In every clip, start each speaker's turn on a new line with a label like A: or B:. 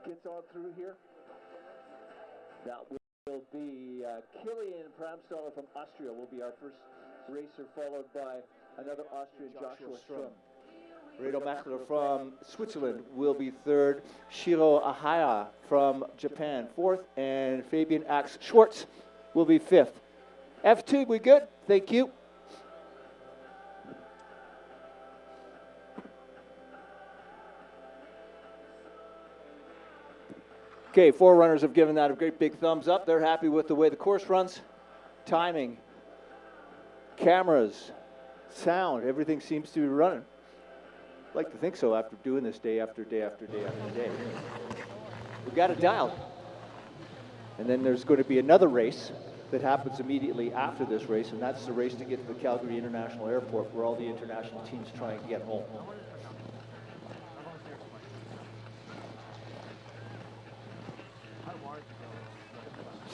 A: Gets on through here. That will be Killian Pramstaller from Austria will be our first racer, followed by another Austrian, Joshua Sturm.
B: Reto Maechler from Switzerland will be third. Shiro Aihara from Japan fourth, and Fabian Ax Schwartz will be fifth. F2, we good? Thank you. Okay, forerunners have given that a great big thumbs up. They're happy with the way the course runs. Timing, cameras, sound, everything seems to be running. I'd like to think so after doing this day after day after day after day. We've got it dialed. And then there's going to be another race that happens immediately after this race, and that's the race to get to the Calgary International Airport, where all the international teams try and get home.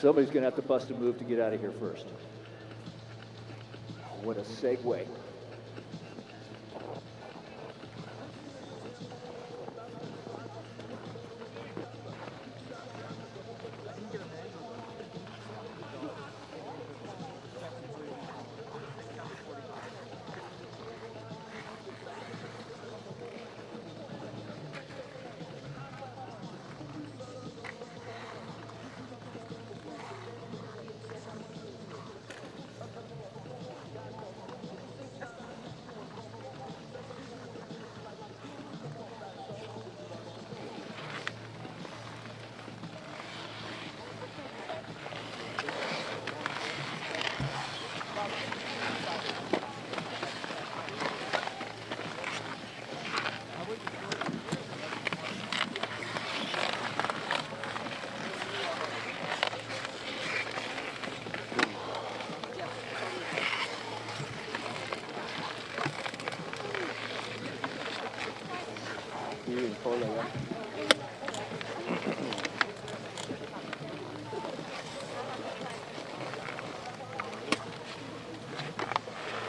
B: Somebody's going to have to bust a move to get out of here first. What a segue.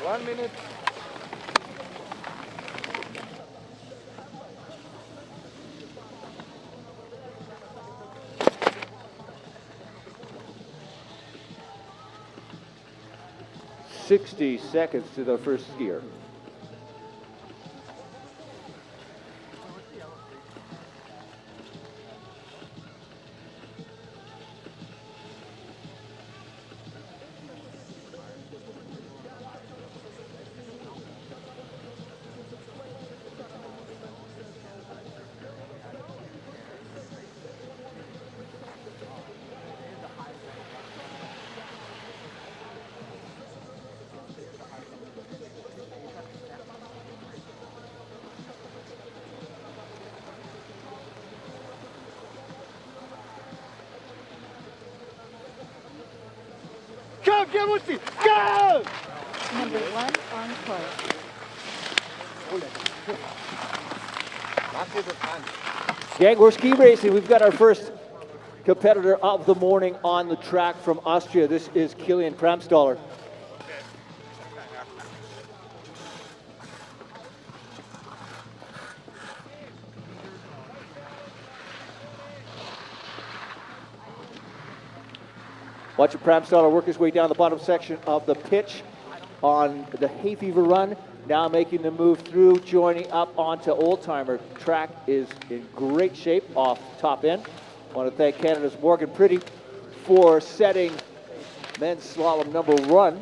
A: 1 minute.
B: $60 seconds to the first skier.
C: Go! Number 1 on course.
B: Gang, we're ski racing. We've got our first competitor of the morning on the track from Austria. This is Killian Pramstaller. Watching Pramstaller work his way down the bottom section of the pitch on the hay fever run. Now making the move through, joining up onto Old Timer. Track is in great shape off top end. I want to thank Canada's Morgan Pretty for setting men's slalom number 1.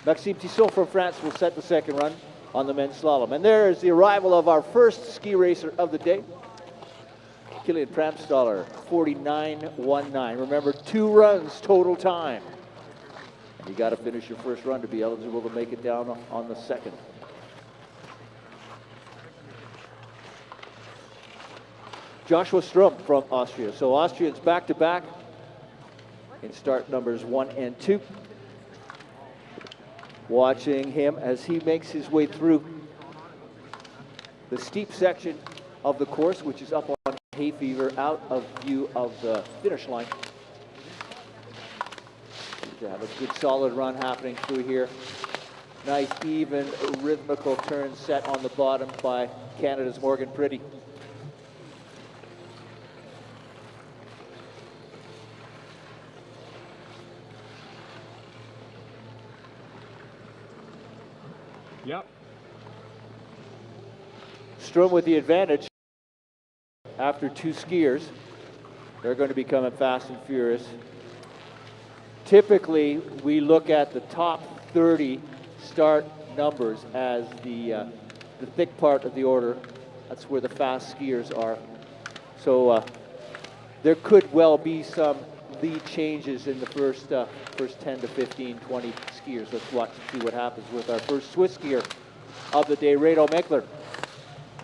B: Maxime Tissot from France will set the second run on the men's slalom. And there is the arrival of our first ski racer of the day. Killian Pramstaller, 49.19. Remember, 2 runs total time. You got to finish your first run to be eligible to make it down on the second. Joshua Sturm from Austria. So Austrians back-to-back in start numbers 1 and 2. Watching him as he makes his way through the steep section of the course, which is up on hay fever, out of view of the finish line. To have a good solid run happening through here. Nice, even, rhythmical turn set on the bottom by Canada's Morgan Pretty.
C: Yep.
B: Sturm with the advantage after 2 skiers. They're going to be coming fast and furious. Typically, we look at the top 30 start numbers as the thick part of the order. That's where the fast skiers are. So there could well be some lead changes in the first 10 to 15, 20 skiers. Let's watch and see what happens with our first Swiss skier of the day, Reto Maechler.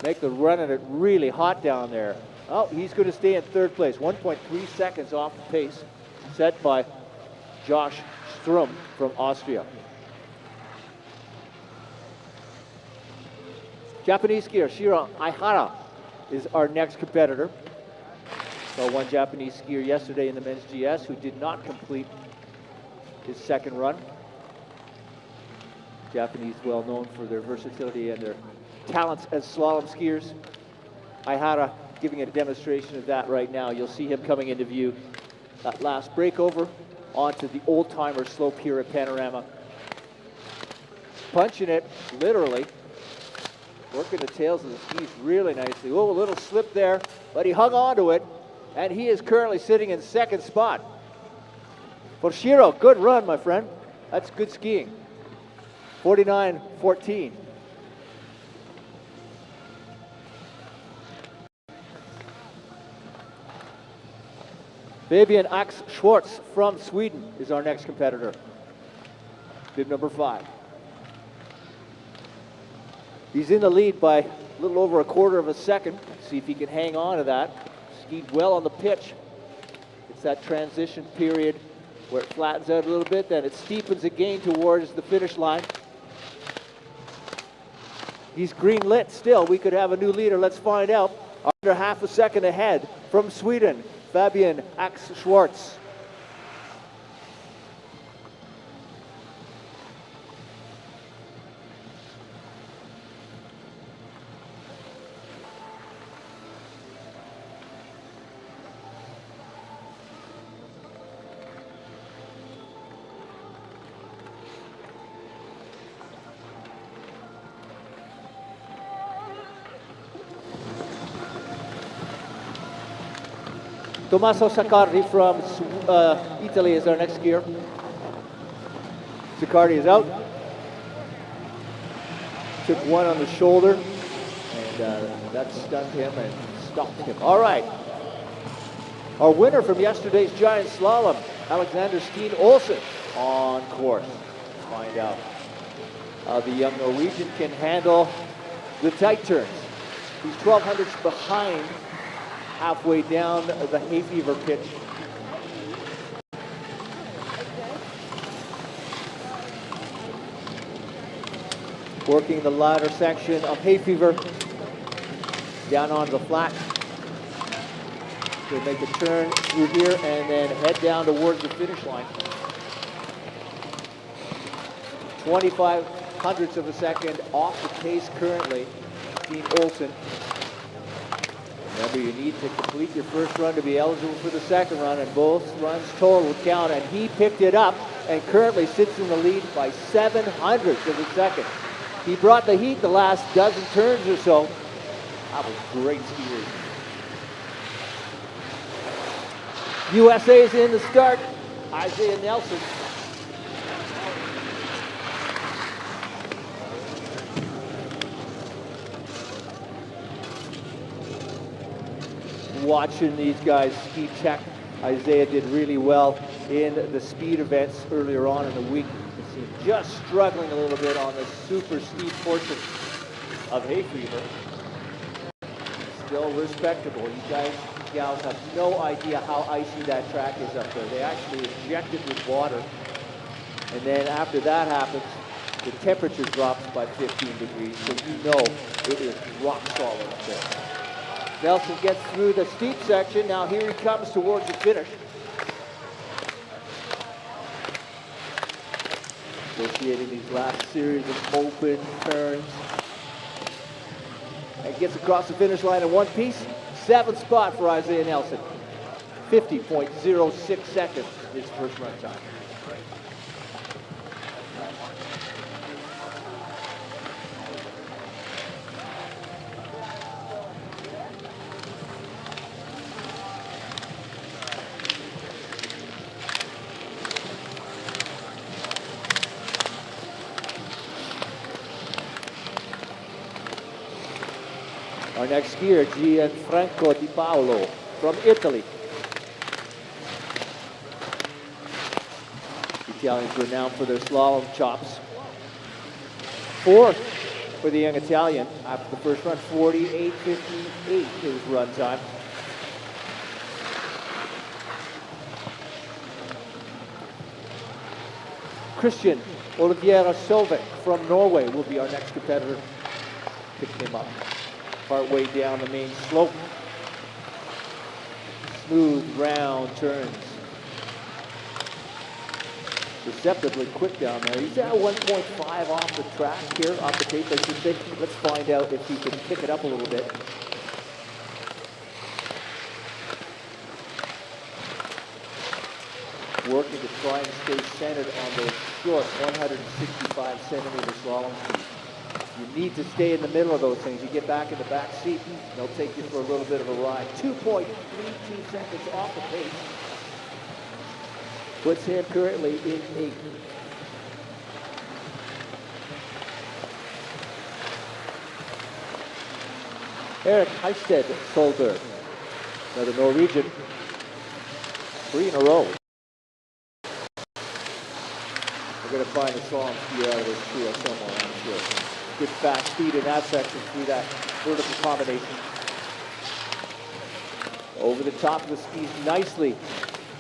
B: Maechler running it really hot down there. Oh, he's going to stay in 3rd place. 1.3 seconds off the pace set by Josh Sturm from Austria. Japanese skier Shiro Aihara is our next competitor. Saw one Japanese skier yesterday in the men's GS who did not complete his second run. Japanese well known for their versatility and their talents as slalom skiers. Aihara giving a demonstration of that right now. You'll see him coming into view. That last breakover onto the Old Timer slope here at Panorama. Punching it, literally. Working the tails of the skis really nicely. Oh, a little slip there, but he hung on to it, and he is currently sitting in 2nd spot. For Shiro, good run, my friend. That's good skiing. 49.14. Fabian Ax Schwartz from Sweden is our next competitor. Bib number 5. He's in the lead by a little over 1/4 of a second. See if he can hang on to that. Skied well on the pitch. It's that transition period where it flattens out a little bit, then it steepens again towards the finish line. He's green lit still. We could have a new leader. Let's find out. Under 1/2 a second ahead from Sweden, Fabian Ax Schwartz. Tommaso Saccardi from Italy is our next skier. Saccardi is out. Took one on the shoulder, and that stunned him and stopped him. All right. Our winner from yesterday's giant slalom, Alexander Steen Olsen, on course. Let's find out how the young Norwegian can handle the tight turns. He's 1/1200ths behind halfway down the hay fever pitch. Working the latter section of hay fever. down onto the flat. He'll make a turn through here and then head down towards the finish line. 25 hundredths of a second off the pace currently, Steen Olsen. Remember, you need to complete your first run to be eligible for the second run, and both runs total will count, and he picked it up and currently sits in the lead by 7 hundredths of a second. He brought the heat the last dozen turns or so. That was great skiing. USA is in the start. Isaiah Nelson. Watching these guys ski check. Isaiah did really well in the speed events earlier on in the week. You can see him just struggling a little bit on the super steep portion of Hayfever. Still respectable. You guys, gals have no idea how icy that track is up there. They actually inject it with water. And then after that happens, the temperature drops by 15 degrees. So you know it is rock solid up there. Nelson gets through the steep section. Now here he comes towards the finish. Negotiating these last series of open turns. And gets across the finish line in one piece. 7th spot for Isaiah Nelson. 50.06 seconds his first run time. Our next skier, Gianlorenzo Di Paolo from Italy. Italians renowned for their slalom chops. 4th for the young Italian after the first run, 48.58 his run time. Christian Oliviera Solberg from Norway will be our next competitor. Pick him up. Partway down the main slope. Smooth, round turns. Deceptively quick down there. He's at 1.5 off the track here, off the tape, I should say. Let's find out if he can pick it up a little bit. Working to try and stay centered on those short 165 centimeter slalom speeds. You need to stay in the middle of those things. You get back in the back seat, they'll take you for a little bit of a ride. 2.32 seconds off the pace. Puts him currently in 8th. Eirik Hystad Solberg, another Norwegian. 3 in a row. We're going to find a slalom skier out of this trio somewhere, I'm sure. Good fast speed in that section through that vertical combination. Over the top of the skis nicely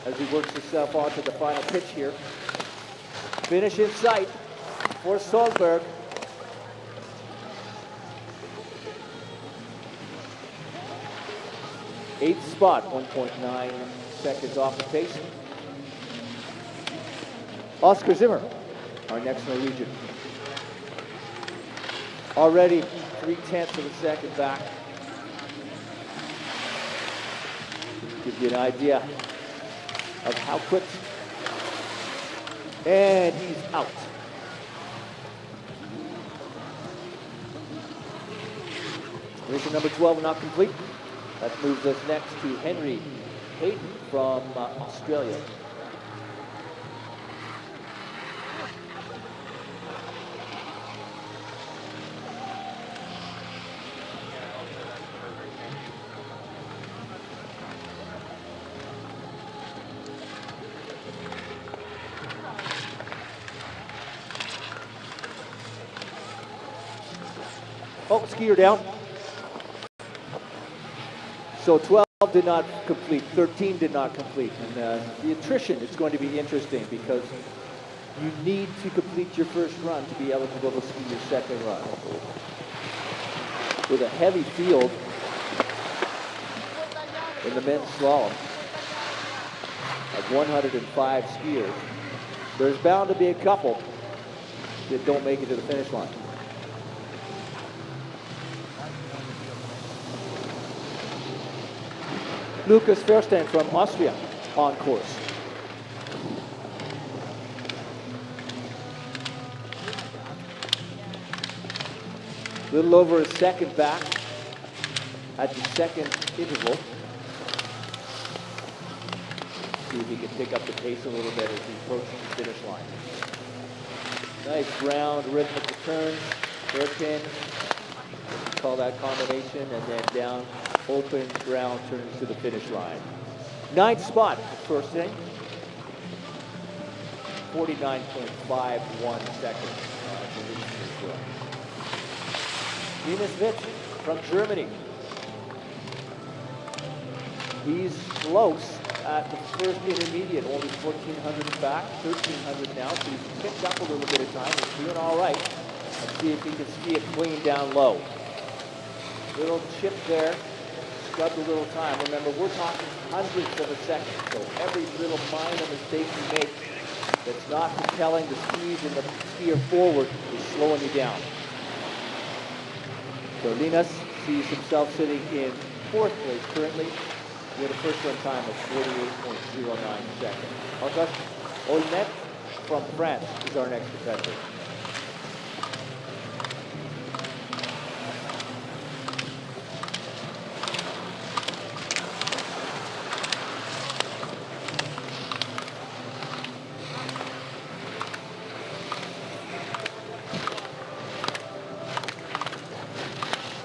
B: as he works himself onto the final pitch here. Finish in sight for Solberg. Eighth spot, 1.9 seconds off the pace. Oscar Zimmer, our next Norwegian. Already 0.3 of a second back. Gives you an idea of how quick. And he's out. Mission number 12 not complete. That moves us next to Henry Hayden from Australia. Oh, skier down. So 12 did not complete, 13 did not complete. And the attrition is going to be interesting because you need to complete your first run to be eligible to ski your second run. With a heavy field, in the men's slalom of 105 skiers. There's bound to be a couple that don't make it to the finish line. Lukas Feurstein from Austria on course. A little over a second back at the second interval. See if he can pick up the pace a little bit as he approaches the finish line. Nice round rhythmic turn, hairpin, call that combination, and then down, open, round, turns to the finish line. 9th spot for Steen. 49.51 seconds. Linus Witte from Germany. He's close at the first intermediate, only 1,400 back, 1,300 now, so he's picked up a little bit of time. He's doing all right. Let's see if he can ski it clean down low. Little chip there, scrubbed a little time. Remember, we're talking hundredths of a second, so every little minor mistake you make that's not propelling the skis and the skier forward is slowing you down. So Linus sees himself sitting in 4th place currently with a first run time of 48.09 seconds. Auguste Aulnette from France is our next competitor.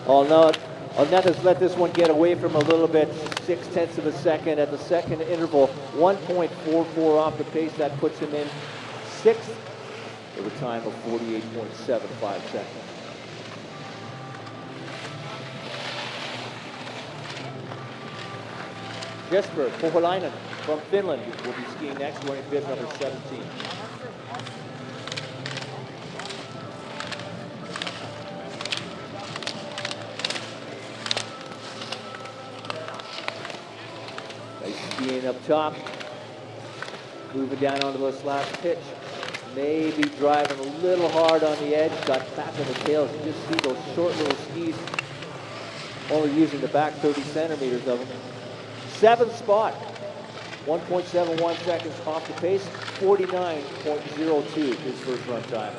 B: Aulnette has let this one get away from a little bit, 0.6 of a second at the second interval, 1.44 off the pace. That puts him in 6th with a time of 48.75 seconds. Jesper Pohjolainen from Finland will be skiing next, wearing bib number 17. Skiing up top, moving down onto this last pitch, maybe driving a little hard on the edge, got back on the tails. You just see those short little skis, only using the back 30 centimeters of them. 7th spot, 1.71 seconds off the pace, 49.02 his first run time.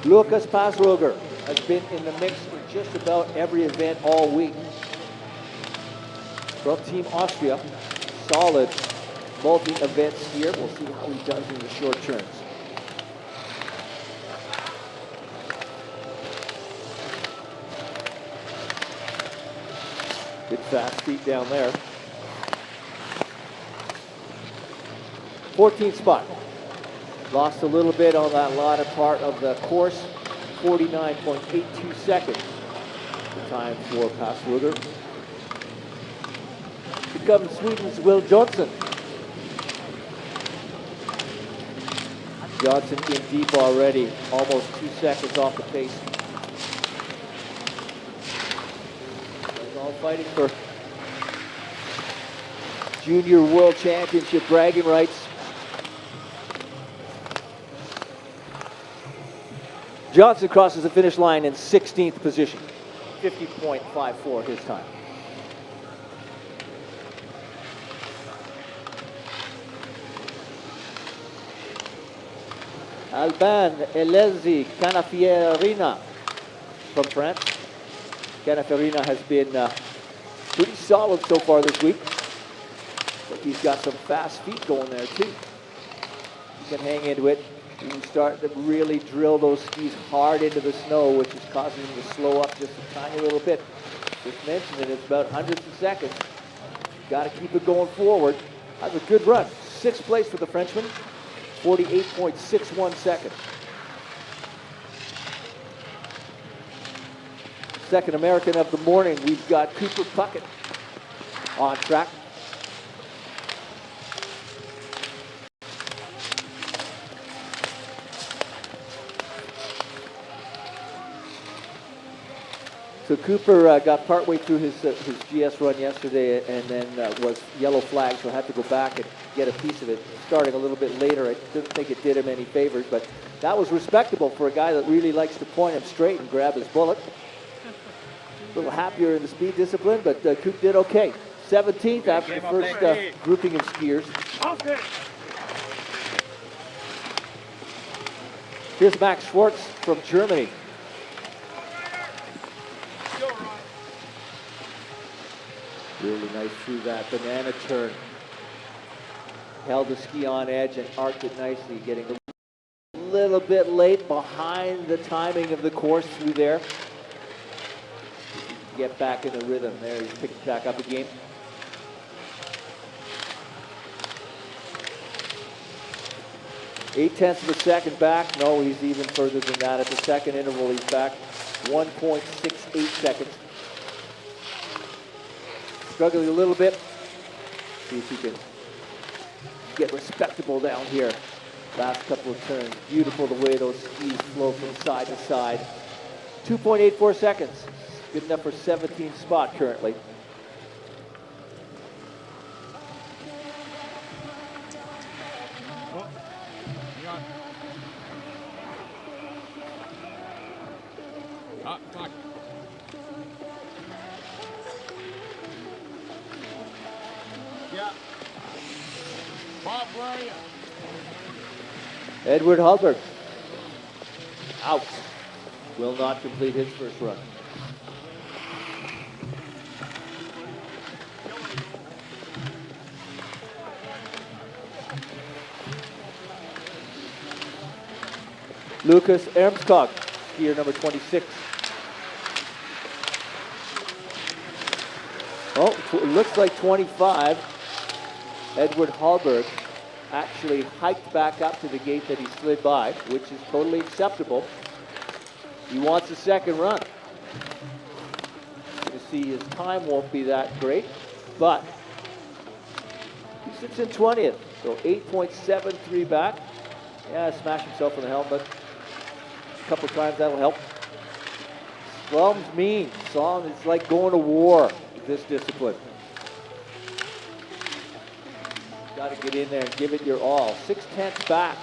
B: Lukas Passruger has been in the mix for just about every event all week. From Team Austria, solid multi-event skier. We'll see how he does in the short turns. Good fast feet down there. 14th spot. Lost a little bit on that latter part of the course. 49.82 seconds. The time for Passruger. Comes Sweden's Will Jonsson. Jonsson in deep already, almost 2 seconds off the pace. They're all fighting for Junior World Championship bragging rights. Jonsson crosses the finish line in 16th position, 50.54 his time. Alban Elezi Canafierina from France. Canafierina has been pretty solid so far this week. But he's got some fast feet going there too. He can hang into it. He can start to really drill those skis hard into the snow, which is causing him to slow up just a tiny little bit. Just mentioned it, it's about hundredths of seconds. Got to keep it going forward. That's a good run. 6th place for the Frenchman. 48.61 seconds. Second American of the morning, we've got Cooper Puckett on track. So Cooper got partway through his GS run yesterday and then was yellow flagged, so had to go back and get a piece of it. Starting a little bit later, I didn't think it did him any favors, but that was respectable for a guy that really likes to point him straight and grab his bullet. A little happier in the speed discipline, but Coop did okay. 17th after the first grouping of skiers. Here's Max Schwartz from Germany. Really nice through that banana turn. Held the ski on edge and arced it nicely, getting a little bit late behind the timing of the course through there. Get back in the rhythm there. He's picked back up again. Eight-tenths of a second back. No, he's even further than that. At the second interval, he's back 1.68 seconds. Struggling a little bit. See if he can get respectable down here. Last couple of turns. Beautiful the way those skis flow from side to side. 2.84 seconds. Good enough for 17th spot currently. Edward Hallberg out. Will not complete his first run. Lukas Ermskog, skier number 26. Oh, it looks like 25. Edward Hallberg actually hiked back up to the gate that he slid by, which is totally acceptable. He wants a second run. You see his time won't be that great, but he sits in 20th, so 8.73 back. Yeah, smashed himself in the helmet. A couple times, that'll help. Slalom's mean. Slalom is like going to war with this discipline. Got to get in there and give it your all. 6/10 back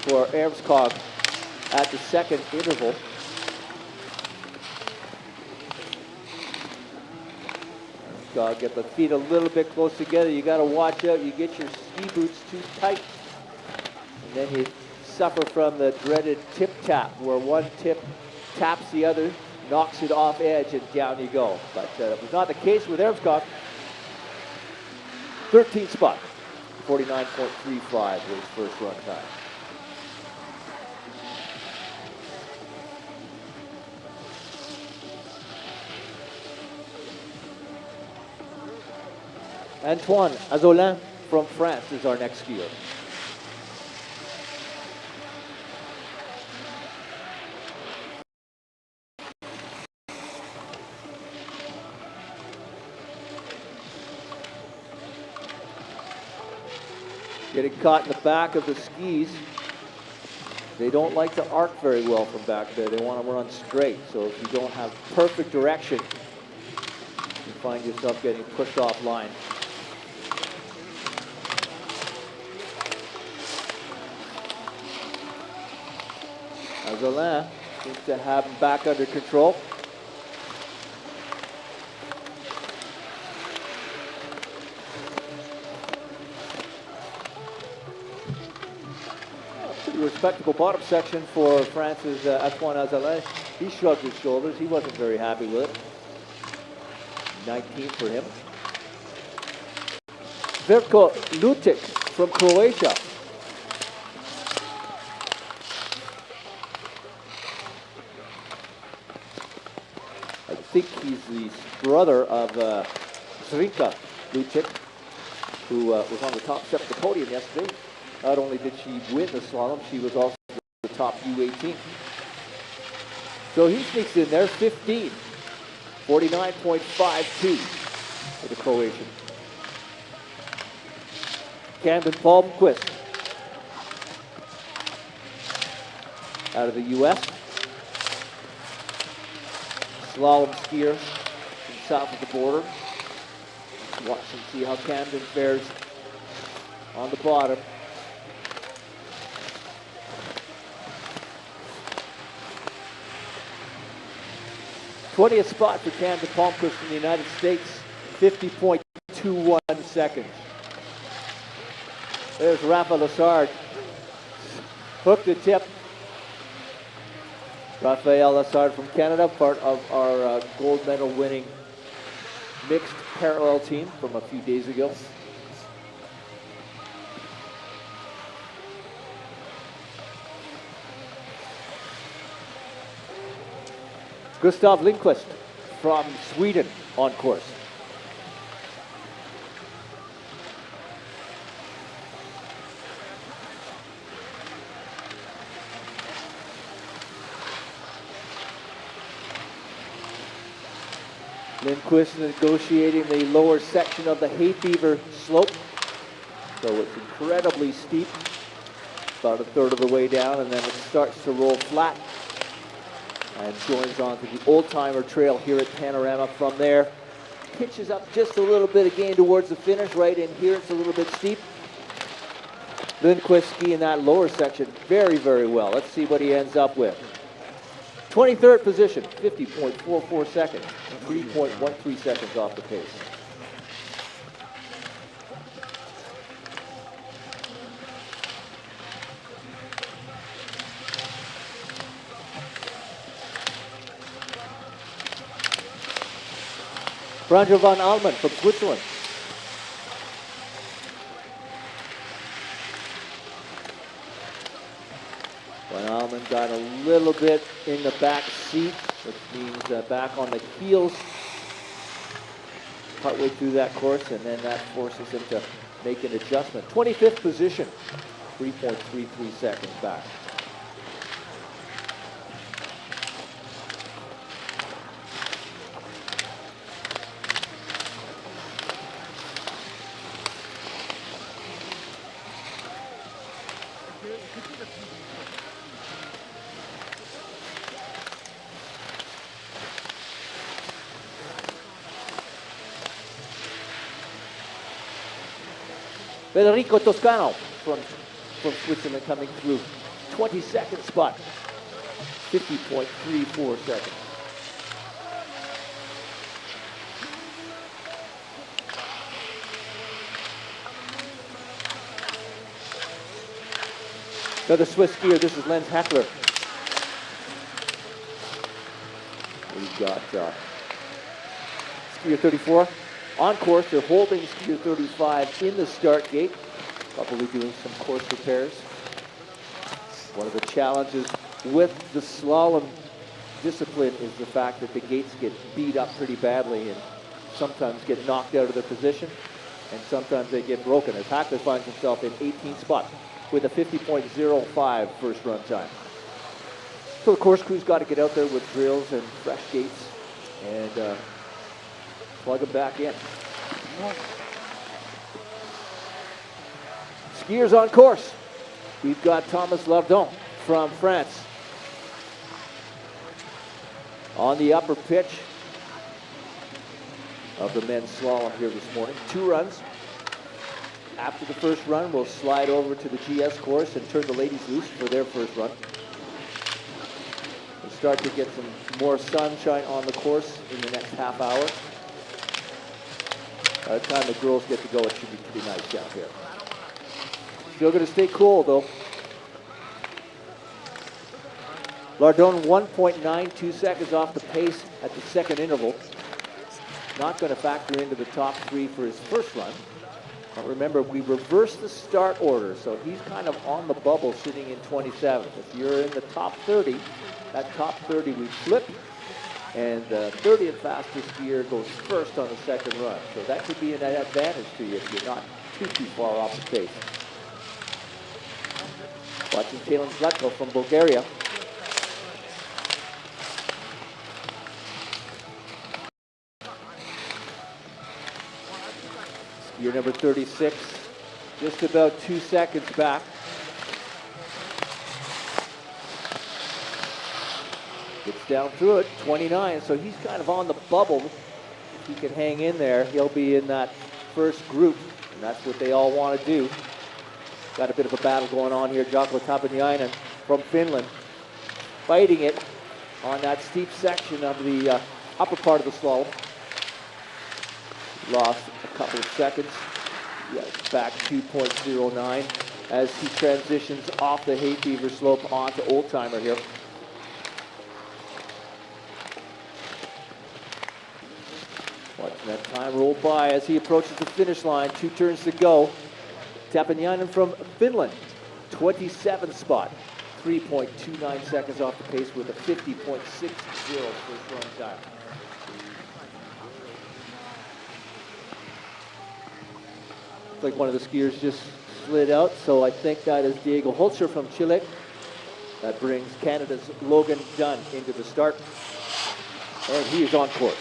B: for Ermskog at the second interval. Ermskog, get the feet a little bit close together. You got to watch out. You get your ski boots too tight, and then you suffer from the dreaded tip tap, where one tip taps the other, knocks it off edge, and down you go. But it was not the case with Ermskog. 13th spot, 49.35 was his first run time. Antoine Azzolin from France is our next skier. Getting caught in the back of the skis. They don't like to arc very well from back there. They want to run straight. So if you don't have perfect direction, you find yourself getting pushed offline. Azzolin seems to have him back under control. Respectable bottom section for France's Antoine Azzolin. He shrugged his shoulders. He wasn't very happy with it. 19th for him. Verko Lutic from Croatia. I think he's the brother of Zrinka Lutic, who was on the top step of the podium yesterday. Not only did she win the slalom, she was also the top U18. So he sneaks in there, 15. 49.52 for the Croatian. Camden Palmquist out of the U.S. slalom skier from south of the border. Let's watch and see how Camden fares on the bottom. '20th spot for Camden Palmquist in the United States, 50.21 seconds. There's Rafa Lassard. Hook the tip. Raphael Lassard from Canada, part of our gold medal winning mixed parallel team from a few days ago. Gustav Lindquist from Sweden on course. Lindquist negotiating the lower section of the Hay Fever slope. So it's incredibly steep, about a third of the way down, and then it starts to roll flat and joins onto the Old Timer Trail here at Panorama. From there, pitches up just a little bit again towards the finish. Right in here, it's a little bit steep. Lindquist skiing that lower section very, very well. Let's see what he ends up with. 23rd position, 50.44 seconds, 3.13 seconds off the pace. Brandjo van Almen from Switzerland. Van Almen got a little bit in the back seat, which means back on the heels partway through that course, and then that forces him to make an adjustment. 25th position, 3.33 seconds back. Federico Toscano from Switzerland coming through. 22nd spot, 50.34 seconds. Another Swiss skier, this is Lenz Heckler. We've got skier 34. On course, they're holding skier 35 in the start gate, probably doing some course repairs. One of the challenges with the slalom discipline is the fact that the gates get beat up pretty badly and sometimes get knocked out of their position, and sometimes they get broken, as Hackler finds himself in 18th spot with a 50.05 first run time. So the course crew's got to get out there with drills and fresh gates and plug them back in. Skiers on course. We've got Thomas Lardon from France on the upper pitch of the men's slalom here this morning. 2 runs. After the first run, we'll slide over to the GS course and turn the ladies loose for their first run. We'll start to get some more sunshine on the course in the next half hour. By the time the girls get to go, it should be pretty nice down here. Still going to stay cool, though. Lardon 1.92 seconds off the pace at the second interval. Not going to factor into the top 3 for his first run. But remember, we reversed the start order, so he's kind of on the bubble sitting in 27th. If you're in the top 30, that top 30 we flip, and the 30th fastest skier goes first on the second run. So that could be an advantage to you if you're not too far off the pace. Watching Killian Pramstaller from Bulgaria. Skier number 36, just about 2 seconds back. Gets down through it, 29, so he's kind of on the bubble. If he can hang in there, he'll be in that first group, and that's what they all want to do. Got a bit of a battle going on here. Jaakko Tapanainen from Finland fighting it on that steep section of the upper part of the slalom. Lost a couple of seconds. Yeah, back 2.09 as he transitions off the hay fever slope onto Old Timer here. Watching that time roll by as he approaches the finish line. 2 turns to go. Tapanainen from Finland, 27th spot. 3.29 seconds off the pace with a 50.60 first run time. Looks like one of the skiers just slid out, so I think that is Diego Holzer from Chile. That brings Canada's Logan Dunn into the start, and he is on course.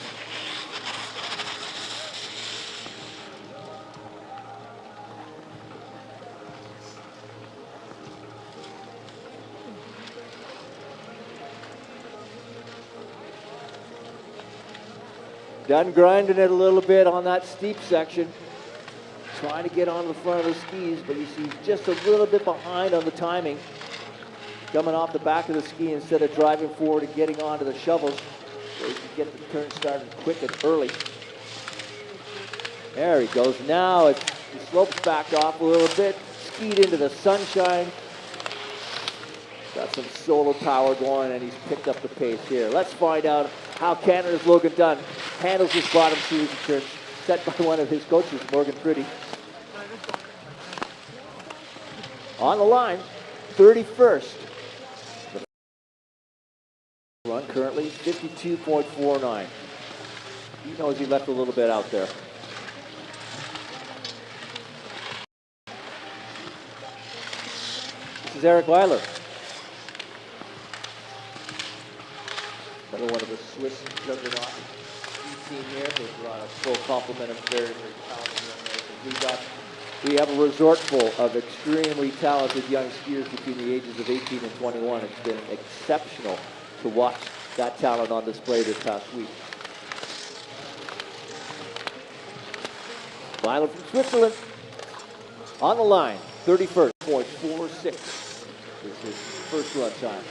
B: Dunn grinding it a little bit on that steep section. Trying to get on the front of the skis, but you see just a little bit behind on the timing. Coming off the back of the ski instead of driving forward and getting onto the shovels, so you can get the turn started quick and early. There he goes. Now the slope's backed off a little bit. Skied into the sunshine. Got some solar power going, and he's picked up the pace here. Let's find out how Canada's Logan Dunn handles this bottom series of turns, set by one of his coaches, Morgan Pretty. On the line, 31st. The run currently 52.49. He knows he left a little bit out there. This is Eirik Weiler. Another one of the Swiss juggernaut team here. They've brought a full complement of very, very talented young Americans. We have a resort full of extremely talented young skiers between the ages of 18 and 21. It's been exceptional to watch that talent on display this past week. Weiler from Switzerland on the line, 31st.46 is his first run time.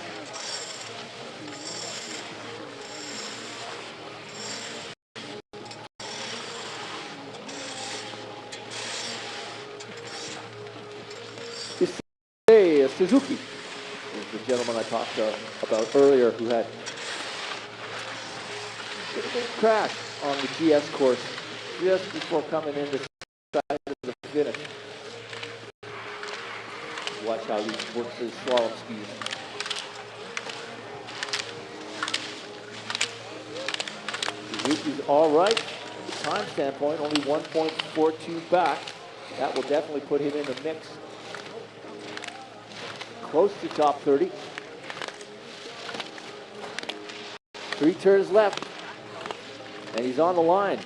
B: Suzuki is the gentleman I talked about earlier who had a big crash on the GS course just before coming in the side of the finish. Watch how he works his slalom skis. Suzuki's all right. From the time standpoint, only 1.42 back. That will definitely put him in the mix. Close to top 30. 3 turns left. And he's on the line.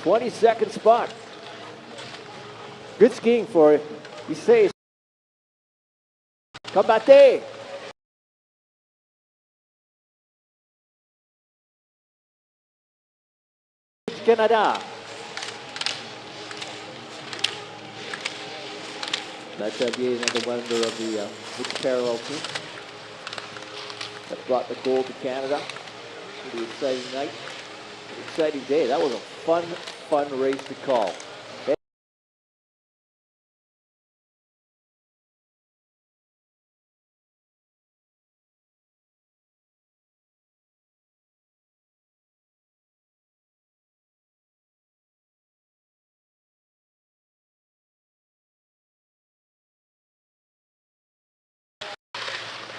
B: 22nd spot. Good skiing for Hystad. Combattez! Canada. That's another member of the mixed parallel team that brought the gold to Canada. Pretty exciting night, exciting day. That was a fun race to call.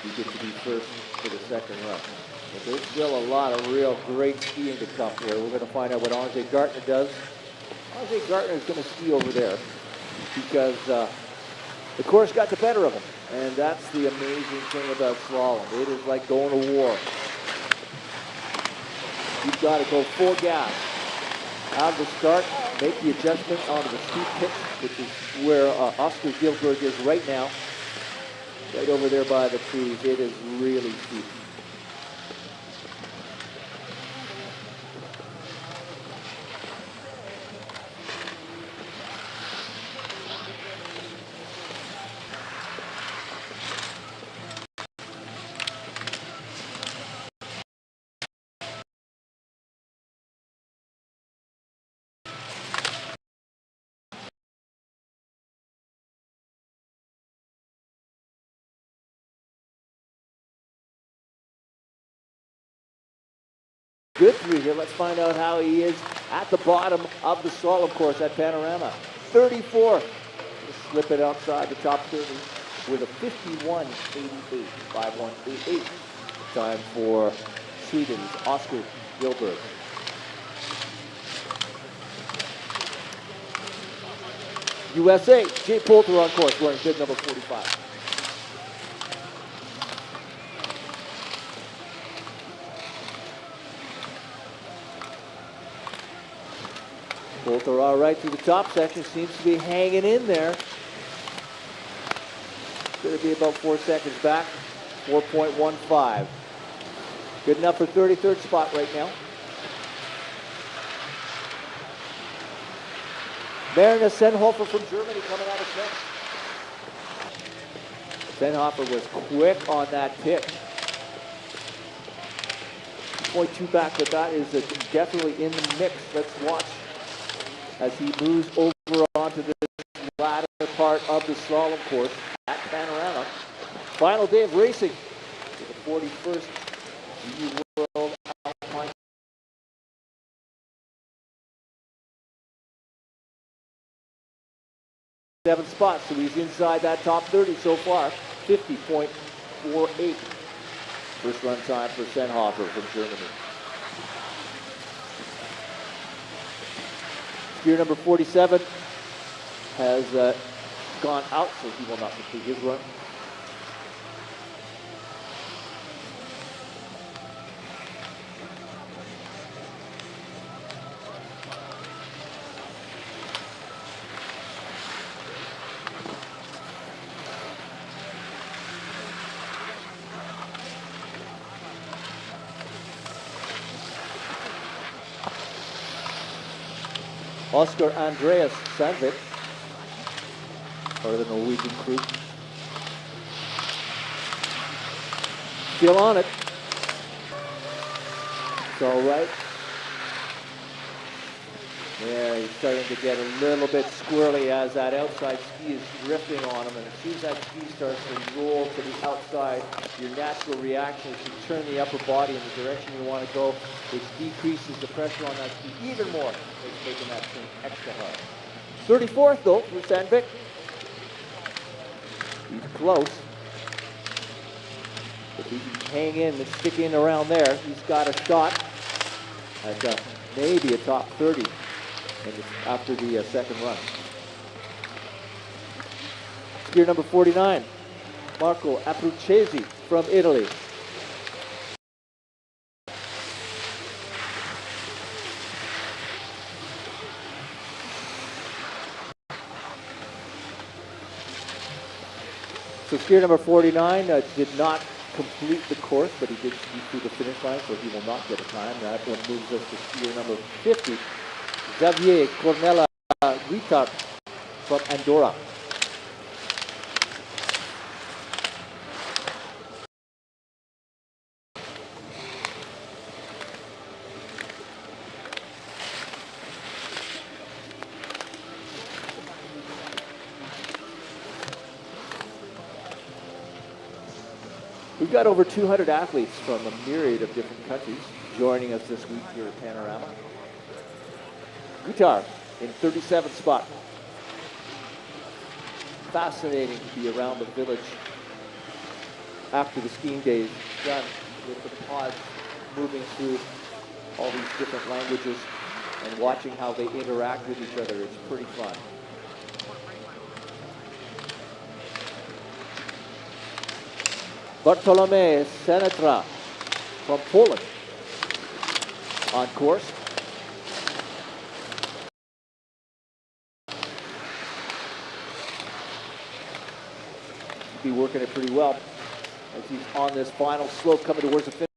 B: You get to be first for the second run. But there's still a lot of real great skiing to come here. We're going to find out what Andre Gartner does. Andre Gartner is going to ski over there because the course got the better of him. And that's the amazing thing about slalom. It is like going to war. You've got to go full gas out of the start, make the adjustment onto the steep pitch, which is where Oscar Gilberg is right now. Right over there by the trees. It is really steep. good three here. Let's find out how he is at the bottom of the slalom course at Panorama. 34. Slip it outside the top 30 with a 51.88. 51.88. Time for Sweden's Oscar Gilbert. USA, Jay Poulter on course, wearing bib number 45. Poulter all right through the top section, seems to be hanging in there. Going to be about 4 seconds back, 4.15. Good enough for 33rd spot right now. Marina Senhofer from Germany coming out of fifth. Senhofer was quick on that pitch. 0.2 back, but that is definitely in the mix. Let's watch as he moves over onto this latter part of the slalom course at Panorama. Final day of racing for the 41st World Alpine. Seven spots, so he's inside that top 30 so far. 50.48. First run time for Senhofer from Germany. Skier number 47 has gone out, so he will not complete his run. Oscar Andreas Sandvik, part of the Norwegian crew. Still on it. It's all right. Yeah, he's starting to get a little bit squirrely as that outside ski is drifting on him. And as soon as that ski starts to roll to the outside, your natural reaction is to turn the upper body in the direction you want to go, which decreases the pressure on that ski even more. It's making that thing extra hard. 34th though for Sandvik. He's close. If he can hang in and stick in around there, he's got a shot at maybe a top 30 after the second run. Skier number 49, Marco Abruzzese from Italy. So skier number 49 did not complete the course, but he did ski through the finish line, so he will not get a time. That one moves us to skier number 50, Xavier Cornella Guitart from Andorra. We've got over 200 athletes from a myriad of different countries joining us this week here at Panorama. Guitar in 37th spot. Fascinating to be around the village after the skiing days done, with the pods moving through all these different languages and watching how they interact with each other. It's pretty fun. Bartolome Senetra from Poland on course. Be working it pretty well as he's on this final slope coming towards the finish.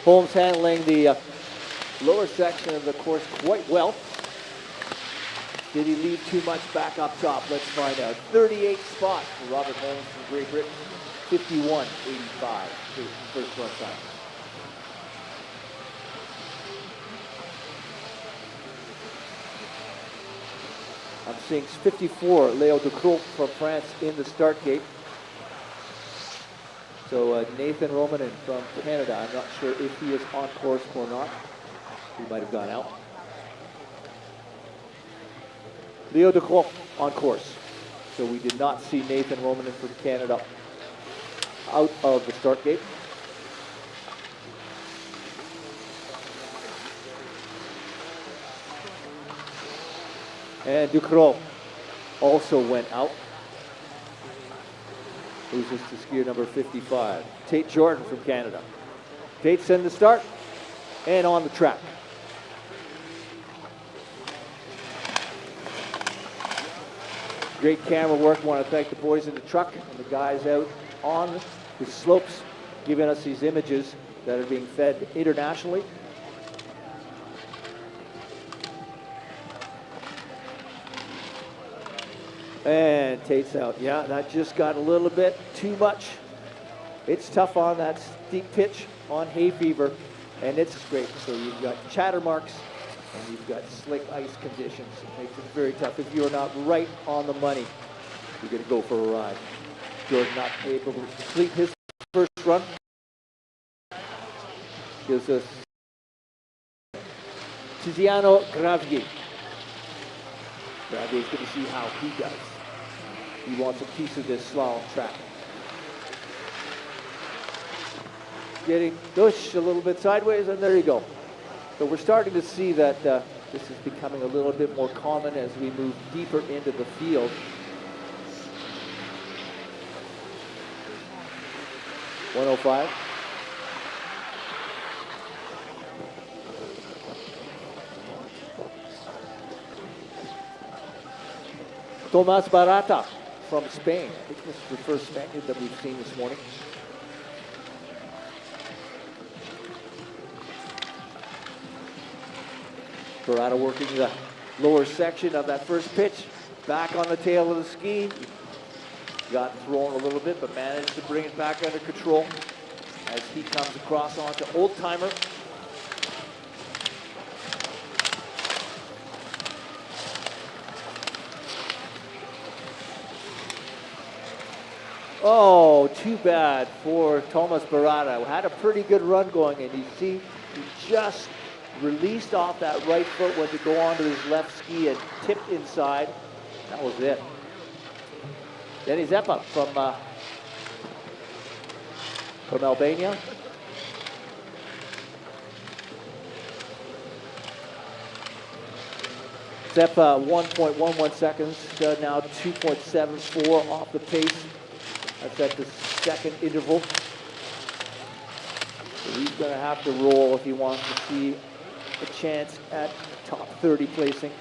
B: Holmes handling the lower section of the course quite well. Did he leave too much back up top? Let's find out. 38th spot for Robert Holmes from Great Britain. 51.85 first run time. I'm seeing 54, Leo Ducrot from France in the start gate. So Nathan Romanen from Canada. I'm not sure if he is on course or not. He might have gone out. Leo Ducrot on course. So we did not see Nathan Romanen from Canada out of the start gate. And Ducrot also went out. Loses to skier number 55. Tate Jordan from Canada. Tate's in the start and on the track. Great camera work. Want to thank the boys in the truck and the guys out on the slopes giving us these images that are being fed internationally. And Tate's out. Yeah, that just got a little bit too much. It's tough on that steep pitch on hay fever, and it's great. So you've got chatter marks and you've got slick ice conditions. It makes it very tough. If you're not right on the money, you're going to go for a ride. Jordan not able to complete his first run. Gives us Tiziano Gravier. Gravier's going to see how he does. He wants a piece of this slalom track. Getting pushed a little bit sideways, and there you go. So we're starting to see that this is becoming a little bit more common as we move deeper into the field. 105. Tomas Barata from Spain. I think this is the first Spaniard that we've seen this morning. Barata working the lower section of that first pitch. Back on the tail of the ski. Got thrown a little bit, but managed to bring it back under control as he comes across onto Old Timer. Oh, too bad for Tomas Barata. Had a pretty good run going, and you see he just released off that right foot, went to go onto his left ski and tipped inside. That was it. Denny Zeppa from Albania. Zeppa 1.11 seconds, now 2.74 off the pace. That's at the second interval. So he's going to have to roll if he wants to see a chance at top 30 placing.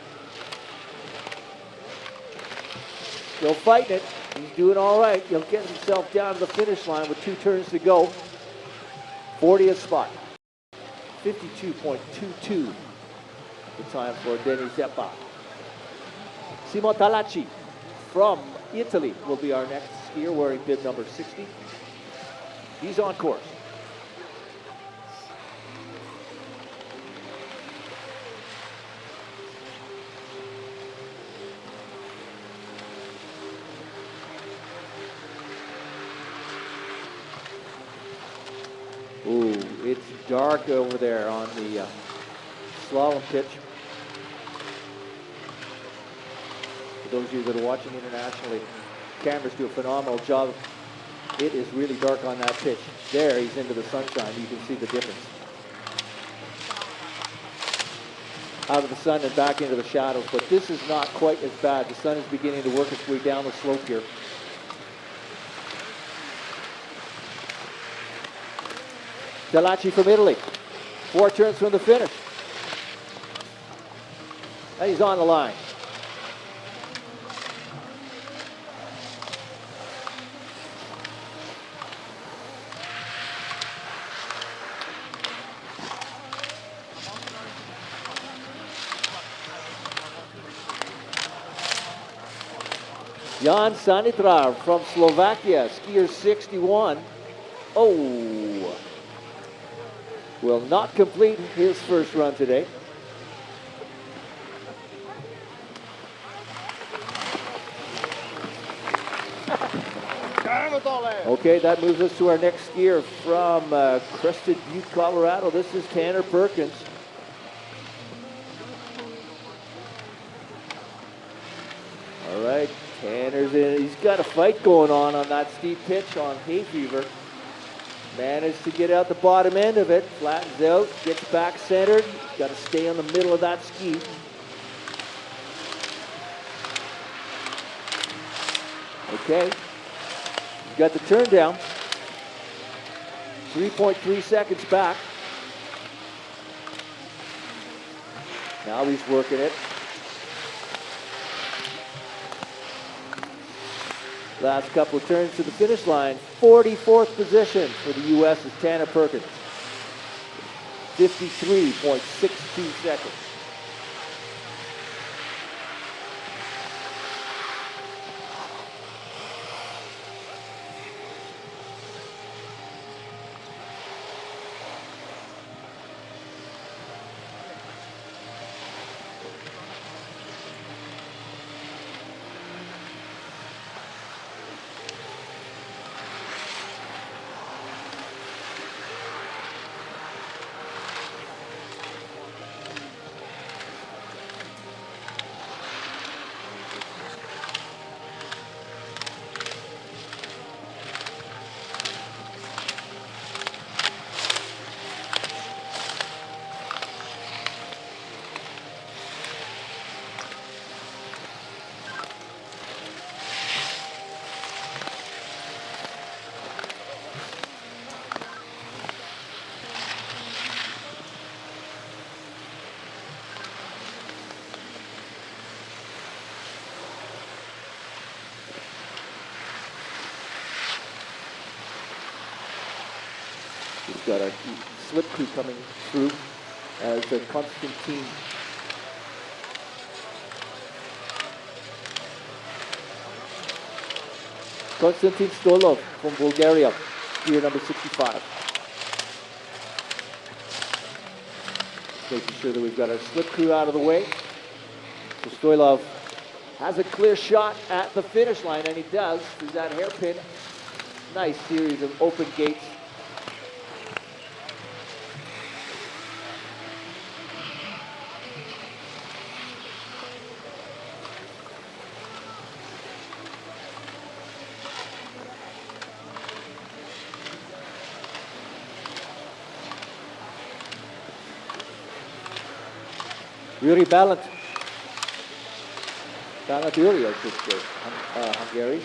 B: Still fighting it. He's doing all right. He'll get himself down to the finish line with 2 turns to go. 40th spot. 52.22. The time for Denny Zeppa. Simo Talacci from Italy will be our next skier wearing bib number 60. He's on course. Ooh, it's dark over there on the slalom pitch. For those of you that are watching internationally, cameras do a phenomenal job. It is really dark on that pitch. There, he's into the sunshine. You can see the difference. Out of the sun and back into the shadows, but this is not quite as bad. The sun is beginning to work its way down the slope here. Talacci from Italy. 4 turns from the finish. And he's on the line. Jan Sanitrar from Slovakia, skier 61. Oh, will not complete his first run today. Okay, that moves us to our next skier from Crested Butte, Colorado. This is Tanner Perkins. All right, Tanner's in. He's got a fight going on that steep pitch on hay fever. Managed to get out the bottom end of it, flattens out, gets back centered. Got to stay on the middle of that ski. Okay, he's got the turn down. 3.3 seconds back. Now he's working it. Last couple of turns to the finish line. 44th position for the U.S. is Tanner Perkins. 53.62 seconds. We've got our slip crew coming through as Konstantin Stolov from Bulgaria, skier number 65. Making sure that we've got our slip crew out of the way. So Stoilov has a clear shot at the finish line, and he does. There's that hairpin. Nice series of open gates. Yuri Balint. Balint Yuri, I should say, Hungary.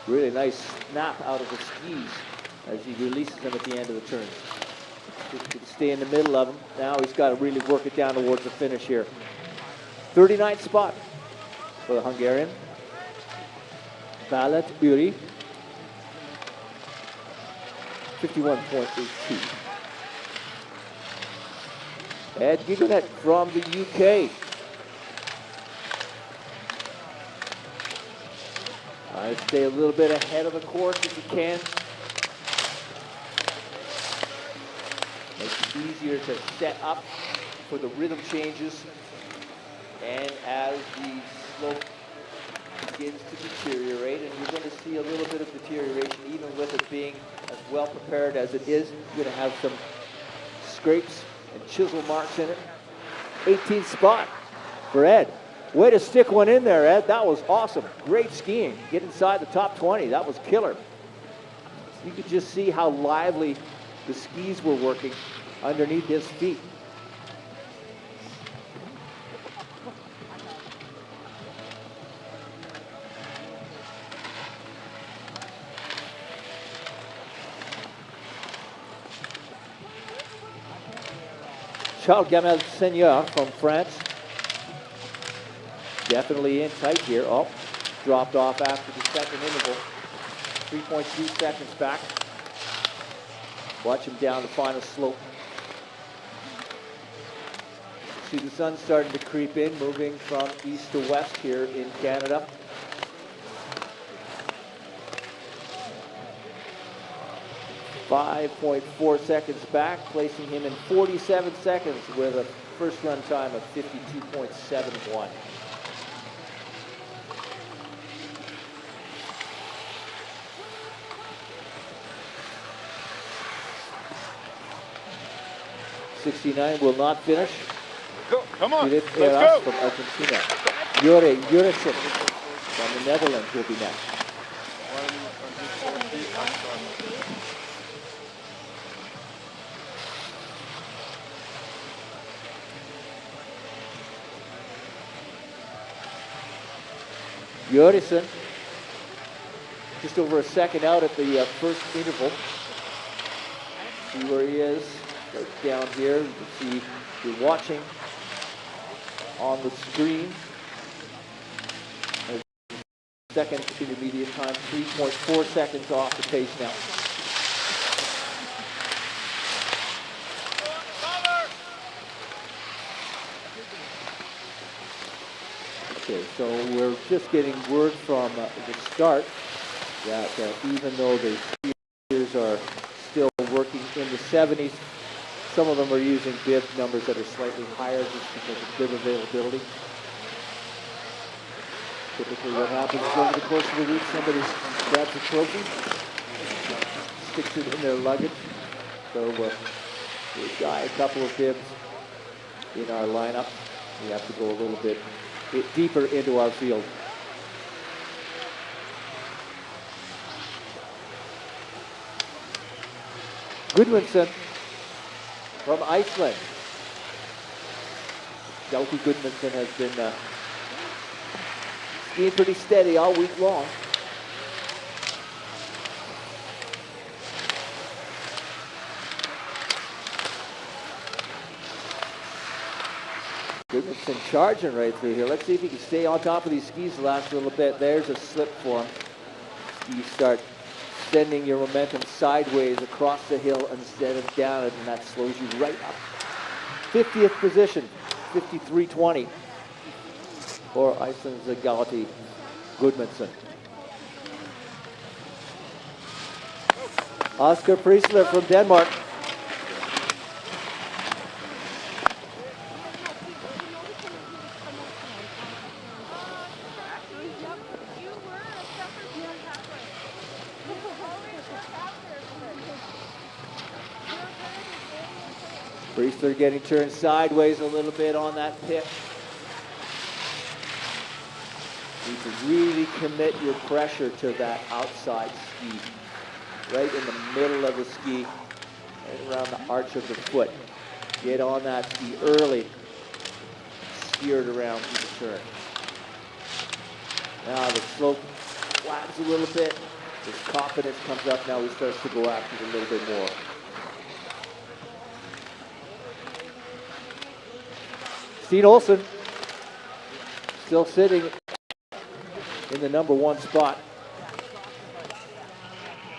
B: Really nice snap out of the skis as he releases them at the end of the turn. Just can stay in the middle of them. Now he's got to really work it down towards the finish here. 39th spot for the Hungarian. Balint Yuri. 51.82. Ed Gigonet from the UK. Stay a little bit ahead of the course if you can. Makes it easier to set up for the rhythm changes. And as the slope begins to deteriorate, and you're going to see a little bit of deterioration even with it being as well prepared as it is. You're going to have some scrapes and chisel marks in it. 18th spot for Ed. Way to stick one in there, Ed. That was awesome. Great skiing. Get inside the top 20. That was killer. You could just see how lively the skis were working underneath his feet. Charles Gamel Seigneur from France. Definitely in tight here. Oh, dropped off after the second interval. 3.2 seconds back. Watch him down the final slope. See the sun starting to creep in, moving from east to west here in Canada. .4 seconds back, placing him in 47 seconds with a first run time of 52.71. .69 will not finish.
C: Go, come on, let's
B: Aihara
C: go.
B: from Argentina. Jonsson from the Netherlands will be next. Jonsson, just over a second out at the first interval. See where he is. Right down here, you can see you're watching on the screen. Second intermediate time, 3.4 seconds off the pace now. Okay, so we're just getting word from the start that even though the skiers are still working in the 70s, some of them are using bib numbers that are slightly higher just because of bib availability. Typically what happens is over the course of the week, somebody grabs a trophy, sticks it in their luggage. So we've got a couple of bibs in our lineup. We have to go a little bit deeper into our field. Gudmundsson from Iceland. Doughty Gudmundsson has been skiing pretty steady all week long. Gudmundsson charging right through here. Let's see if he can stay on top of these skis the last little bit. There's a slip for him. You start sending your momentum sideways across the hill instead of down it, and that slows you right up. 50th position, 53.20 for Iceland's Doughty Gudmundsson. Oscar Priestler from Denmark. Priestler getting turned sideways a little bit on that pitch. Need to really commit your pressure to that outside ski. Right in the middle of the ski, right around the arch of the foot. Get on that ski early. Steer it around through the turn. Now the slope flattens a little bit. His confidence comes up now. He starts to go after it a little bit more. Steen Olsen still sitting in the #1 spot.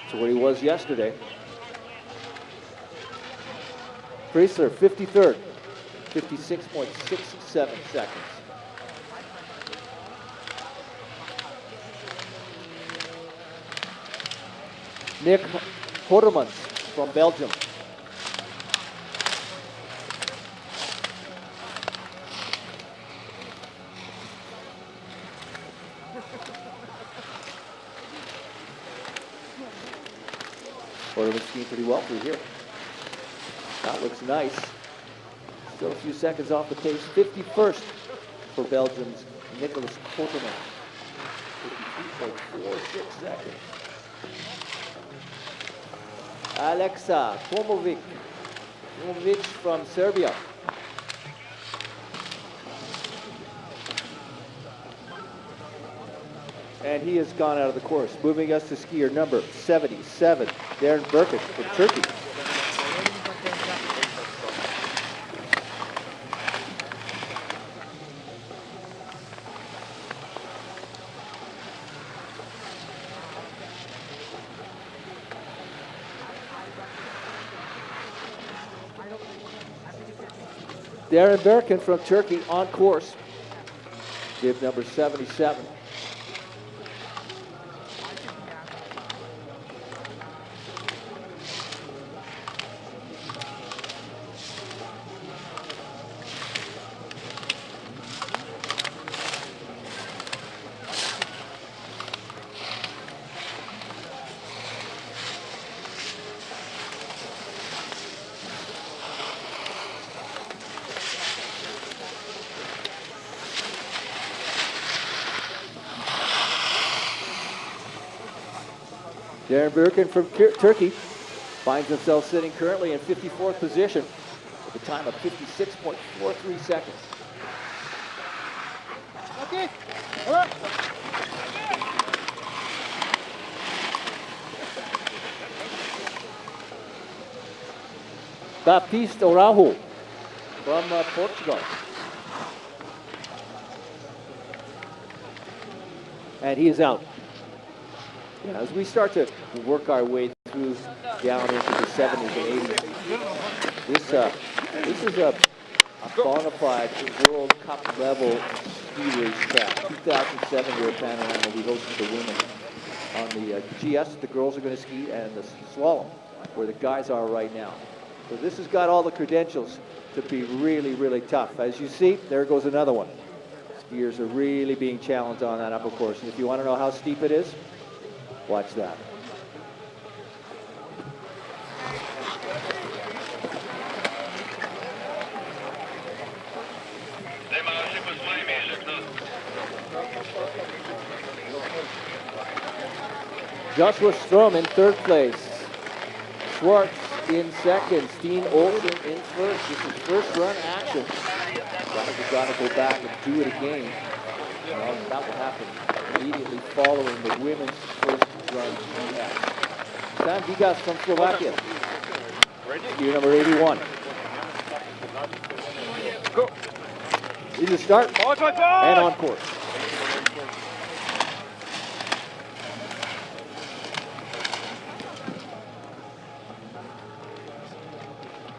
B: That's where he was yesterday. Priestler, 53rd, 56.67 seconds. Nick Hortemans from Belgium. Hortemans skiing pretty well through here. That looks nice. Still a few seconds off the pace. 51st for Belgium's Nicholas Hortemans. 53.46 seconds. Alexa Tomovic from Serbia. And he has gone out of the course, moving us to skier number 77, Darren Burkett from Turkey. Darren Berkin from Turkey on course. Bib number 77. Darren Berkin from Turkey finds himself sitting currently in 54th position with a time of 56.43 seconds.
C: Okay. All right.
B: Baptiste Araujo from Portugal. And he is out. As we start to work our way through down into the 70s and 80s, this is a bona fide World Cup level ski race track. 2007 here at Panorama, we hosted the women on the GS. The girls are going to ski, and the slalom, where the guys are right now. So this has got all the credentials to be really, really tough. As you see, there goes another one. Skiers are really being challenged on that upper course. And if you want to know how steep it is, watch that. Joshua Sturm in third place. Schwartz in second. Steen Olsen in first. This is first run action. We've got to go back and do it again. Well, that will happen immediately following the women's first run. Sam Vigas from Slovakia. Skier number 81.
C: Go.
B: Here's the start and on course.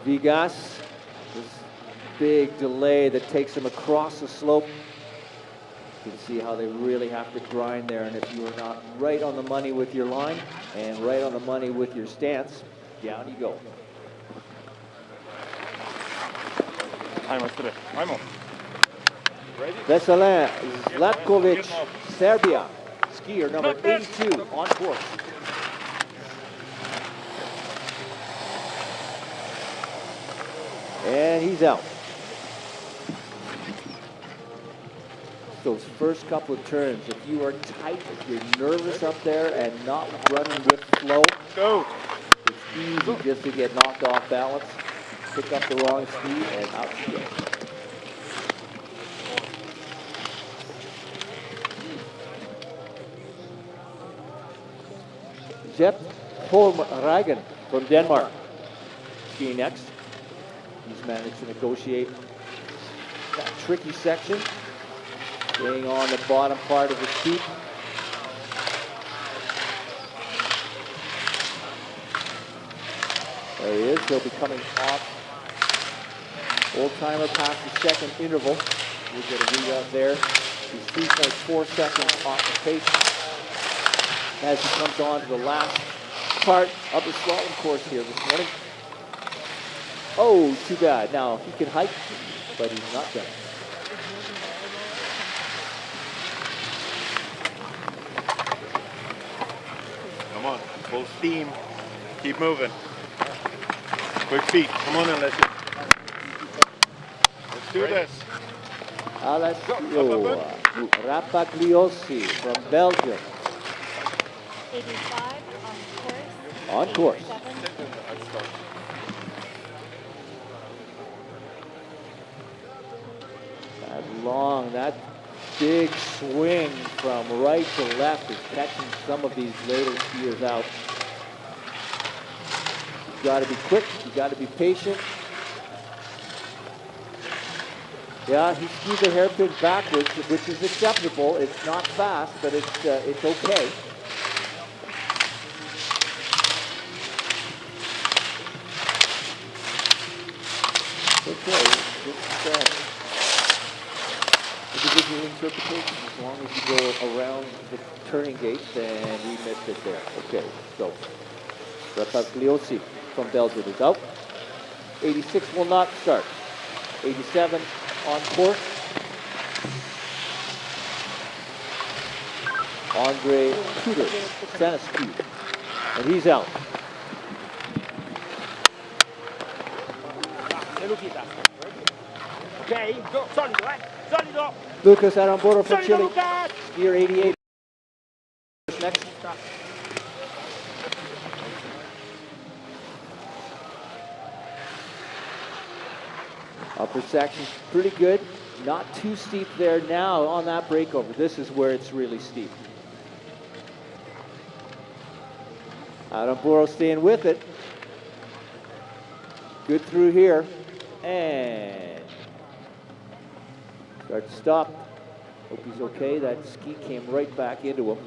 B: Vigas, this big delay that takes him across the slope. You can see how they really have to grind there, and if you are not right on the money with your line and right on the money with your stance, down you go. Veselin Zlatkovic, Serbia, skier number 82 on course. And he's out. Those first couple of turns, if you are tight, if you're nervous up there and not running with flow, it's easy just to get knocked off balance, pick up the wrong speed, and out you go. Jeff Holmragen from Denmark, skiing next. He's managed to negotiate that tricky section, staying on the bottom part of the steep. There he is. He'll be coming off. Old timer past the second interval. We'll get a readout there. He's 3.4 seconds off the pace as he comes on to the last part of the slalom course here this morning. Oh, too bad. Now, he can hike, but he's not done.
C: Come on, full steam. Keep moving. Quick feet. Come on and let's do this.
B: Alessio Rapagliosi from Belgium.
D: 85
B: on course. That big swing from right to left is catching some of these later skiers out. You've got to be quick, you've got to be patient. Yeah, he skis a hairpin backwards, which is acceptable. It's not fast, but it's okay. Okay. individual interpretation. As long as you go around the turning gate, then he missed it there. Okay, so Rapagliosi from Belgium is out. 86 will not start. 87 on course. Andre Tudor, Sanescu, and he's out.
D: Okay, go, solido, solido.
B: Lukas Aramburu from Chile, skier 88. Next. Upper section's pretty good. Not too steep there now on that breakover. This is where it's really steep. Aramburu staying with it. Good through here. And start to stop. Hope he's okay. That ski came right back into him.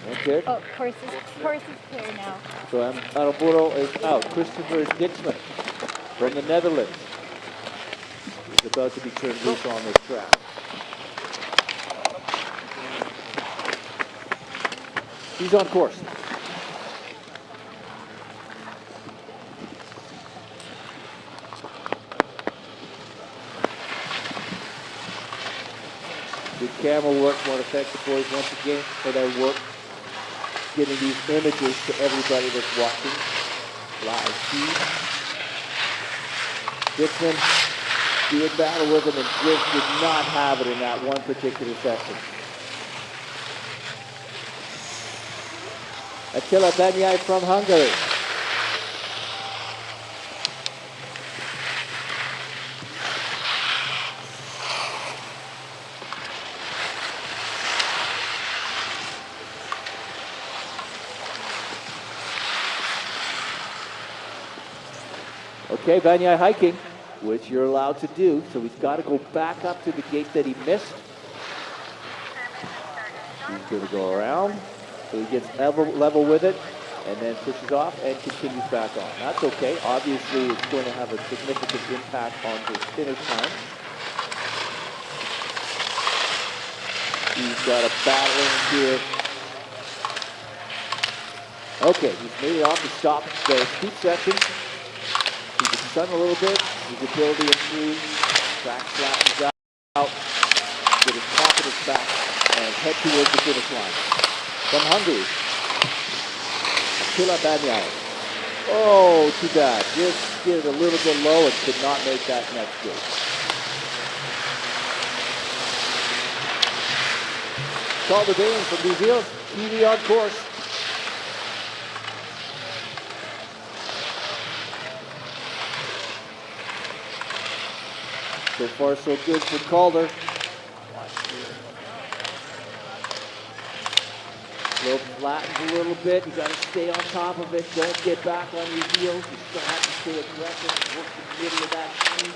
B: Okay.
E: Oh, course is clear now.
B: So Aramburu is out. Christopher Dixman from the Netherlands is about to be turned loose on this track. He's on course. Good camera work. Want to thank the boys once again for their work, getting these images to everybody that's watching live feed. Dixman did battle with him and just did not have it in that one particular section. Attila Banyai from Hungary. Okay, Banyai hiking, which you're allowed to do, so he's got to go back up to the gate that he missed. He's going to go around, so he gets level with it, and then pushes off and continues back on. That's okay. Obviously, it's going to have a significant impact on his finish time. He's got a battle in here. Okay, he's made it off the stop, the steep section. Keep the sun a little bit, his ability improved, track flattens out, get his confidence back, and head towards the finish line. From Hungary, Attila Banyai. Oh, too bad. Just did it a little bit low and could not make that next gate. Calder Bain from New Zealand, Kiwi on course. So far, so good for Calder. Slope flattens a little bit. You got to stay on top of it. Don't get back on your heels. You still have to stay aggressive. Work the middle of that ski.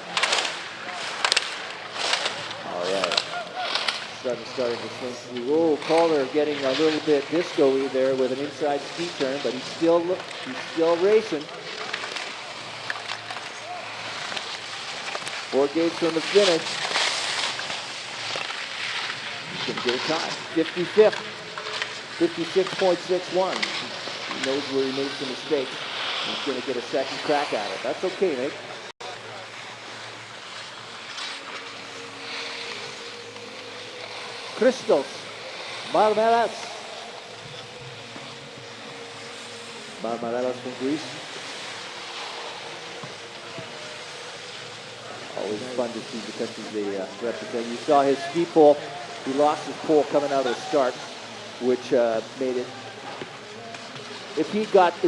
B: All right. Starting to swing through. Oh, Calder getting a little bit disco-y there with an inside ski turn, but he's still racing. 4 gates from the finish. He's going to get a time. 55th. 56.61. He knows where he made some mistakes. He's going to get a second crack at it. That's okay, Nick. Christos Marmelas. Marmelas from Greece. Always fun to see the countries they represent. You saw his ski pole. He lost his pole coming out of the start, which made it. If he got to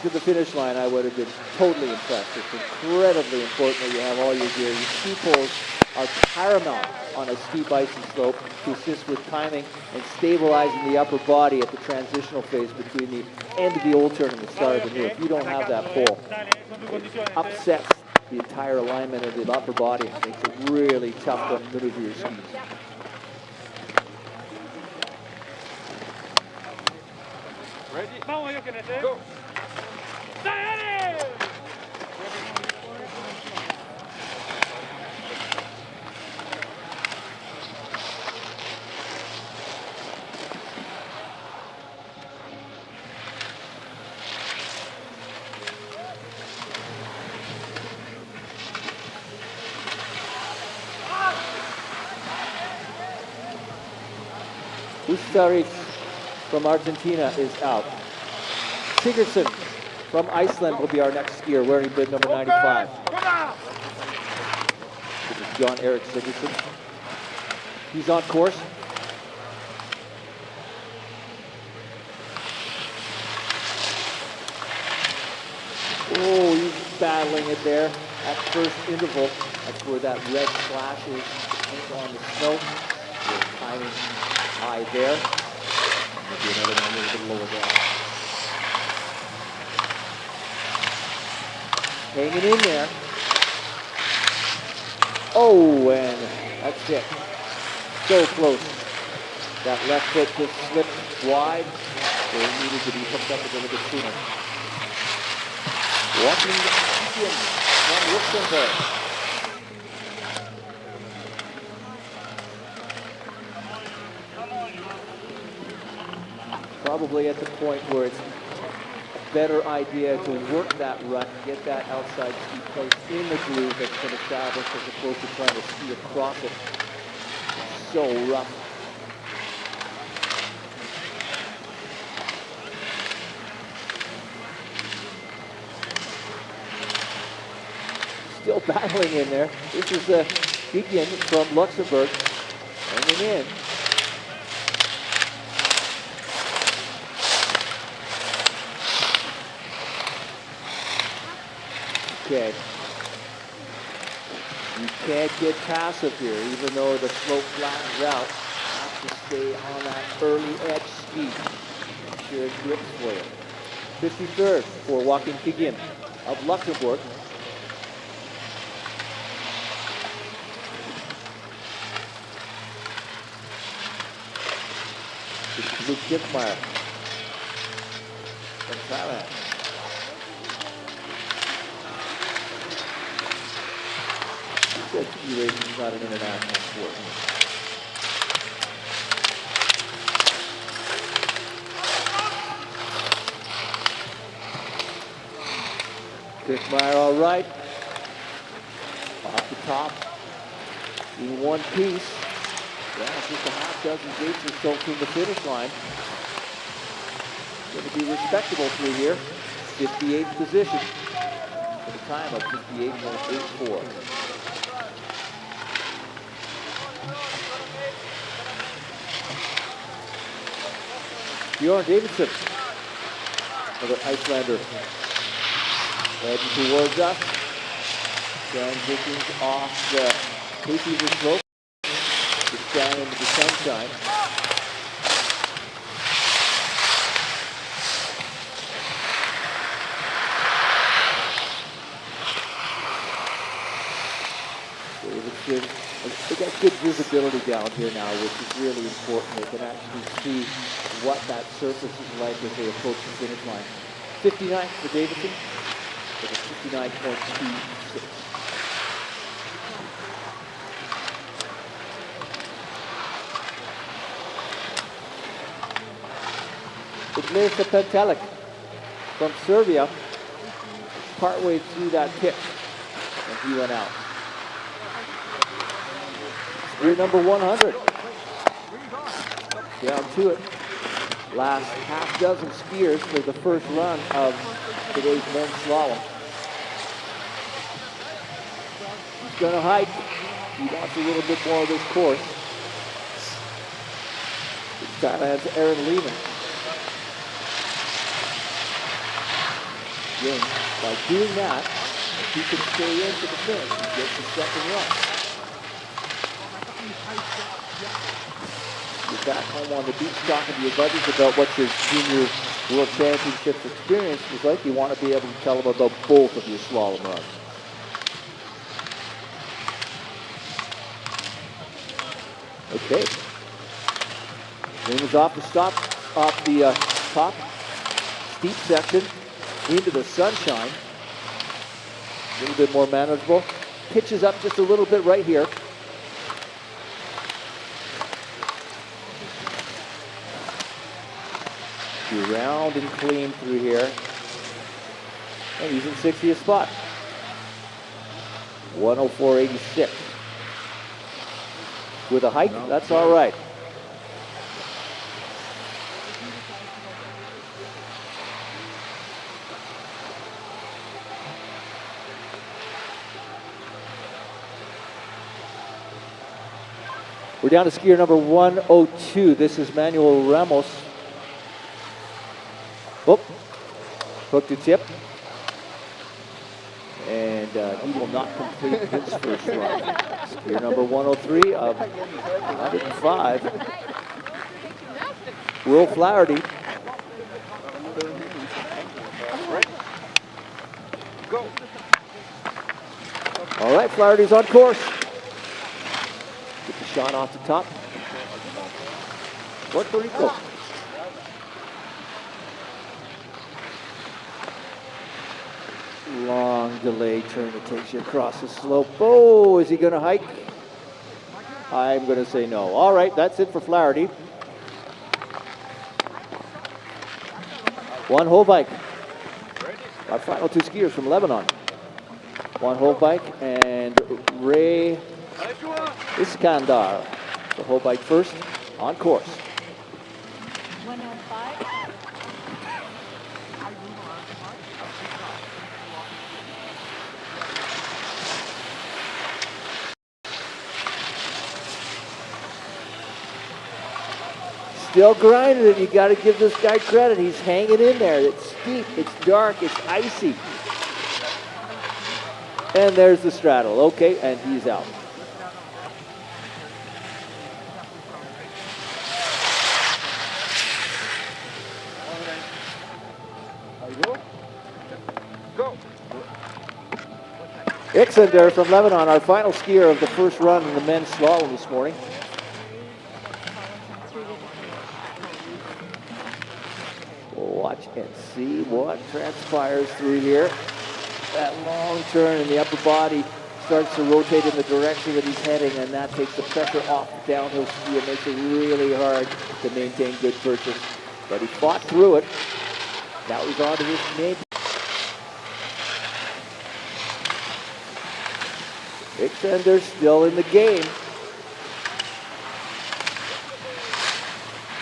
B: the finish line, I would have been totally impressed. It's incredibly important that you have all your gear. Your ski poles are paramount on a steep icy slope to assist with timing and stabilizing the upper body at the transitional phase between the end of the old turn and the start of the new. If you don't have that pole, it upsets the entire alignment of the upper body and makes it really tough to maneuver your skis.
C: Ready?
D: vamos, yo que go. Dale!
B: Hystad from Argentina is out. Sigurdsson from Iceland will be our next skier, wearing bib number 95. This is Jon-Erik Sigurdsson. He's on course. Oh, he's battling it there at first interval. That's where that red splashes on the snow. The timing high there. Maybe another one a little bit lower down. Hanging in there. Oh, and that's it. So close. That left foot just slipped wide. So it needed to be hooked up a little bit sooner. Walking in from Luxembourg. Probably at the point where it's a better idea to work that rut, get that outside ski placed in the groove that's been established as opposed to trying to ski across it. It's so rough. Still battling in there. This is Killian from Luxembourg hanging in. Okay. You can't get passive here, even though the slope flattens out. You have to stay on that early edge ski. Make sure it grips for you. 53rd for Joachim Killian of Luxembourg. This is Luke Kiffmeyer from Thailand. Ski racing is not an international sport. Kiffmeyer all right. Off the top. In one piece. Yeah, just a half dozen gates or so from the finish line. Going to be respectable through here. 58th position. For the time of 58.84. Bjorn Davidson, another Icelander, heading towards us. Transitions off the Hayfever slope, gets down into the sunshine. Davidson, they got good visibility down here now, which is really important. They can actually see what that surface is like as they approach the finish line. 59 for Davidson, with a 59.26. Ignace Pentelik from Serbia, partway through that pit, and he went out. Year number 100. Down to it. Last half dozen skiers for the first run of today's men's slalom. He's going to hike. He wants a little bit more of this course. It's Thailand's Aaron Lehman. Again, by doing that, if he can stay into the finish, he gets the second run. You're back home on the beach talking to your buddies about what your junior world championships experience was like. You want to be able to tell them about both of your slalom runs. Okay. Name is off the top. steep section into the sunshine. A little bit more manageable. Pitches up just a little bit right here. Be round and clean through here. And he's in 60th spot. 104.86. With a hike, that's all right. We're down to skier number 102. This is Manuel Ramos. Oh, hook to tip. And he will not complete his first run. Skier number 103 of 105. Will Flaherty.
D: Go.
B: All right, Flaherty's on course. Get the shot off the top. Puerto Rico. Long delay turn that takes you across the slope. Oh, is he going to hike? I'm going to say no. All right, that's it for Flaherty. One whole bike. Our final two skiers from Lebanon. One whole bike and Ray Iskandar. The whole bike first on course.
E: 105.
B: Still grinding it. You got to give this guy credit. He's hanging in there. It's steep, it's dark, it's icy. And there's the straddle. Okay, and he's out.
D: Go.
B: Ixander from Lebanon, our final skier of the first run in the men's slalom this morning. Watch and see what transpires through here. That long turn in the upper body starts to rotate in the direction that he's heading, and that takes the pressure off the downhill ski and makes it really hard to maintain good purchase. But he fought through it. Now he's on to his main. Ixander still in the game.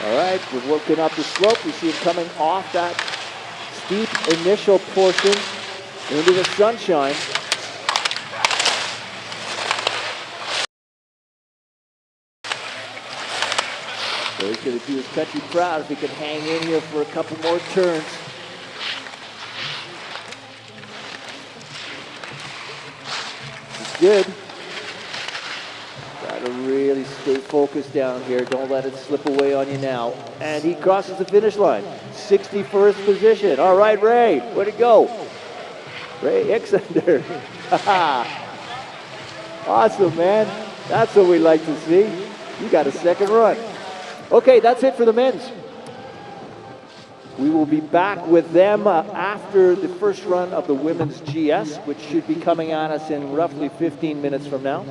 B: All right, we're working up the slope. We see him coming off that steep initial portion into the sunshine. So he's going to do his country proud if he can hang in here for a couple more turns. He's good. Got to really stay focused down here. Don't let it slip away on you now. And he crosses the finish line. 61st position. All right, Ray, way to go. Ray Ixander. Awesome, man. That's what we like to see. You got a second run. Okay, that's it for the men's. We will be back with them after the first run of the women's GS, which should be coming at us in roughly 15 minutes from now.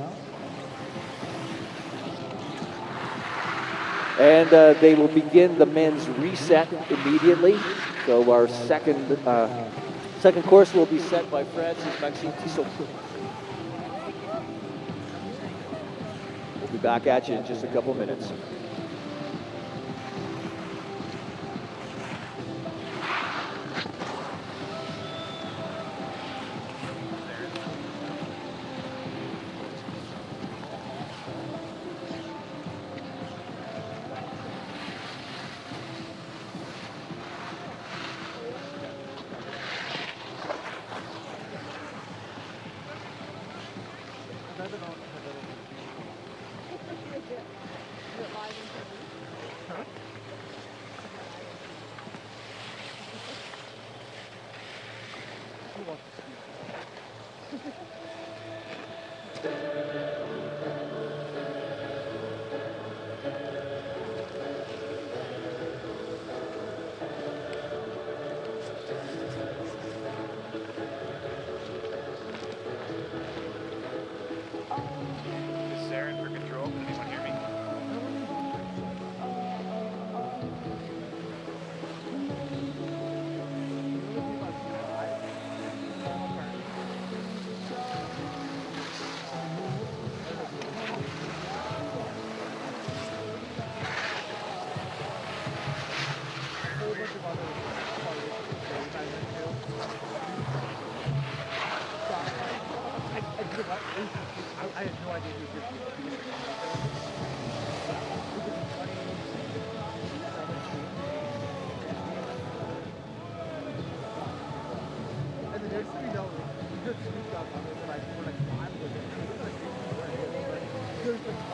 B: And they will begin the men's reset immediately. So our second course will be set by Francis Maxime Tissot. We'll be back at you in just a couple minutes.
F: had no idea he was going to be and the next thing you know, he just sneaked up on us, and I were like 5 of them. There's like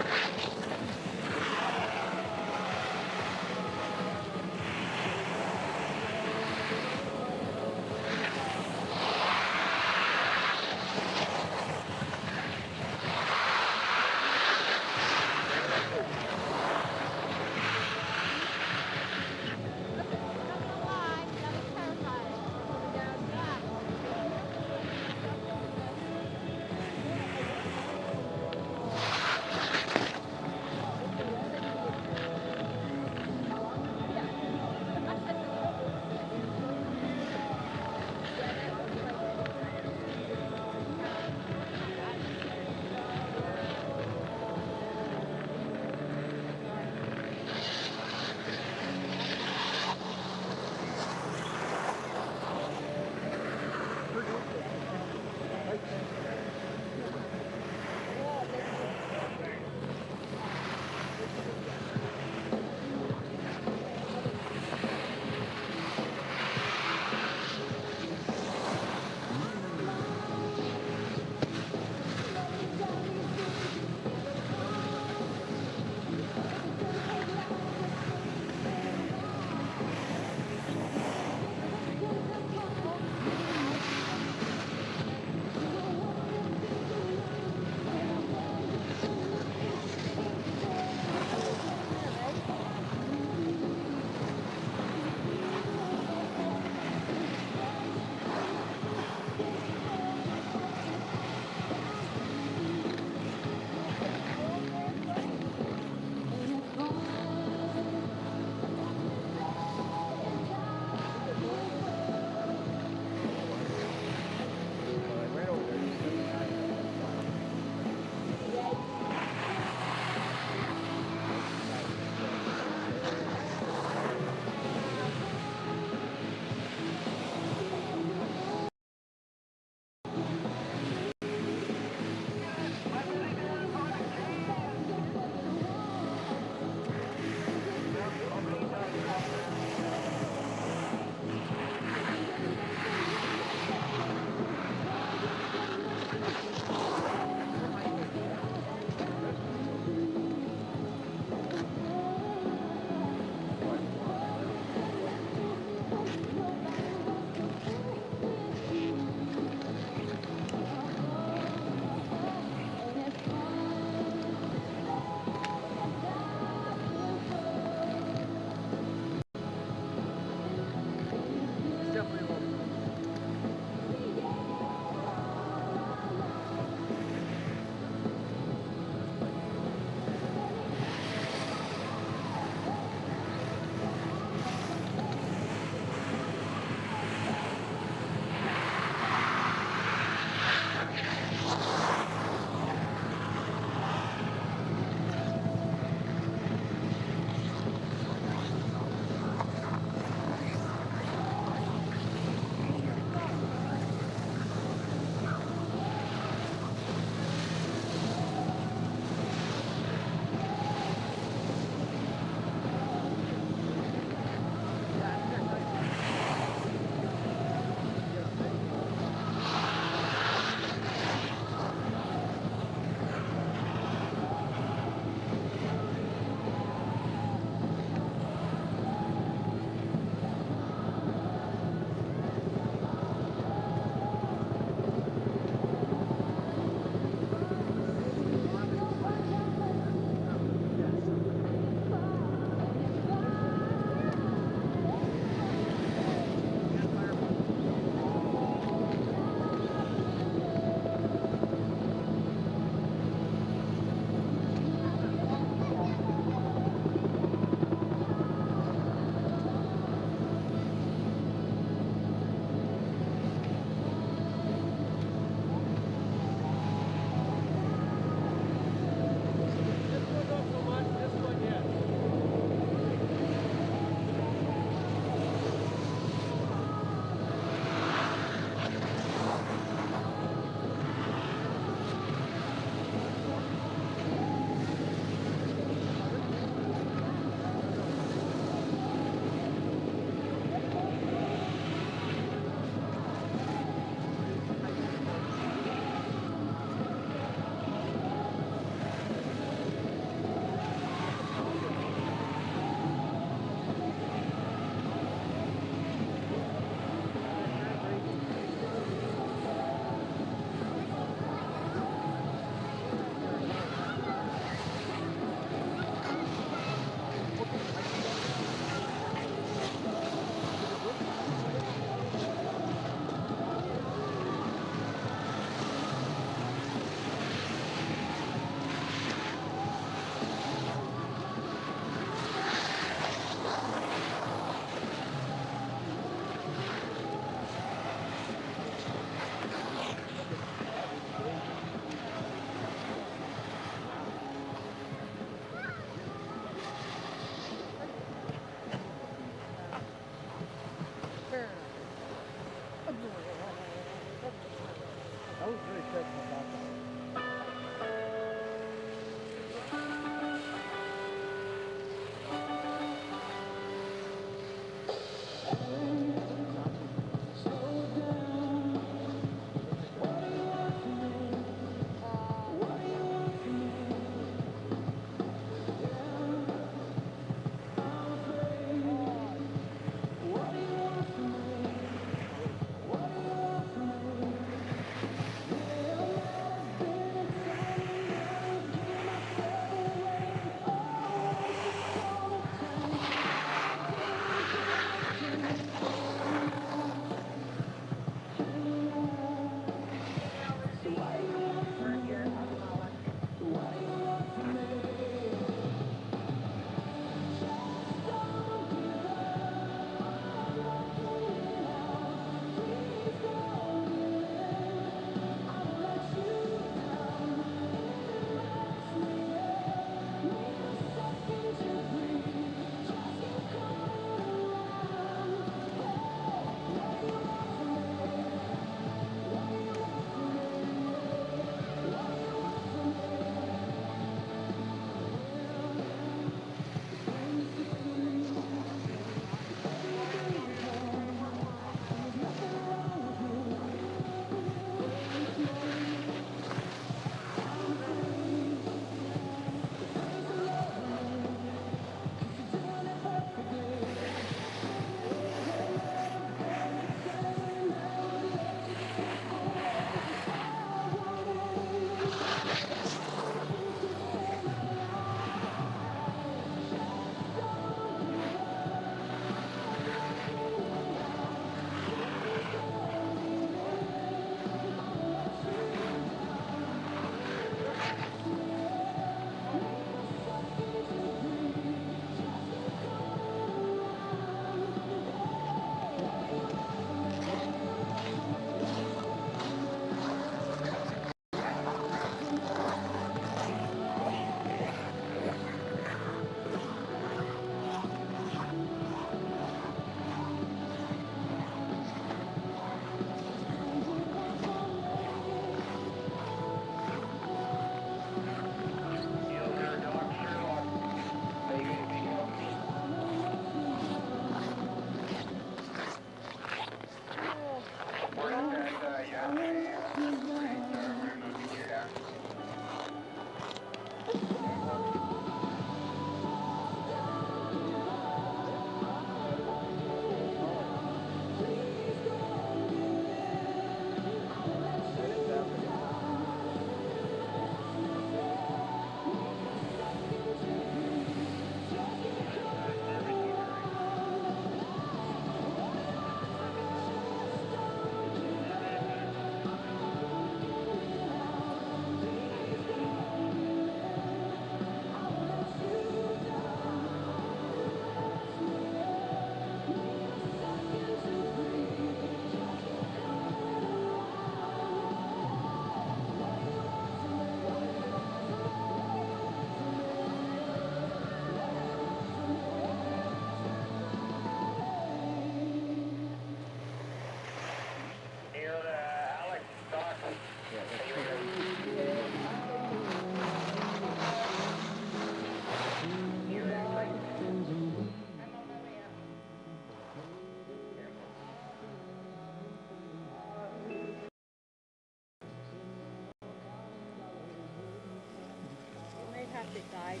E: it died.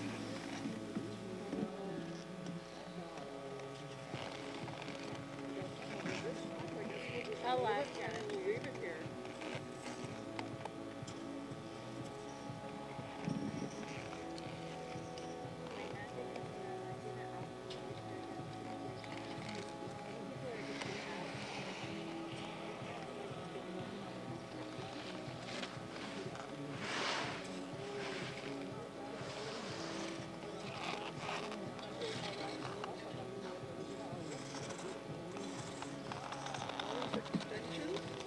E: I'll laugh.
G: We'll leave it here. Extension.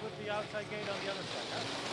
D: put the outside gate on the other side, huh?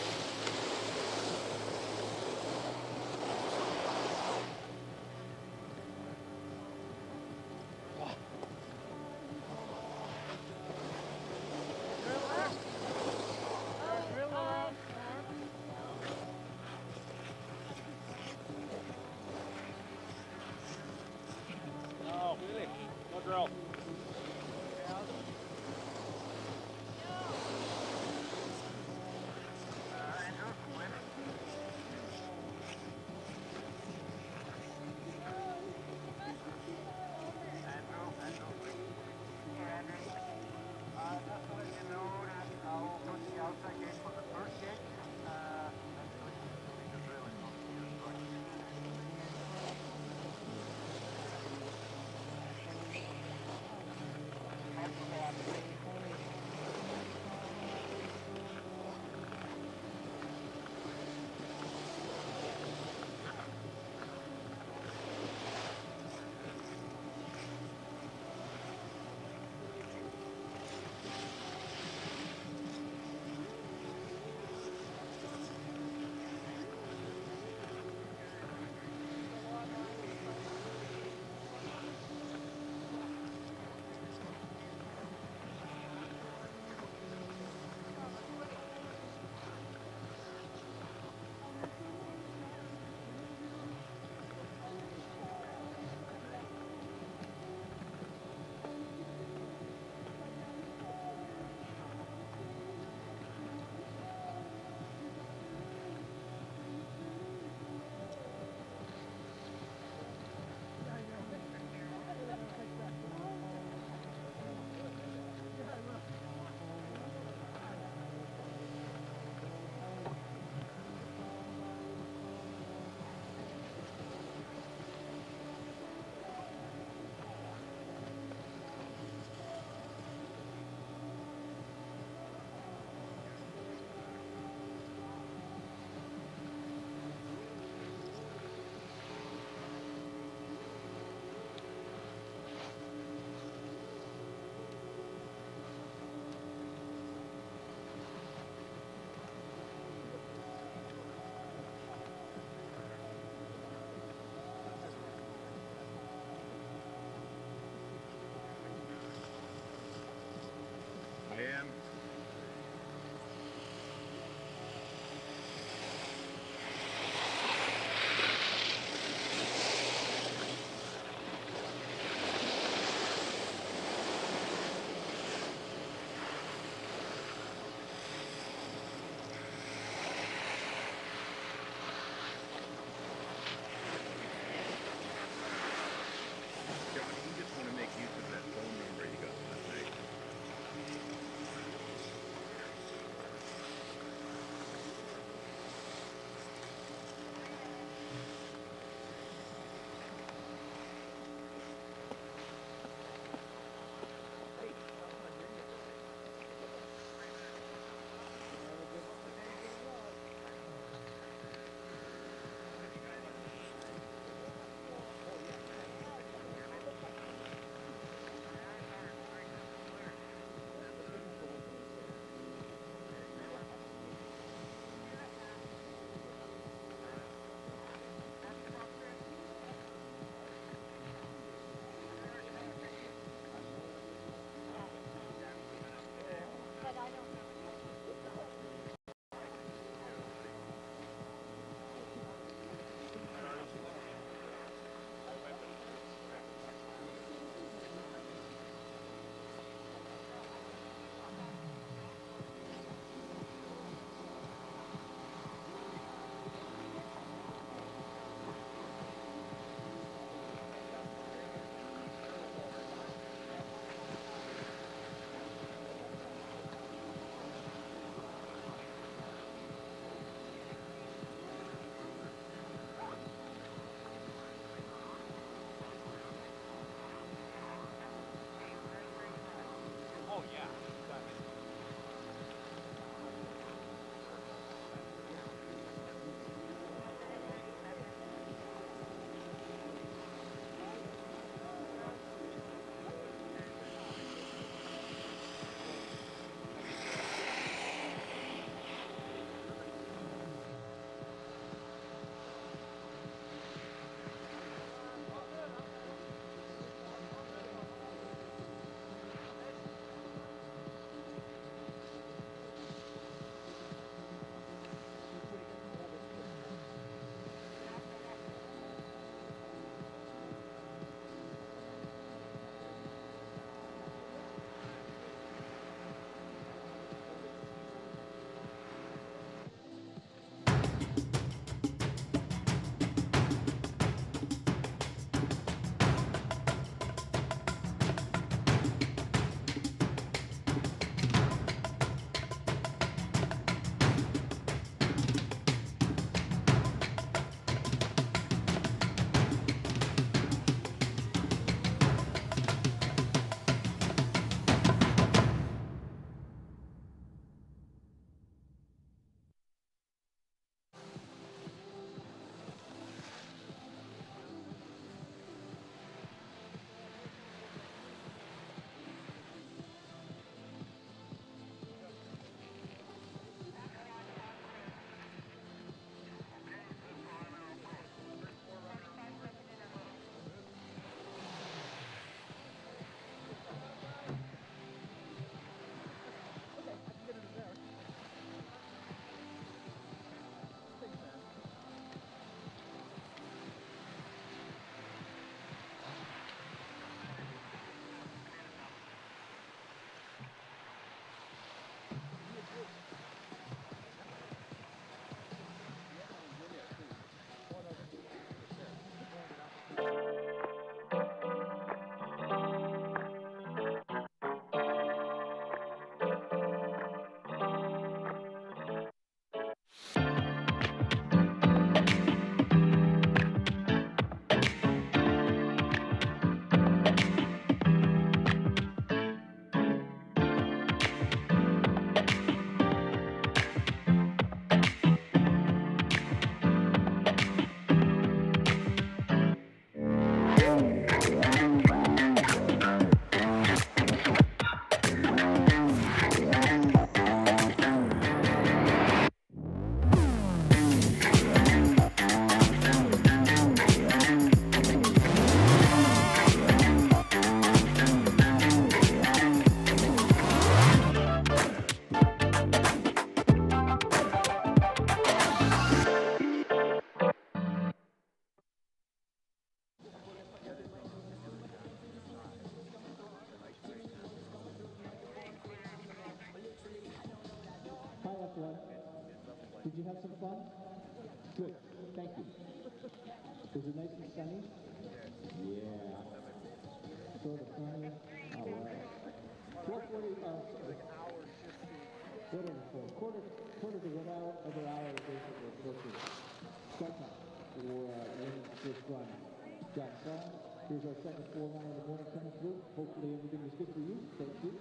A: have some fun? Good. Thank you. Was it nice and sunny? Yeah. Sort of sunny. All right. 12:40. Quarter to 1 hour, every hour basically approaching start time for women's first run. Jonsson, here's our second 4 line of the morning coming through. Hopefully everything is good for you. Thank you.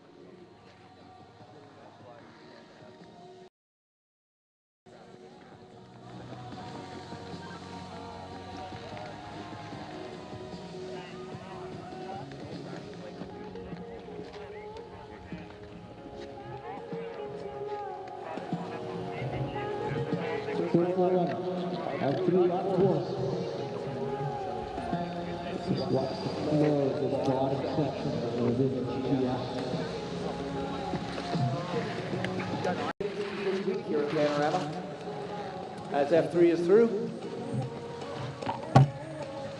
A: Our 3 on course. Just watch the flow of the bottom section of the women's GS.
B: Here at Panorama, as F3 is through.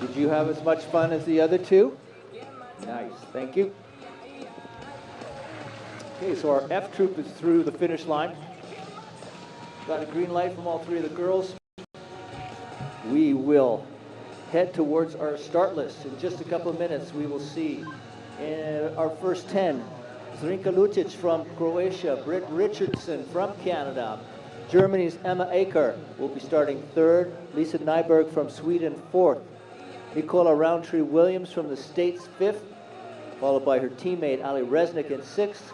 B: Did you have as much fun as the other two? Nice, thank you. Okay, so our F troop is through the finish line. Got a green light from all 3 of the girls. We will head towards our start list. In just a couple of minutes, we will see in our first 10, Zrinka Lucic from Croatia, Britt Richardson from Canada, Germany's Emma Aker will be starting 3rd, Lisa Nyberg from Sweden 4th, Nicola Roundtree-Williams from the States 5th, followed by her teammate Ali Resnick in 6th,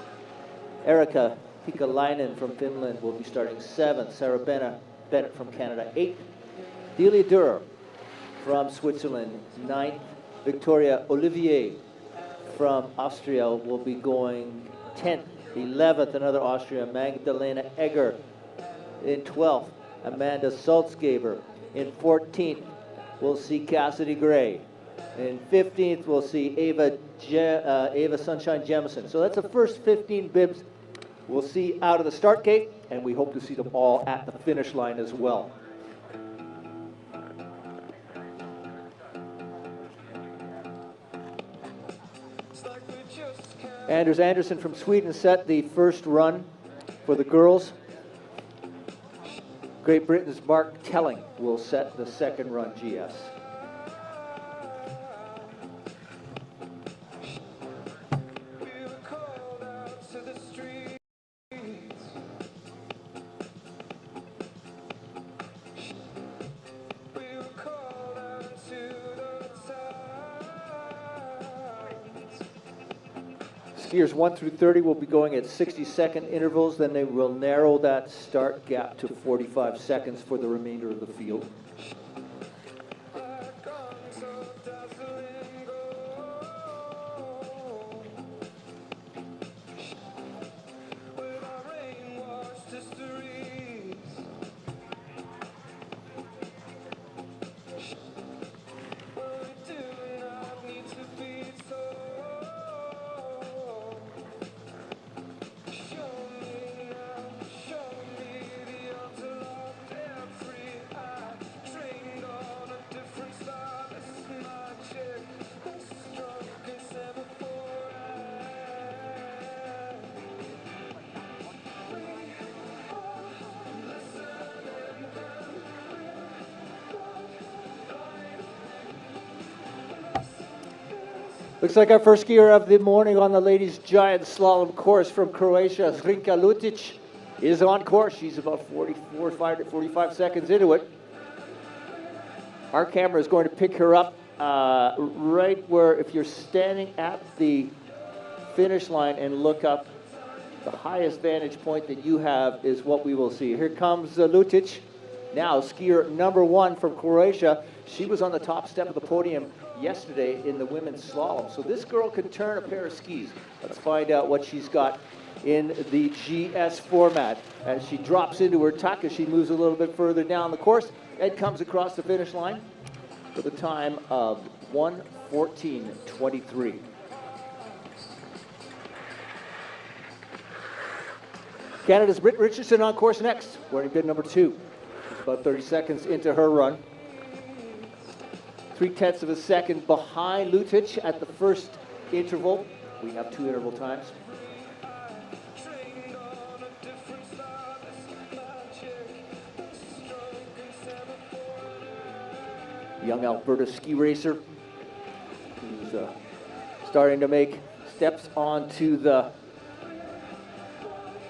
B: Erika Pikalainen from Finland will be starting 7th, Sarah Bennett from Canada 8th, Delia Durer from Switzerland 9th, Victoria Olivier from Austria will be going 10th, 11th, another Austrian, Magdalena Egger in 12th, Amanda Salzgeber in 14th, we'll see Cassidy Gray. In 15th, we'll see Ava Sunshine Jemison. So that's the first 15 bibs we'll see out of the start gate, and we hope to see them all at the finish line as well. Anders Andersson from Sweden set the first run for the girls. Great Britain's Mark Telling will set the second run GS. Skiers 1 through 30 will be going at 60-second intervals, then they will narrow that start gap to 45 seconds for the remainder of the field. Looks like our first skier of the morning on the ladies' giant slalom course from Croatia, Zrinka Lucic, is on course. She's about 45 seconds into it. Our camera is going to pick her up right where, if you're standing at the finish line and look up, the highest vantage point that you have is what we will see. Here comes Lucic, now skier number 1 from Croatia. She was on the top step of the podium yesterday in the women's slalom. So this girl can turn a pair of skis. Let's find out what she's got in the GS format. As she drops into her tuck, as she moves a little bit further down the course, and comes across the finish line with a time of 1:14.23. Canada's Britt Richardson on course next, wearing bib number 2. She's about 30 seconds into her run. 0.3 of a second behind Lucic at the first interval. We have 2 interval times. young Alberta ski racer who's starting to make steps onto the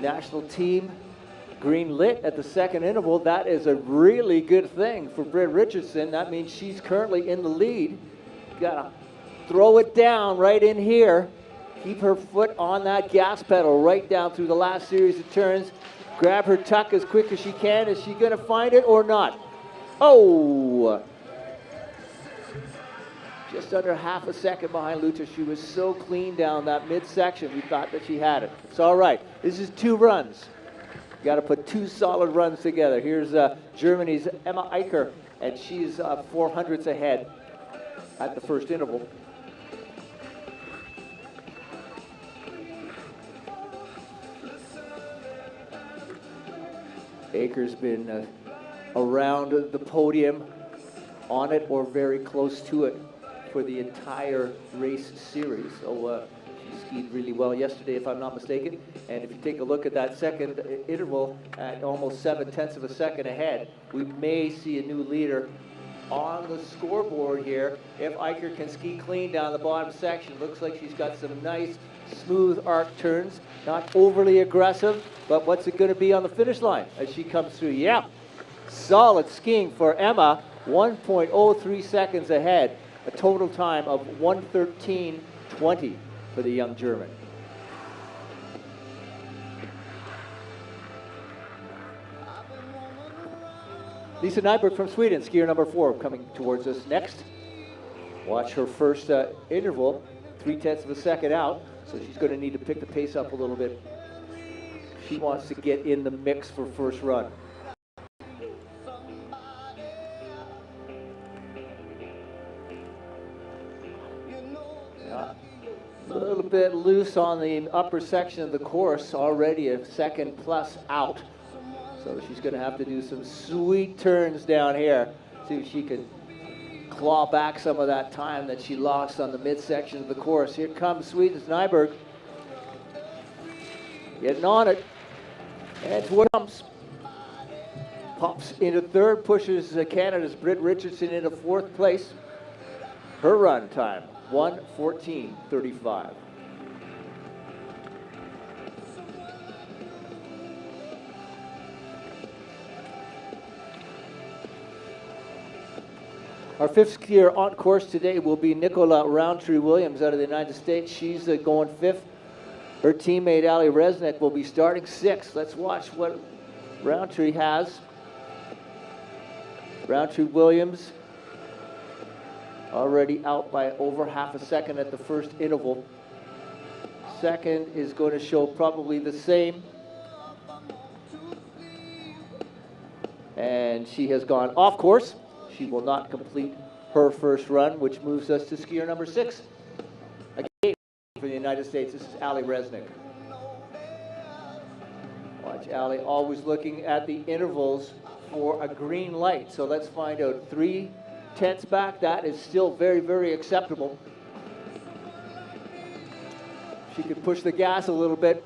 B: national team. Green lit at the second interval. That is a really good thing for Britt Richardson. That means she's currently in the lead. Gotta throw it down right in here. Keep her foot on that gas pedal right down through the last series of turns. Grab her tuck as quick as she can. Is she gonna find it or not? Oh! Just under half a second behind Luta. She was so clean down that midsection, we thought that she had it. It's all right. This is 2 runs. You got to put 2 solid runs together. Here's Germany's Emma Eicher, and she's 400ths ahead at the first interval. Eicher's been around the podium, on it or very close to it for the entire race series. So she skied really well yesterday, if I'm not mistaken. And if you take a look at that second interval at almost 7/10 of a second ahead, we may see a new leader on the scoreboard here. If Eicher can ski clean down the bottom section, looks like she's got some nice smooth arc turns, not overly aggressive, but what's it going to be on the finish line as she comes through? Yeah, solid skiing for Emma, 1.03 seconds ahead, a total time of 1:13.20 for the young German. Lisa Nyberg from Sweden, skier number 4, coming towards us next. Watch her first interval, 0.3 of a second out, so she's going to need to pick the pace up a little bit. She wants to get in the mix for first run. A little bit loose on the upper section of the course, already a second plus out. So she's going to have to do some sweet turns down here. See if she can claw back some of that time that she lost on the midsection of the course. Here comes Sweden's Nyberg. Getting on it. And toward jumps. Pops into third, pushes Canada's Britt Richardson into 4th place. Her run time, 1:14.35. Our 5th skier on course today will be Nicola Roundtree-Williams out of the United States. She's going 5th. Her teammate Ali Resnick will be starting 6th. Let's watch what Roundtree has. Roundtree-Williams already out by over half a second at the first interval. Second is going to show probably the same. And she has gone off course. She will not complete her first run, which moves us to skier number 6. Again, for the United States, this is Ali Resnick. Watch Ali always looking at the intervals for a green light. So let's find out. 0.3 back, that is still very, very acceptable. She could push the gas a little bit.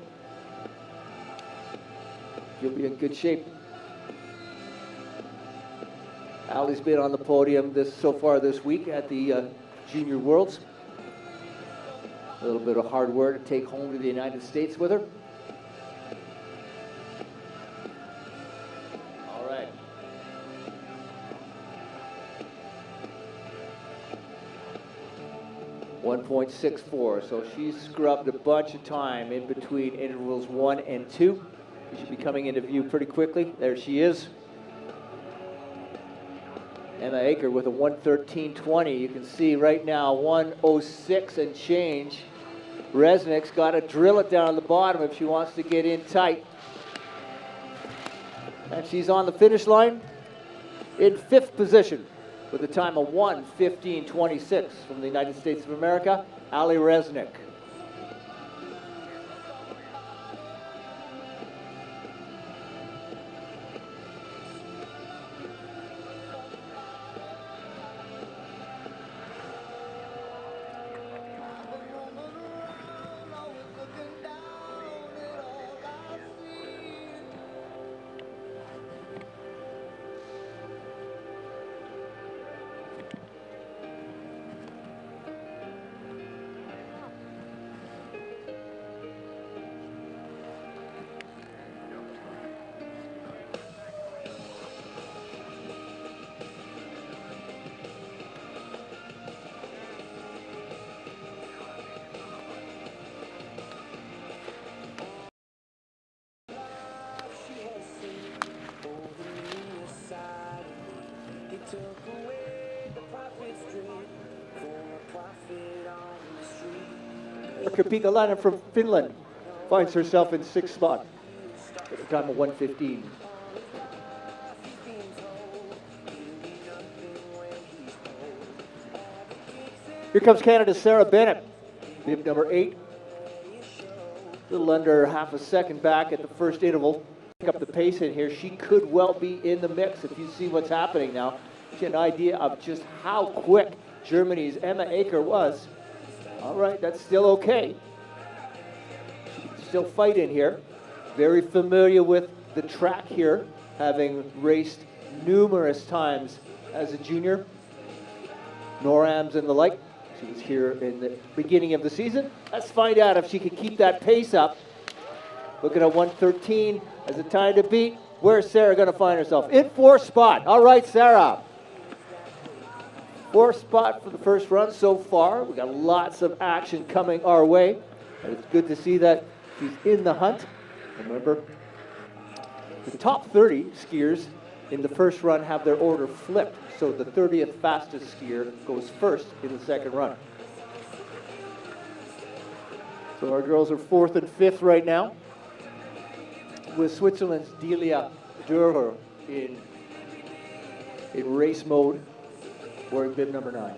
B: You'll be in good shape. Ali's been on the podium so far this week at the Junior Worlds. A little bit of hardware to take home to the United States with her. All right. .164, so she's scrubbed a bunch of time in between intervals 1 and 2. She should be coming into view pretty quickly. There she is. Emma Eicher with a 1:13.20. You can see right now 1:06 and change. Resnick's got to drill it down on the bottom if she wants to get in tight. And she's on the finish line in 5th position with a time of 1:15.26 from the United States of America, Ali Resnick. Kapikalainen from Finland finds herself in 6th spot at a time of 1:15. Here comes Canada's Sarah Bennett, bib number 8. A little under half a second back at the first interval. Pick up the pace in here. She could well be in the mix if you see what's happening now. Get an idea of just how quick Germany's Emma Acher was. All right, that's still okay. She can still fight in here. Very familiar with the track here, having raced numerous times as a junior. NORAMs and the like. She was here in the beginning of the season. Let's find out if she can keep that pace up. Looking at 1:13 as a time to beat. Where's Sarah going to find herself? In 4th spot. All right, Sarah. 4th spot for the first run so far. We got lots of action coming our way. And it's good to see that she's in the hunt. Remember, the top 30 skiers in the first run have their order flipped. So the 30th fastest skier goes first in the second run. So our girls are 4th and 5th right now, with Switzerland's Delia Dürrer in race mode, wearing bib number 9.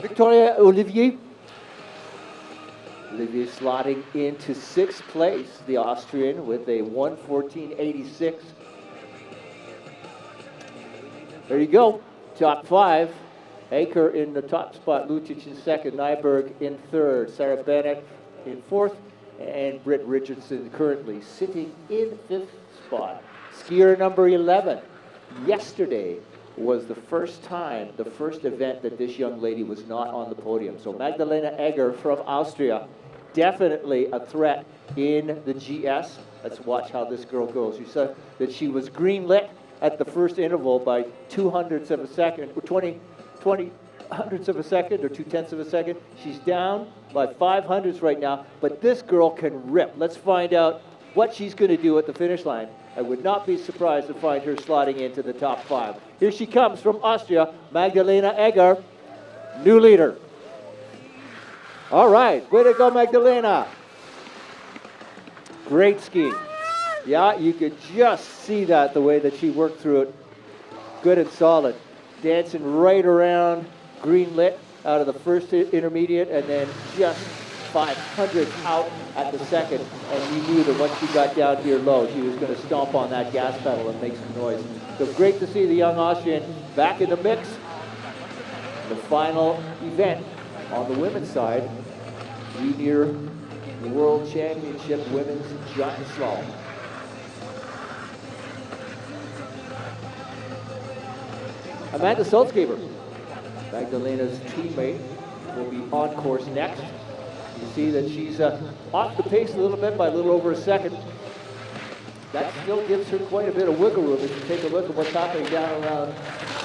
B: Victoria Olivier. Olivier slotting into 6th place, the Austrian, with a 1:14.86. There you go, top 5. Acher in the top spot, Lucic in 2nd, Nyberg in 3rd, Sarah Bennett in 4th, and Britt Richardson currently sitting in 5th spot. Skier number 11. Yesterday was the first time, the first event that this young lady was not on the podium. So Magdalena Egger from Austria, definitely a threat in the GS. Let's watch how this girl goes. You said that she was green lit at the first interval by 2/100ths of a second, or 20 hundredths of a second, or 2/10ths of a second. She's down by 500ths right now, but this girl can rip. Let's find out what she's going to do at the finish line. I would not be surprised to find her slotting into the top 5. Here she comes from Austria, Magdalena Egger, new leader. All right, way to go, Magdalena. Great skiing. Yeah, you could just see that, the way that she worked through it. Good and solid. Dancing right around green lit out of the first intermediate, and then just 500 out at the second, and you knew that once she got down here low, she was going to stomp on that gas pedal and make some noise. So great to see the young Austrian back in the mix. The final event on the women's side, Junior World Championship Women's Giant Slalom. Amanda Salzgeber, Magdalena's teammate, will be on course next. You see that she's off the pace a little bit by a little over a second. That still gives her quite a bit of wiggle room. If you take a look at what's happening down around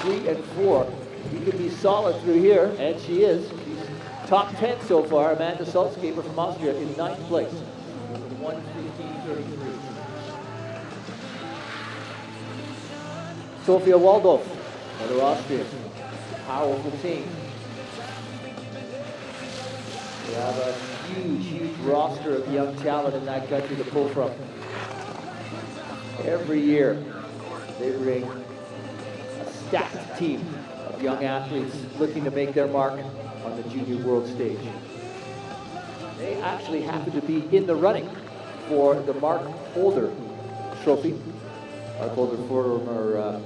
B: 3 and 4, you can be solid through here, and she is. She's top 10 so far. Amanda Salzgeber from Austria in 9th place. 1:15:33. Sofia Waldorf, another Austrian, powerful team. We have a huge roster of young talent in that country to pull from. Every year, they bring a stacked team of young athletes looking to make their mark on the junior world stage. They actually happen to be in the running for the Mark Holder Trophy. Mark Holder, former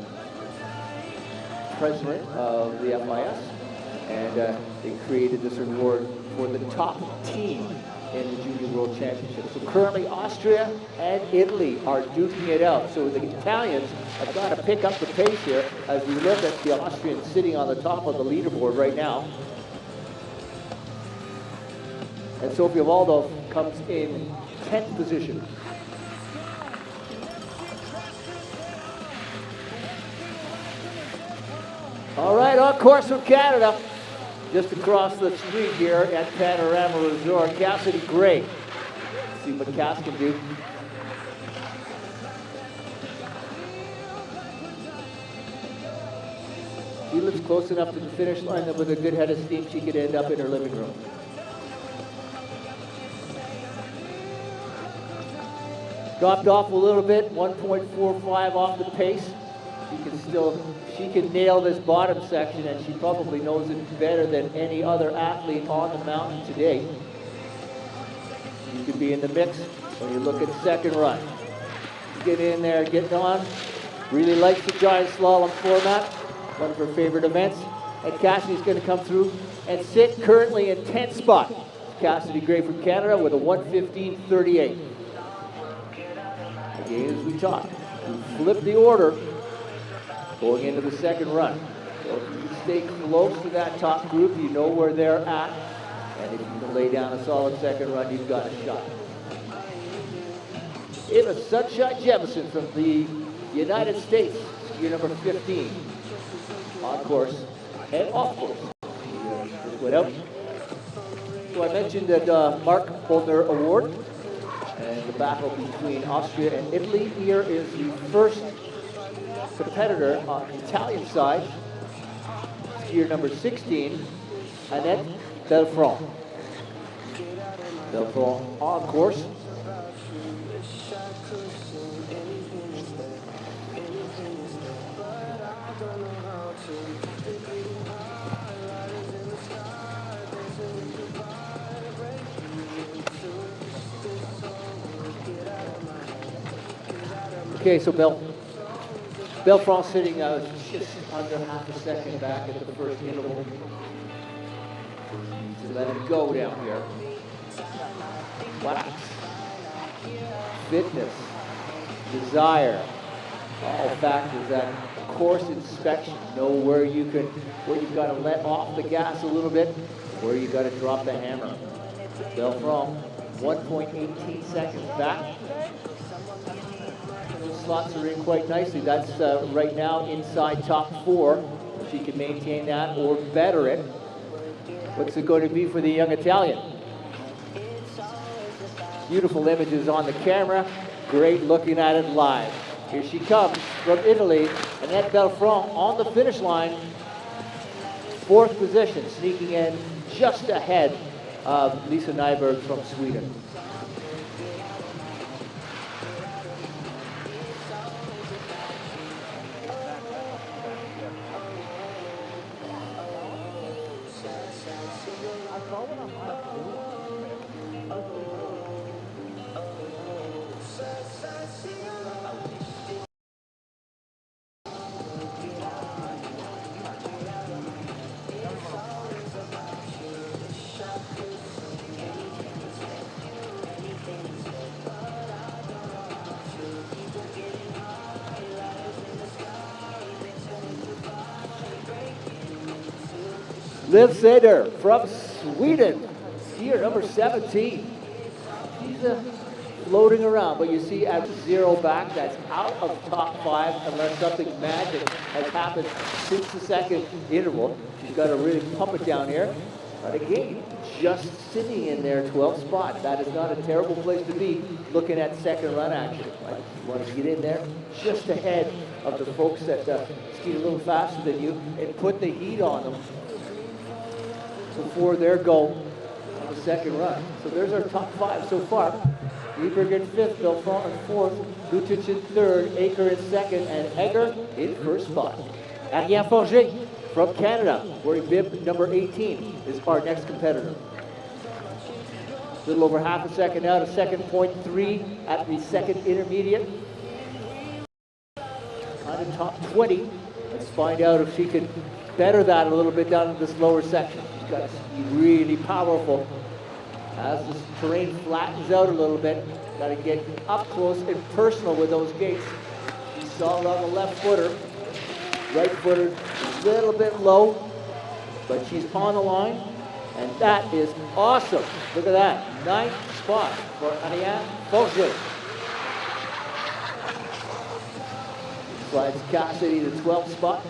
B: president of the FIS, and they created this award for the top team in the Junior World Championship. So currently Austria and Italy are duking it out. So the Italians have got to pick up the pace here as we look at the Austrians sitting on the top of the leaderboard right now. And Sofia Waldorf comes in 10th position. All right, on course from Canada. Just across the street here at Panorama Resort, Cassidy Gray. Let's see what Cass can do. She lives close enough to the finish line that with a good head of steam, she could end up in her living room. Dropped off a little bit, 1.45 off the pace. She can nail this bottom section, and she probably knows it better than any other athlete on the mountain today. She could be in the mix when you look at the second run. Get in there, getting on. Really likes the giant slalom format, one of her favorite events. And Cassidy's going to come through and sit currently in 10th spot. Cassidy Gray from Canada with a 1:15:38. Again, as we talked, we flip the order going into the second run. So if you stay close to that top group, you know where they're at. And if you can lay down a solid second run, you've got a shot. Eva Sunshine Jemison from the United States, skier number 15. On course and off course. Just went out. So I mentioned that Mark Holder Award and the battle between Austria and Italy. Here is the first competitor on the Italian side, skier number 16, Annette Belfront. Belfront on course. Okay, so Belfront sitting just under half a second back at the first interval. So let it go down here. Wax, fitness, desire, all factors that course inspection. Know where you've got to let off the gas a little bit, where you got to drop the hammer. Belfront, 1.18 seconds back. Slots are in quite nicely. That's right now inside top 4. If she can maintain that or better it. What's it going to be for the young Italian? Beautiful images on the camera. Great looking at it live. Here she comes from Italy. Annette Belfront on the finish line. 4th position, sneaking in just ahead of Lisa Nyberg from Sweden. Liv Seder from Sweden, skier number 17. She's floating around, but you see at 0 back, that's out of top 5 unless something magic has happened since the second interval. She's got to really pump it down here. But again, just sitting in their 12th spot. That is not a terrible place to be looking at second run action. Right? You want to get in there just ahead of the folks that ski a little faster than you and put the heat on them before their go on the second run. So there's our top 5 so far. Lieberg in 5th, Belfort in 4th, Lutic in 3rd, Aker in 2nd, and Egger in 1st spot. Adrien Forget from Canada, wearing bib number 18, is our next competitor. A little over half a second out, a second 0.3 at the second intermediate. On the top 20. Let's find out if she can better that a little bit down in this lower section. She's got to be really powerful. As this terrain flattens out a little bit, got to get up close and personal with those gates. She's solid on the left footer. Right footer, a little bit low, but she's on the line, and that is awesome. Look at that, 9th spot for Adrien Forget. Slides Cassidy to 12th spot.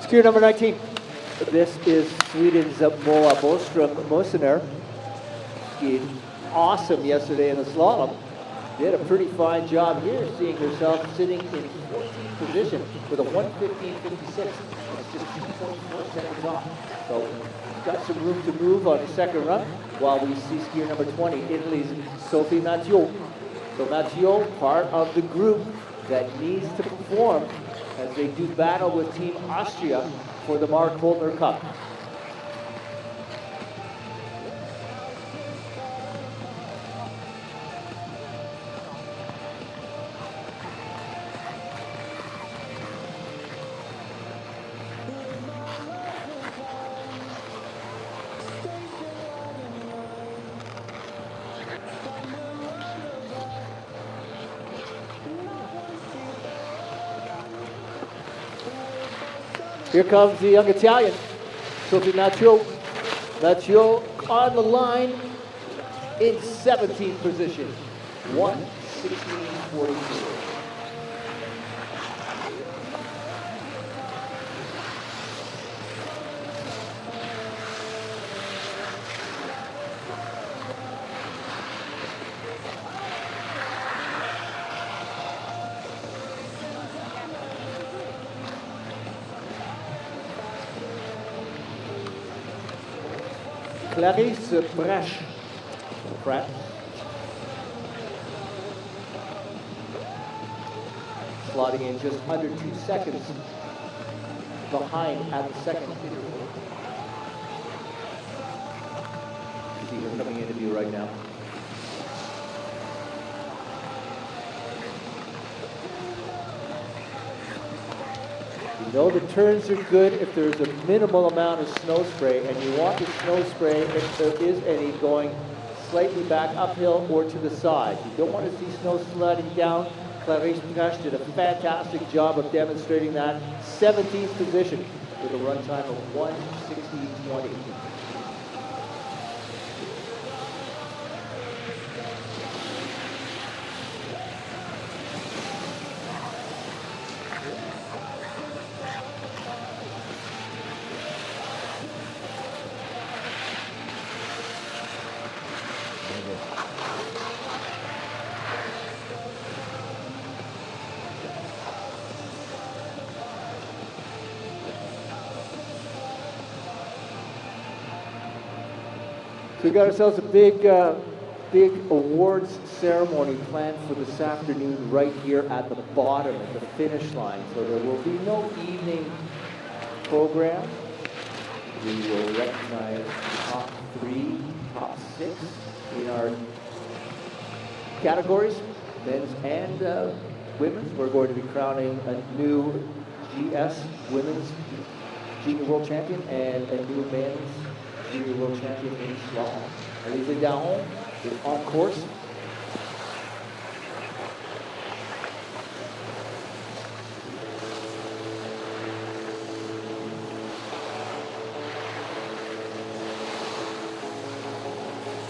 B: Skier number 19. This is Sweden's Moa Boström Mosener. Skied awesome yesterday in the slalom. Did a pretty fine job here, seeing herself sitting in 14th position with a 1:15.56. That's just 2.4 seconds off. So got some room to move on the second run, while we see skier number 20, Italy's Sophie Mathieu. So Mathieu, part of the group that needs to perform as they do battle with Team Austria for the Mark Holtner Cup. Here comes the young Italian, Sophie Mathieu. Mathieu on the line in 17th position, 1:16.42. Clarisse Brache, France. Slotting in just under 2 seconds behind at the second interval. See her coming into view right now. You know the turns are good if there's a minimal amount of snow spray, and you want the snow spray, if there is any, going slightly back uphill or to the side. You don't want to see snow sliding down. Clarisse Brache did a fantastic job of demonstrating that. 17th position with a run time of 1:16.20. We got ourselves a big awards ceremony planned for this afternoon right here at the bottom at the finish line. So there will be no evening program. We will recognize top 3, top 6 in our categories, men's and women's. We're going to be crowning a new GS Women's Junior World Champion and a new men's Junior World Champion in slalom. Alizé Daon is on course.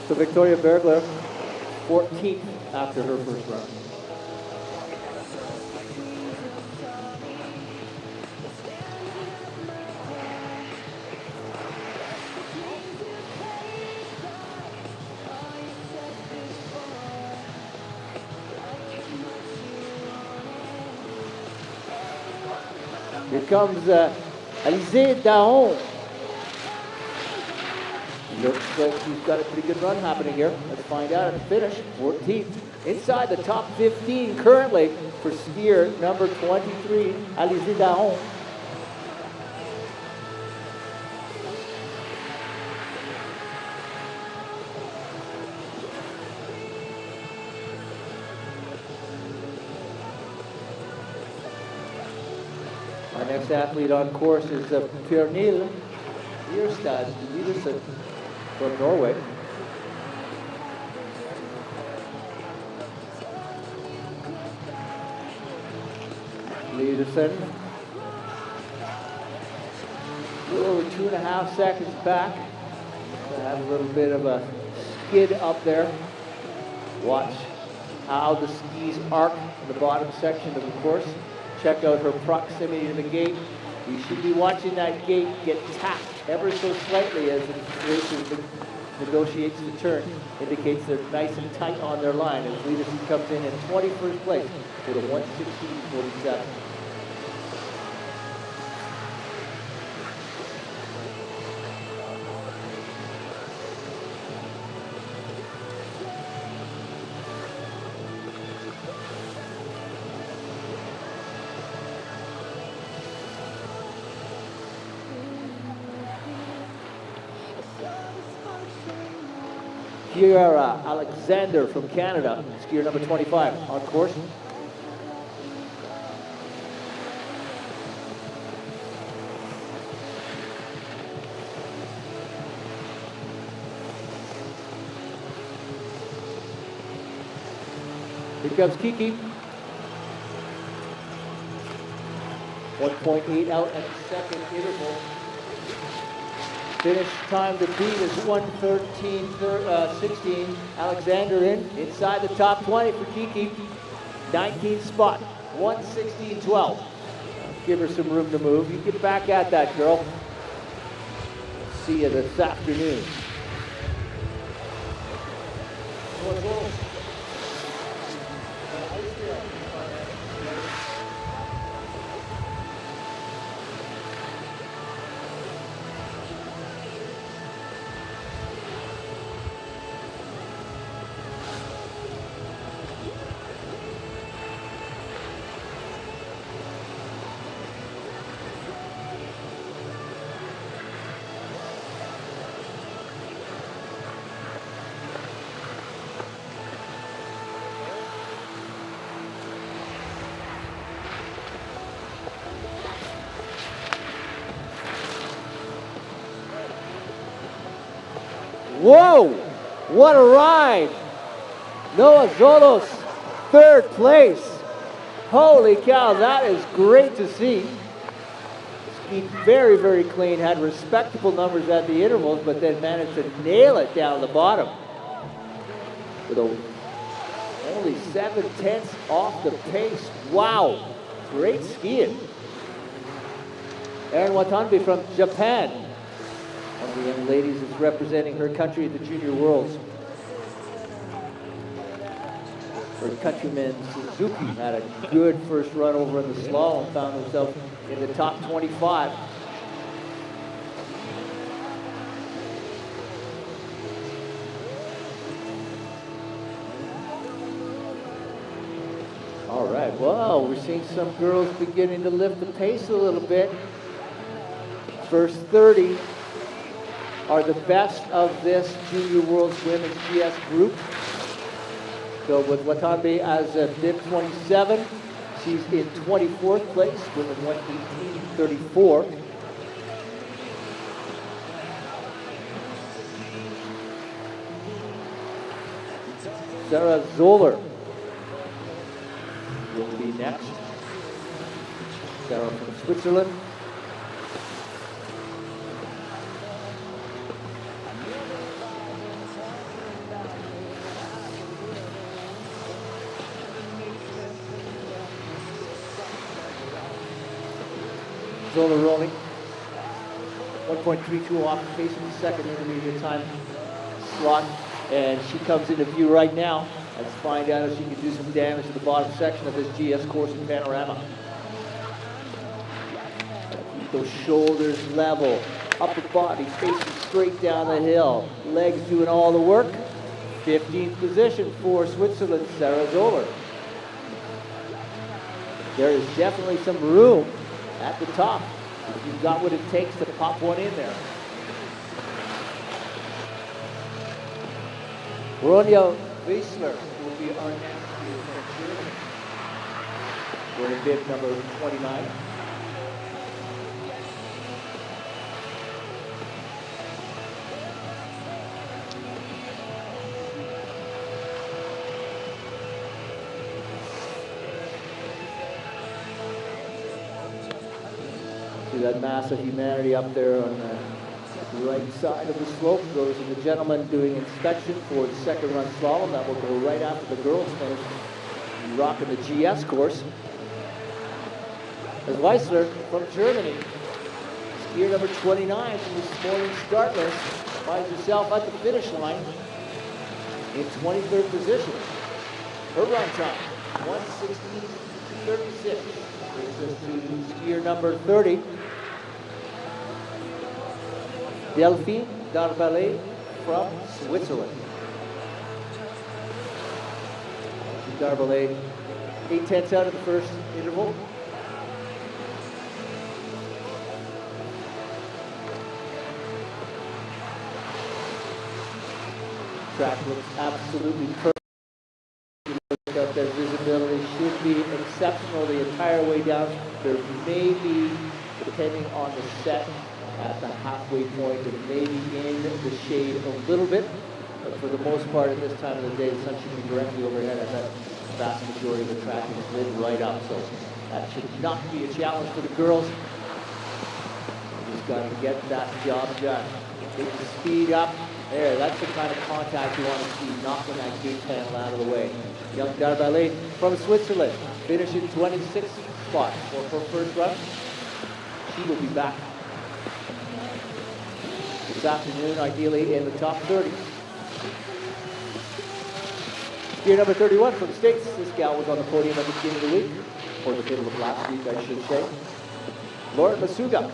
B: So Victoria Bergler, 14th after her first run. Here comes Alizé Daon. Looks like she's got a pretty good run happening here. Let's find out at the finish. 14th. Inside the top 15 currently for skier number 23, Alizé Daon. Our next athlete on course is Pernille Hystad from Norway. Lederson, a little over 2.5 seconds back. So have a little bit of a skid up there. Watch how the skis arc in the bottom section of the course. Check out her proximity to the gate. You should be watching that gate get tapped ever so slightly as the racer negotiates the turn. Indicates they're nice and tight on their line as Lederson comes in 21st place with a 1:16.47. Kiara Alexander from Canada, skier number 25, on course. Here comes Kiki. 1.8 out at the second interval. Finish time to beat is 1:13.16. Alexander inside the top 20 for Kiki. 19th spot, 1:16.12. Give her some room to move. You get back at that, girl. See you this afternoon. Whoa, what a ride. Noah Zolos, 3rd place. Holy cow, that is great to see. Skied very, very clean, had respectable numbers at the intervals, but then managed to nail it down the bottom. With only 7/10 off the pace. Wow, great skiing. Erin Watanbe from Japan. One of the young ladies is representing her country at the Junior Worlds. Her countryman Suzuki had a good first run over in the slalom, found himself in the top 25. All right, well, we're seeing some girls beginning to lift the pace a little bit. First 30 are the best of this Junior Worlds Women's GS group. So with Watanabe as a bib 27, she's in 24th place with a 1:18.34. Sarah Zoller will be next. Sarah from Switzerland. Zoller rolling 1.32 off the pace of the second intermediate time slot, and she comes into view right now. Let's find out if she can do some damage to the bottom section of this GS course in Panorama. Keep those shoulders level, upper body facing straight down the hill, legs doing all the work. 15th position for Switzerland, Sarah Zoller. There is definitely some room at the top. You've got what it takes to pop one in there. Ronja Wiesler will be our next speaker. We're in bib number 29. See that mass of humanity up there on the right side of the slope. Those are the gentlemen doing inspection for the second run slalom. That will go right after the girls finish rocking the GS course. As Wiesler from Germany, skier number 29 from this morning's start list, finds herself at the finish line in 23rd position. Her run time, 1:16.36. Brings us to skier number 30. Delphine Darbalet from Switzerland. Darbalet, 8/10 out of the first interval. Track looks absolutely perfect. Look out there, visibility should be exceptional the entire way down. There may be, depending on the set, at the halfway point, it may be in the shade a little bit, but for the most part at this time of the day, the sun should be directly overhead, and that vast majority of the track is lit right up, so that should not be a challenge for the girls. You just got to get that job done. Take the speed up. There, that's the kind of contact you want to see, knocking that gate panel out of the way. Young Darbalet from Switzerland, finishing 26th spot for her first run. She will be back this afternoon, ideally in the top 30. Skier number 31 from the States. This gal was on the podium at the beginning of the week, or the middle of last week, I should say. Lauren Masuga.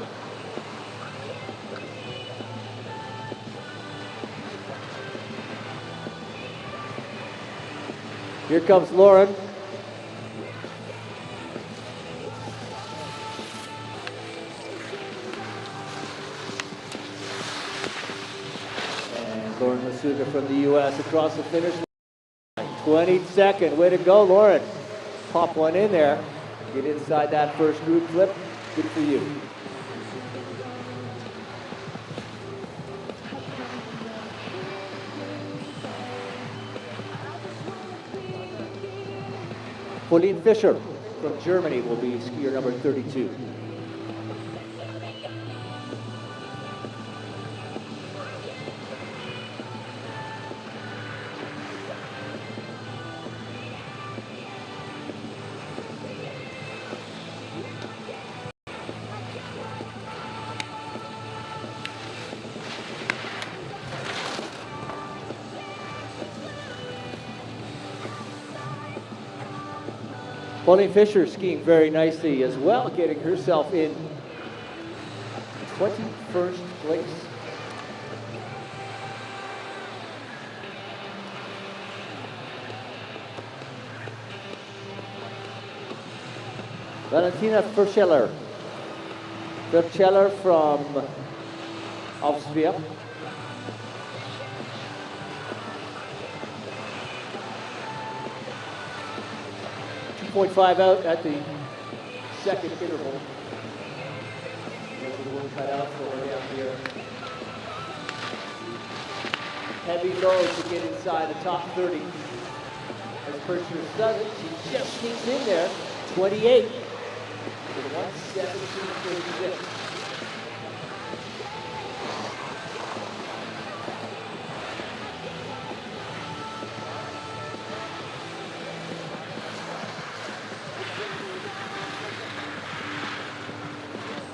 B: Here comes Lauren. And Lauren Masuga from the U.S. across the finish line. 22nd. Way to go, Lauren. Pop one in there. Get inside that first group flip. Good for you. Pauline Fischer from Germany will be skier number 32. Pauline Fischer skiing very nicely as well, getting herself in 21st place. Valentina Furscheller from Austria. 2.5 out at the second interval. There's a little cut out for her down here. Heavy load to get inside the top 30. As Pershers does it, she just sneaks in there. 28 with 1:17.36.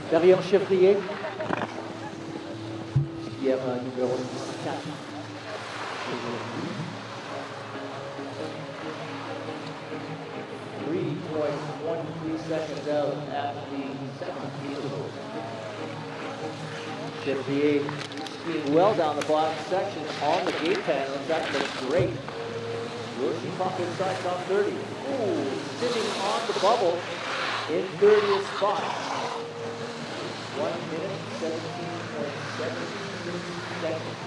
B: Derrière Chevrier, skieur numéro 4. 3.13 seconds out at the second interval. Chevrier skiing well down the bottom section on the gate panel. That looks great. Will she pop inside top 30? Ooh, sitting on the bubble in 30th spot. 1 minute, 17.76 seconds.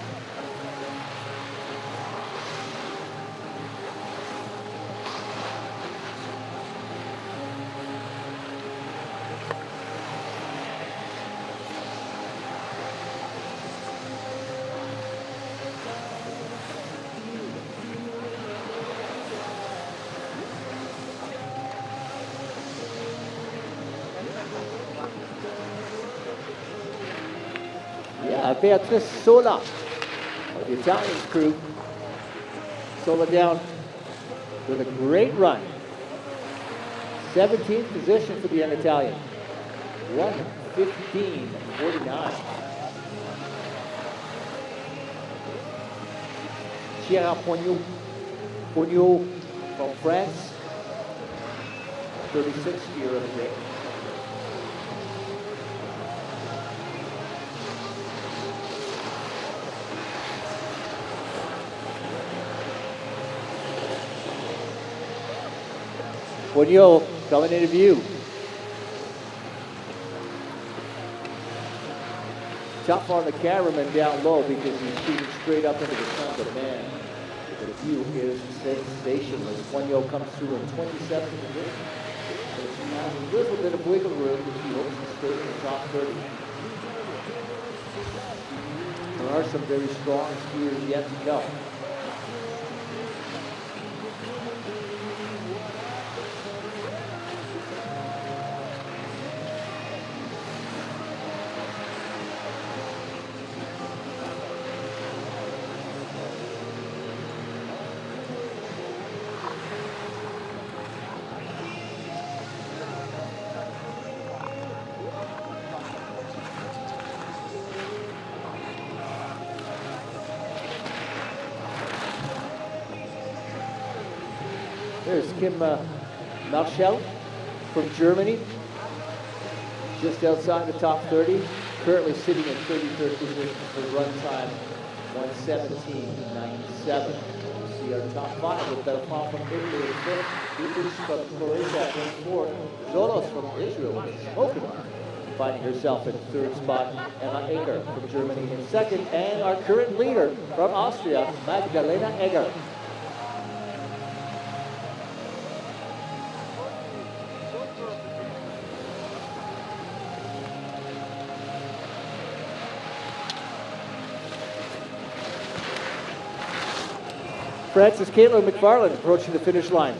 B: Beatrice Sola, of the Italian crew. Sola down with a great run. 17th position for the young Italian. 1:15.49. Chiara Pogno from France. 36th year of the day. Pogno coming into view. Tough on the cameraman down low because he's shooting straight up into the sun, but man, the view is sensational. Pogno comes through in 27th position. So she has a little bit of wiggle room if she hopes to stay in the top 30. There are some very strong skiers yet to go. There's Kim Marschall from Germany, just outside the top 30, currently sitting in 33rd position for run time, 1:17.97. See our top 5 with Belfont from Italy in 5th, Lukas from Croatia in 4th, Zolos from Israel, smoking on, finding herself in 3rd spot, Emma Egger from Germany in 2nd, and our current leader from Austria, Magdalena Egger. Frances Caitlin McFarland approaching the finish line.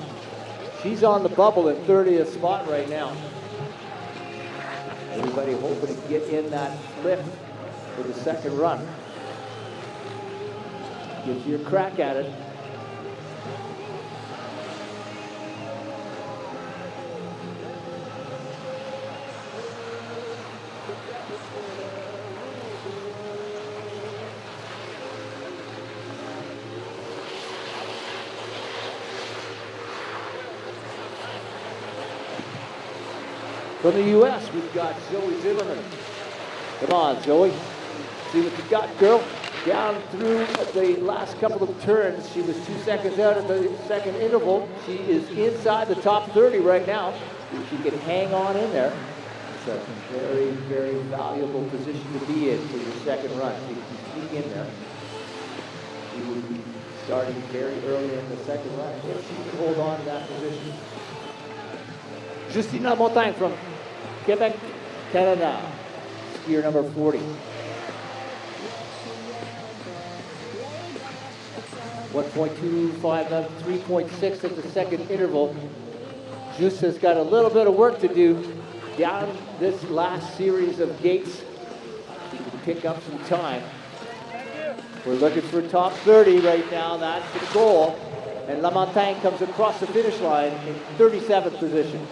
B: She's on the bubble in 30th spot right now. Everybody hoping to get in that flip for the second run. Gives you a crack at it. From the U.S., we've got Zoe Zimmerman. Come on, Zoe. See what you got, girl. Down through the last couple of turns. She was 2 seconds out at the second interval. She is inside the top 30 right now. If she can hang on in there, it's a very, very valuable position to be in for your second run. If you sneak in there, you will be starting very early in the second run if she can hold on to that position. Justine Lamontagne from Quebec, Canada. Skier number 40. 1.25 up, 3.6 at the second interval. Just has got a little bit of work to do down this last series of gates to pick up some time. We're looking for top 30 right now. That's the goal. And Lamontagne comes across the finish line in 37th position.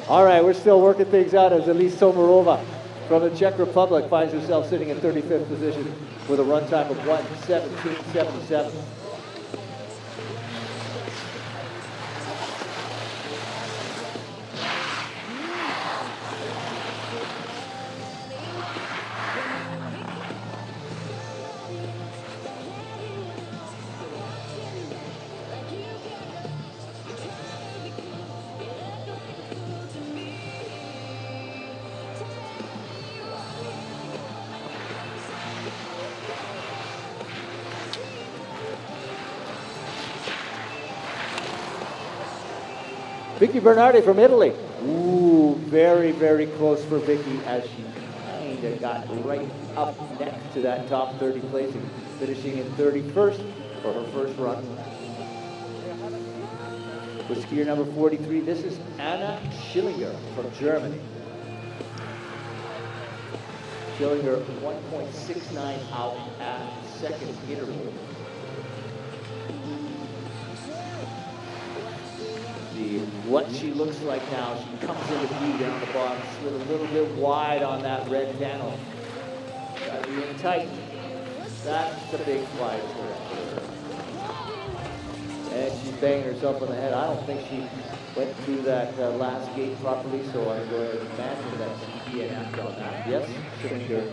B: All right, we're still working things out as Elise Somarova from the Czech Republic finds herself sitting in 35th position with a run time of 1:17.77. Vicky Bernardi from Italy. Ooh, very, very close for Vicky as she kind of got right up next to that top 30 placing, finishing in 31st for her first run. With skier number 43, this is Anna Schillinger from Germany. Schillinger 1.69 out at second interval. What she looks like now, she comes into view down the bottom, slid a little bit wide on that red panel. Got to be in tight. That's the big flight for her. And she's banging herself on the head. I don't think she went through that last gate properly, so I'm going to imagine that she'd be an act on that. Yes, Schillinger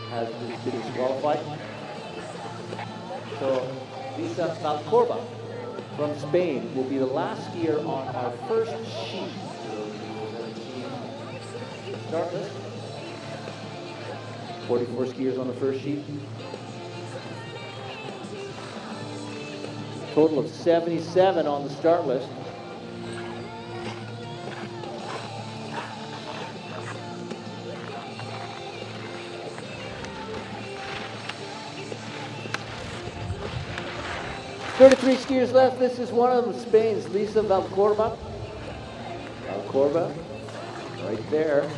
B: has been disqualified. So, Lisa Valcorba from Spain will be the last skier on our first sheet. Start list. 44 skiers on the first sheet. Total of 77 on the start list. Thirty-three skiers left. This is one of them, Spain's Lisa Valcorba. Valcorba, right there.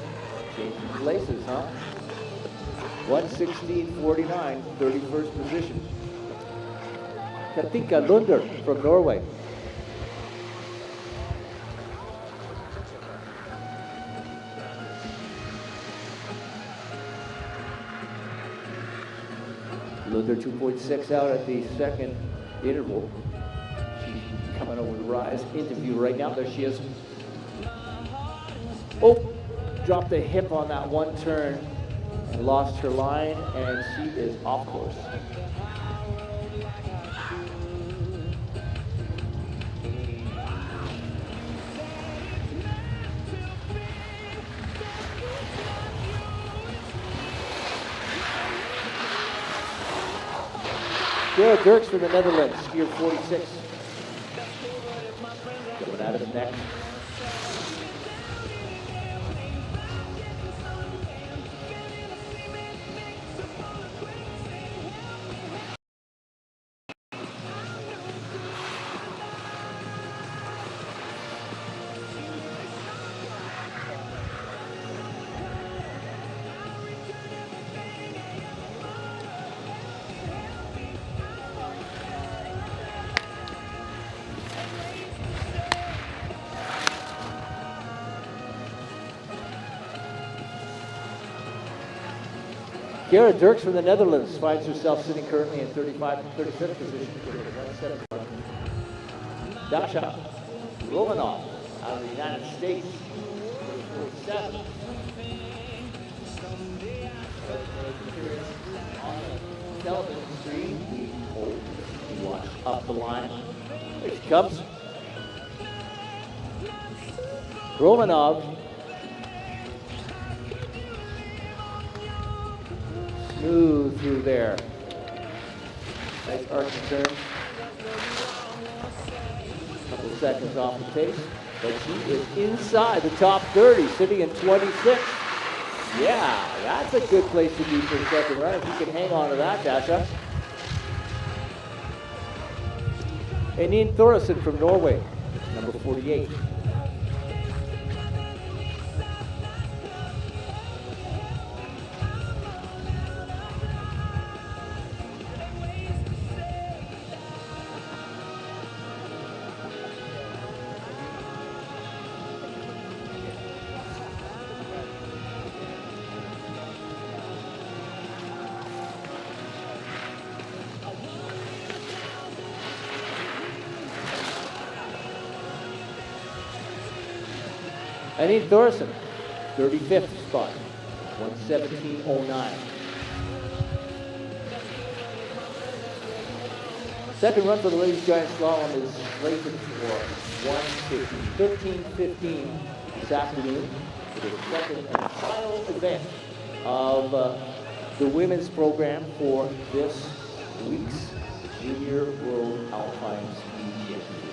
B: Changing places, huh? 1:16.49, 31st position. Katinka Lunder from Norway. Lunder 2.6 out at the second interval. She's coming over the rise into view right now. There she is. Oh, dropped the hip on that one turn and lost her line, and she is off course. Gerald Dirks from the Netherlands, skier 46. Coming out of the neck. Gerrit Dirks from the Netherlands finds herself sitting currently in 35th position. Dasha Romanov out of the United States, 47. On the television screen, we watch up the line. Here she comes. Romanov. Smooth through there. Nice arc and turn. Couple of seconds off the pace, but she is inside the top 30, sitting in 26. Yeah, that's a good place to be for a second run. If you can hang on to that, Dasha. Eneen Thoresen from Norway, number 48. Eneen Thoresen, 35th spot, 1:17.09. Second run for the ladies giant slalom is slated for 13:15 this afternoon for the second and final event of the women's program for this week's Junior World Alpine Ski Championship.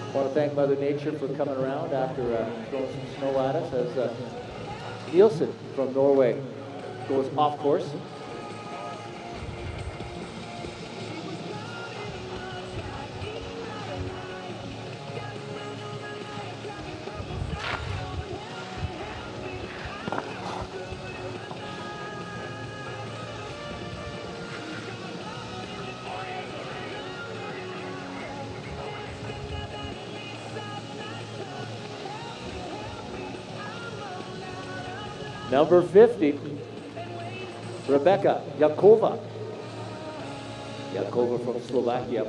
B: I want to thank Mother Nature for coming around after throwing some snow at us as Nielsen from Norway goes off course. Number 50, Rebecca Jakova. Jakova from Slovakia.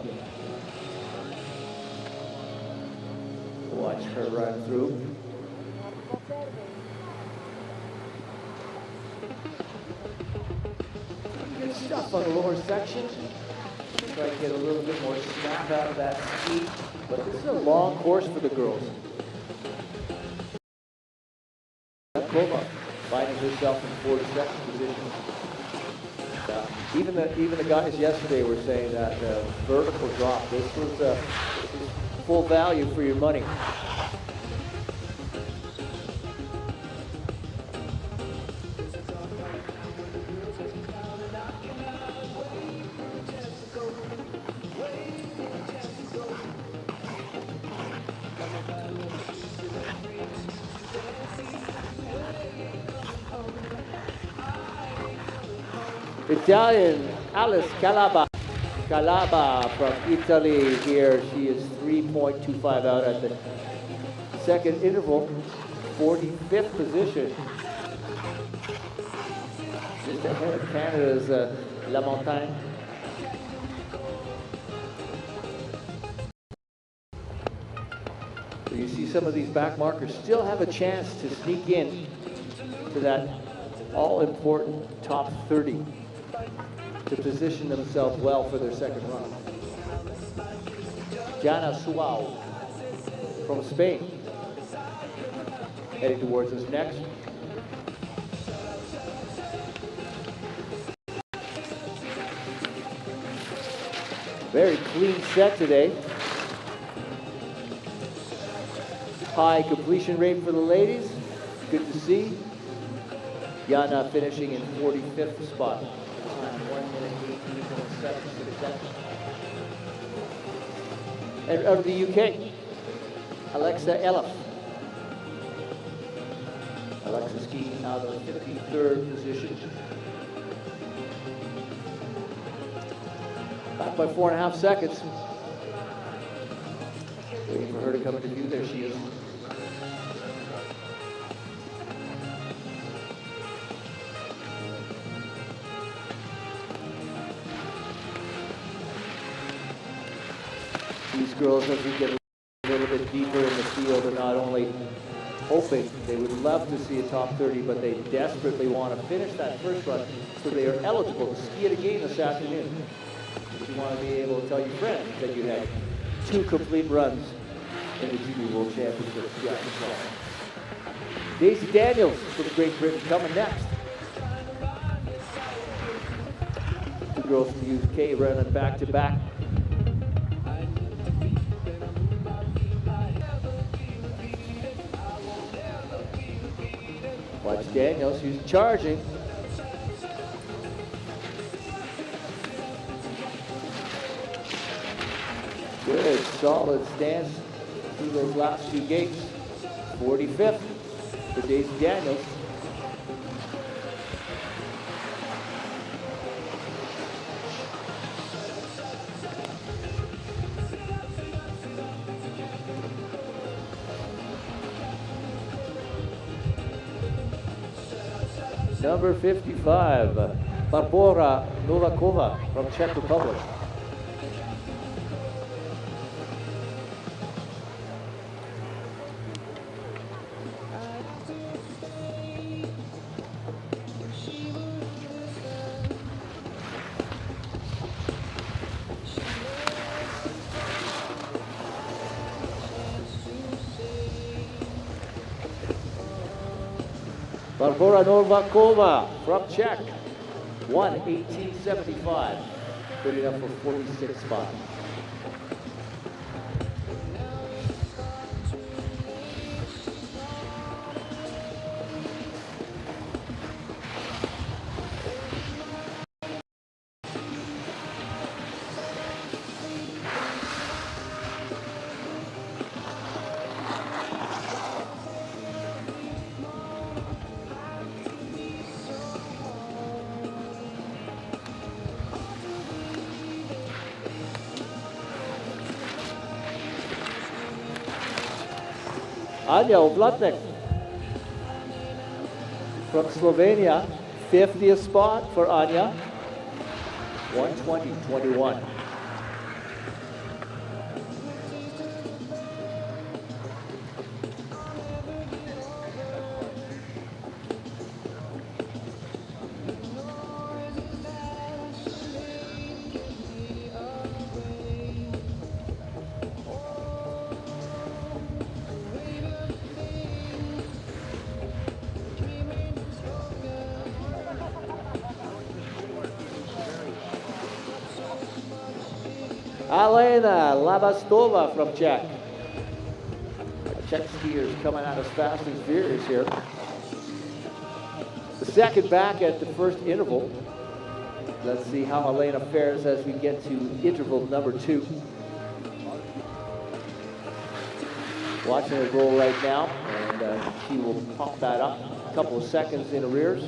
B: Watch her run through. Good stuff on the lower section. Try to get a little bit more snap out of that ski. But this is a long course for the girls. Jakova finding herself in 42nd position. Even the guys yesterday were saying that vertical drop. This was full value for your money. Italian Alice Calaba from Italy here. She is 3.25 out at the second interval, 45th position. Just ahead of Canada's La Montagne. So you see some of these back markers still have a chance to sneak in to that all-important top 30. To position themselves well for their second run. Jana Suau from Spain, heading towards us next. Very clean set today. High completion rate for the ladies, good to see. Jana finishing in 45th spot. 1:18.7 seconds. And out of the UK, Alexa Elif. Alexa skiing out of the 53rd position. Back by 4.5 seconds. Waiting for her to come into view. There she is. girls, as we get a little bit deeper in the field, are not only hoping they would love to see a top 30, but they desperately want to finish that first run so they are eligible to ski it again this afternoon. You want to be able to tell your friends that you had 2 complete runs in the Junior World Championships. Yeah, Daisy Daniels from Great Britain coming next. 2 girls from the UK running back to back. Watch Daniels, who's charging. Good, solid stance through those last 2 gates. 45th for Daisy Daniels. Number 55, Barbora Novakova from Czech Republic. Barbora Novakova from Czech, 1:18.75, good enough for 46 spots. Anja Oblatnik from Slovenia, 50th spot for Anja, 1:20.21. Alena Labastova from Czech. Czech skiers coming out as fast as furious here. The second back at the first interval. Let's see how Alena fares as we get to interval number 2. Watching her roll right now, and she will pop that up a couple of seconds in arrears.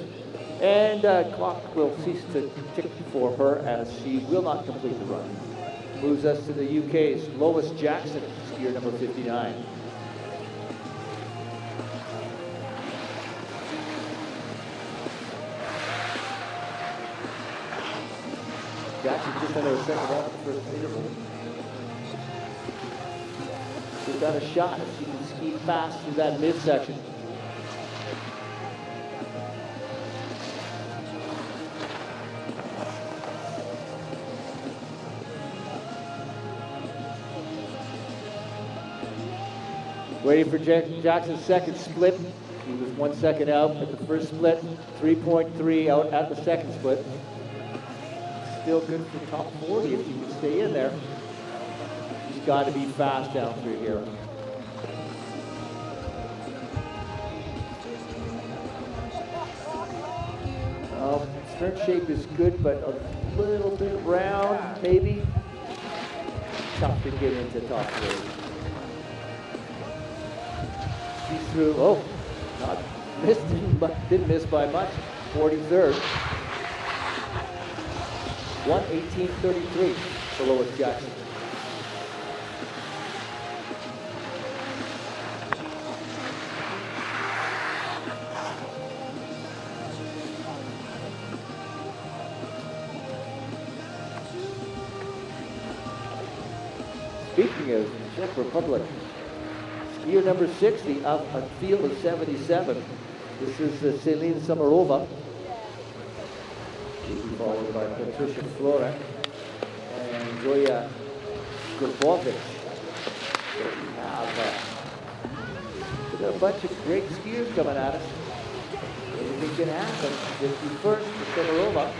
B: And clock will cease to tick for her as she will not complete the run. Moves us to the UK's Lois Jackson, skier number 59. Jackson just under a second off the first interval. She's got a shot if she can ski fast through that midsection. Waiting for Jackson's second split. He was 1 second out at the first split, 3.3 out at the second split. Still good for top 40 if you can stay in there. She's got to be fast down through here. Stern shape is good, but a little bit round, maybe. Tough to get into top 40. She's through, oh, not missed, didn't miss by much, 43rd. 1:18.33 for Lois Jackson. Speaking of Czech Republic, skier number 60 up on field of 77. This is Celine Samarova, followed by Patricia Flora and Zoya Grbovic. So we have we've got a bunch of great skiers coming at us. Anything can happen. 51st for Samarova.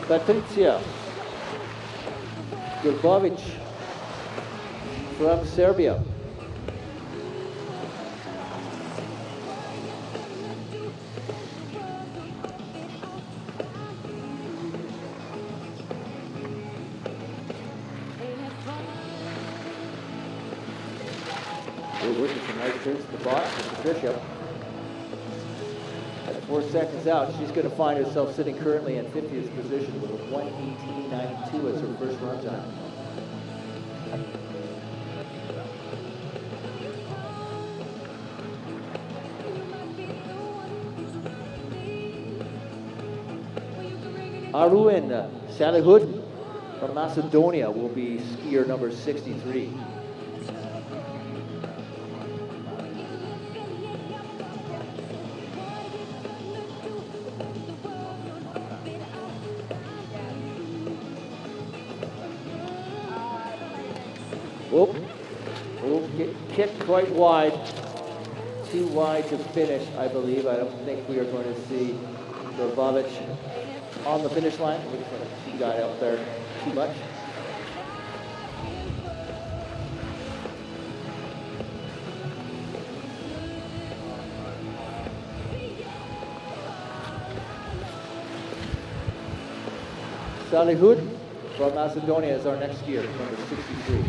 B: Patricia Grbovic from Serbia. We're working some nice turns to the bottom for Patricia. At 4 seconds out, she's going to find herself sitting currently in 50th position with a 1:18.92 as her first run time. Arun Salihud from Macedonia will be skier number 63. Kicked quite wide, too wide to finish, I believe. I don't think we are going to see Grbovic on the finish line. Looks like she got out there too much. Salihud from Macedonia is our next skier, number 63.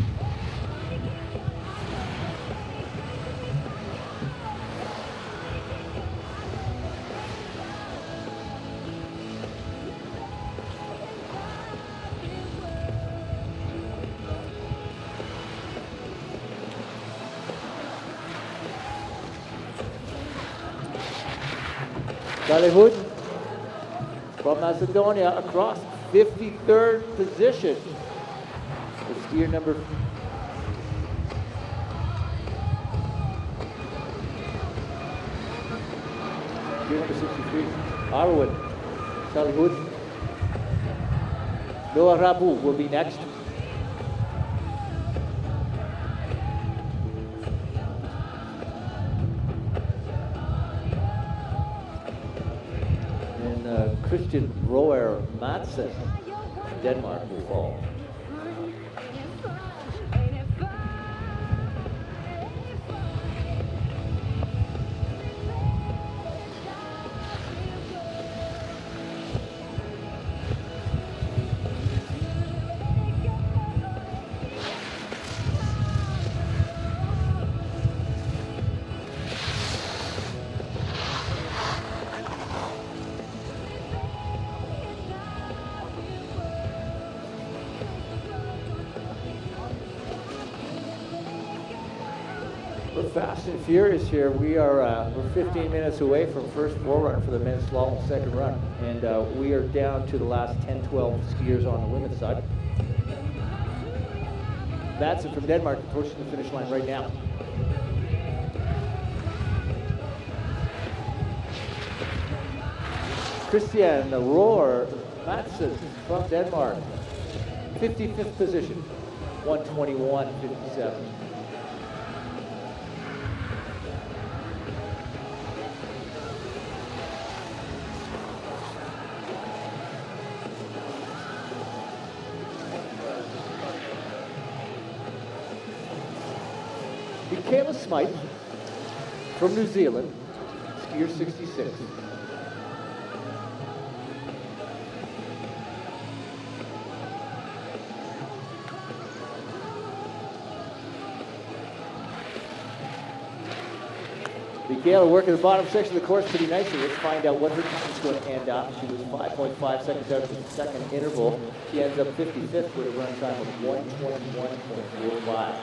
B: Salihud from Macedonia across 53rd position. The skier number 63. Arwen Salihud. Noah Rabu will be next. Christian Roer Madsen, Denmark, will fall. Fast and furious here. We're 15 minutes away from first forerun for the men's slalom second run, and we are down to the last 10-12 skiers on the women's side. Madsen from Denmark approaching the finish line right now. Christian Roer Madsen from Denmark, 55th position, 1:21.57. Michaela Smythe from New Zealand, skier 66. Michaela working the bottom section of the course pretty nicely. Let's find out what her time is going to end up. She was 5.5 seconds out of the second interval. She ends up 55th with a run time of 1:21.45.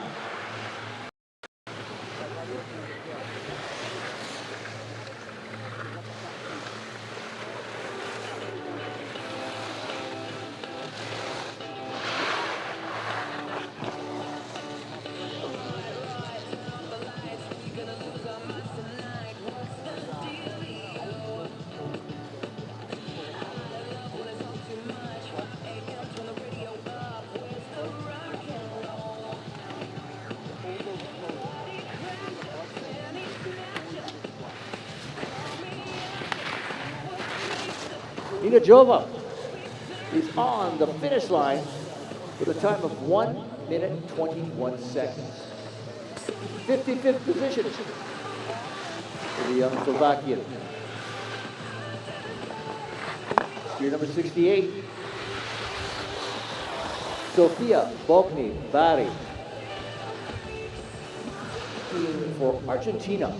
B: Jova is on the finish line with a time of 1 minute 21 seconds. 55th position for the young Slovakian. Skier number 68, Sofia Bogni Bari, skiing for Argentina.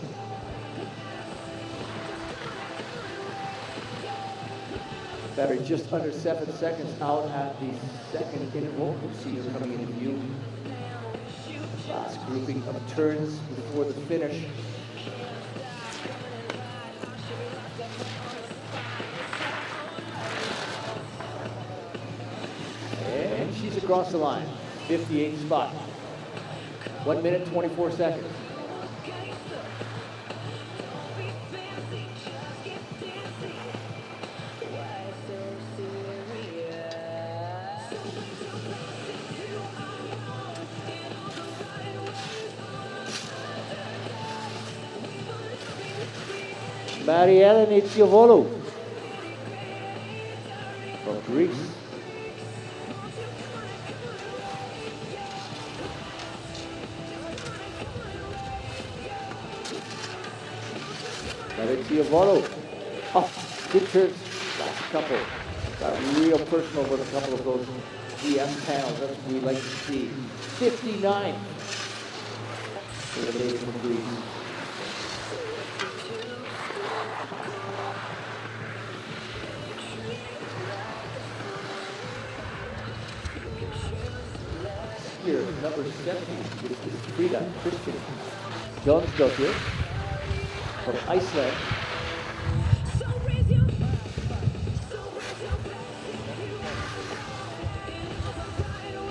B: Barry just under 7 seconds out at the second interval. We'll see her coming into view. Last grouping of turns before the finish. And she's across the line. 58th spot. 1 minute, 24 seconds. Mariella Nitsiovolou from Greece. Nitsiovolou. Oh, good turns. Last couple. Got real personal with a couple of those GM panels. That's what we like to see. 59 for the lady from Greece. Here, number 70, this is Frida Christian Jonsson from Iceland.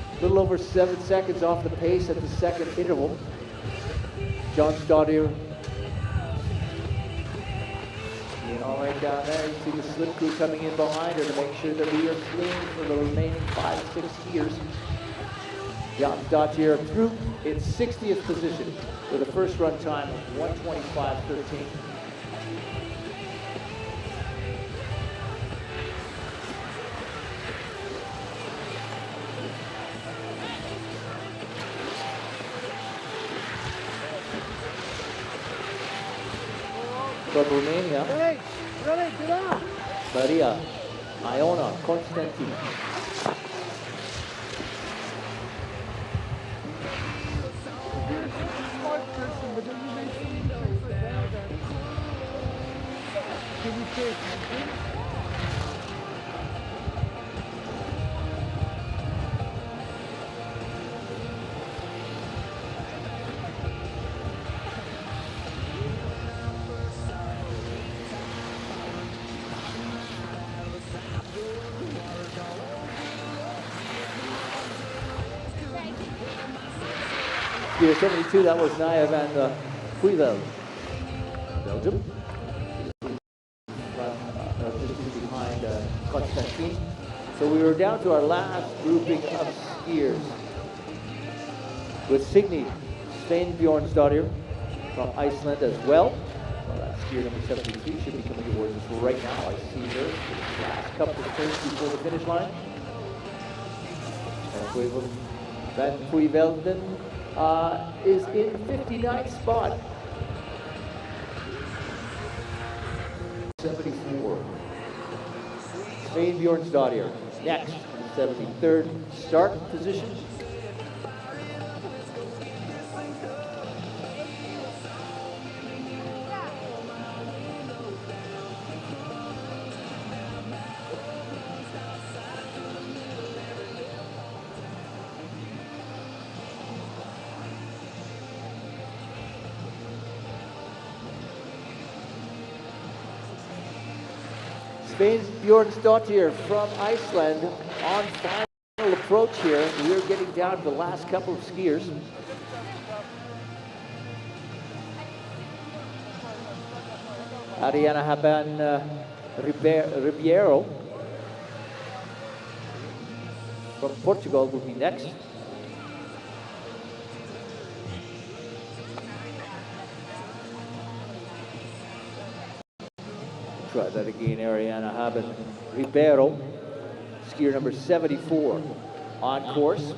B: A little over 7 seconds off the pace at the second interval. Jonsson being all right down there. You see the slip crew coming in behind her to make sure that we are clean for the remaining 5-6 skiers. Jonsson through its 60th position with a first run time of 1:25.13. From Romania, Maria Iona Constantin. Gear 72, that was Naya van der Puivel, Belgium. Just behind Constantine. So we were down to our last grouping of skiers with Signy Steinbjornsdottir from Iceland as well. Well, that's skier number 73, should be coming towards us right now. I see her last couple of turns before the finish line. Van Puivelden is in 59th spot. 74. Steinbjornsdottir next, 73rd start position. Steinbjornsdottir from Iceland on final approach here. We are getting down to the last couple of skiers. Ariana Haban Ribeiro from Portugal will be next. Try that again, Ariana Haben Ribeiro, skier number 74 on course.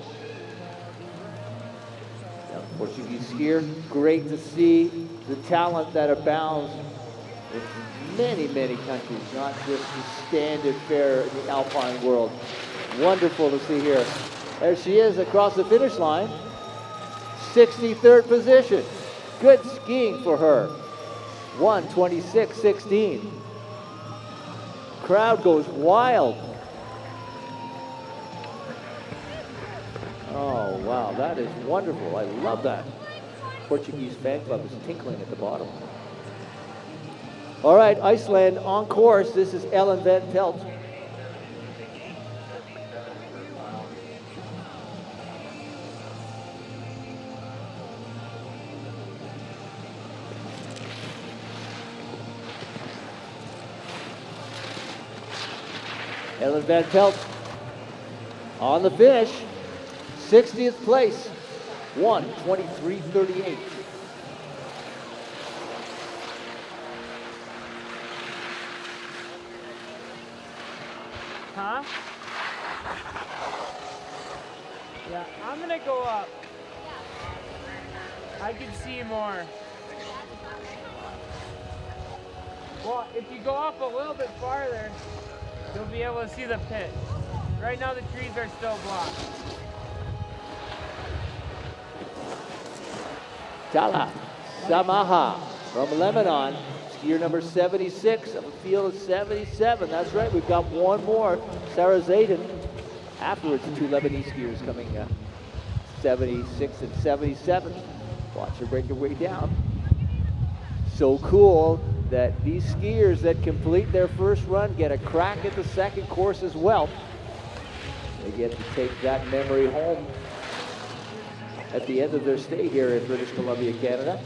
B: Young Portuguese skier. Great to see the talent that abounds in many, many countries, not just the standard fare in the Alpine world. Wonderful to see here. There she is across the finish line. 63rd position. Good skiing for her. 1:26.16. Crowd goes wild. Oh, wow, that is wonderful. I love that. Portuguese fan club is tinkling at the bottom. All right, Iceland on course. This is Ellen Van Pelt. Ellen Van Pelt on the finish, 60th place, 1:23.38.
G: Huh? Yeah, I'm gonna go up. I can see more. Well, if you go up a little bit farther, you'll be able to see the pit. Right now the trees are still blocked.
B: Tala Samaha from Lebanon, skier number 76 of a field of 77. That's right, we've got one more, Sarah Zayden. Afterwards, the two Lebanese skiers coming 76 and 77. Watch her break her way down. So cool that these skiers that complete their first run get a crack at the second course as well. They get to take that memory home at the end of their stay here in British Columbia, Canada.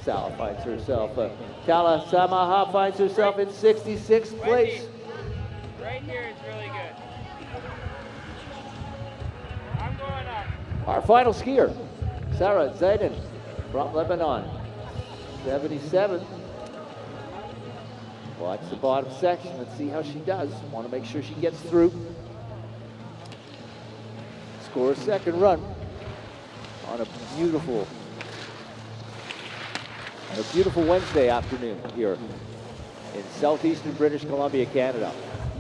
B: Sal finds herself, Tala Samaha finds herself in 66th place.
G: Right here is really good. I'm going up.
B: Our final skier, Sarah Zayden from Lebanon, 77. Watch the bottom section. Let's see how she does. Want to make sure she gets through. Score a second run on a beautiful Wednesday afternoon here in southeastern British Columbia, Canada.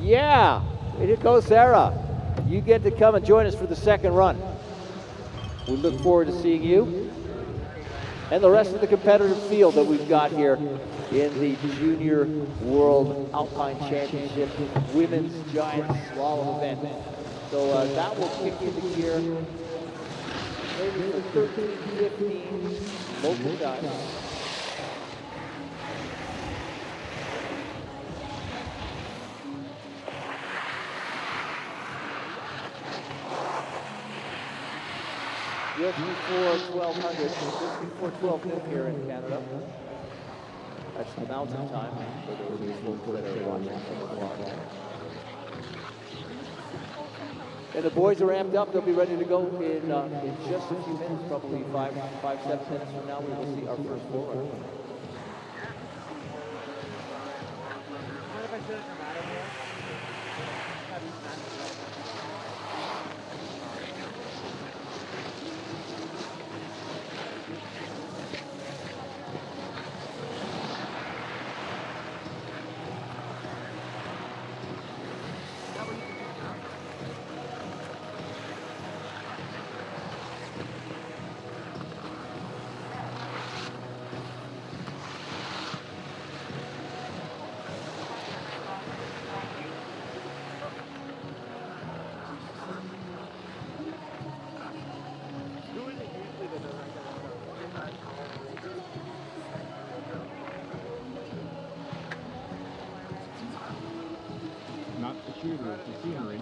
B: Yeah, way to go, Sarah. You get to come and join us for the second run. We look forward to seeing you and the rest of the competitive field that we've got here in the Junior World Alpine Championship Women's Giant Slalom event. So that will kick into gear maybe for 13:15 local time. Just before 1200, just before 12 noon here in Canada. That's the mountain time for those of you folks that are watching from afar. And the boys are amped up. They'll be ready to go in just a few minutes, probably 7 minutes from now. We will see our first bull run.
G: What if I should have come out of here?
H: Not the shooter, it's the scenery.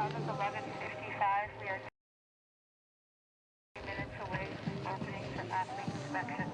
E: Time is 11:55. We are 2 minutes away from opening for athlete inspection.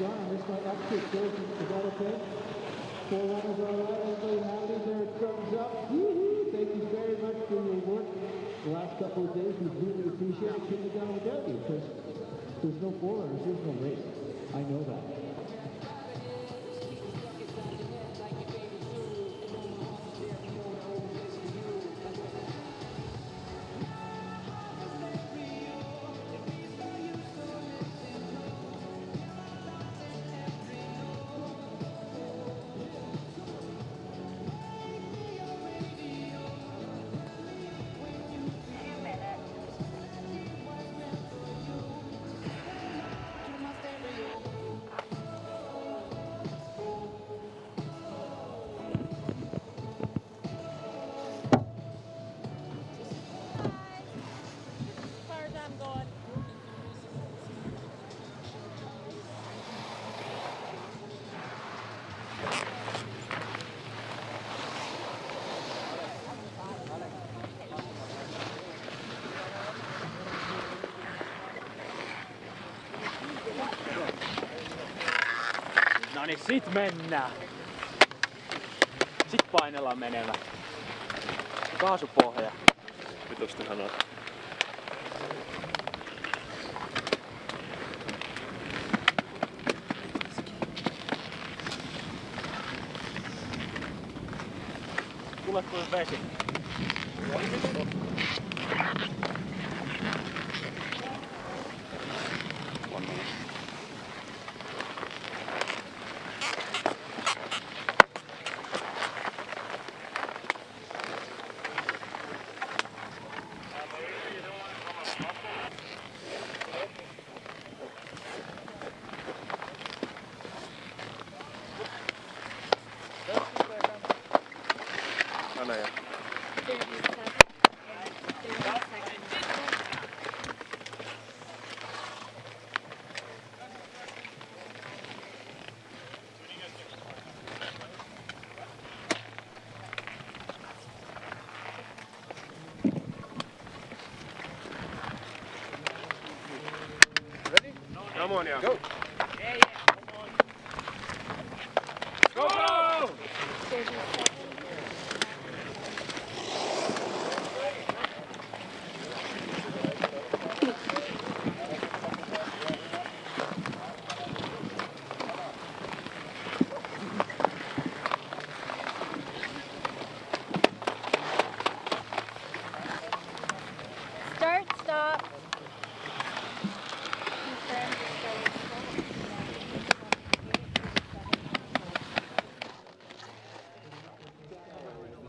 A: John, this might exit goes, is that okay? 4 runners are all right, everybody happy there, thumbs up. Woo-hoo. Thank you very much for your work the last couple of days. We really appreciate it. Couldn't have done it without you, because there's no 4 runners, there's no race. I know that.
G: No niin, sit mennään. Sit painellaan menemään. Kaasupohja.
C: Vitostahan on.
G: Tule kuin vesi.
C: Come on, yeah.
G: Go. Yeah, yeah. Come on. Go, go!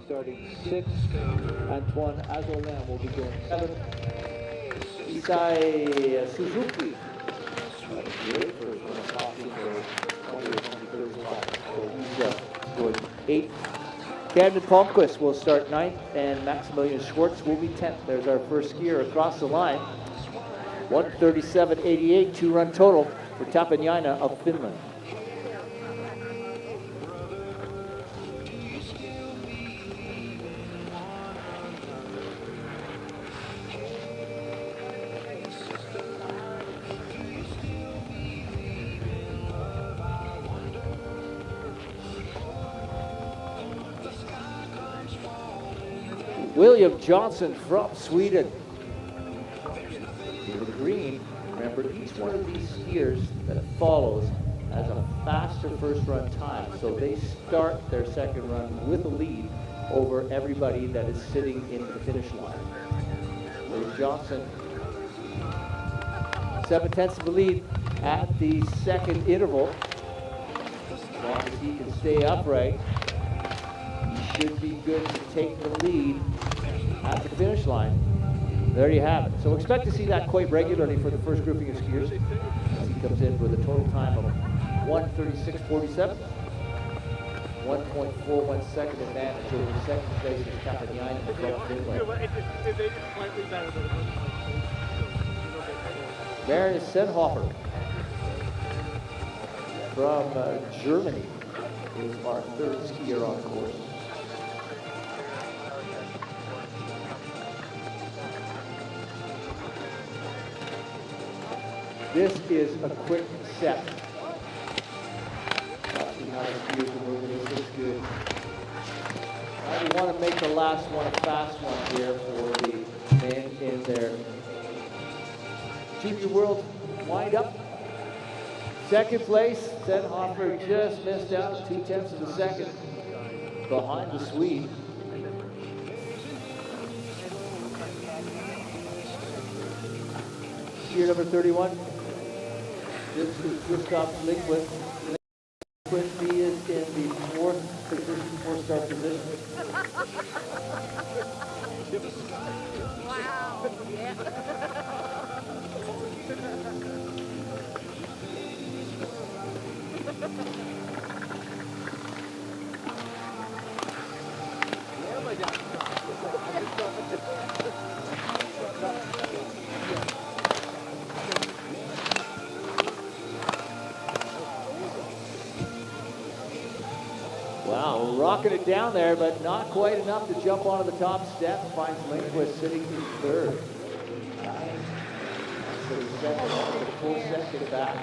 B: starting 6th. Antoine Azzolin will be going 7th. Isai Suzuki. Great first one of hockey for 20 or 23rd spot. So he's going 8th. Camden Palmquist will start 9th, and Maximilian Schwartz will be 10th. There's our first skier across the line. 137.88, 2-run total for Tapanainen of Finland. William Jonsson from Sweden. In the green, remember each one of these skiers that follows has a faster first run time. So they start their second run with a lead over everybody that is sitting in the finish line. William Jonsson, 7/10 of the lead at the second interval. As long as he can stay upright, he should be good to take the lead at the finish line. There you have it. So expect to see that quite regularly for the first grouping of skiers. As he comes in with a total time of 1:36.47. 1.41 second advantage over the second place is Tapanainen from Finland. Marius Senhofer from Germany is our third skier on course. This is a quick set. See how the skiers are moving. This looks good. We want to make the last one a fast one here for the men in their Junior World wind-up. Second place, Senhofer just missed out 0.2 of a second behind the Swede. Skier number 31. This is Gustav Lindquist. He is in the 4th position, 4-star position.
I: Wow. Yeah.
B: Wow, rocking it down there, but not quite enough to jump onto the top step. Finds Lindquist sitting in 3rd. So he's second, a full second back.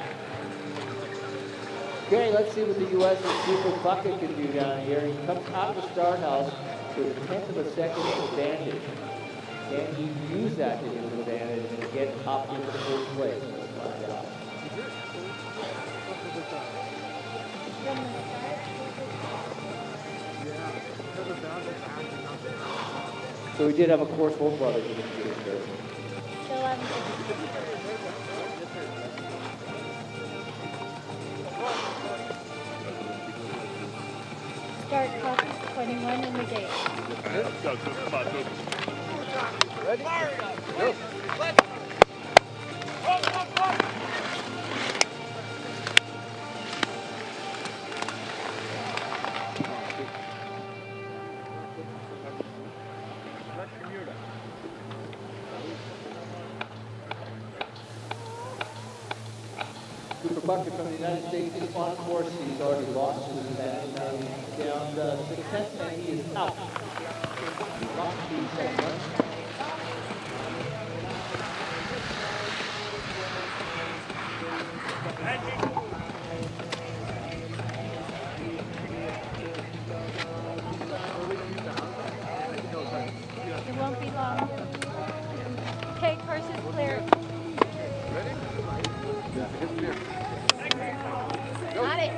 B: Okay, let's see what the U.S. Super Puckett can do down here. He comes out of the start house with a 1/10 of a second advantage. Can he use that to his advantage and get up into the first place? Let's find out. So we did have a course hold brothers in the field there.
I: Start clock is 21 in the gate.
C: Go, come on, go.
F: Ready?
C: Go.
B: Super Puckett from the United States is on course. He's already lost his advantage. Now he's down 6/10 and he is out. He lost the second run.
I: It won't be long. Okay, course is clear. Got it.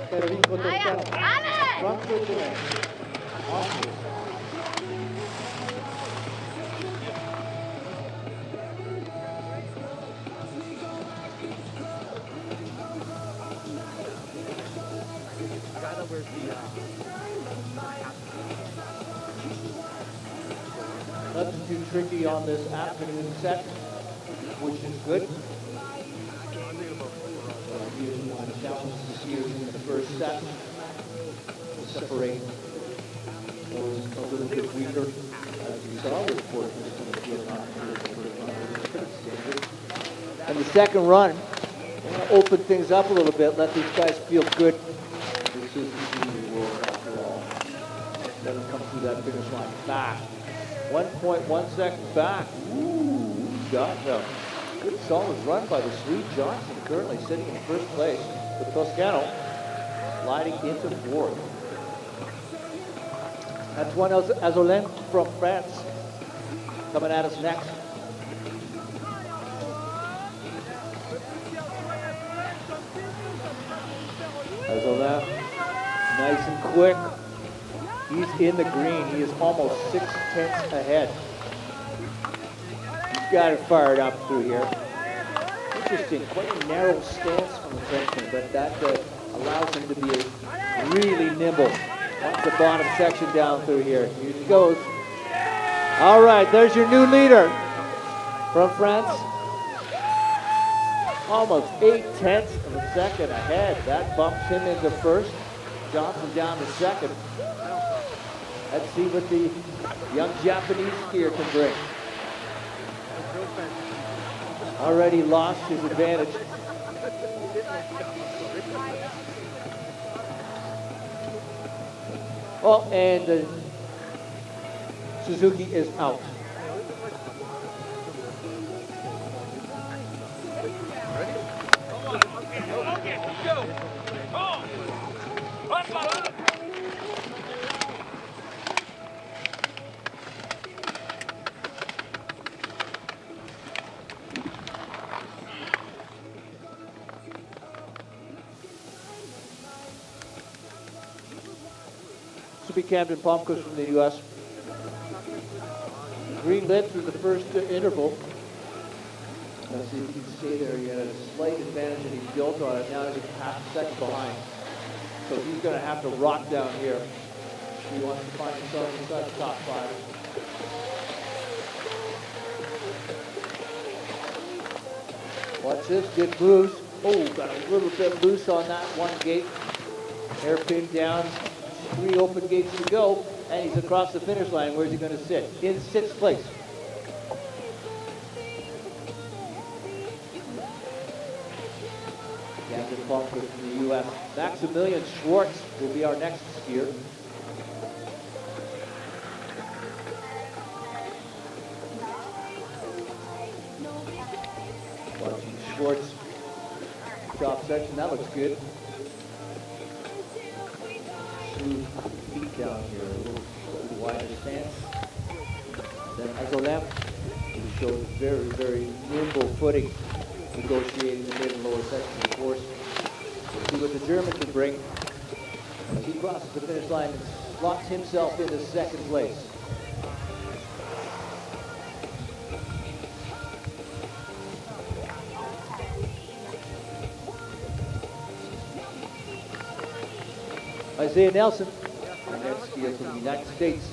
I: Got it.
B: Front foot to left. Awesome. Nothing too tricky on this afternoon set, which is good. He want to challenge the skiers in the first set. Separate those a little bit weaker. As we saw, with 4 and the second run, open things up a little bit, let these guys feel good. This is the world after all. Let them come through that finish line. Back. 1.1 seconds back. Ooh, got them. Good solid run by the Swede Jonsson, currently sitting in first place, with Toscano sliding into fourth. Antoine Azzolin from France coming at us next. Azzolin, nice and quick. He's in the green. He is almost 6/10 ahead. He's got it fired up through here. Interesting, quite a narrow stance from the Frenchman, but that allows him to be really nimble. That's the bottom section down through here. Here he goes. All right, there's your new leader from France. Almost 8/10 of a second ahead. That bumps him into first. Jonsson down to second. Let's see what the young Japanese skier can bring. Already lost his advantage. Oh, and Suzuki is out. Camden Palmquist from the U.S. Green lit through the first interval. Let's see if you can stay there. He had a slight advantage and he built on it. Now he's a half second behind. So he's going to have to rock down here. He wants to find himself inside the top 5. Watch this, good moves. Oh, got a little bit loose on that one gate. Hairpin down. 3 open gates to go, and he's across the finish line. Where's he going to sit? In 6th place. Camden Palmquist from the U.S. Maximilian Schwartz will be our next skier. Watching Schwartz top section, that looks good. Feet down here, a little wider stance. Then Azzolin, who showed very, very nimble footing, negotiating the mid and lower section of the course. We'll see what the German can bring as he crosses the finish line and slots himself into 2nd place. Isaiah Nelson, our next skier from the United States.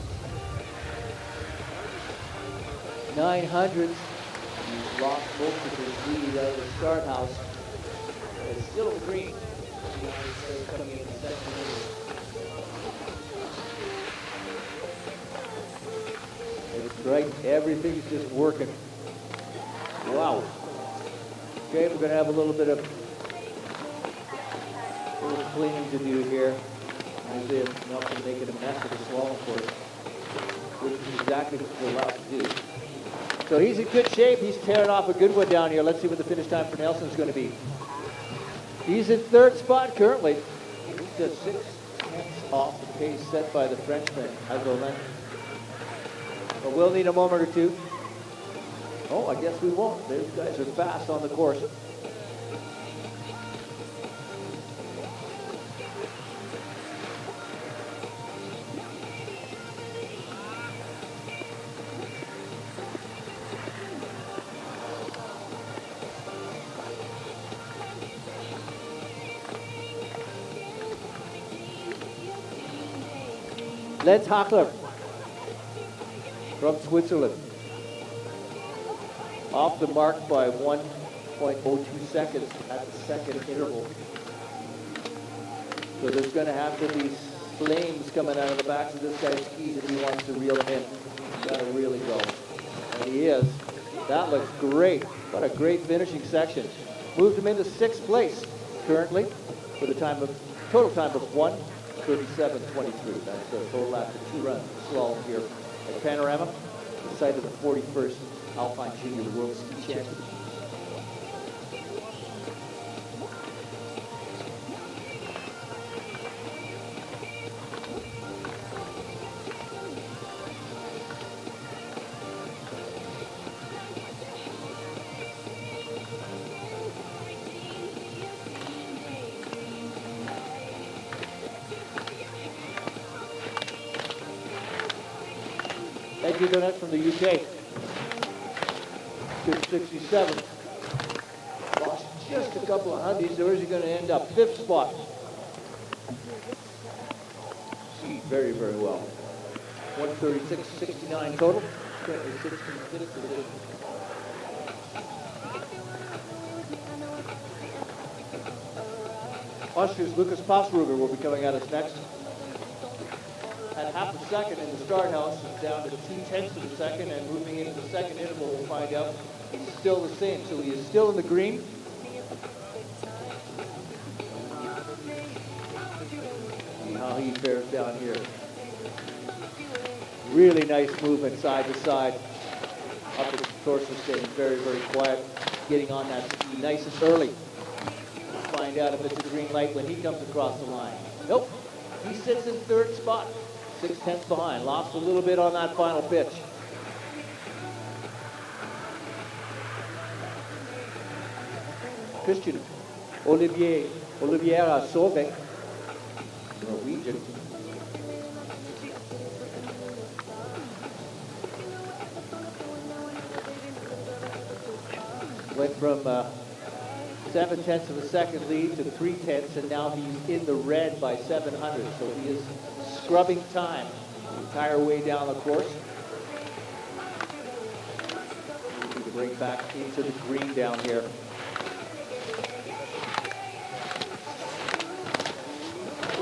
B: 900s. He's lost most of his lead out of the start house. It's still green. Coming in the second inning. It's great. Everything's just working. Wow. Okay, we're going to have a little bit of cleaning to do here. Isaiah Nelson making a mess of the slalom course, which is exactly what we're allowed to do. So he's in good shape. He's tearing off a good one down here. Let's see what the finish time for Nelson's going to be. He's in 3rd spot currently. He's just 6/10 off the pace set by the Frenchman, Azzolin. But we'll need a moment or two. Oh, I guess we won't. Those guys are fast on the course. Linus Witte from Switzerland. Off the mark by 1.02 seconds at the second interval. So there's going to have to be flames coming out of the backs of this guy's skis if he wants to reel them in. He's got to really go. And he is. That looks great. What a great finishing section. Moved him into 6th place currently for the total time of 1:37.23. That's the total after 2 runs of slalom here at Panorama, the site of the 41st Alpine Junior World Ski Championship. Thank you, Donette from the UK. 67. Lost just a couple of hundies. Where's he going to end up? 5th spot. Skied very, very well. 136.69 total. Currently 16th. Austria's Lukas Passruger will be coming at us next. At half a second in the start house, it's down to 2/10 of a second, and moving into the second interval, we'll find out he's still the same. So he is still in the green. See how he fares down here. Really nice movement side to side. Up at the torso, staying very, very quiet, getting on that ski nice and early. We'll find out if it's a green light when he comes across the line. Nope, he sits in 3rd spot. 6/10 behind. Lost a little bit on that final pitch. Christian Oliviera Solberg, Norwegian. Went from 7/10 of a second lead to 3/10, and now he's in the red by 700. So he is scrubbing time the entire way down the course. Looking to bring back into the green down here.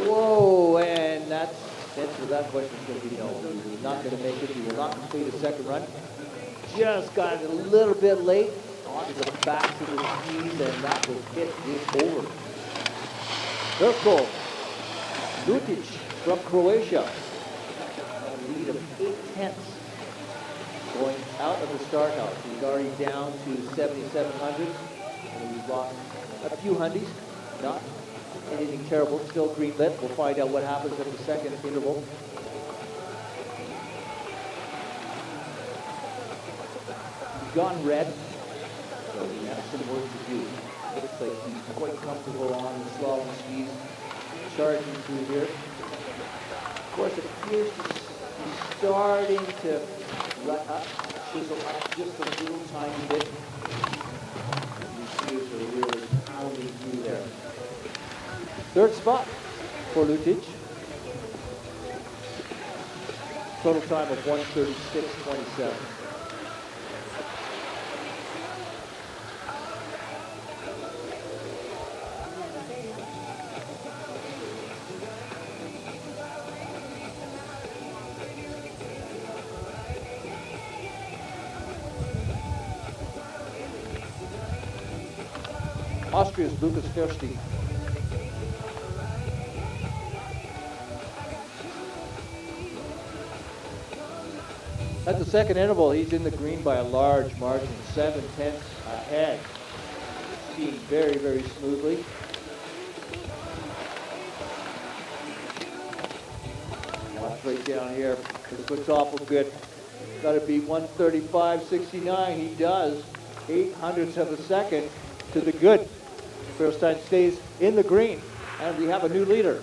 B: Whoa, and that's answer to that question is going to be no. He's not going to make it. He will not complete a second run. Just got it a little bit late onto the back of the skis, and that will hit it over. Circle. Lutic from Croatia. A lead of 8/10 going out of the start house. He's already down to 7,700, and he's lost a few hundies. Not anything terrible. Still green lit. We'll find out what happens at the second interval. He's gone red, so he has some work to do. Looks like he's quite comfortable on the slalom skis, charging through here. Of course, it appears he's starting to let up, chisel up just a little tiny bit. These skis are really pounding through there. 3rd spot for Lutic. Total time of 1:36.27. Austria's Lukas Feurstein. At the second interval, he's in the green by a large margin, 7/10 ahead. Skiing very, very smoothly. Watch right down here. This looks awful good. Got to be 1:35.69. He does. 0.08 of a second to the good. Feurstein stays in the green, and we have a new leader.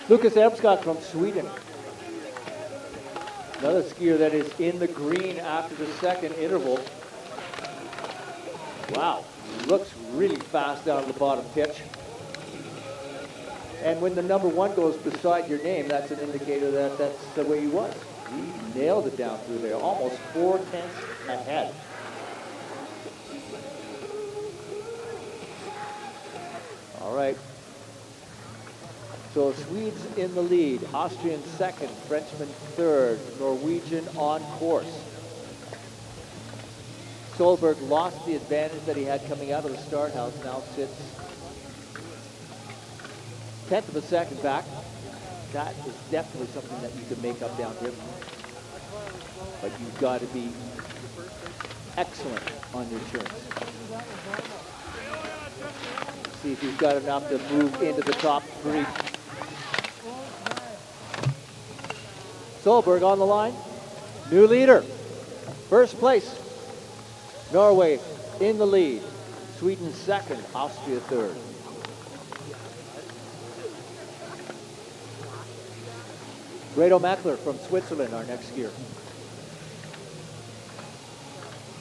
B: Lukas Feurstein from Sweden. Another skier that is in the green after the second interval. Wow, looks really fast down the bottom pitch. And when the number 1 goes beside your name, that's an indicator that that's the way he was. He nailed it down through there, almost 4 tenths ahead. All right. So Swedes in the lead, Austrian second, Frenchman third, Norwegian on course. Solberg lost the advantage that he had coming out of the start house, now sits 1/10 of a second back. That is definitely something that you can make up down here. But you've got to be excellent on your turns. See if you've got enough to move into the top 3. Solberg on the line. New leader. First place. Norway in the lead. Sweden second. Austria third. Reto Maechler from Switzerland, our next skier.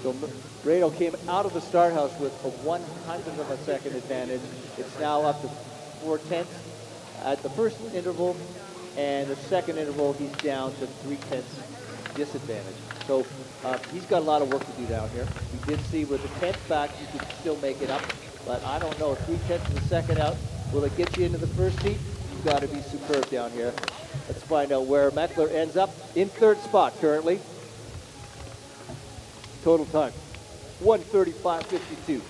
B: So Reto came out of the start house with a 100th of a second advantage. It's now up to 4 tenths at the first interval, and the second interval he's down to 3 tenths disadvantage. So he's got a lot of work to do down here. We did see with the 10th back you could still make it up, but I don't know, 3 tenths of a second out, will it get you into the first heat? You've got to be superb down here. Let's find out where Maechler ends up in 3rd spot currently. Total time, 1:35.52.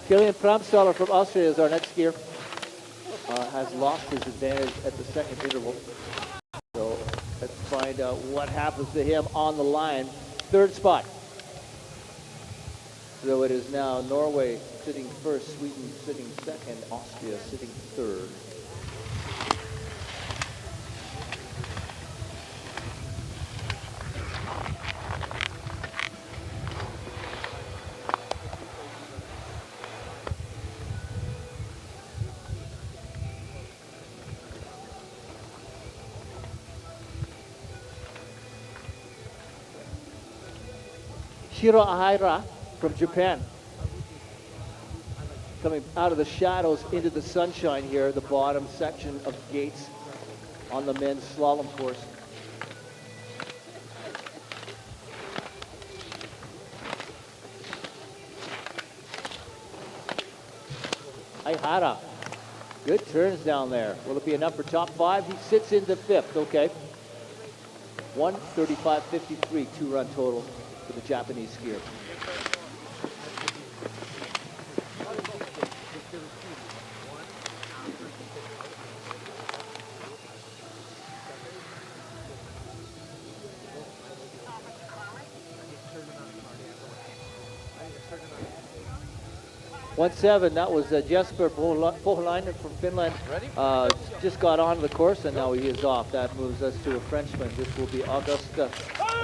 B: Killian Pramstaller from Austria is our next skier. Has lost his advantage at the second interval. So let's find out what happens to him on the line. 3rd spot. So it is now Norway sitting first, Sweden sitting second, Austria sitting 3rd. Shiro Aihara from Japan. Coming out of the shadows into the sunshine here, the bottom section of gates on the men's slalom course. Aihara, good turns down there. Will it be enough for top 5? He sits into 5th, okay. 1:35.53, 2-run total for the Japanese skier. That was Jesper Pohjalainen from Finland. Just got onto the course and now he is off. That moves us to a Frenchman. This will be Auguste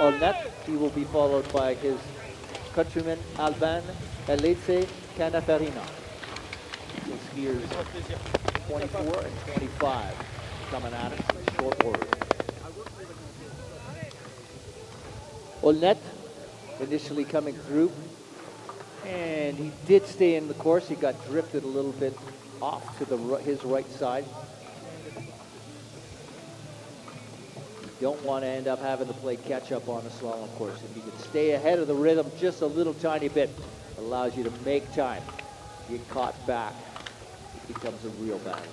B: Aulnette. He will be followed by his countryman Alban Elise Canafarina. The skiers 24 and 25 coming at it in short order. Aulnette initially coming through, and he did stay in the course. He got drifted a little bit off to his right side. You don't want to end up having to play catch up on a slalom course. If you can stay ahead of the rhythm just a little tiny bit, it allows you to make time. You get caught back, it becomes a real battle.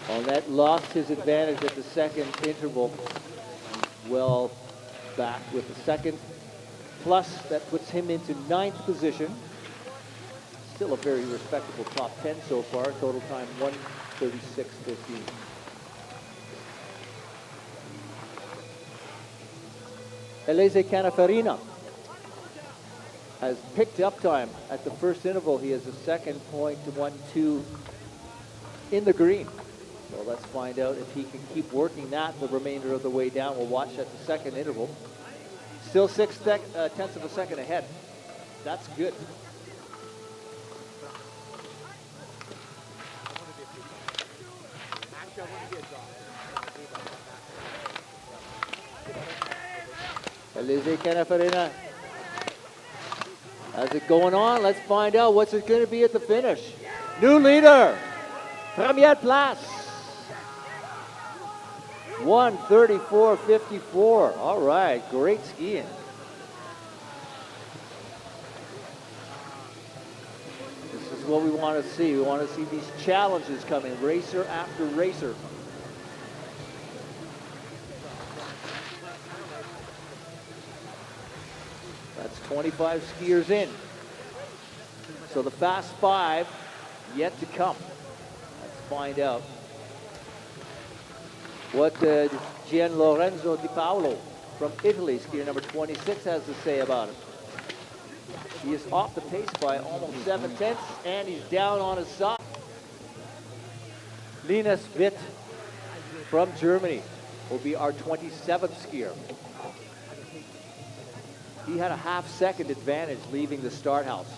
B: Aulnette lost his advantage at the second interval. Well back with the second plus, that puts him into 9th position. Still a very respectable top 10 so far. Total time 1:36.15. Elise Canafarina has picked up time at the first interval. He has a second point to 1-2 in the green. So let's find out if he can keep working that the remainder of the way down. We'll watch at the second interval. Still 6/10 of a second ahead. That's good. Elise Canafarina. How's it going on? Let's find out what's it going to be at the finish. New leader. Première place. 1:34.54. All right, great skiing. This is what we want to see. We want to see these challenges coming, racer after racer. That's 25 skiers in. So the Fast Five yet to come. Let's find out what Gianlorenzo Di Paolo from Italy, skier number 26, has to say about it. He is off the pace by almost 7/10, and he's down on his side. Linus Witte from Germany will be our 27th skier. He had a half-second advantage leaving the start house.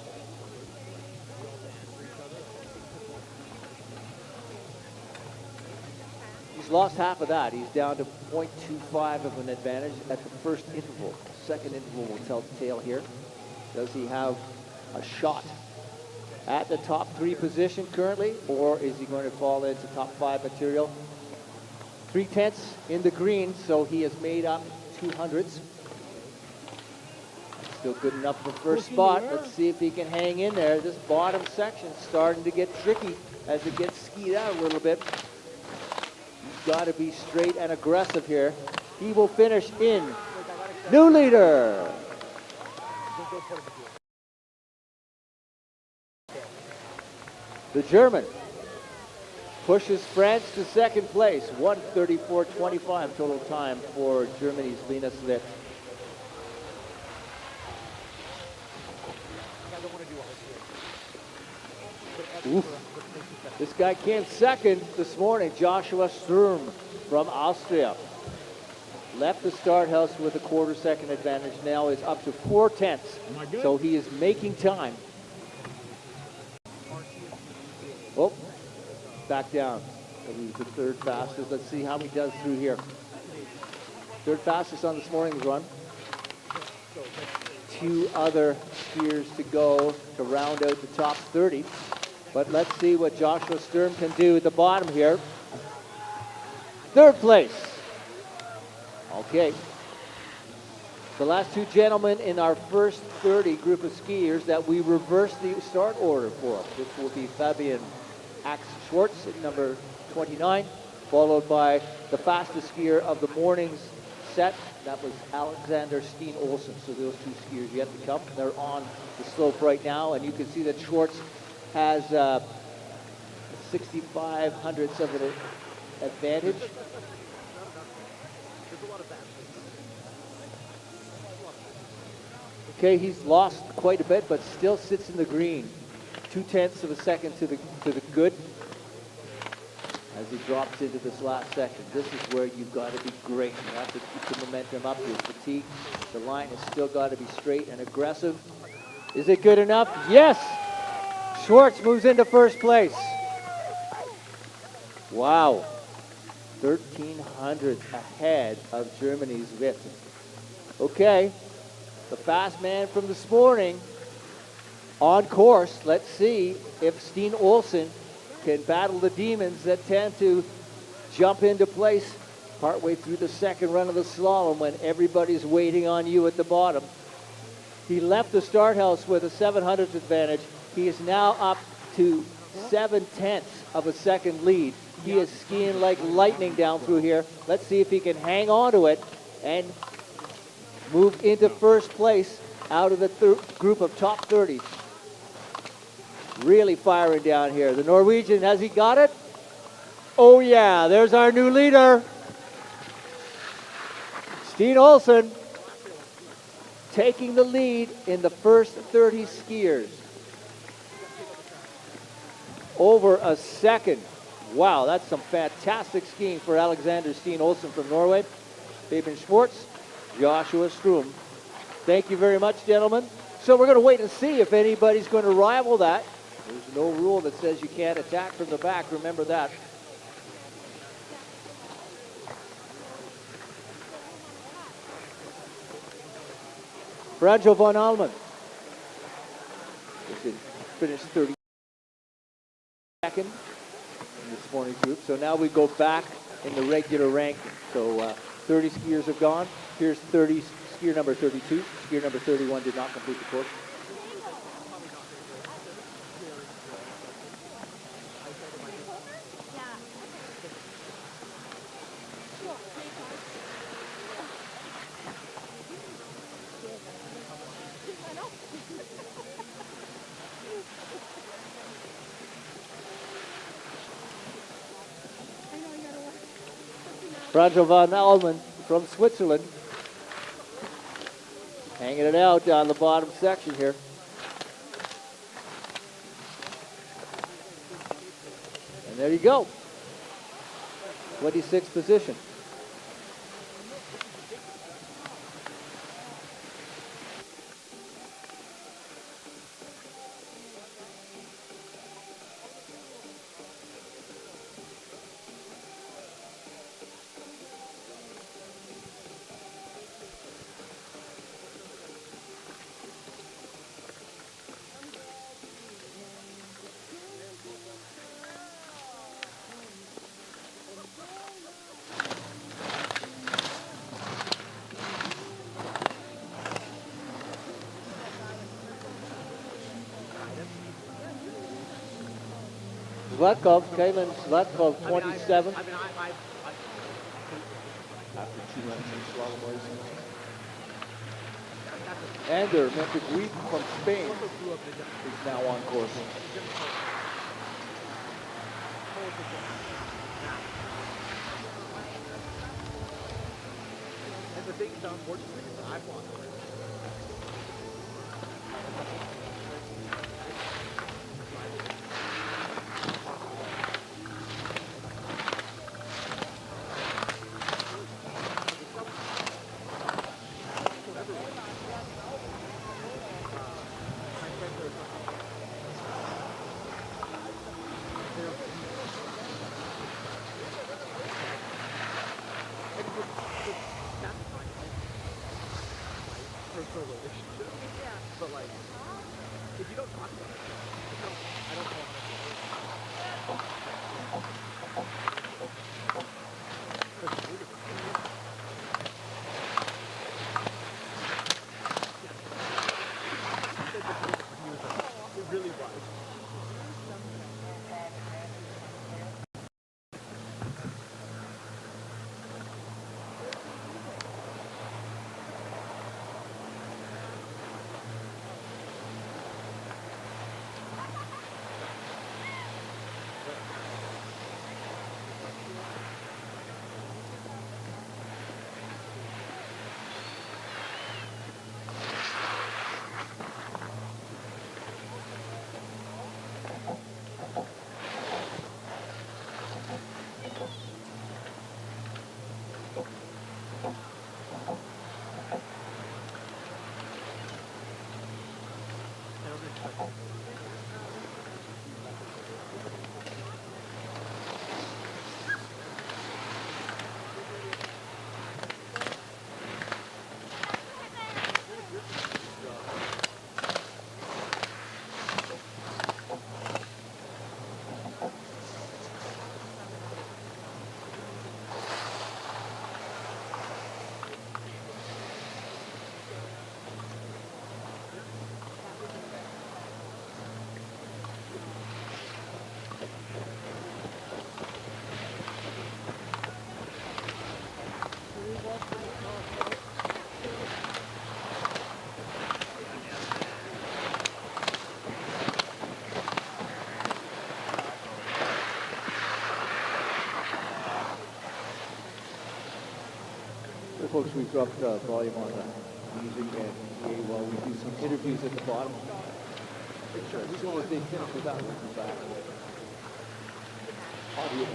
B: He's lost half of that. He's down to 0.25 of an advantage at the first interval. Second interval will tell the tale here. Does he have a shot at the top 3 position currently, or is he going to fall into top 5 material? 3/10 in the green, so he has made up 200s. Still good enough for first spot. Let's see if he can hang in there. This bottom section's starting to get tricky as it gets skied out a little bit. He's got to be straight and aggressive here. He will finish in new leader. The German pushes France to second place. 1:34.25 total time for Germany's Linus Witte. Oof. This guy came second this morning, Joshua Sturm from Austria. Left the start house with a quarter-second advantage. Now is up to 4/10. So he is making time. Oh, back down. So he's the third fastest. Let's see how he does through here. Third fastest on this morning's run. 2 other skiers to go to round out the top 30. But let's see what Joshua Sturm can do at the bottom here. Third place. Okay. The last 2 gentlemen in our first 30 group of skiers that we reversed the start order for. This will be Fabian Ax Schwartz at number 29, followed by the fastest skier of the morning's set. That was Alexander Steen Olsen. So those 2 skiers yet to come. They're on the slope right now, and you can see that Schwartz has 65 hundredths of an advantage. Okay, he's lost quite a bit, but still sits in the green. 2/10 of a second to the good as he drops into this last section. This is where you've got to be great. You have to keep the momentum up. Your fatigue, the line has still got to be straight and aggressive. Is it good enough? Yes! Schwartz moves into first place. Wow. 1,300 ahead of Germany's Witte. Okay. The fast man from this morning on course. Let's see if Steen Olsen can battle the demons that tend to jump into place partway through the second run of the slalom when everybody's waiting on you at the bottom. He left the start house with a 700th advantage. He is now up to 7/10 of a second lead. He is skiing like lightning down through here. Let's see if he can hang on to it and move into first place out of the group of top 30. really firing down here. The Norwegian, has he got it? Oh yeah, there's our new leader. Steen Olsen taking the lead in the first 30 skiers. Over a second. Wow, that's some fantastic skiing for Alexander Steen Olsen from Norway. Fabian Schwartz, Joshua Sturm. Thank you very much, gentlemen. So we're going to wait and see if anybody's going to rival that. There's no rule that says you can't attack from the back. Remember that. Franjo von Almen finished 32nd in this morning's group. So now we go back in the regular ranking. So 30 skiers have gone. Here's skier number 32. Skier number 31 did not complete the course. Franjo von Almen from Switzerland. Hanging it out down the bottom section here. And there you go. 26th position. Zlatkov, Killian Zlatkov, 27. After 2 minutes in Slalom racing. Ander Menteguit from Spain is now on course.
F: And the thing is, unfortunately, I've won.
B: So folks, we've dropped volume on the music and PA while we do some interviews at the bottom. Sure, as soon as they finish with that, we'll come back. Audio.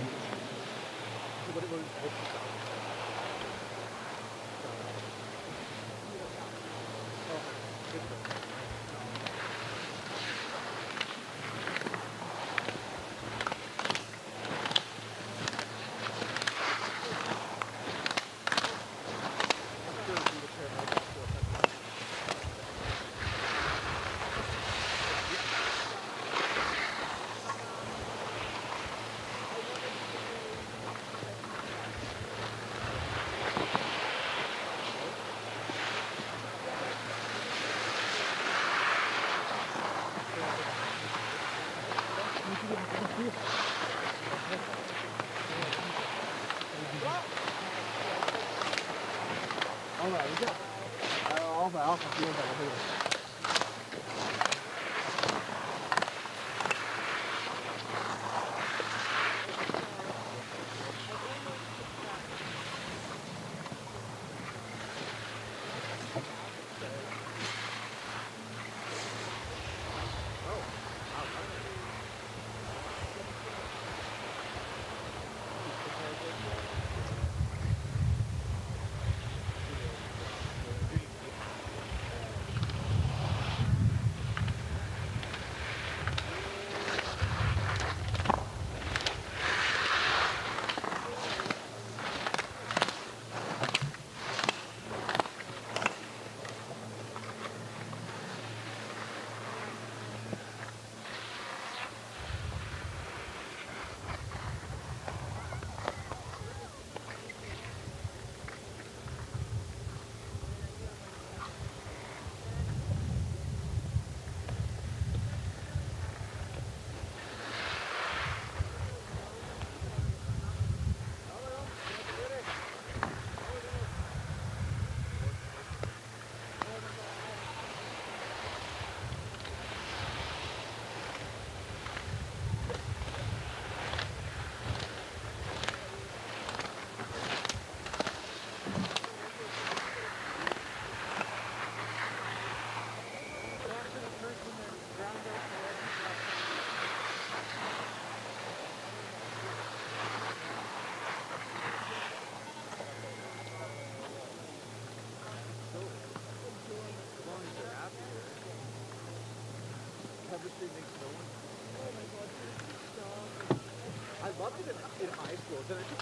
F: I loved it in high school. Then I just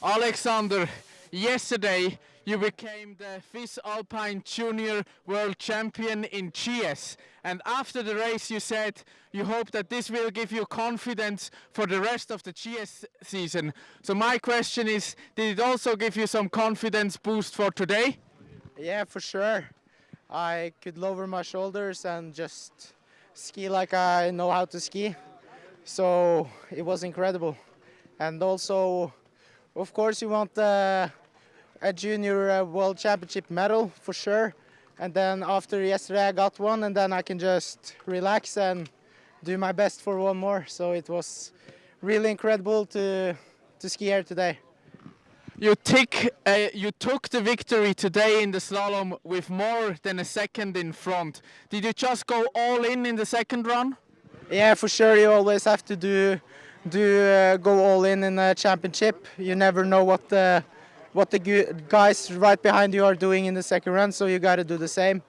G: Alexander, yesterday you became the FIS Alpine Junior World Champion in GS, and after the race you said you hope that this will give you confidence for the rest of the GS season. So my question is, did it also give you some confidence boost for today?
J: Yeah, for sure. I could lower my shoulders and just ski like I know how to ski. So it was incredible. And also, of course, you want a junior world championship medal for sure. And then after yesterday I got one, and then I can just relax and do my best for one more. So it was really incredible to ski here today.
G: You took the victory today in the slalom with more than a second in front. Did you just go all in the second run?
J: Yeah, for sure. You always have to go all in a championship. You never know what the guys right behind you are doing in the second run, so you got to do the same.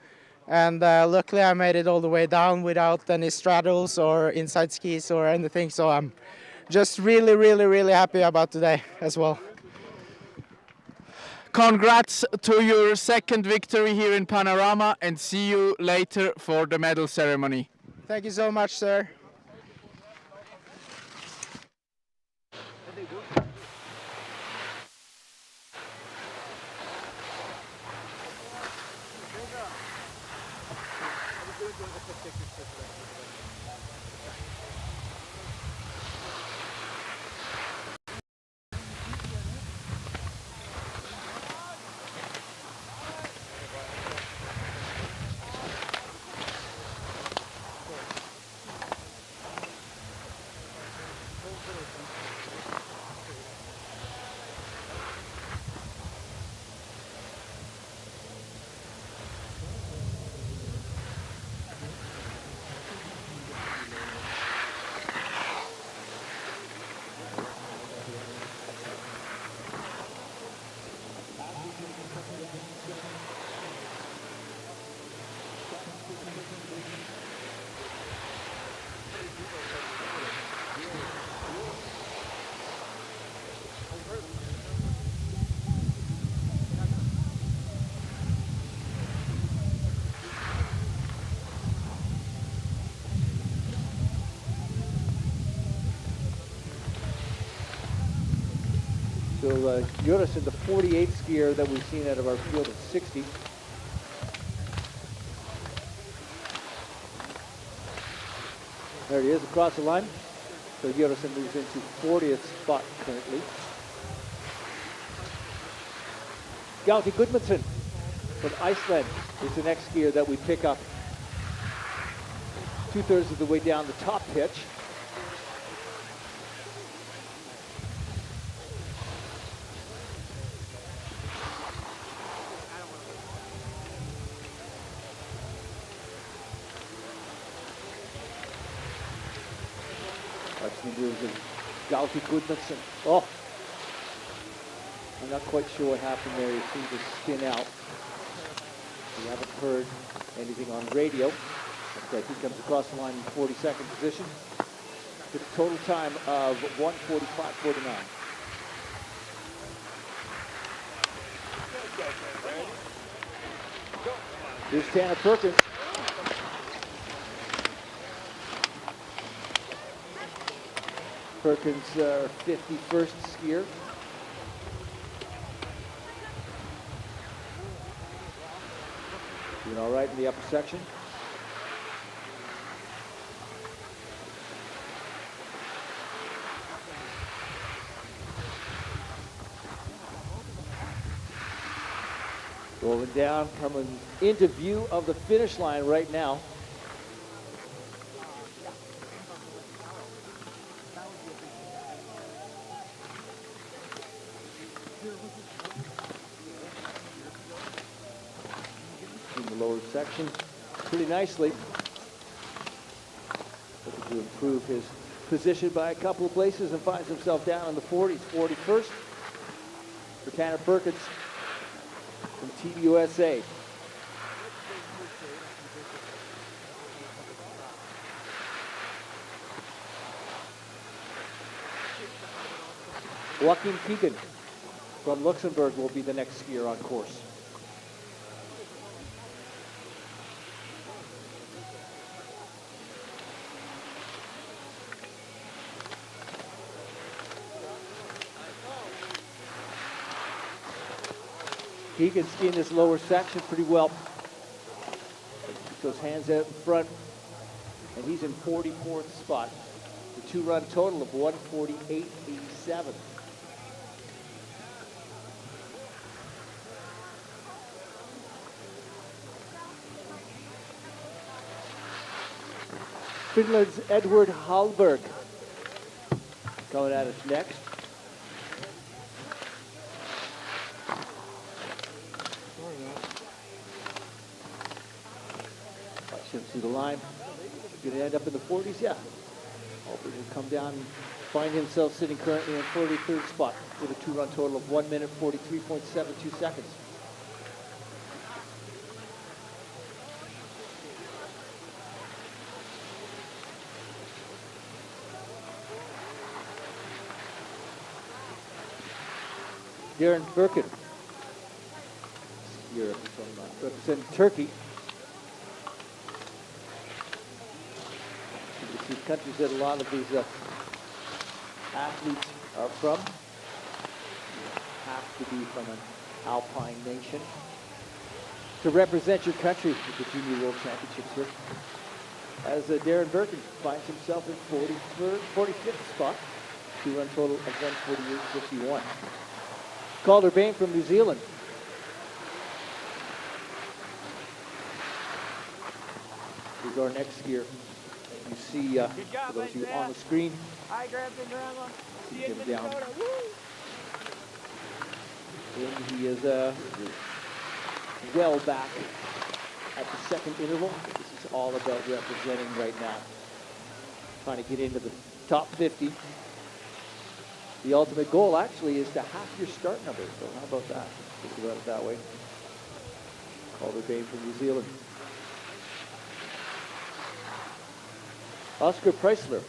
J: And luckily I made it all the way down without any straddles or inside skis or anything. So I'm just really, really, really happy about today as well.
G: Congrats to your second victory here in Panorama, and see you later for the medal ceremony.
J: Thank you so much, sir.
B: So Jonsson, the 48th skier that we've seen out of our field of 60. There he is across the line. So Jonsson moves into 40th spot currently. Gauti Gudmundsson from Iceland is the next skier that we pick up 2/3 of the way down the top pitch. Watching the moves of Gauti Gudmundsson. Oh, I'm not quite sure what happened there. He seemed to spin out. We haven't heard anything on radio. But he comes across the line in 42nd position with a total time of 1:45.49. Here's Tanner Perkins. Perkins, 51st skier. Doing all right in the upper section. Rolling down, coming into view of the finish line right now. In the lower section, pretty nicely. Looking to improve his position by a couple of places and finds himself down in the 40s, 41st for Tanner Perkins from Team USA. Joachim Keegan from Luxembourg will be the next skier on course. Keegan skiing this lower section pretty well. Keeps those hands out in front, and he's in 44th spot. The two-run total of 1:48.87. Finland's Edward Hallberg coming at us next. To the line, going to end up in the 40s, yeah. Hallberg will come down and find himself sitting currently in 43rd spot with a two-run total of 1 minute 43.72 seconds. Darren Birkin, here from representing Turkey. The countries that a lot of these athletes are from have to be from an alpine nation to represent your country at the Junior World Championships here. As Darren Birkin finds himself in 45th spot, two-run total of 1:48.51. Calder Bain from New Zealand. Here's our next skier. You see, for those of you on the screen,
J: Hi, Grandpa and Grandma.
B: see him down. And he is well back at the second interval. This is all about representing right now. Trying to get into the top 50. The ultimate goal actually is to half your start number. So how about that? Think about it that way. Calder Bain from New Zealand. Oscar Preisler.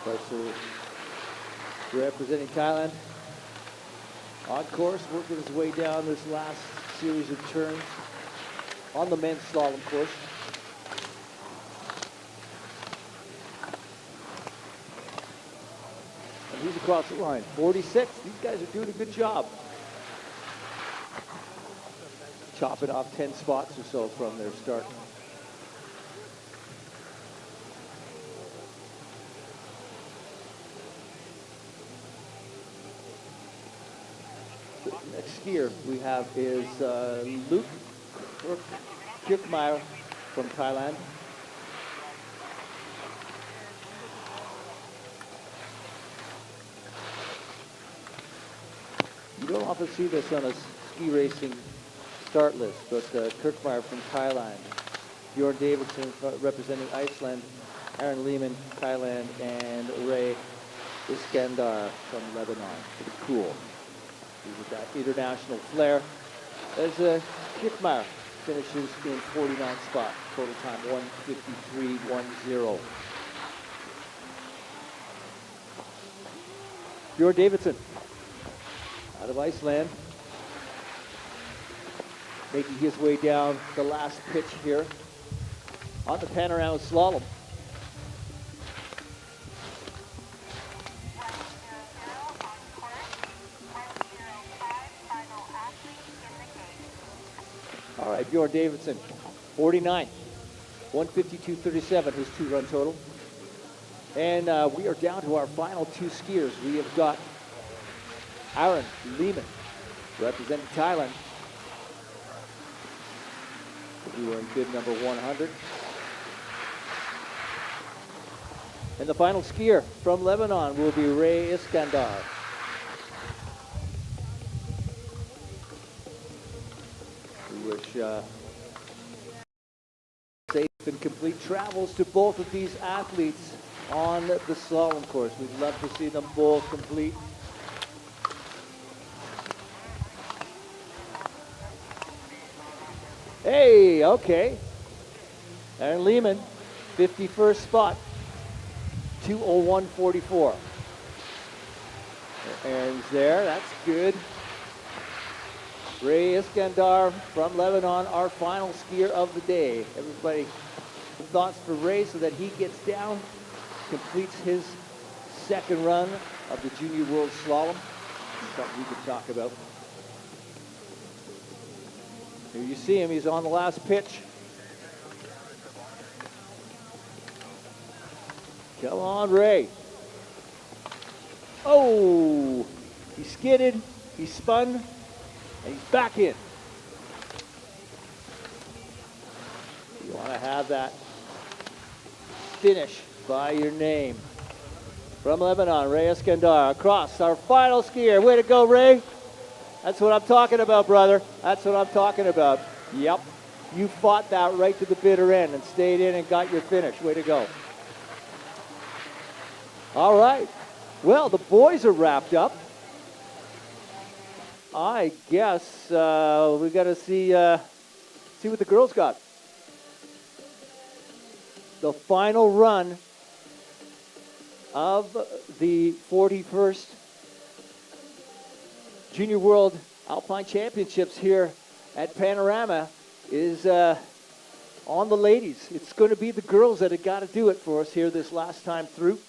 B: Preisler representing Thailand. On course, working his way down this last series of turns on the men's slalom course. He's across the line. 46. These guys are doing a good job. Chopping off 10 spots or so from their start. The next skier we have is Luke Kirkmeyer from Thailand. You don't often see this on a ski racing start list, but Kirkmeyer from Thailand, Bjorn Davidson representing Iceland, Aaron Lehman, Thailand, and Ray Iskandar from Lebanon. Pretty cool. With that international flair. As Kirkmeyer finishes in 49th spot, total time 1:53.10. Bjorn Davidson, out of Iceland, making his way down the last pitch here on the Panorama Slalom. All right, Bjorn Davidson, 49, 1:52.37, his two-run total. And we are down to our final two skiers. We have got Aaron Lehman, representing Thailand. We were in bid number 100. And the final skier from Lebanon will be Ray Iskandar. We wish safe and complete travels to both of these athletes on the slalom course. We'd love to see them both complete. Hey, okay. Aaron Lehman, 51st spot, 2:01.44. Aaron's there, that's good. Ray Iskandar from Lebanon, our final skier of the day. Everybody, thoughts for Ray so that he gets down, completes his second run of the Junior World Slalom. Something we could talk about. Here you see him, he's on the last pitch. Come on, Ray. Oh, he skidded, he spun, and he's back in. You want to have that finish by your name. From Lebanon, Ray Iskandar across, our final skier. Way to go, Ray. That's what I'm talking about, brother. That's what I'm talking about. Yep. You fought that right to the bitter end and stayed in and got your finish. Way to go. All right. Well, the boys are wrapped up. I guess we got to see what the girls got. The final run of the 41st Junior World Alpine Championships here at Panorama is on the ladies. It's going to be the girls that have got to do it for us here this last time through.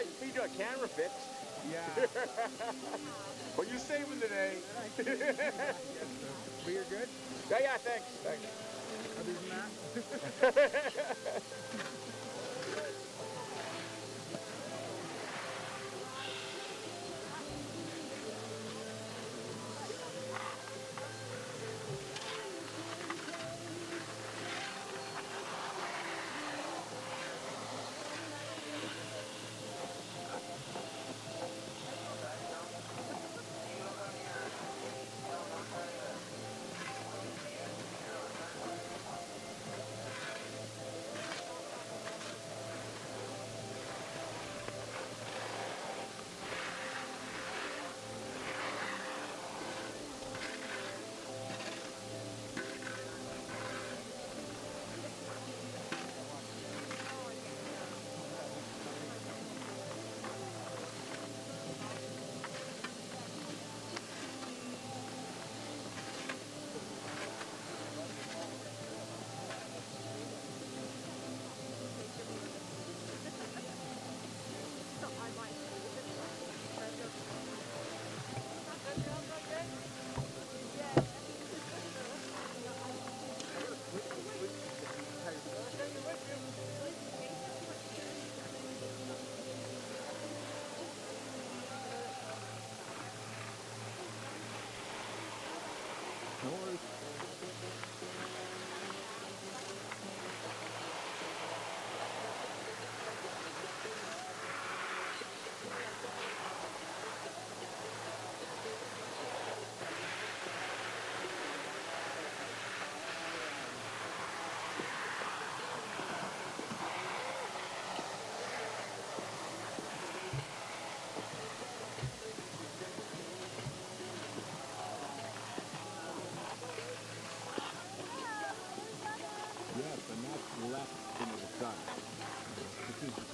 C: right, you do a camera fix.
F: Yeah.
C: But you're saving today.
F: But you're good?
C: Yeah, thanks.
F: Other than that?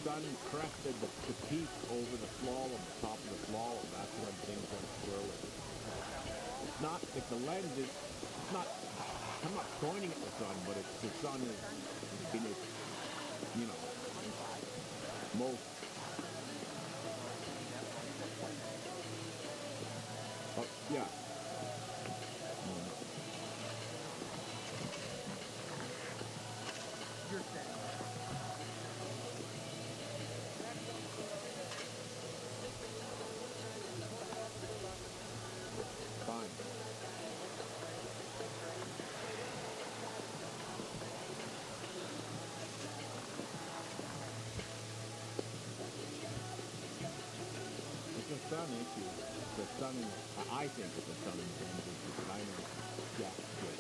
H: Sun crested the peak over the slalom, the top of the slalom. That's when things went swirling. It's not, like the lens is, it's not, I'm not pointing at the sun, but it's, the sun is in its, you know, most, yeah.
F: You're saying.
H: Fine. It's a sun issue. The sun, I think it's a sun issue. I know. Yeah, good.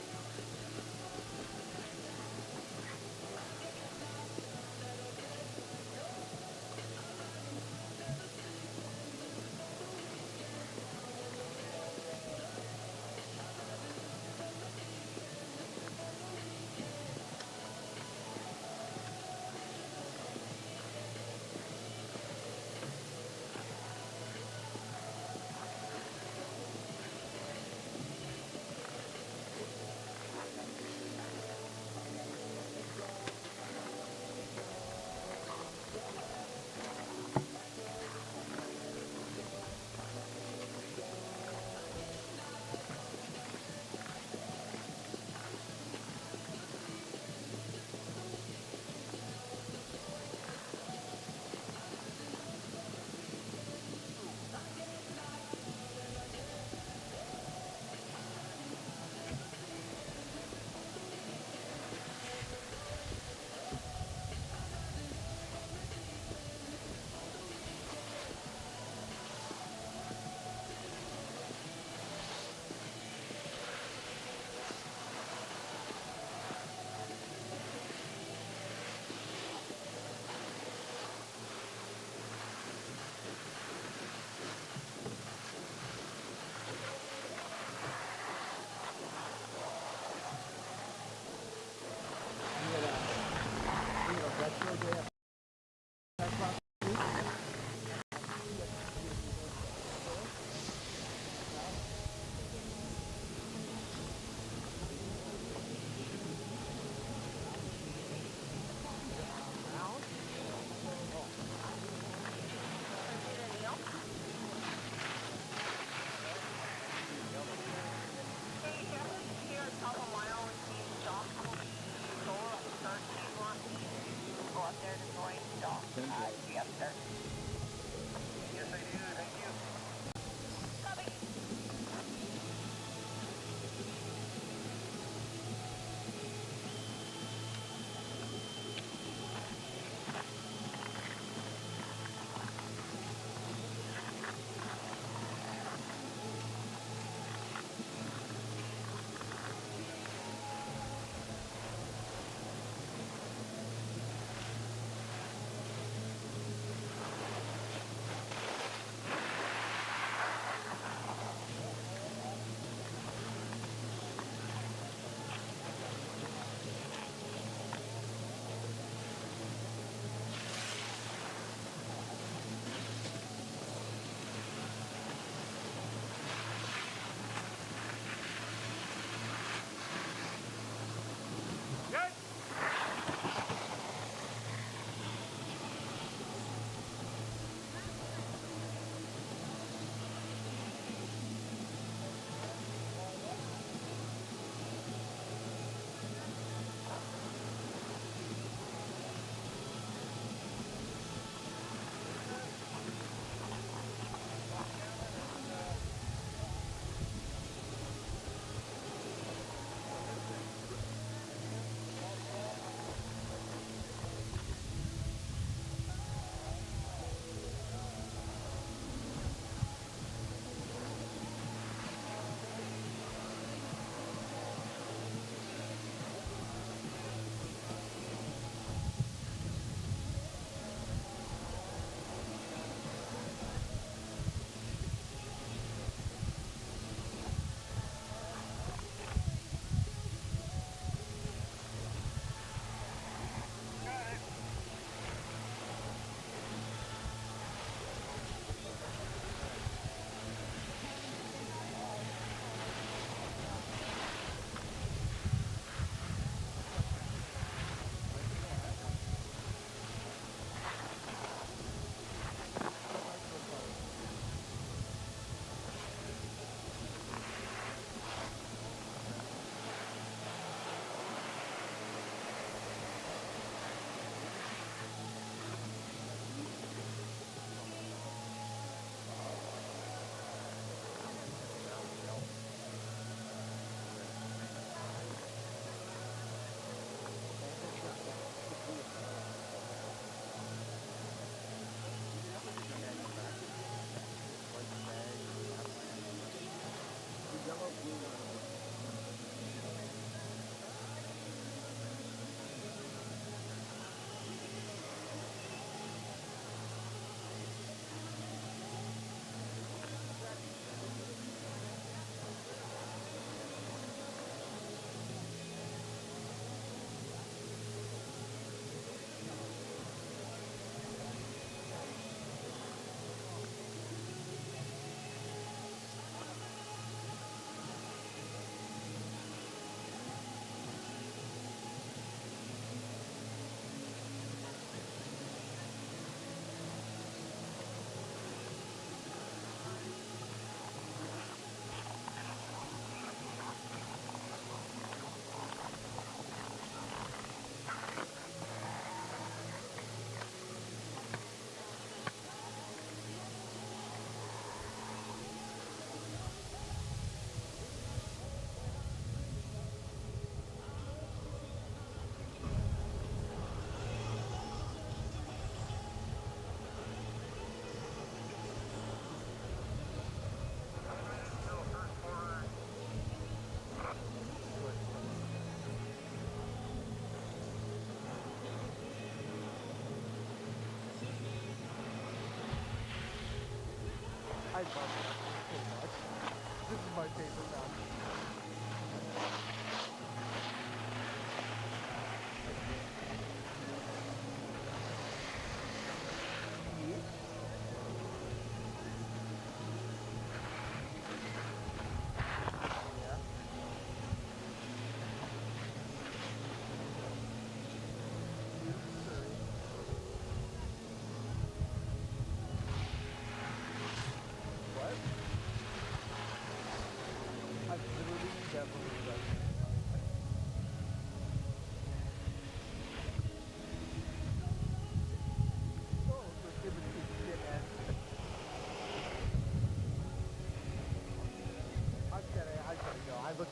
E: there to join Dom. GF start.
C: Yes, I do. Thank you.
E: Copy.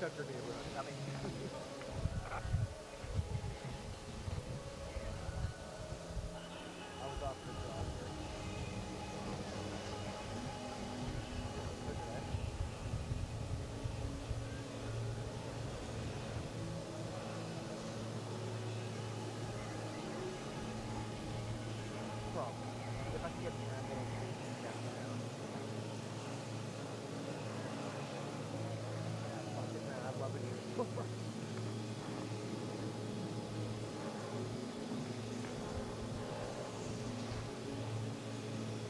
F: country neighborhood. I mean, I was off the job here. Okay. Problem. If I can get the angle, I love it here.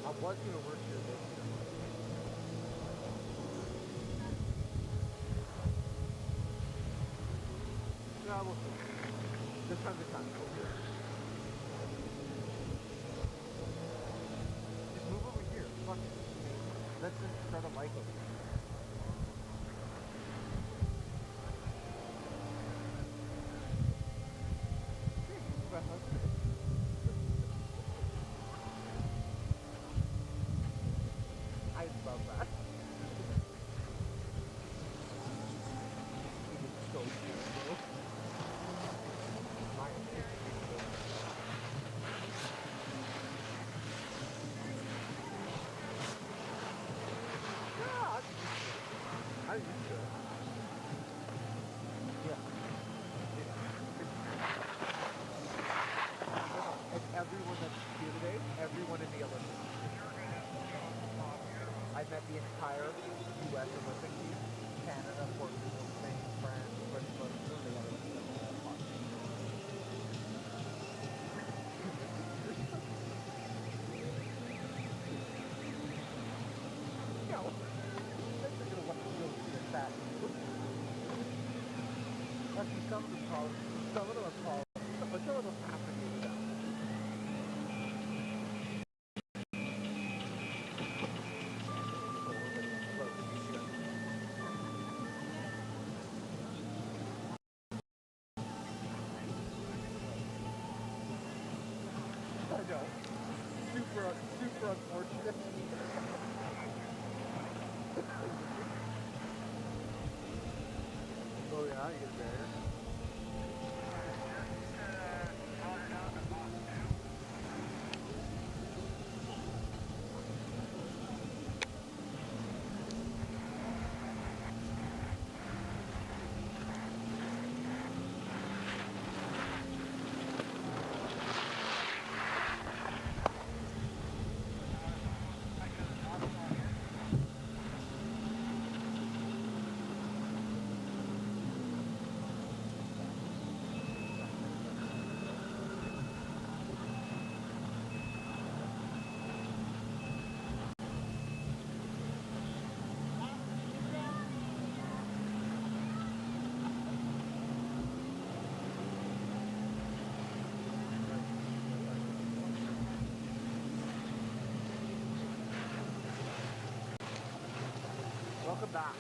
F: I was going to work here this year. Yeah, we'll see. This time to time. Just move over here. Fuck it. Let's just start a mic over here. I love that. It is so beautiful. I'm used to it. Yeah. And everyone that's here today, everyone in the Olympics. I met the entire U.S. Olympic team, Canada, Portugal, Spain, France, Britain, the other No. They're going to let me go get that. Actually, some of them are called, but some of them have to get it out. I know. Super unfortunate. Oh yeah, you get a barrier. Welcome back.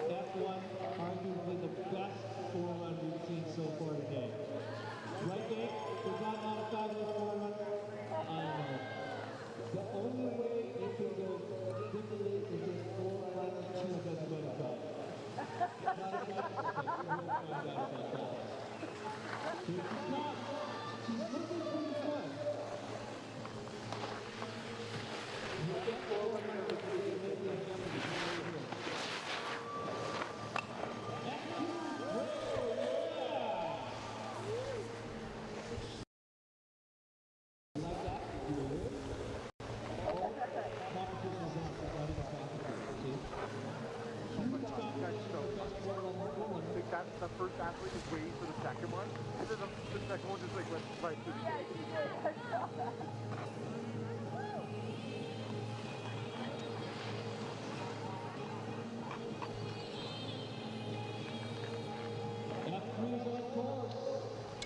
A: F1, arguably the best 4-run we've seen so far today. Right, Dave? Does that not a fabulous 4-run? The only way it can go quickly is if 4 runs, 2 doesn't go to God. Not a bad Here she comes. She's looking pretty good.
F: The first athlete is waiting for the second one, and then the second one just like went right through the gate.
A: F3 is on course.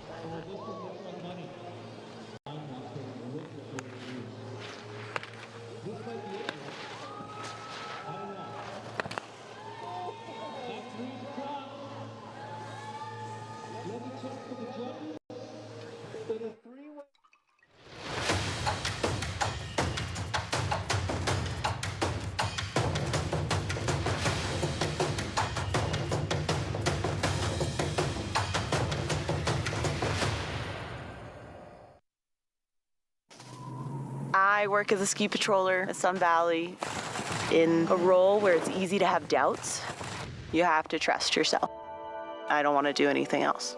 A: Oh, this one looks like money. I'm not going to look at what it is. This might be it. I don't know. F3's across. Let me check for the judges. In a 3-way.
K: I work as a ski patroller at Sun Valley in a role where it's easy to have doubts. You have to trust yourself. I don't want to do anything else.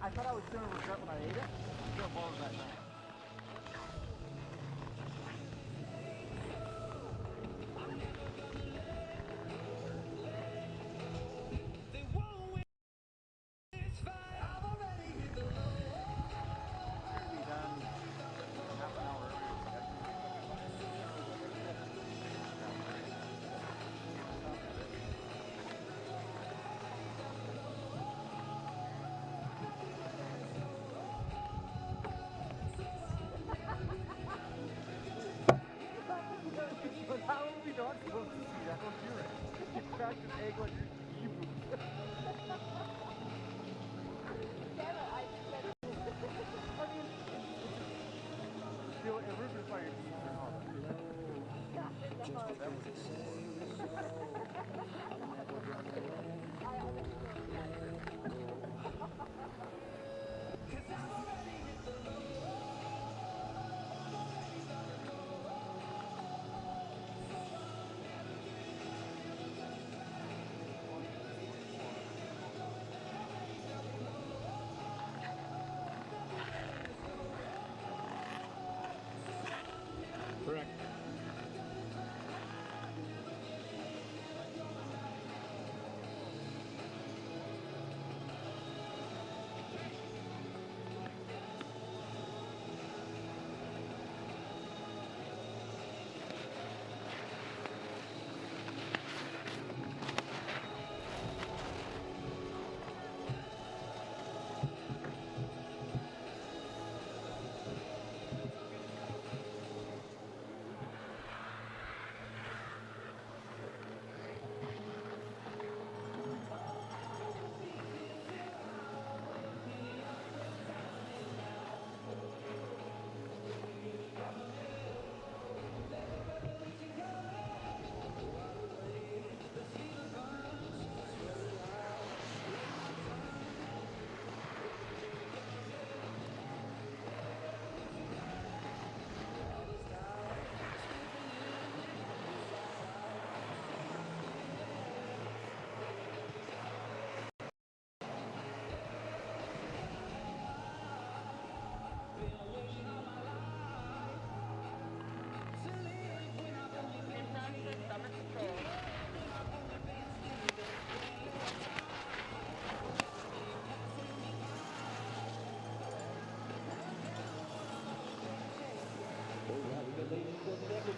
F: I thought I was going to regret when I ate it. I'm going to follow that now.
H: Correct.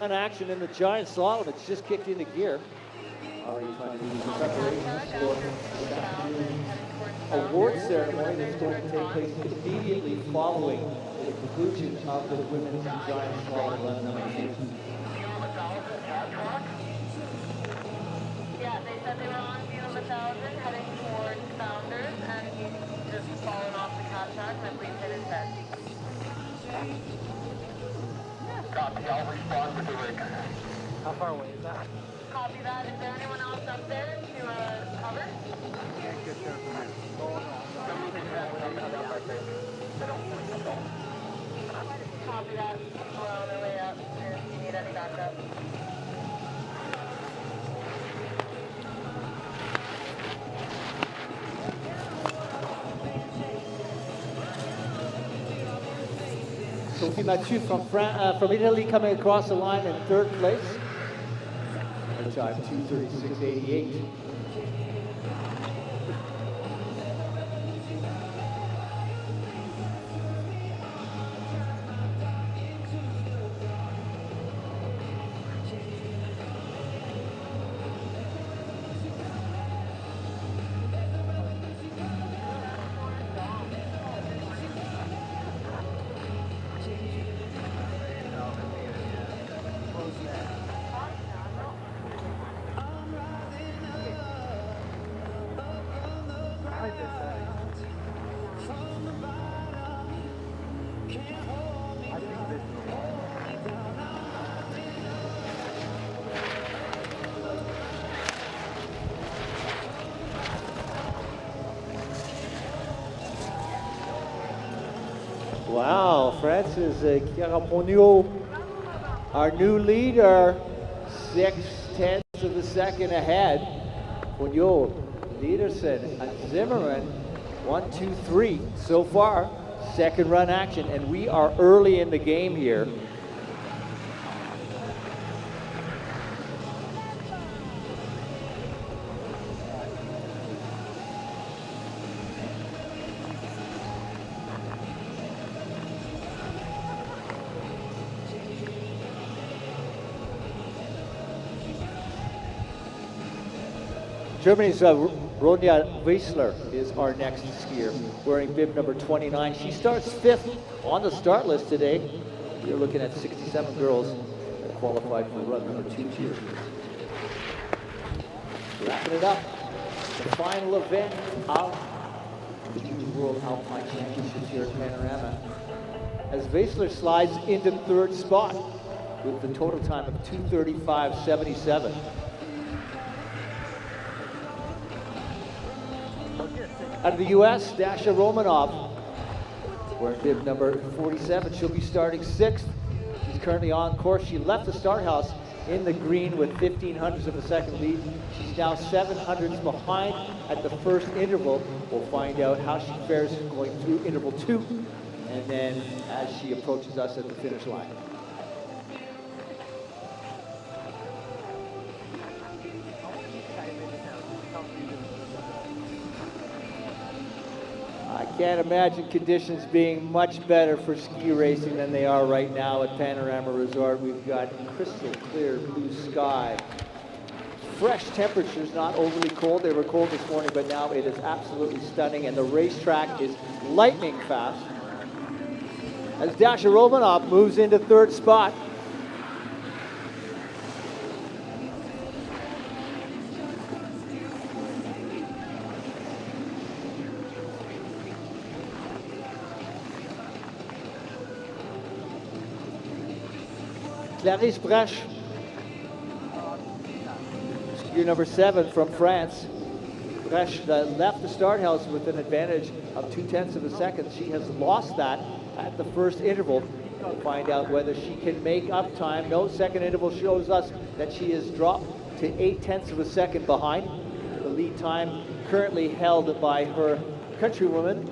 B: On action in the giant slalom, it's just kicked into gear. Award ceremony that's going to take place immediately following the conclusion of the women's giant slalom elimination.
E: Yeah, they said they were on field 1,000 heading towards Founders, and he's just fallen off the cat track and I believe hit his head.
L: Copy, I'll respond with the rig.
F: How far away is that?
E: Copy that. Is there anyone else up there to cover?
F: Yeah, good show from here.
E: Copy that. We're on our way up if you need any backup.
B: Sophie Mathieu from Italy coming across the line in third place. Her time 2:36.88. Wow, Francis Chiaraponio, our new leader, 6/10 of a second ahead. Ponyo, Lederson, and Zimmerman, 1, 2, 3 so far. Second run action, and we are early in the game here. Germany's Ronja Wiesler is our next skier, wearing bib number 29. She starts 5th on the start list today. You're looking at 67 girls that qualified for run number 2 here. Wrapping it up, the final event of the Junior World Alpine Championships here at Panorama, as Wiesler slides into 3rd spot with the total time of 2:35.77. Out of the U.S., Dasha Romanov, wearing bib number 47. She'll be starting 6th. She's currently on course. She left the start house in the green with 0.15 of a second lead. She's now 0.07 behind at the first interval. We'll find out how she fares going through interval 2, and then as she approaches us at the finish line. I can't imagine conditions being much better for ski racing than they are right now at Panorama Resort. We've got crystal clear blue sky, fresh temperatures, not overly cold. They were cold this morning, but now it is absolutely stunning, and the racetrack is lightning fast. As Dasha Romanov moves into 3rd spot. Clarisse Bresch, skier number 7 from France. Bresch left the start house with an advantage of 0.2 of a second. She has lost that at the first interval. We'll find out whether she can make up time. No, second interval shows us that she has dropped to 0.8 of a second behind. The lead time currently held by her countrywoman,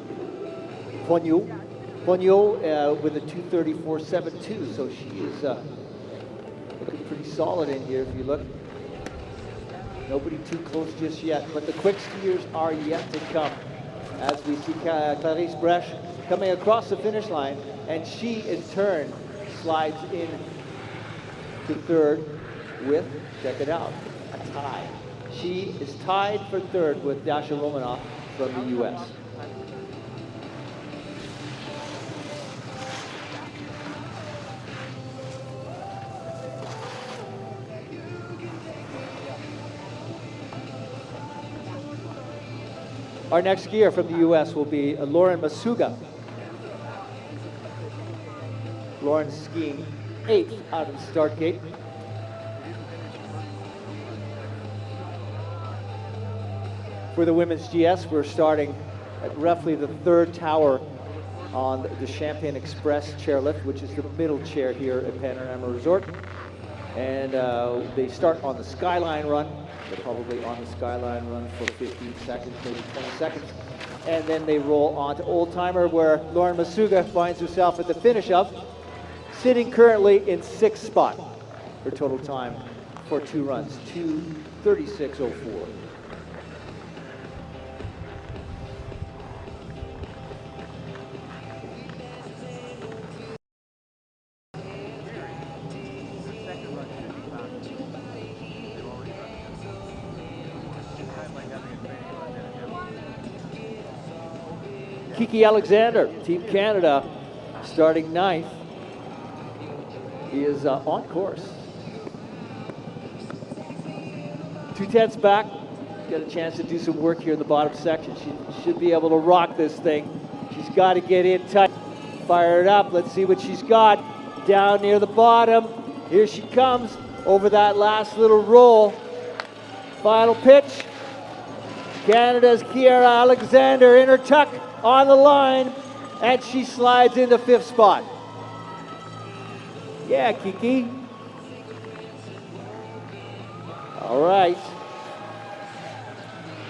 B: Ponyo, with a 2:34.72. So she is looking pretty solid in here if you look. Nobody too close just yet, but the quick skiers are yet to come. As we see Clarisse Bresch coming across the finish line, and she in turn slides in to 3rd with, check it out, a tie. She is tied for 3rd with Dasha Romanov from the U.S. Our next skier from the U.S. will be Lauren Masuga. Lauren skiing 8th out of the start gate. For the women's GS, we're starting at roughly the 3rd tower on the Champagne Express chairlift, which is the middle chair here at Panorama Resort. And they start on the Skyline run. They're probably on the Skyline run for 15 seconds, maybe 20 seconds. And then they roll on to Old Timer, where Lauren Masuga finds herself at the finish of sitting currently in 6th spot. Her total time for 2 runs, 2:36.04. Kiki Alexander, Team Canada, starting 9th. He is on course. 2/10 back. Got a chance to do some work here in the bottom section. She should be able to rock this thing. She's got to get in tight. Fire it up. Let's see what she's got. Down near the bottom. Here she comes over that last little roll. Final pitch. Canada's Kiara Alexander in her tuck on the line, and she slides into 5th spot. Yeah, Kiki. All right.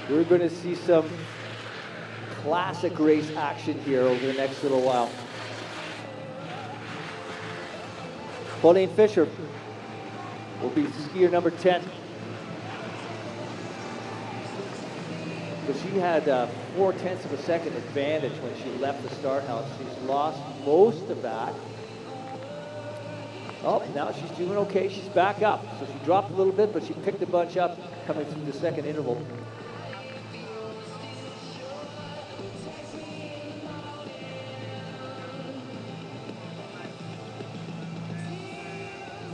B: We're going to see some classic race action here over the next little while. Pauline Fischer will be skier number 10. So she had 0.4 of a second advantage when she left the start house. She's lost most of that. Oh, now she's doing okay. She's back up. So she dropped a little bit, but she picked a bunch up coming through the second interval.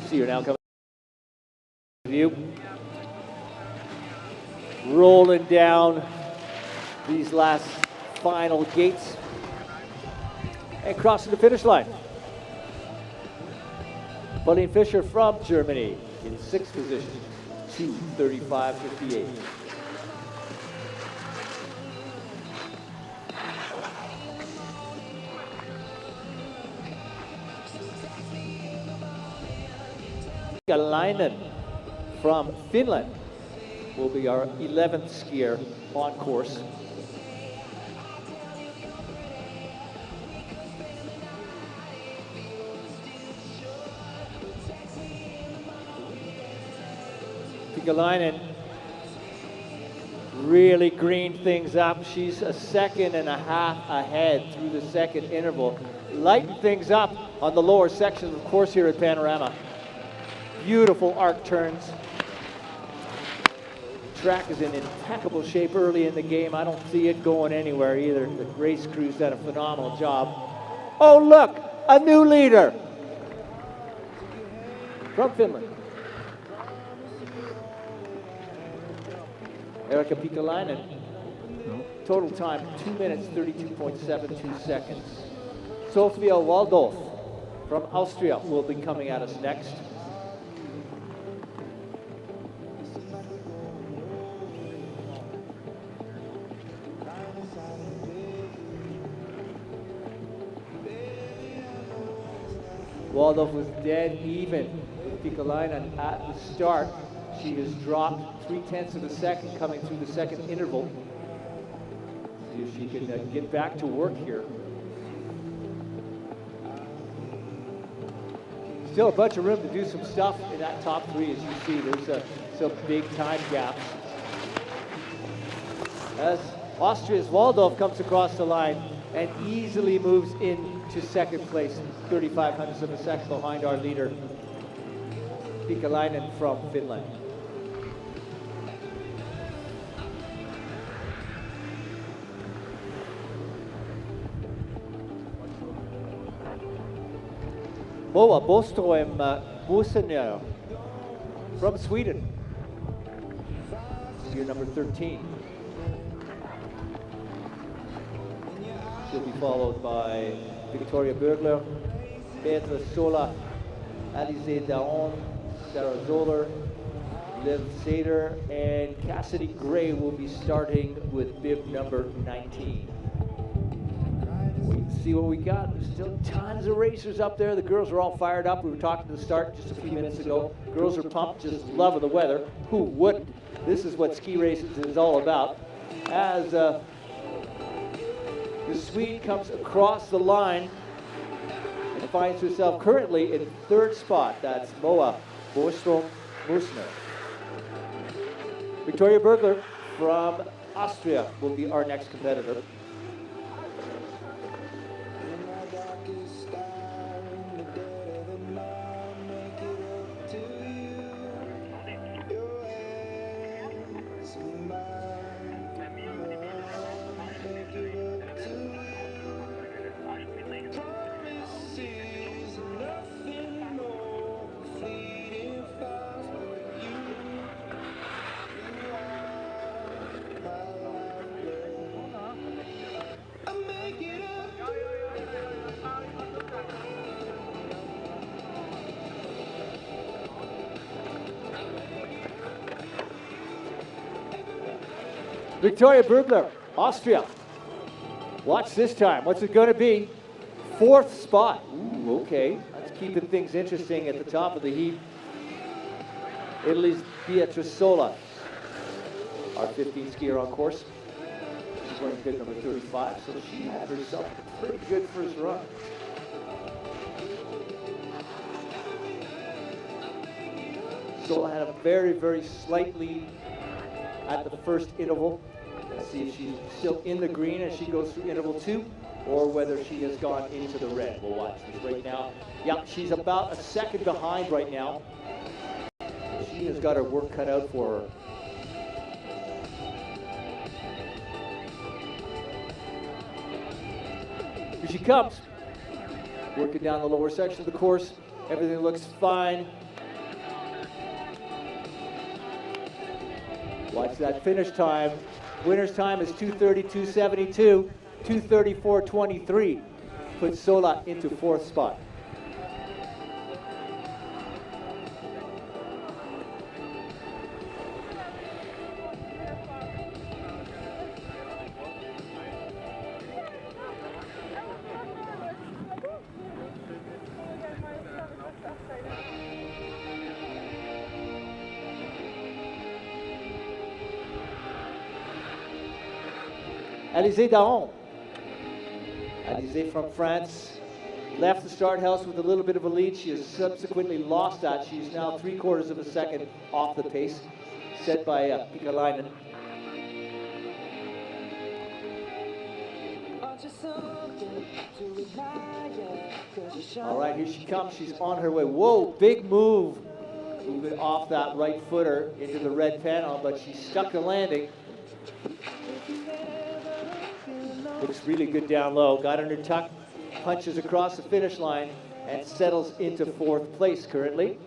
B: See her now coming to view. Rolling down these last final gates and crossing the finish line. Pauline Fischer from Germany in 6th position, 2:35.58. Leinen from Finland will be our 11th skier on course. Leinen really greened things up. She's a 1.5 seconds ahead through the second interval. Lightened things up on the lower section of the course here at Panorama. Beautiful arc turns. Track is in impeccable shape early in the game. I don't see it going anywhere either. The race crew's done a phenomenal job. Oh look, a new leader from Finland. Erika Piikalainen, total time 2 minutes 32.72 seconds. Sofia Waldolf from Austria will be coming at us next. Waldolf was dead even with Piikalainen at the start. She has dropped 0.3 of a second coming through the second interval. See if she can get back to work here. Still a bunch of room to do some stuff in that top 3, as you see. There's some big time gaps. As Austria's Waldolf comes across the line and easily moves into second place, 0.35 of a second behind our leader, Piikalainen from Finland. Moa Boström Musener from Sweden, year number 13. She'll be followed by Victoria Bergler, Petra Sola, Alize Daon, Sarah Zoller, Liv Sader, and Cassidy Gray will be starting with bib number 19. Wait and see what we got. There's still tons of racers up there. The girls are all fired up. We were talking to the start just a few minutes ago. Girls are pumped, just love of the weather. Who wouldn't? This is what ski races is all about. As the Swede comes across the line and finds herself currently in third spot. That's Moa Borstrom-Musner. Victoria Bergler from Austria will be our next competitor. Victoria Bergler, Austria. Watch this time. What's it going to be? Fourth spot. Ooh, okay. That's keeping things interesting at the top of the heap. Italy's Beatrice Sola, our 15 skier on course. She's wearing bib number 35, so she had herself a pretty good first run. Sola had a very, very slight lead at the first interval. Let's see if she's still in the green as she goes through interval 2, or whether she has gone into the red. We'll watch this right now. Yeah, she's about a second behind right now. She has got her work cut out for her. Here she comes, working down the lower section of the course. Everything looks fine. Watch that finish time. Winner's time is 2:32.72, 2:34.23. Puts Sola into fourth spot. Alizé Daron. Alizé from France left the start house with a little bit of a lead. She has subsequently lost that. She's now 3/4 of a second off the pace set by Pikalainen. All right, here she comes. She's on her way. Whoa, big move. Moving off that right footer into the red panel, but she stuck the landing. Looks really good down low. Got under tuck, punches across the finish line, and settles into fourth place currently.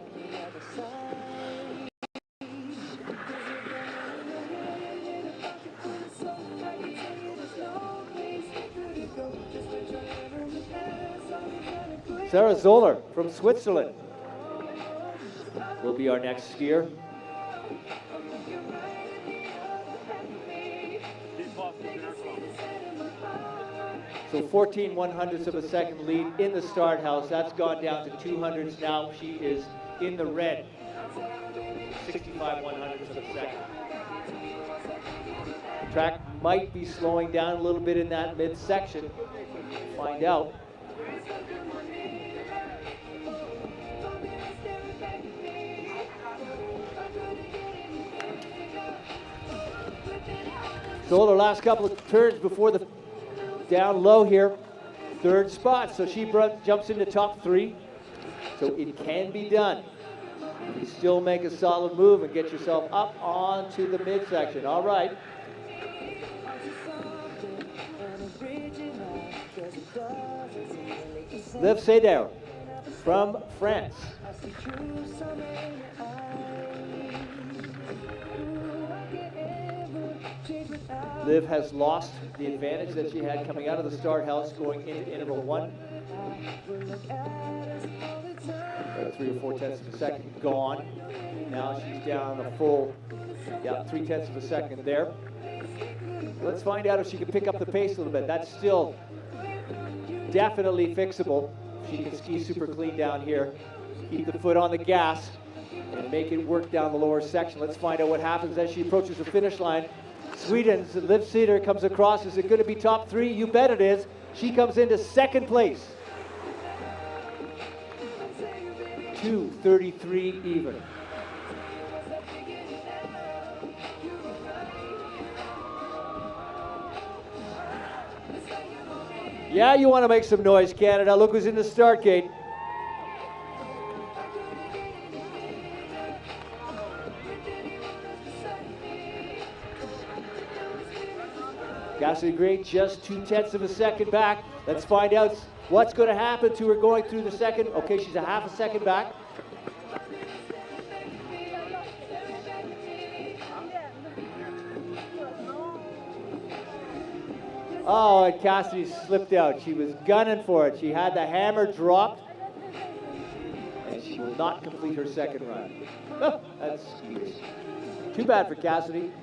B: Sarah Zoller from Switzerland will be our next skier. So 14/100ths of a second lead in the start house. That's gone down to 200ths. Now she is in the red. 65/100ths of a second. Track might be slowing down a little bit in that midsection. Find out. So the last couple of turns before the down low here, third spot. So she jumps into top 3. So it can be done. You still make a solid move and get yourself up onto the midsection. All right. Liv Seder from France. Liv has lost the advantage that she had coming out of the start house going into interval 1. 3 or 4/10ths of a second gone. Now she's down a full, 3/10ths of a second there. Let's find out if she can pick up the pace a little bit. That's still definitely fixable. She can ski super clean down here. Keep the foot on the gas and make it work down the lower section. Let's find out what happens as she approaches the finish line. Sweden's Liv Seder comes across. Is it going to be top 3? You bet it is. She comes into second place. 2:33 even. Yeah, you want to make some noise, Canada. Look who's in the start gate. Cassidy Gray just 0.2 of a second back. Let's find out what's going to happen to her going through the second. Okay, she's a half a second back. Oh, and Cassidy slipped out. She was gunning for it. She had the hammer dropped, and she will not complete her second run. Oh, that's too bad for Cassidy.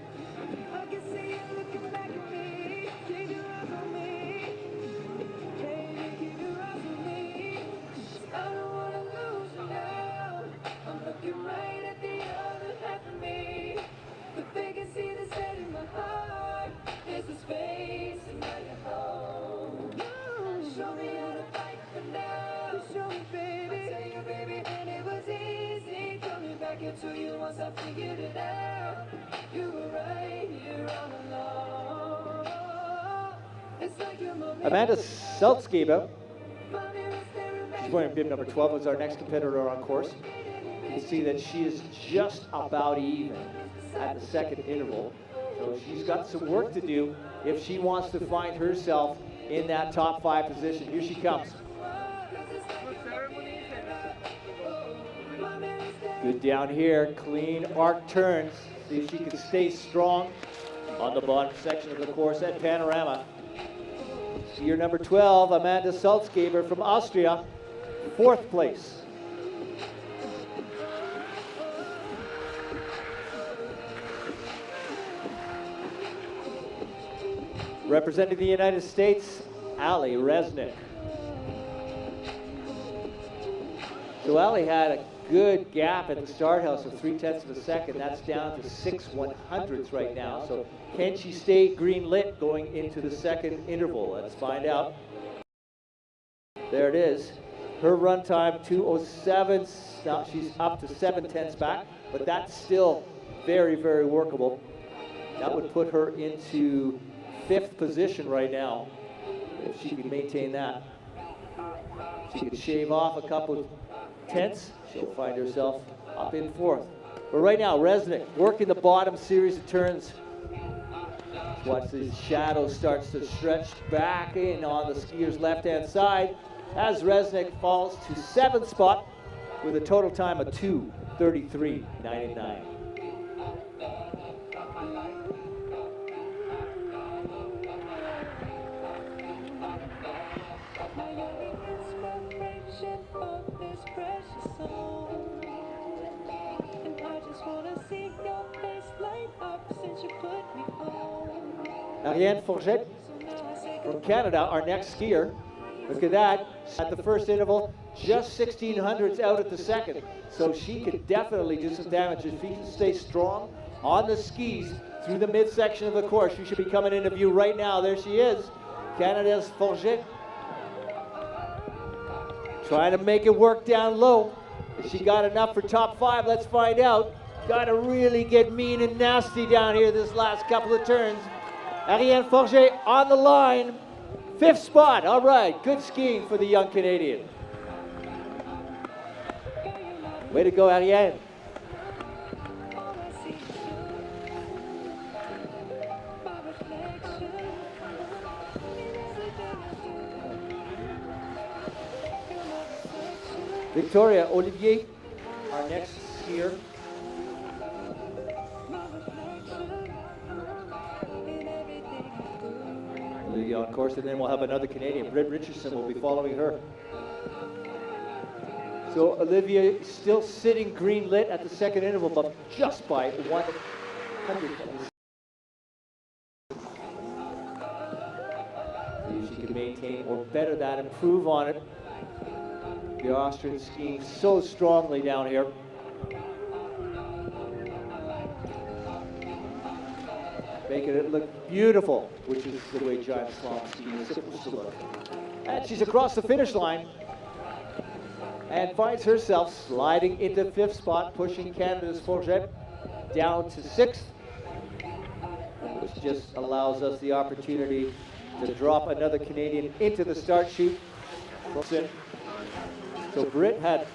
B: Amanda Seltzgeber, she's wearing bib number 12, is our next competitor on course. You can see that she is just about even at the second interval. So she's got some work to do if she wants to find herself in that top 5 position. Here she comes. Good down here, clean arc turns. See if she can stay strong on the bottom section of the course at Panorama. Skier number 12, Amanda Seltzgeber from Austria, 4th place. Representing the United States, Ali Resnick. So Ali had a good gap at the start house of 0.3 of a second. That's down to 6/100ths right now. So can she stay green lit going into the second interval? Let's find out. There it is. Her run time 2:07. Now she's up to 0.7 back, but that's still very, very workable. That would put her into 5th position right now if she can maintain that. She could shave off a couple of tenths. She'll find herself up in 4th. But right now, Resnick working the bottom series of turns. Watch these shadows starts to stretch back in on the skier's left-hand side as Resnick falls to 7th spot with a total time of 2:33.99. Ariane Forget from Canada, our next skier. Look at that, at the first interval, just 1/1600ths out at the second. So she could definitely do some damage if she can stay strong on the skis through the midsection of the course. She should be coming into view right now. There she is, Canada's Forget. Trying to make it work down low. If she got enough for top 5, let's find out. Got to really get mean and nasty down here this last couple of turns. Ariane Forget on the line, 5th spot. All right, good skiing for the young Canadian. Way to go, Ariane. Victoria Olivier, our next skier. On course, and then we'll have another Canadian. Britt Richardson will be following her. So Olivia still sitting green lit at the second interval, but just by 100. If she can maintain or better that, improve on it. The Austrian skiing so strongly down here. Making it look beautiful, which is the way giant slalom skiing is supposed to look. And she's across the finish line. and finds herself sliding into 5th spot, pushing Canada's Forget down to 6th, which just allows us the opportunity to drop another Canadian into the start chute. So Britt had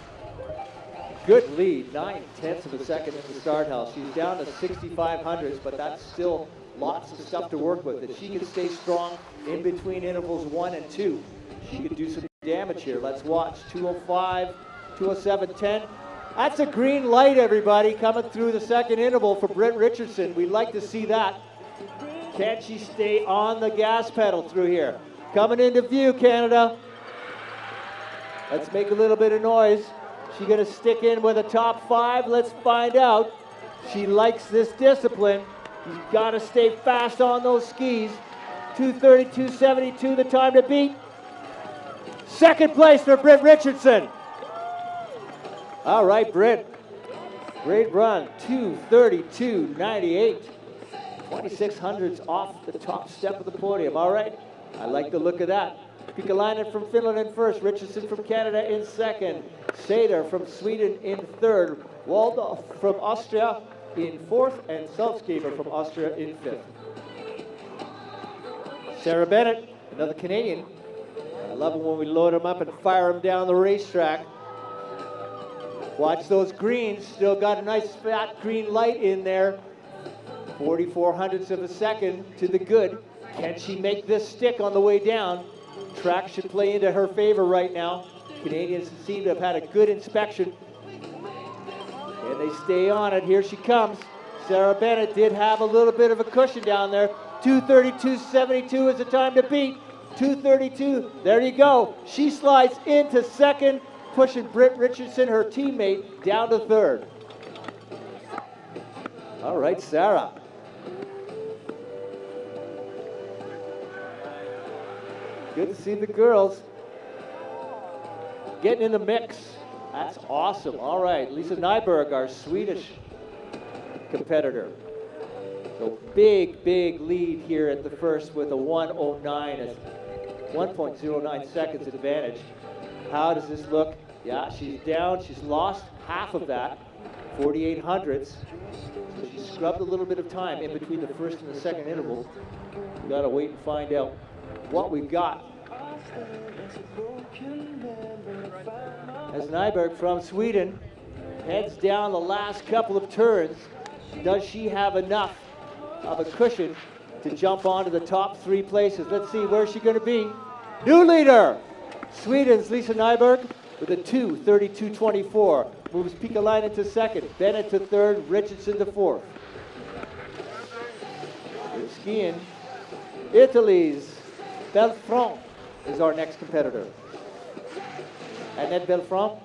B: good lead, 9/10 of a second in the start house. She's down to 6,500s, but that's still lots of stuff to work with. If she can stay strong in between intervals 1 and 2, she could do some damage here. Let's watch. 2:05, 2:07.10. That's a green light, everybody, coming through the second interval for Britt Richardson. We'd like to see that. Can she stay on the gas pedal through here? Coming into view, Canada. Let's make a little bit of noise. She gonna stick in with a top 5? Let's find out. She likes this discipline. You've got to stay fast on those skis. 2:32.72, the time to beat. Second place for Britt Richardson. All right, Britt. Great run. 2:32.98. 2600s off the top step of the podium. All right. I like the look of that. Pikkalainen from Finland in first. Richardson from Canada in second. Sader from Sweden in third. Waldorf from Austria in fourth, and Salzgeber from Austria in fifth. Sarah Bennett, another Canadian. I love it when we load them up and fire them down the racetrack. Watch those greens, still got a nice fat green light in there. 4400ths of a second to the good. Can she make this stick on the way down? Track should play into her favor right now. Canadians seem to have had a good inspection. And they stay on it. Here she comes. Sarah Bennett did have a little bit of a cushion down there. 2:32.72 is the time to beat. 2:32. There you go. She slides into second, pushing Britt Richardson, her teammate, down to third. All right, Sarah. Good to see the girls getting in the mix. That's awesome. All right, Lisa Nyberg, our Swedish competitor. So big, big lead here at the first with a 1:09, a 1.09 seconds advantage. How does this look? Yeah, she's down. She's lost half of that, 4800ths. So she scrubbed a little bit of time in between the first and the second interval. We gotta wait and find out what we've got. As Nyberg from Sweden heads down the last couple of turns, does she have enough of a cushion to jump onto the top 3 places? Let's see, where's she going to be? New leader, Sweden's Lisa Nyberg with a 2:32.24. Moves Pikkalainen to second, Bennett to third, Richardson to fourth. Skiing, Italy's Belfront is our next competitor. Annette Belfront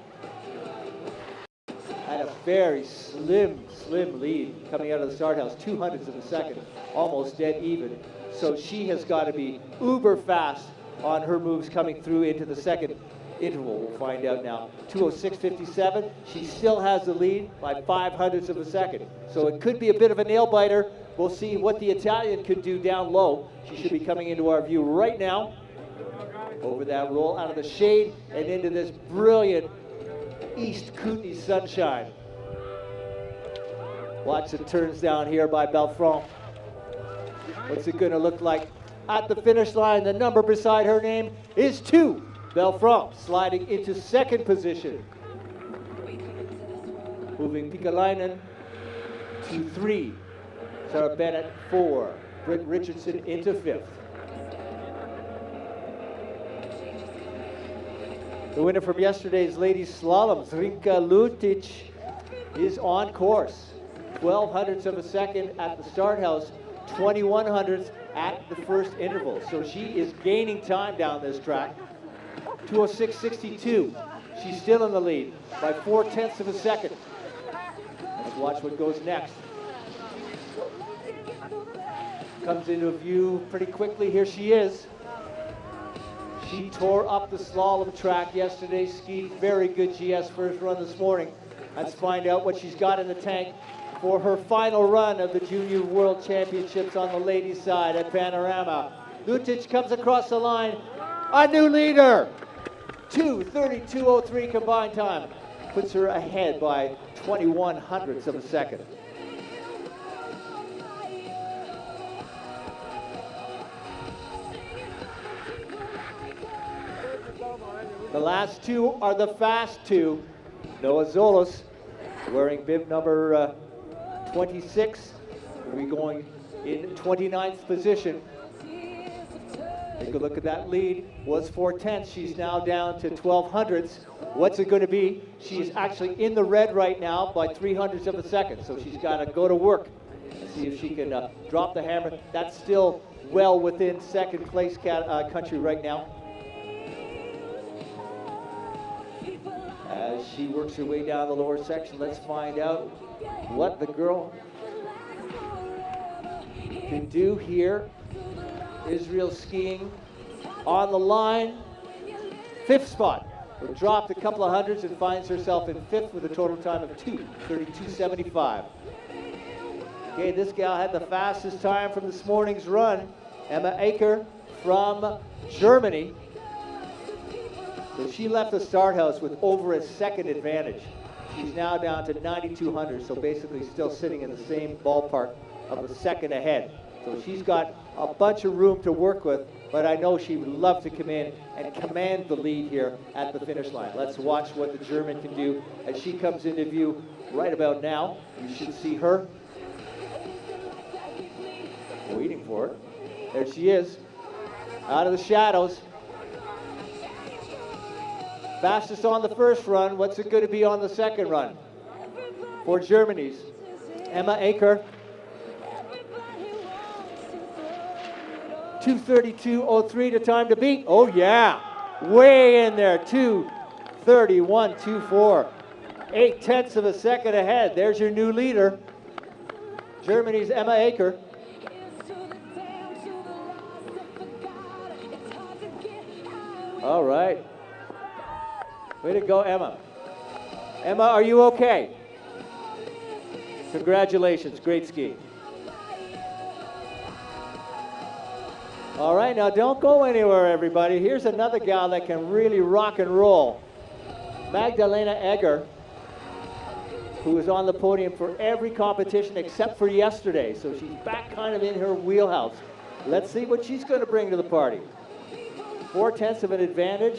B: had a very slim lead coming out of the start house, 200ths of a second, almost dead even. So she has got to be uber fast on her moves coming through into the second interval. We'll find out now. 2:06.57. She still has the lead by 500ths of a second. So it could be a bit of a nail biter. We'll see what the Italian could do down low. She should be coming into our view right now. Over that roll, out of the shade, and into this brilliant East Kootenay sunshine. Watch the turns down here by Belfront. What's it gonna look like at the finish line? The number beside her name is 2. Belfront sliding into second position. Moving Pikkalainen to 3. Sarah Bennett 4. Britt Richardson into 5th. The winner from yesterday's ladies slalom, Zrinka Lutic, is on course. 1200ths of a second at the start house, 2100ths at the first interval. So she is gaining time down this track. 2:06.62. She's still in the lead by 4/10 of a second. Let's watch what goes next. Comes into view pretty quickly. Here she is. She tore up the slalom track yesterday, skied very good GS first run this morning. Let's find out what she's got in the tank for her final run of the Junior World Championships on the ladies' side at Panorama. Lutic comes across the line, a new leader. 2:32.03 combined time. Puts her ahead by 21 hundredths of a second. The last two are the fast two. Noah Zolos, wearing bib number 26, will be going in 29th position. Take a look at that lead. Was 4/10. She's now down to 12 hundredths. What's it going to be? She's actually in the red right now by 300ths of a second. So she's got to go to work and see if she can drop the hammer. That's still well within second place country right now. As she works her way down the lower section, let's find out what the girl can do here. Israel skiing on the line. 5th spot. Dropped a couple of hundreds and finds herself in 5th with a total time of 2:32.75. Okay, this gal had the fastest time from this morning's run. Emma Acher from Germany. So she left the start house with over a second advantage. She's now down to 9,200, so basically still sitting in the same ballpark of a second ahead. So she's got a bunch of room to work with, but I know she would love to come in and command the lead here at the finish line. Let's watch what the German can do as she comes into view right about now. You should see her. Waiting for it. There she is, out of the shadows. Fastest on the first run. What's it going to be on the second run? For Germany's Emma Acher. 2:32.03 to time to beat. Oh yeah, way in there. 2:31.24. 0.8 of a second ahead. There's your new leader. Germany's Emma Acher. All right. Way to go, Emma. Emma, are you okay? Congratulations, great ski. All right, now don't go anywhere, everybody. Here's another gal that can really rock and roll. Magdalena Egger, who was on the podium for every competition except for yesterday. So she's back kind of in her wheelhouse. Let's see what she's going to bring to the party. 0.4 of an advantage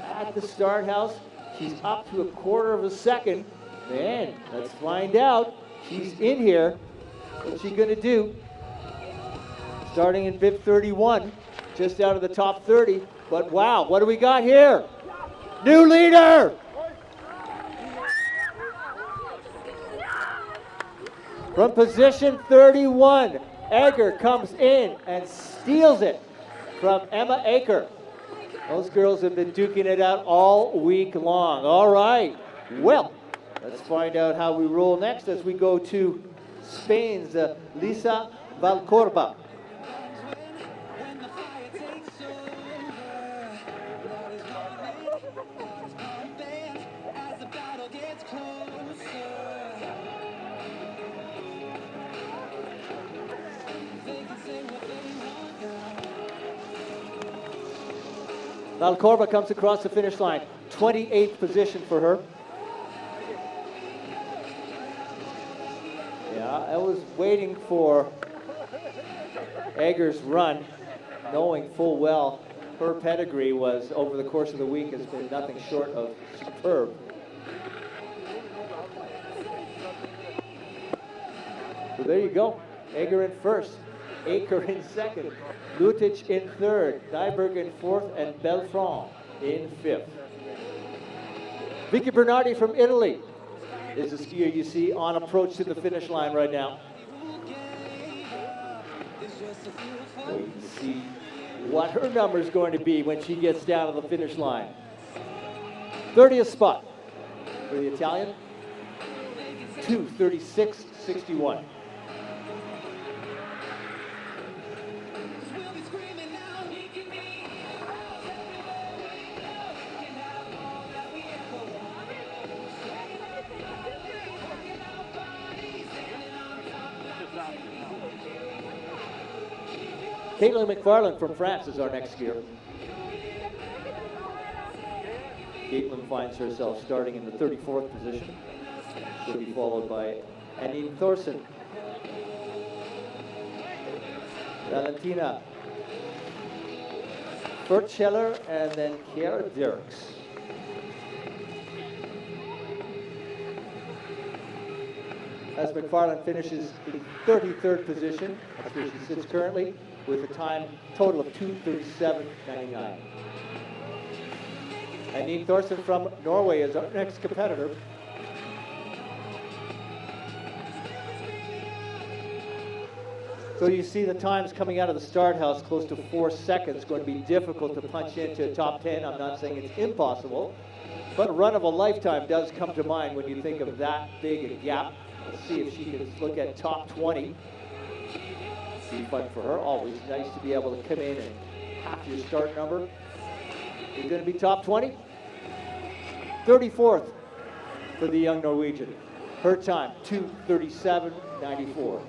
B: at the start house. She's up to a quarter of a second. And let's find out. She's in here. What's she going to do? Starting in bib 31, just out of the top 30. But wow, what do we got here? New leader! From position 31, Egger comes in and steals it from Emma Acher. Those girls have been duking it out all week long. All right, well, let's find out how we roll next as we go to Spain's Lisa Valcorba. Valcorba comes across the finish line, 28th position for her. Yeah, I was waiting for Egger's run, knowing full well her pedigree was, over the course of the week, has been nothing short of superb. So there you go, Egger in first, Acher in second, Lutic in third, Nyberg in fourth, and Belfront in fifth. Vicky Bernardi from Italy is the skier you see on approach to the finish line right now. Wait to see what her number is going to be when she gets down to the finish line. 30th spot for the Italian, 2:36.61. Caitlin McFarland from France is our next skier. Caitlin finds herself starting in the 34th position. She'll be followed by Anine Thorsen. Valentina Feurstein, and then Kiara Dirks. As McFarland finishes in 33rd position, that's where she sits currently, with a time total of 2:37.99. Anine Thorsen from Norway is our next competitor. So you see the times coming out of the start house, close to 4 seconds, going to be difficult to punch into a top 10. I'm not saying it's impossible, but a run of a lifetime does come to mind when you think of that big a gap. Let's see if she can look at top 20. Be fun for her. Always nice to be able to come in and half your start number. You're going to be top 20. 34th for the young Norwegian. Her time, 2:37.94.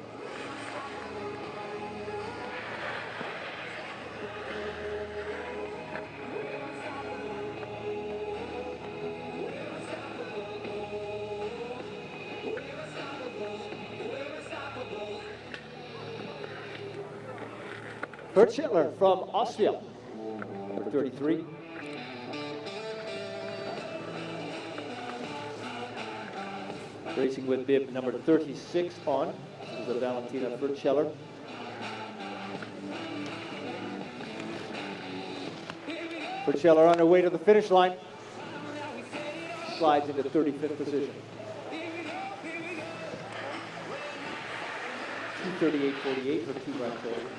B: Feurstein from Austria, number 33. Racing with bib number 36 on. This is the Valentina Feurstein. Feurstein on her way to the finish line. Slides into 35th position. 2:38.48 for 2 runs over.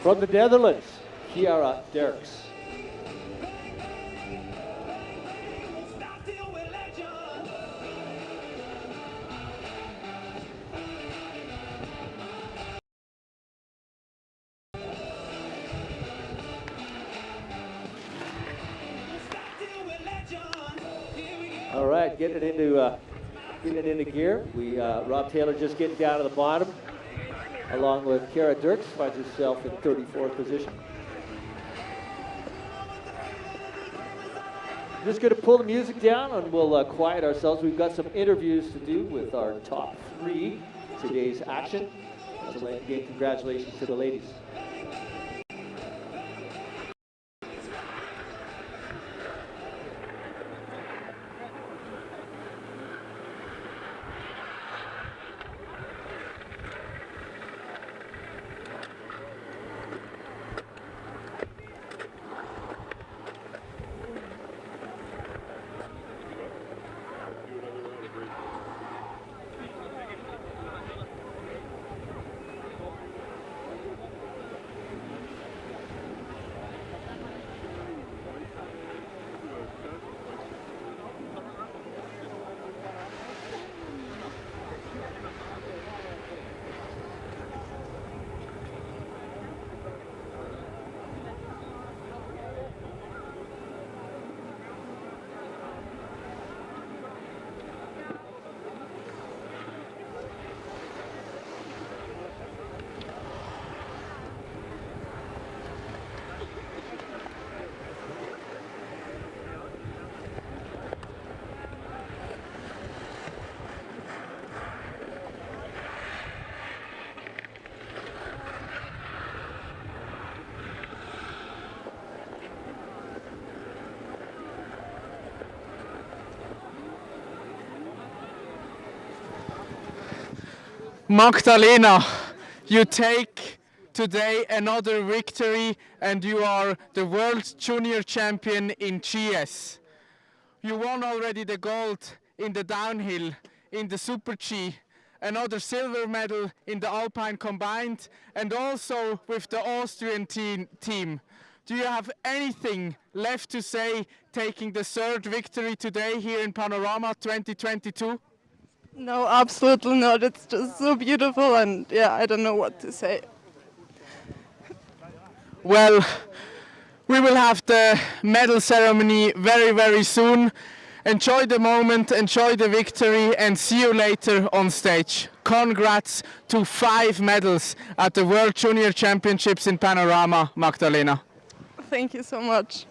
B: From the Netherlands, Kiara Dirks. All right, getting it into gear. Rob Taylor just getting down to the bottom, along with Kiara Dirks, finds herself in 34th position. I'm just going to pull the music down and we'll quiet ourselves. We've got some interviews to do with our top 3 today's action. So again, congratulations to the ladies.
G: Magdalena, you take today another victory and you are the world junior champion in GS. You won already the gold in the downhill, in the Super G, another silver medal in the Alpine combined, and also with the Austrian team. Do you have anything left to say, taking the 3rd victory today here in Panorama 2022?
M: No, absolutely not. It's just so beautiful, and yeah, I don't know what to say.
G: Well, We will have the medal ceremony very, very soon. Enjoy the moment, enjoy the victory, and see you later on stage. Congrats to 5 medals at the World Junior Championships in Panorama, Magdalena.
M: Thank you so much.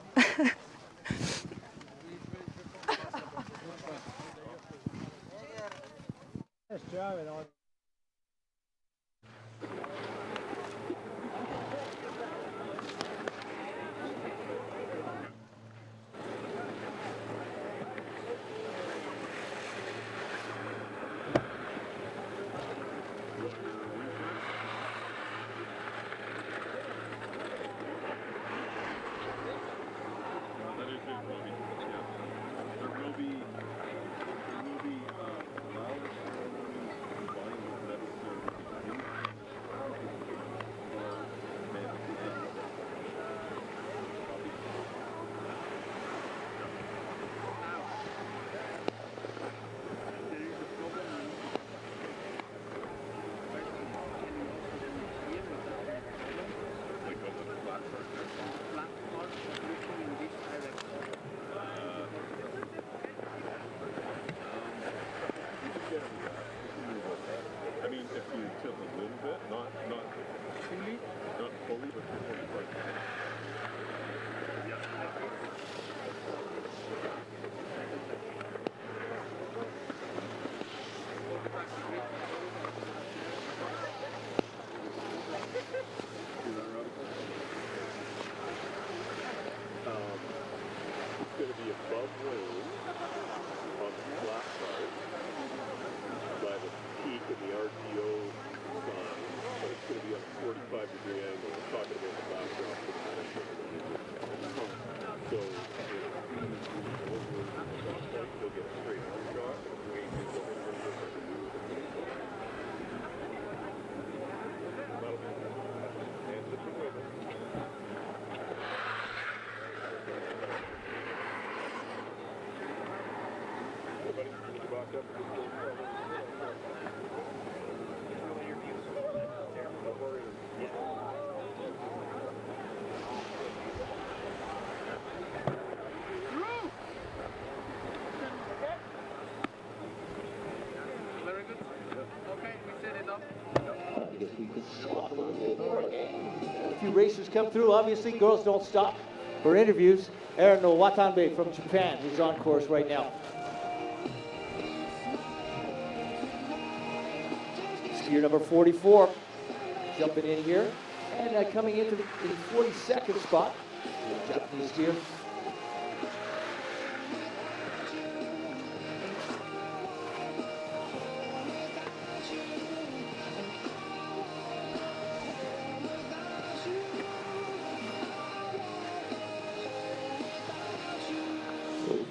B: A few racers come through. Obviously, girls don't stop for interviews. Erin Watanabe from Japan, who's on course right now. Skier number 44 jumping in here. And coming into the 42nd spot, the Japanese skier.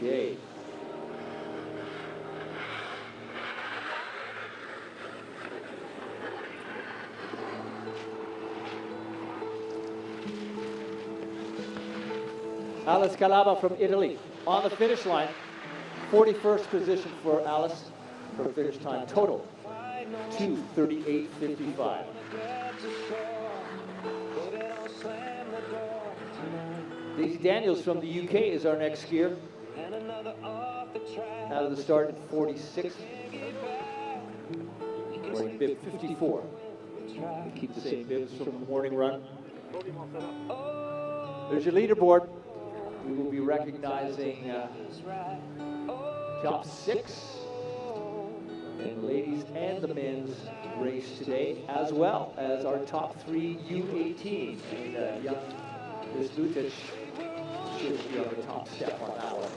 B: Okay. Alice Calaba from Italy on the finish line. 41st position for Alice. Her finish time total 2:38.55. Daisy Daniels from the UK is our next skier. Out of the start at 46. Wearing bib 54. We keep the same bibs from the morning run. There's your leaderboard. We will be recognizing top 6 in ladies and the men's race today, as well as our top 3 U18. And young Miss Lutic should be on the top step on that one.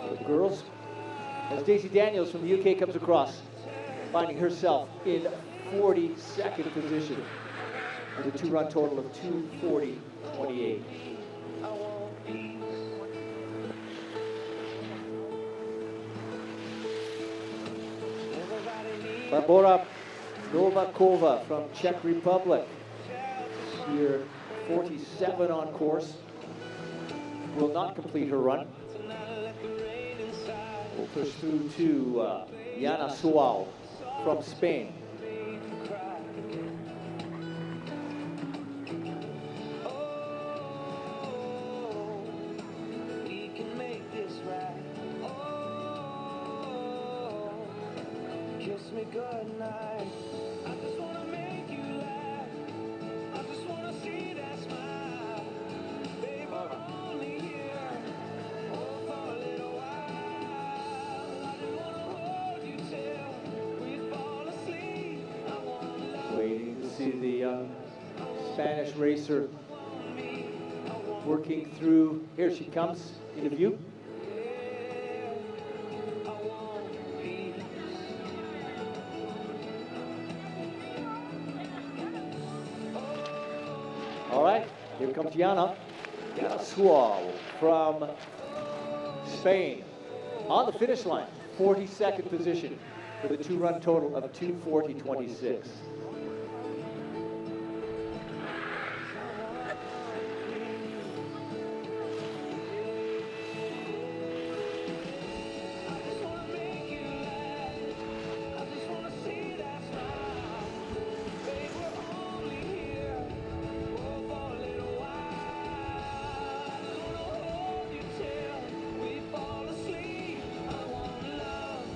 B: For the girls, as Daisy Daniels from the UK comes across, finding herself in 42nd position with a 2-run total of 2:40.28. Barbora Novakova from Czech Republic, skier 47 on course, will not complete her run. We'll push through to Yana Suau from Spain.
N: me good night. I just wanna make you laugh. I just wanna see that smile. Babe, we're only here for a little while. I just wanna hold you till we fall asleep. I wanna love
B: Waiting to see the young Spanish racer working through. Here she comes into view. All right, here comes Jana Sual from Spain on the finish line, 42nd position with a 2-run total of 2:40.26.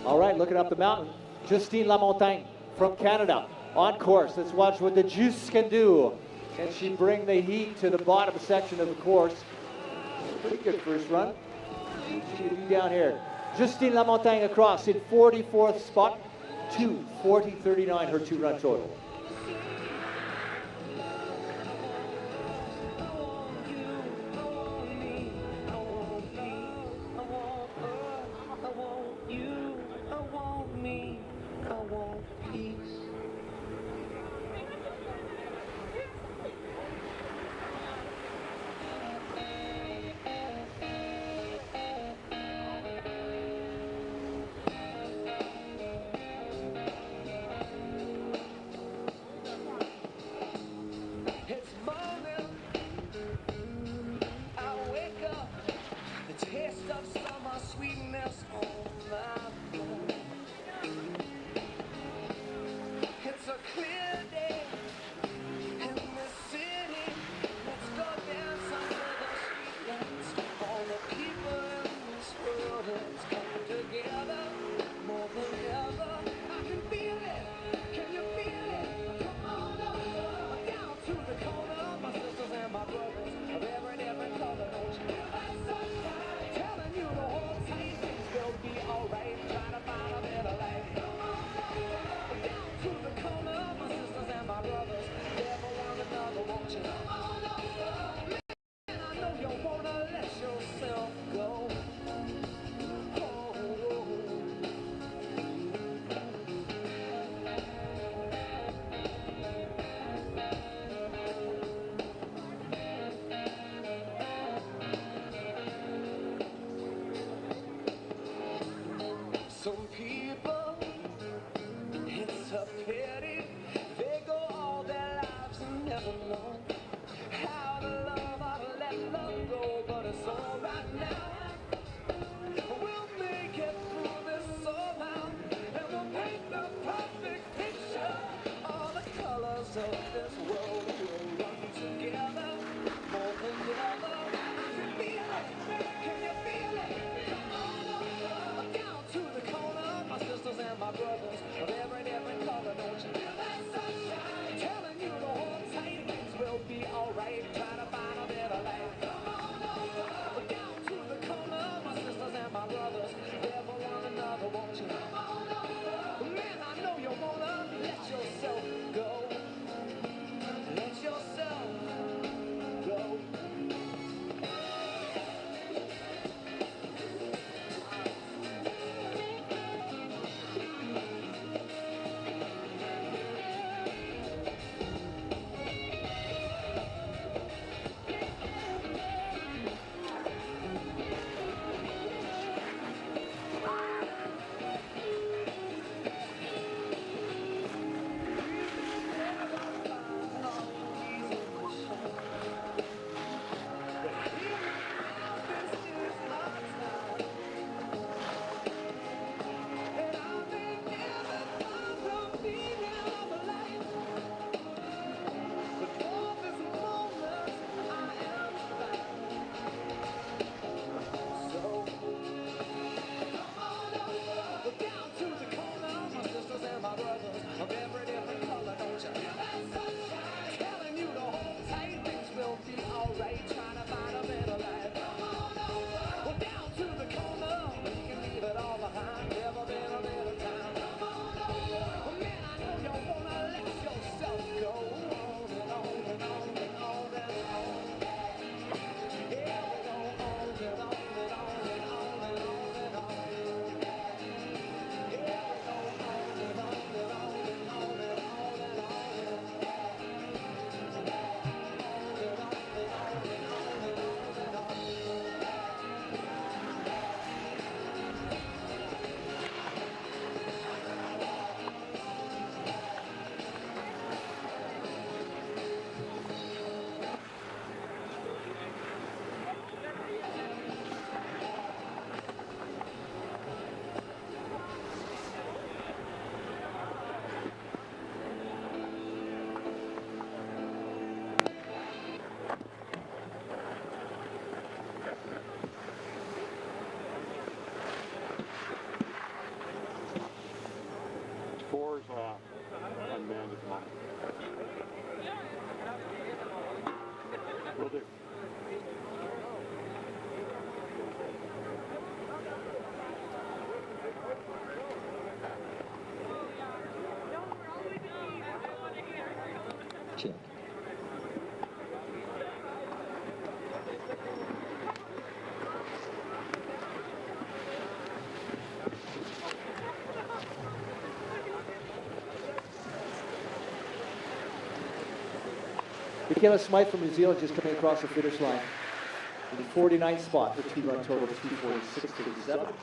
B: All right, looking up the mountain, Justine Lamontagne from Canada on course. Let's watch what the Juice can do. Can she bring the heat to the bottom section of the course? Pretty good first run. She can do down here. Justine Lamontagne across in 44th spot, 2:40.39 her 2-run total.
O: Four is unmanned at the moment. Will do.
A: Check.
B: Michaela Smythe from New Zealand just coming across the finish line in the 49th spot for two-run total, 2:46.57.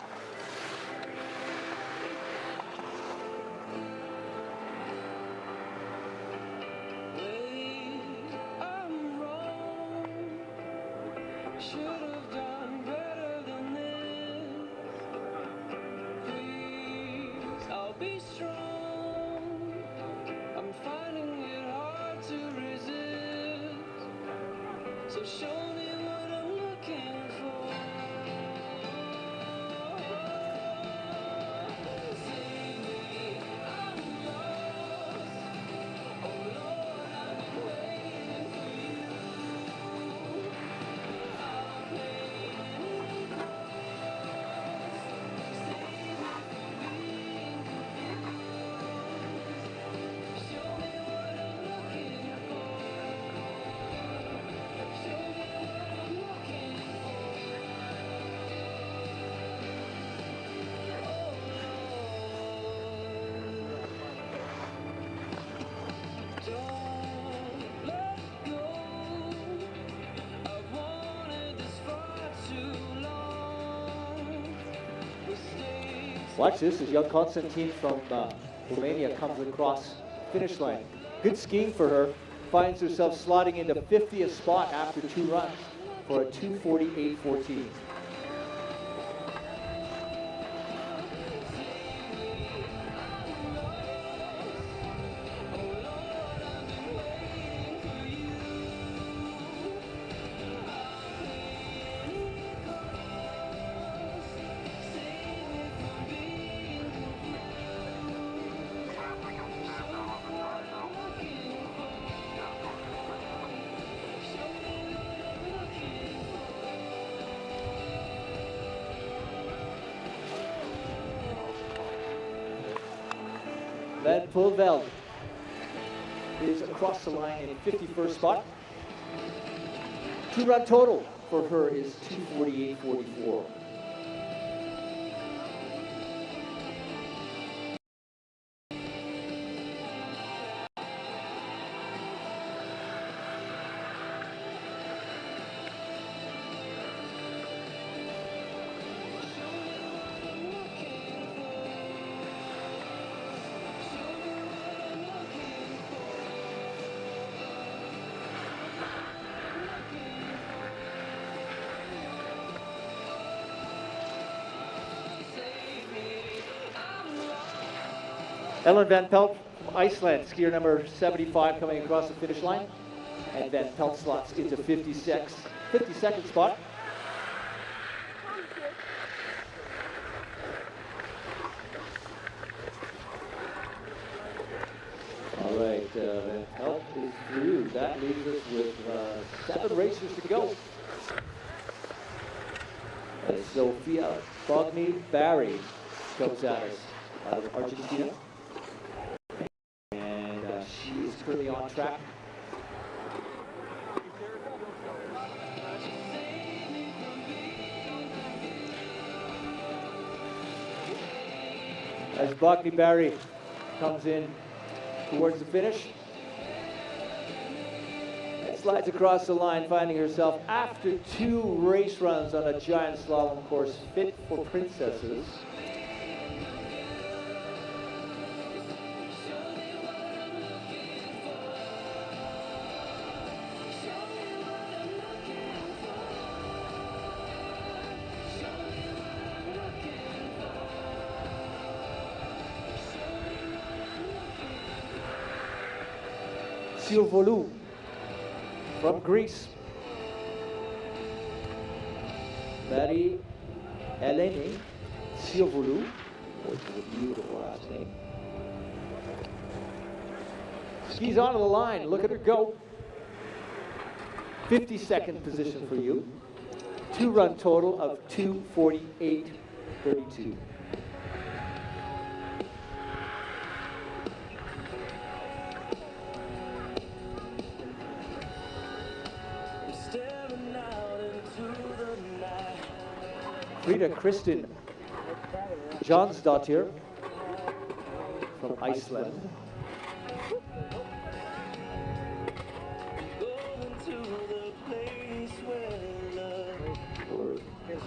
B: Watch this as young Konstantin from Romania comes across finish line. Good skiing for her. Finds herself slotting into 50th spot after 2 runs for a 2:48.14. Van Poelveld is across the line in 51st spot. 2-run total for her is 2:48.44. Ellen Van Pelt from Iceland, skier number 75 coming across the finish line. And Van Pelt slots into 52nd spot. All right, Van Pelt is through. That leaves us with 7 racers to go. As Sofia Bogni-Barry comes at us out of Argentina. She is currently on track. As Bogni-Barry comes in towards the finish, and slides across the line, finding herself after 2 race runs on a giant slalom course fit for princesses. Silvolu from Greece. Mary Eleni Silvolu, which is a beautiful last name. Skis onto the line, look at her go. 52nd position for you. 2-run total of 2:48.32. Frida Kristin Jonsdottir from Iceland. We're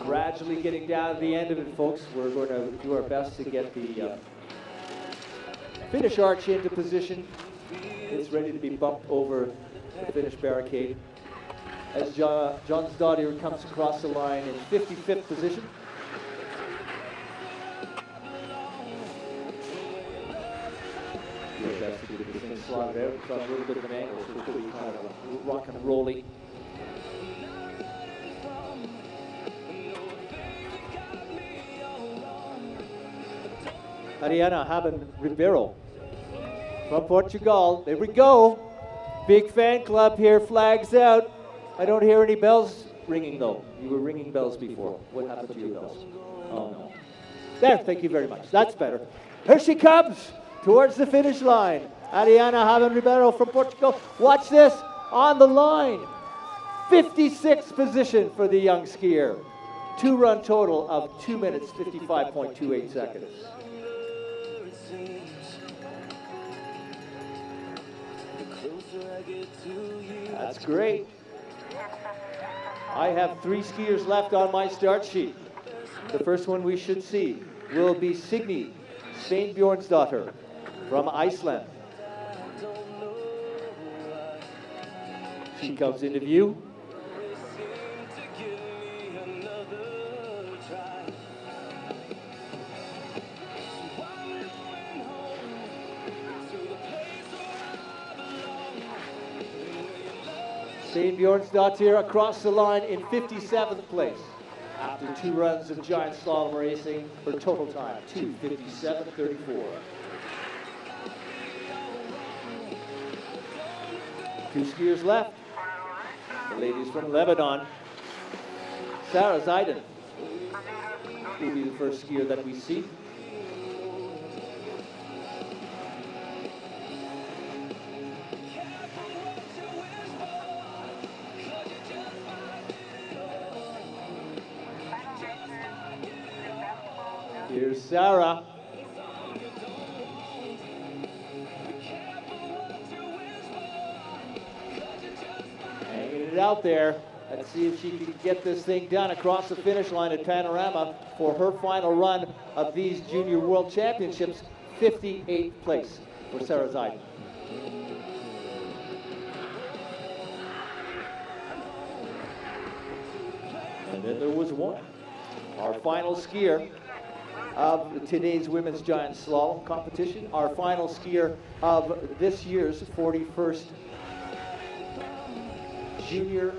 B: gradually getting down to the end of it, folks. We're going to do our best to get the finish arch into position. It's ready to be bumped over the finish barricade. As Jonsdottir comes across the line in 55th position. Do our best to get this thing slotted out. It's on a little bit of an angle, so it's going to be kind of a rock and rolly. Ariana Haben Ribeiro from Portugal. There we go. Big fan club here, flags out. I don't hear any bells ringing though. You were ringing bells before. What happened to your bells? Oh no. There, thank you very much. That's better. Here she comes towards the finish line. Ariana Haben Ribeiro from Portugal. Watch this, on the line. 56th position for the young skier. 2-run total of 2 minutes, 55.28 seconds. That's great. I have 3 skiers left on my start sheet. The first one we should see will be Signy Sveinbjornsdottir from Iceland. She comes into view. Sveinbjornsdottir across the line in 57th place after 2 runs of giant slalom racing for total time 2:57.34. 2 skiers left. The ladies from Lebanon. Sarah Zaiden will be the first skier that we see. Here's Sarah. Hanging it out there. Let's see if she can get this thing done across the finish line at Panorama for her final run of these Junior World Championships. 58th place for Sarah Zaiden. And then there was one. Our final skier of today's women's giant slalom competition, our final skier of this year's 41st Junior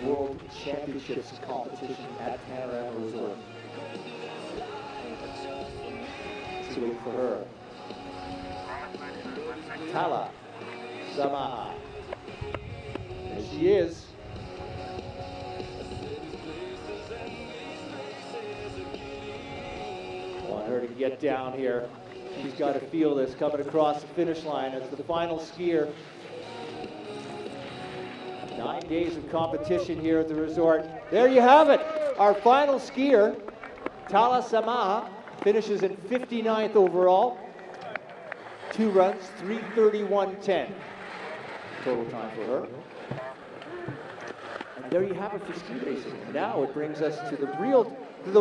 B: World Championships competition at Panorama Resort. Let's wait for her. Tala Samaha. There she is. Want her to get down here. She's got to feel this coming across the finish line as the final skier. 9 days of competition here at the resort. There you have it. Our final skier, Tala Samaha, finishes in 59th overall. 2 runs, 3:31.10 total time for her. And there you have it for ski racing. Now it brings us to the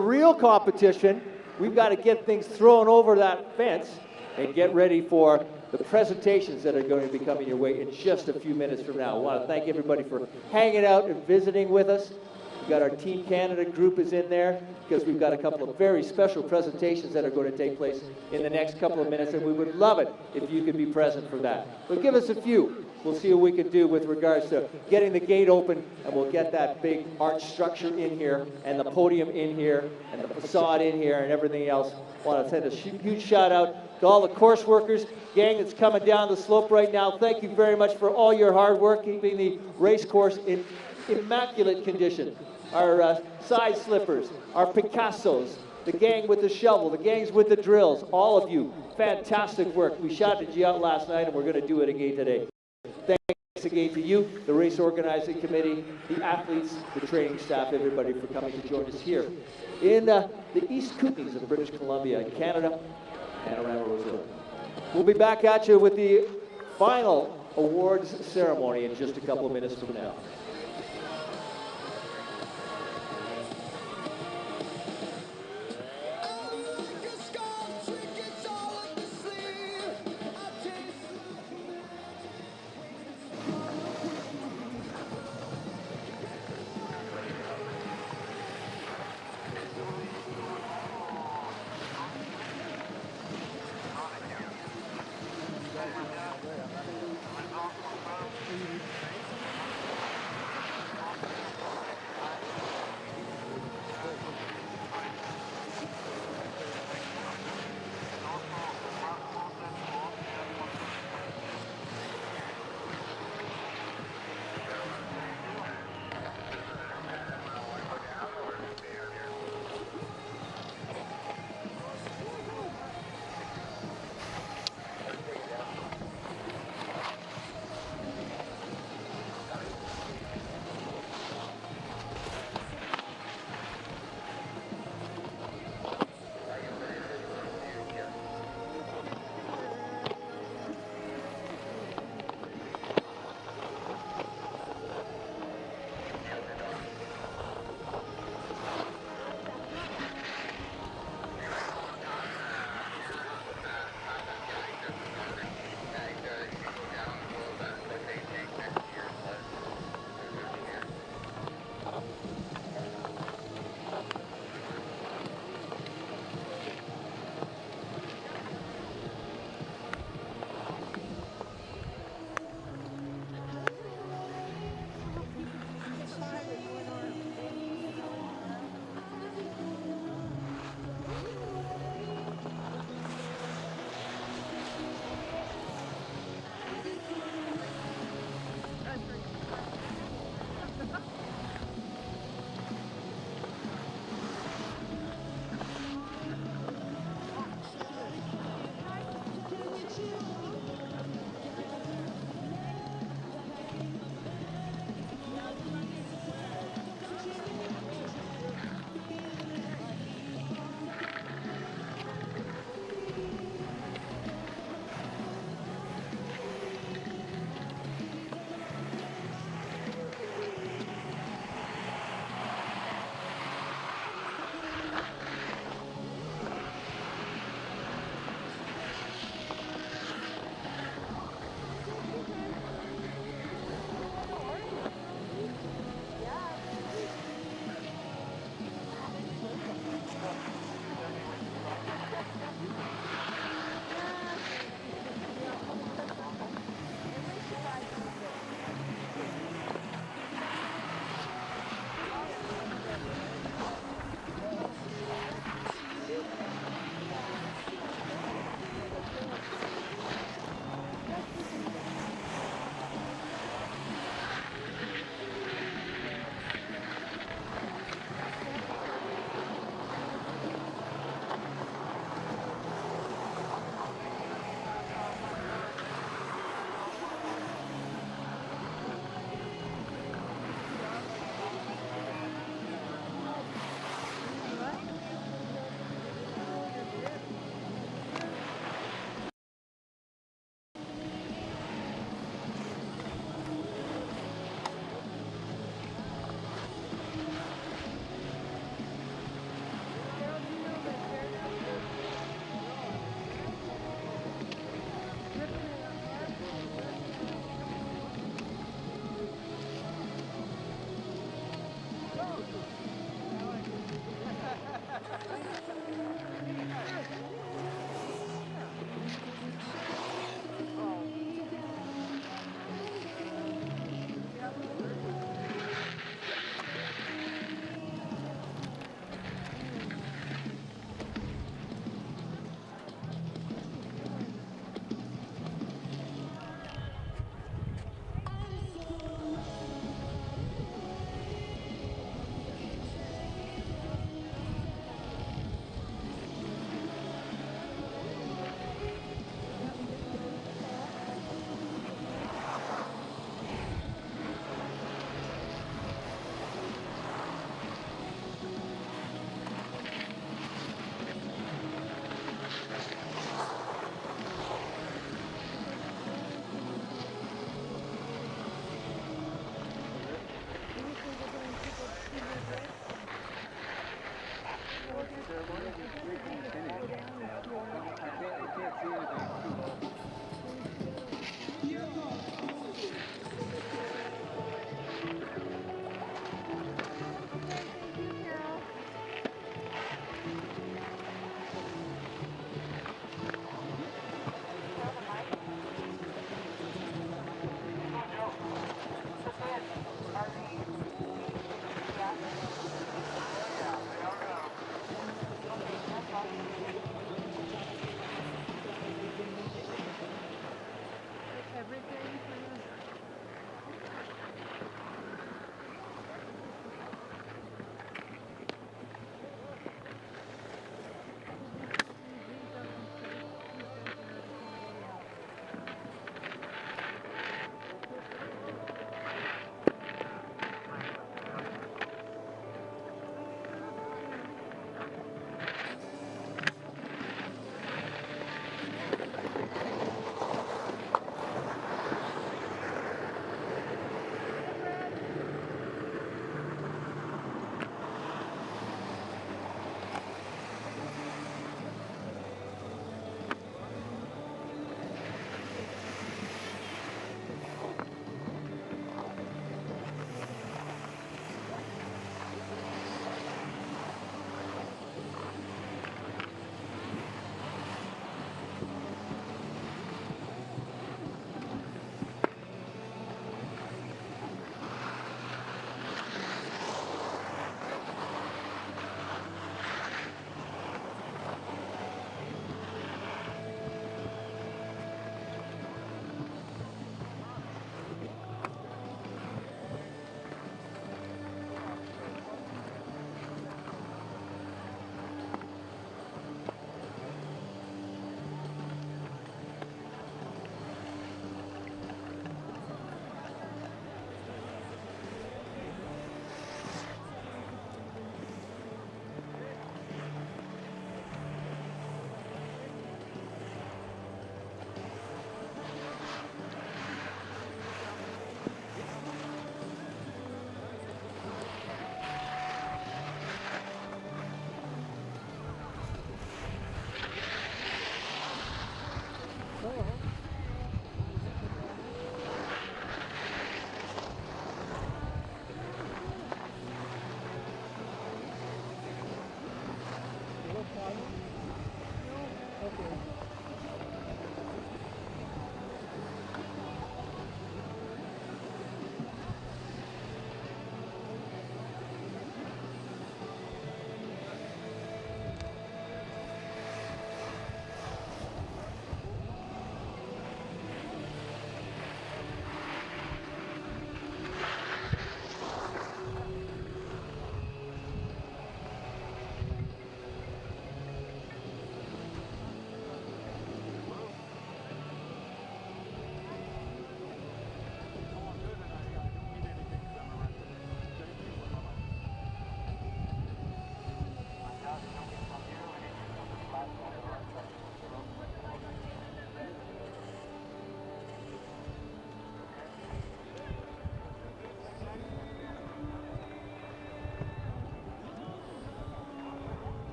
B: real competition. We've got to get things thrown over that fence and get ready for the presentations that are going to be coming your way in just a few minutes from now. I want to thank everybody for hanging out and visiting with us. We've got our Team Canada group is in there because we've got a couple of very special presentations that are going to take place in the next couple of minutes, and we would love it if you could be present for that. But give us a few. we'll see what we can do with regards to getting the gate open, and we'll get that big arch structure in here, and the podium in here, and the facade in here, and everything else. I want to send a huge shout out to all the course workers, gang that's coming down the slope right now. Thank you very much for all your hard work, keeping the race course in immaculate condition. Our side slippers, our Picassos, the gang with the shovel, the gangs with the drills, all of you, fantastic work. We shouted you out last night, and we're going to do it again today. Thanks again to you, the race organizing committee, the athletes, the training staff, everybody for coming to join us here in the East Kootenays of British Columbia in Canada, Panorama Resort. We'll be back at you with the final awards ceremony in just a couple of minutes from now.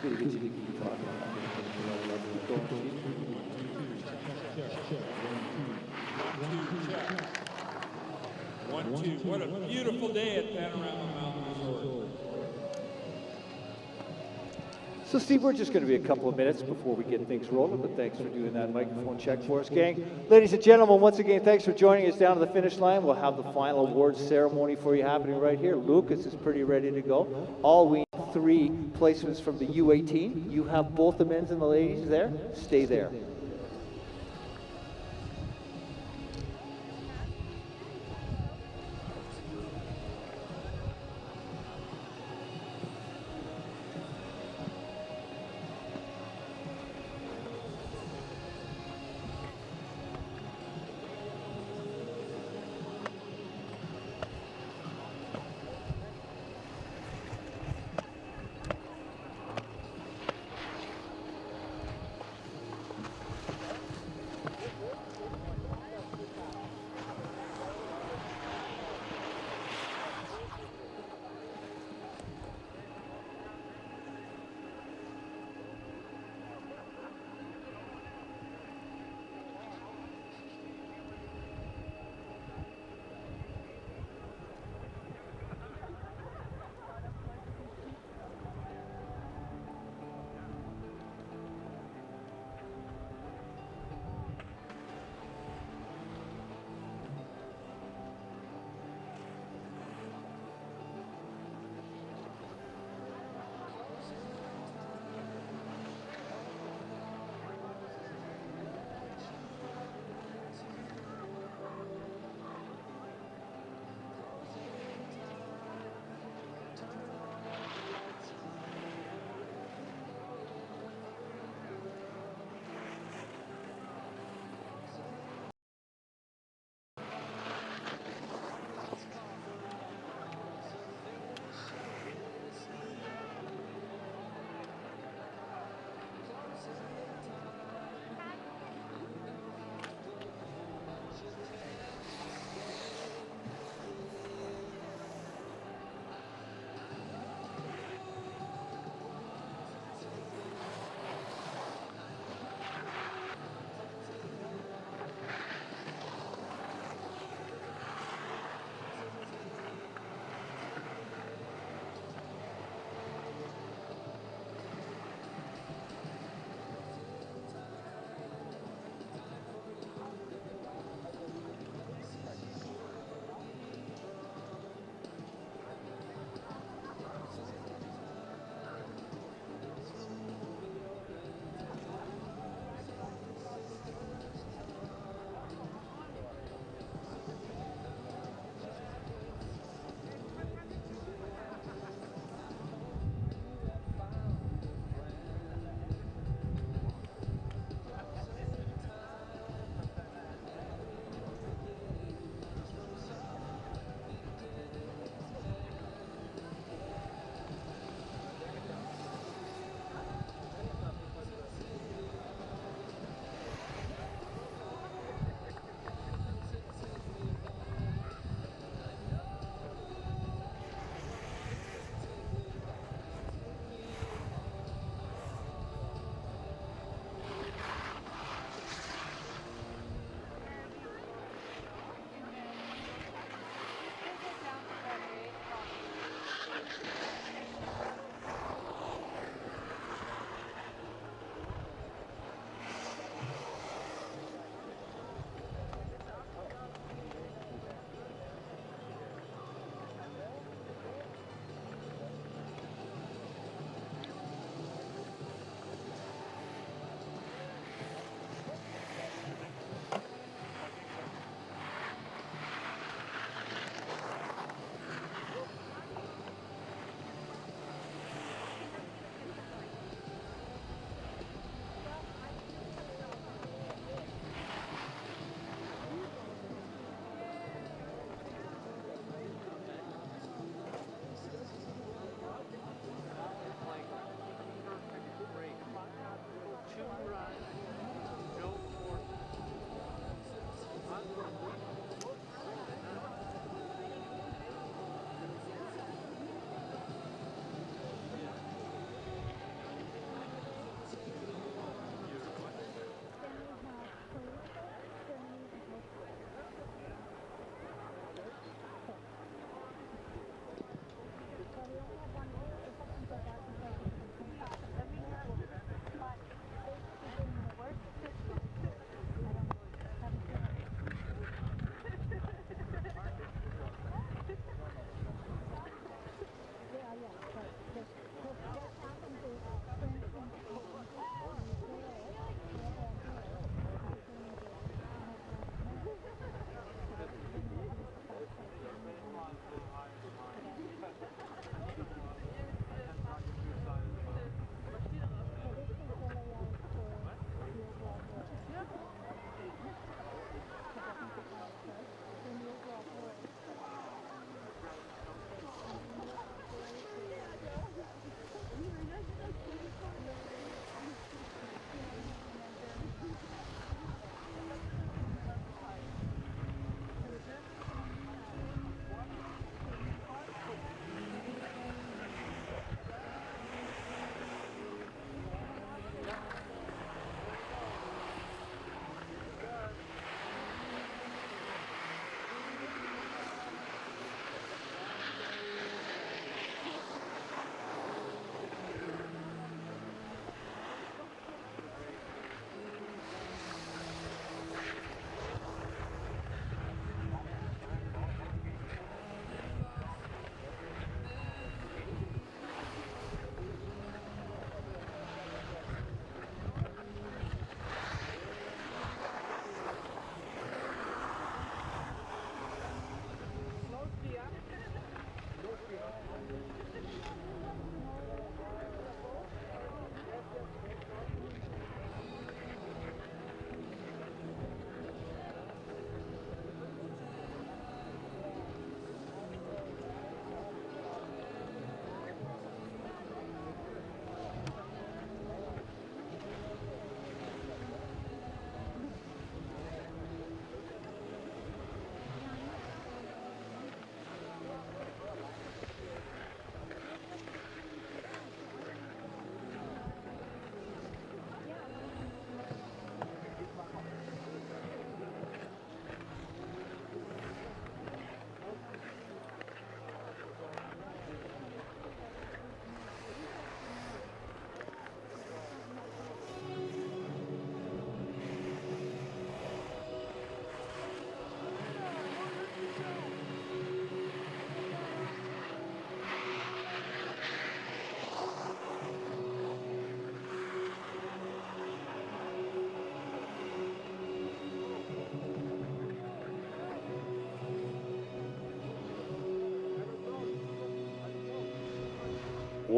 N: One, two. What a beautiful day at Panorama Mountain Resort.
B: So Steve, we're just going to be a couple of minutes before we get things rolling, but thanks for doing that microphone check for us, gang. Ladies and gentlemen, once again, thanks for joining us down to the finish line. We'll have the final awards ceremony for you happening right here. Lukas is pretty ready to go. All we need 3 placements from the U18. You have both the men's and the ladies there. Stay there.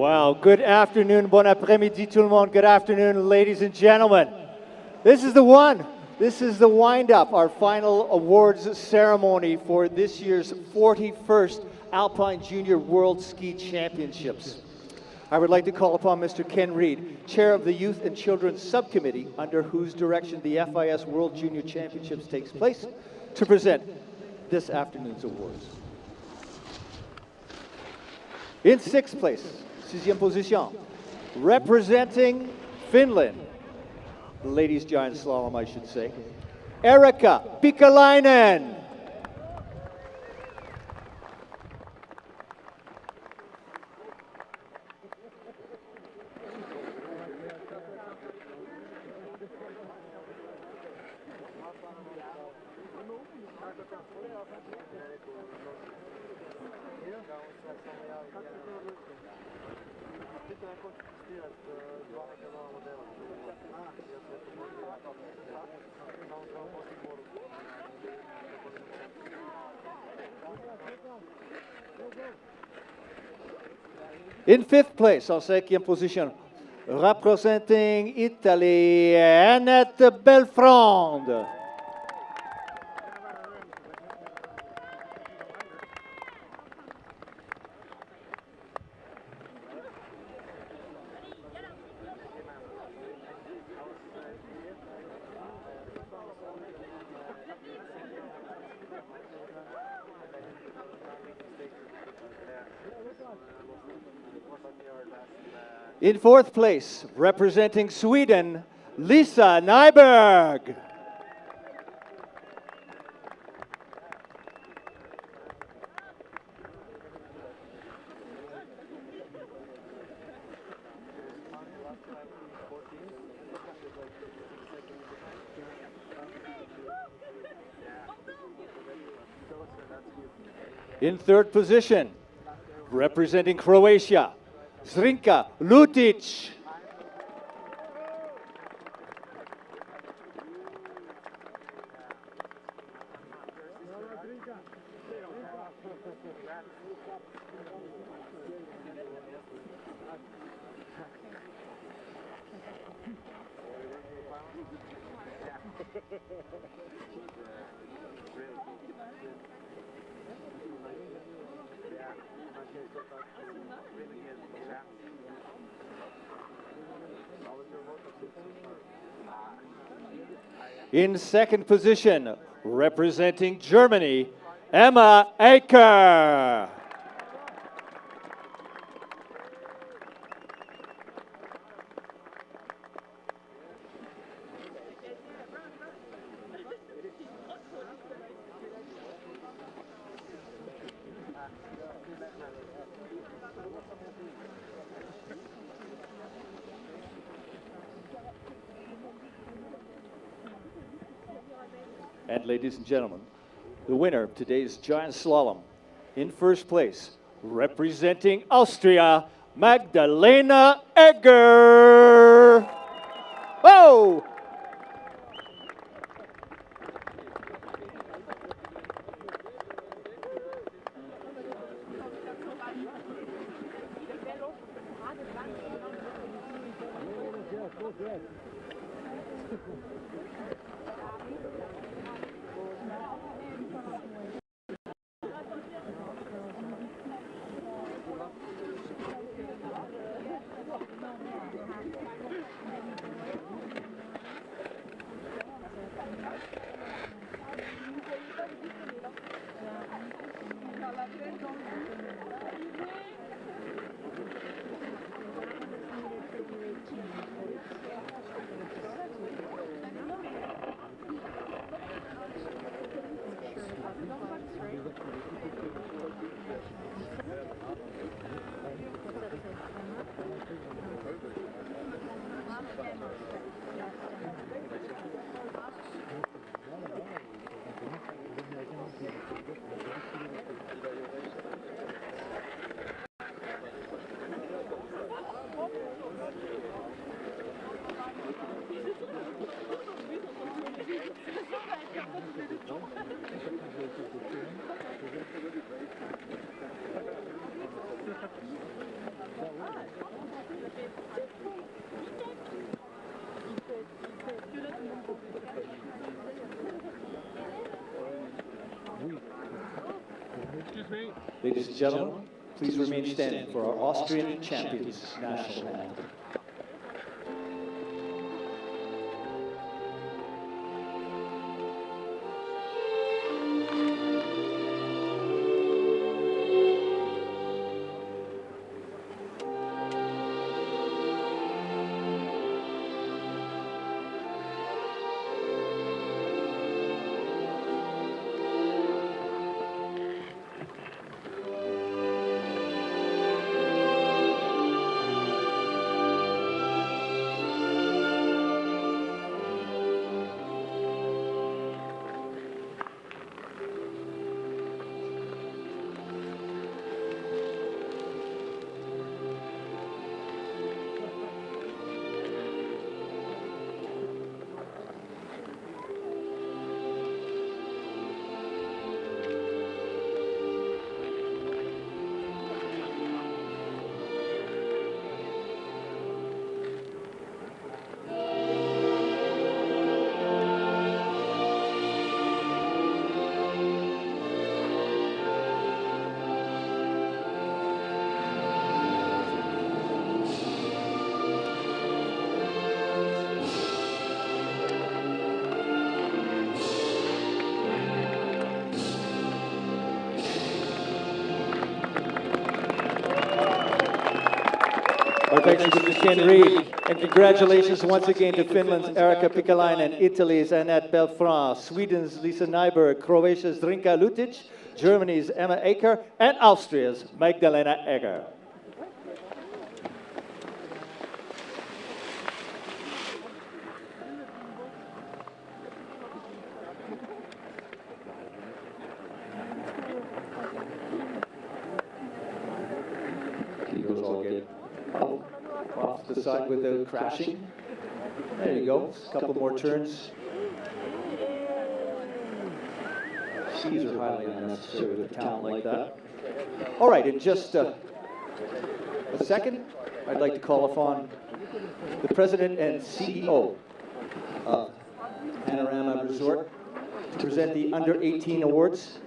B: Well, good afternoon, bon après-midi tout le monde. Good afternoon, ladies and gentlemen. This is the one. This is the wind-up, our final awards ceremony for this year's 41st Alpine Junior World Ski Championships. I would like to call upon Mr. Ken Reid, Chair of the Youth and Children's Subcommittee, under whose direction the FIS World Junior Championships takes place, to present this afternoon's awards. In sixth place, sixième position, representing Finland, ladies giant slalom, I should say, Erika Pikkalainen. In fifth place, en cinquième position, representing Italy, Annette Belfrand. In fourth place, representing Sweden, Lisa Nyberg. In third position, representing Croatia, Zrinka Lutic. In second position, representing Germany, Emma Aker. And ladies and gentlemen, the winner of today's giant slalom, in first place, representing Austria, Magdalena Egger. Oh! Ladies and gentlemen, please remain standing for our Austrian champions national anthem. Our thanks to Mr. Ken Reed, and congratulations once again to Finland's Erika Pikkalainen, Italy's Annette Belfrance, Sweden's Lisa Nyberg, Croatia's Drinka Lutic, Germany's Emma Aker, and Austria's Magdalena Egger. Eagles all get off to the side without crashing. There you go, a couple more turns. Skis are highly unnecessary with a talent like that. All right, in just a second, I'd like to call upon the president and CEO of Panorama Resort to present the Under 18 Awards.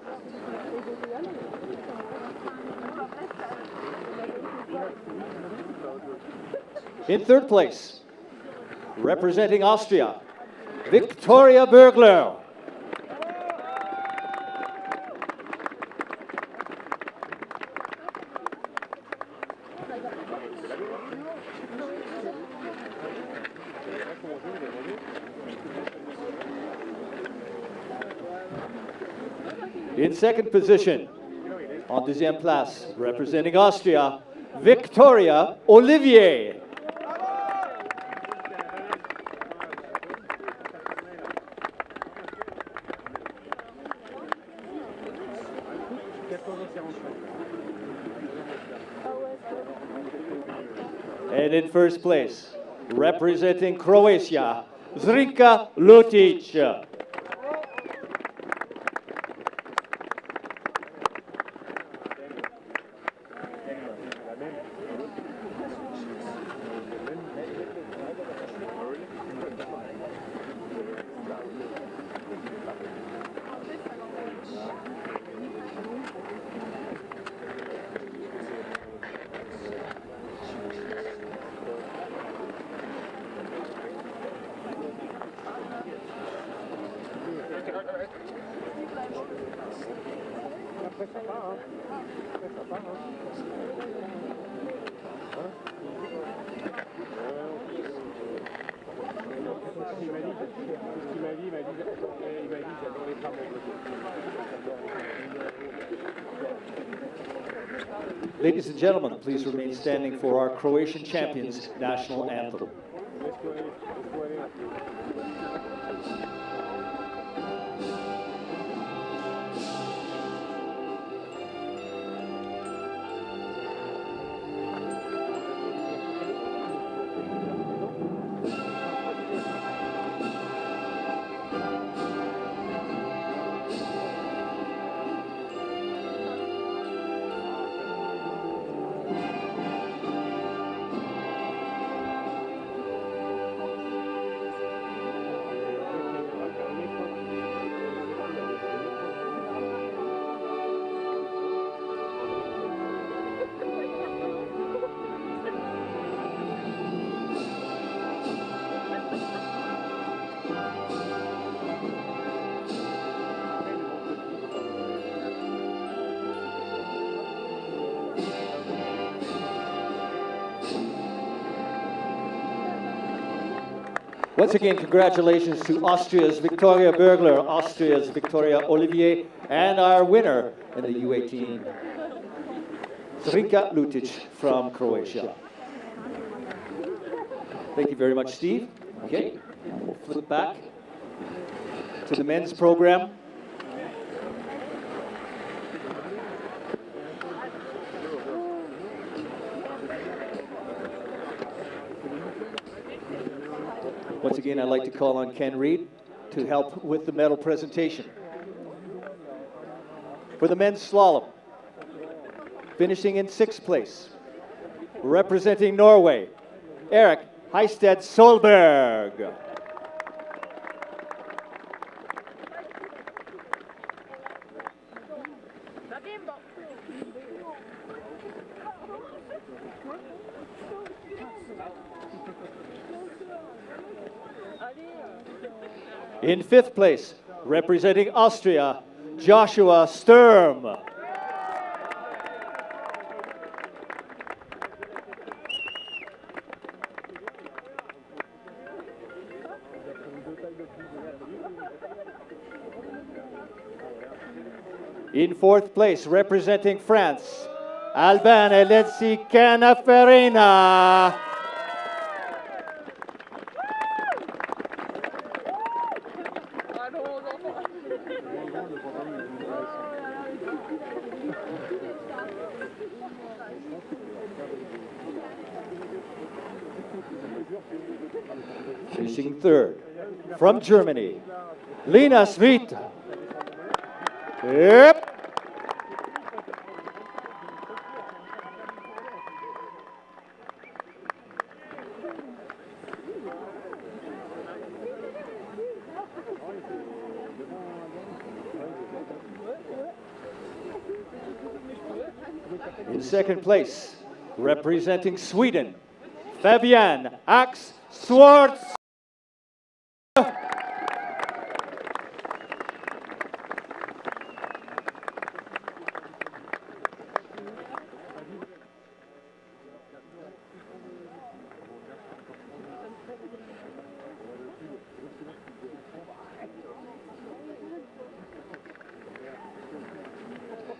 B: In third place, representing Austria, Victoria Bergler. In second position, en deuxième place, representing Austria, Victoria Olivier. And in first place, representing Croatia, Drinka Lutic. Ladies and gentlemen, please remain standing for our Croatian champions' national anthem. Once again, congratulations to Austria's Victoria Bergler, Austria's Victoria Olivier, and our winner in the U18, Zrinka Lutic from Croatia. Thank you very much, Steve. Okay, we'll flip back to the men's program. Once again, I'd like to call on Ken Reed to help with the medal presentation. For the men's slalom, finishing in 6th place, representing Norway, Eirik Hystad Solberg. In 5th place, representing Austria, Joshua Sturm. In 4th place, representing France, Alban Elensi Canafarina. Finishing 3rd, from Germany, Linus Witte. Yep. In 2nd place, representing Sweden, Fabian Ax Schwartz.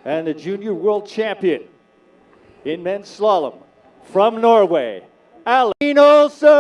B: And the junior world champion in men's slalom from Norway, Aline Olsen.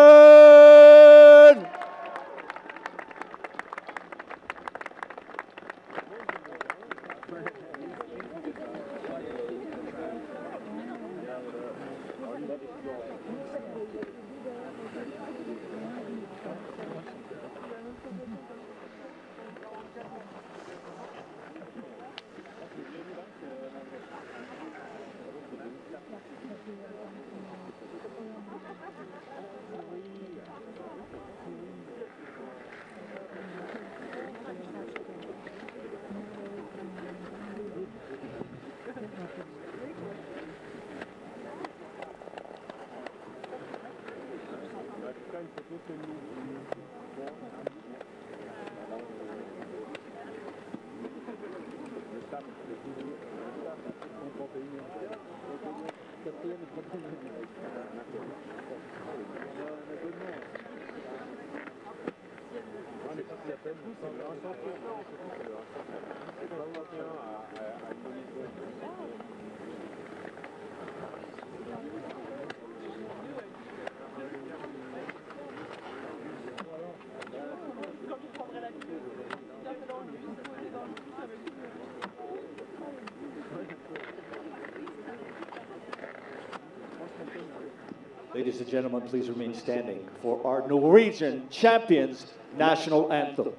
B: Ladies and gentlemen, please remain standing for our Norwegian champions national anthem.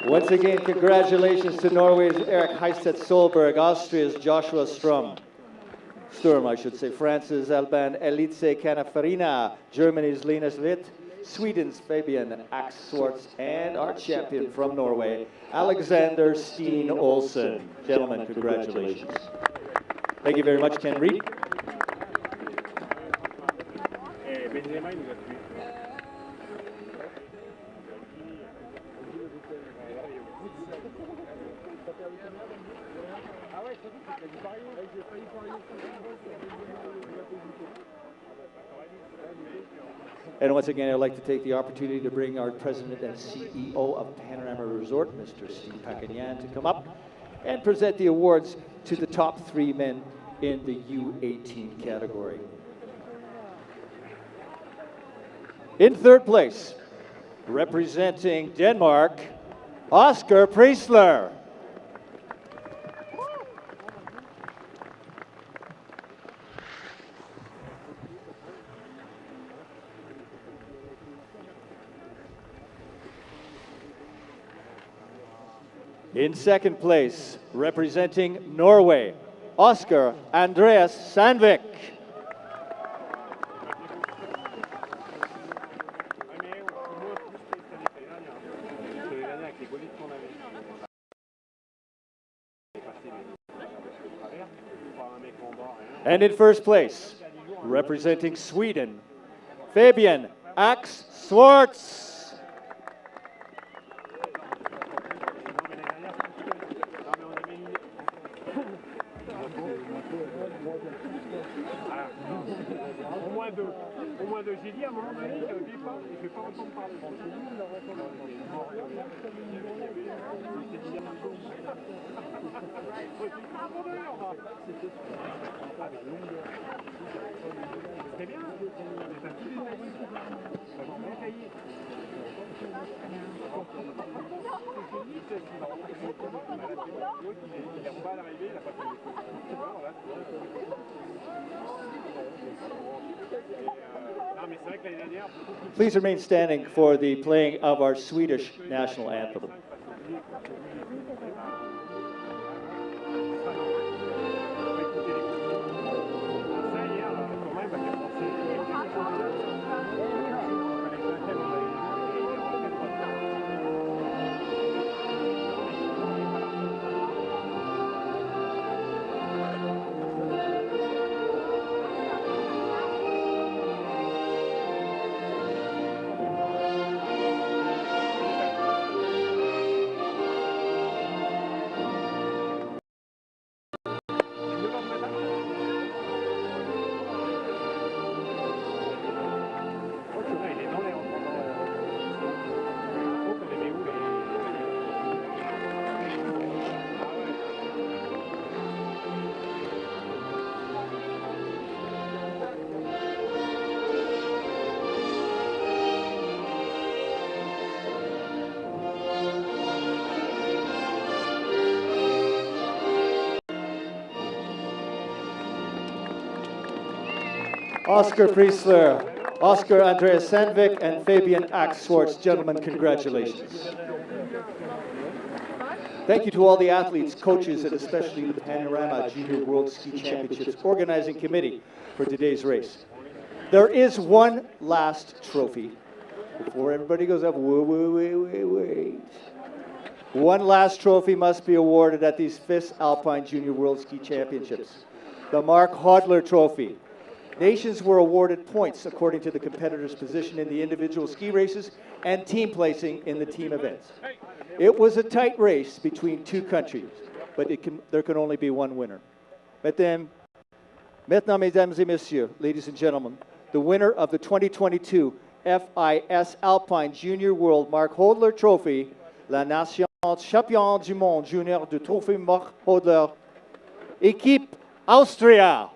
B: Once again, congratulations to Norway's Eirik Hystad Solberg, Austria's Joshua Sturm, I should say, France's Alban Elitse Canafarina, Germany's Linus Witte, Sweden's Fabian Ax Schwartz, and our champion from Norway, Alexander Steen Olsen. Gentlemen, congratulations. Thank you very much, Ken Reed. And once again, I'd like to take the opportunity to bring our president and CEO of Panorama Resort, Mr. Steen to come up and present the awards to the top 3 men in the U18 category. In 3rd place, representing Denmark, Oscar Priestler. In 2nd place, representing Norway, Oscar Andreas Sandvik. And in 1st place, representing Sweden, Fabian Ax Schwartz.
O: Au moins deux. J'ai dit à un moment donné qu'au départ, je ne vais pas entendre parler. C'est bien.
B: Please remain standing for the playing of our Swedish national anthem. Oscar Priestler, Oscar Andreas Sandvik, and Fabian Ax Schwartz. Gentlemen, congratulations. Thank you to all the athletes, coaches, and especially the Panorama Junior World Ski Championships organizing committee for today's race. There is one last trophy before everybody goes up. Wait. One last trophy must be awarded at these FIS Alpine Junior World Ski Championships. The Mark Hodler Trophy. Nations were awarded points according to the competitor's position in the individual ski races and team placing in the team events. It was a tight race between 2 countries, but there can only be one winner. Maintenant, mesdames et messieurs, ladies and gentlemen, the winner of the 2022 FIS Alpine Junior World Mark Hodler Trophy, la nation champion du monde junior de Trophée Mark Hodler, équipe Austria.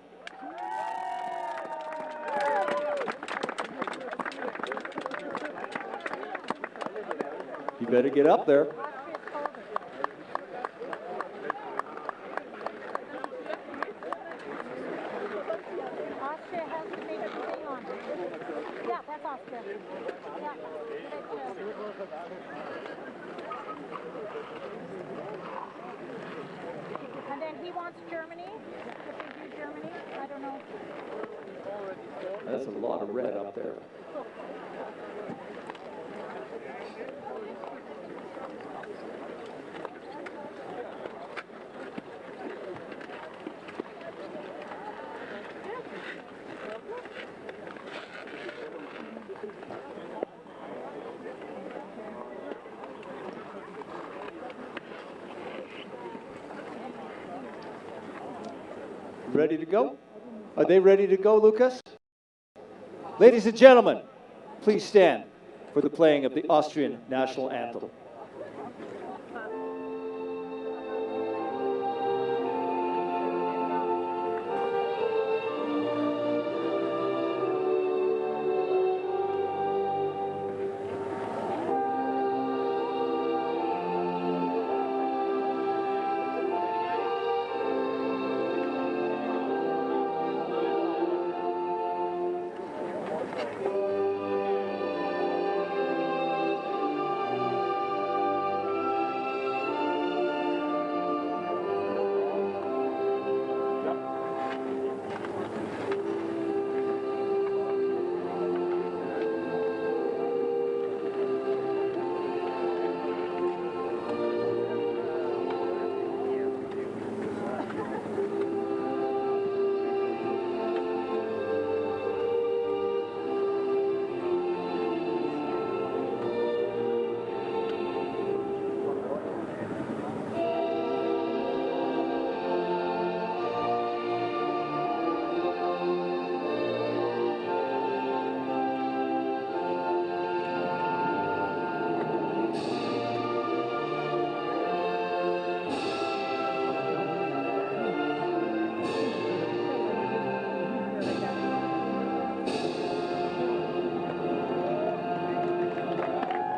B: You better get up there.
I: Austria has to make a thing on it. Yeah, that's Austria. Yeah. Germany. If we do Germany, I don't know.
B: That's a lot of red up there. Ready to go? Are they ready to go, Lukas? Ladies and gentlemen, please stand for the playing of the Austrian national anthem.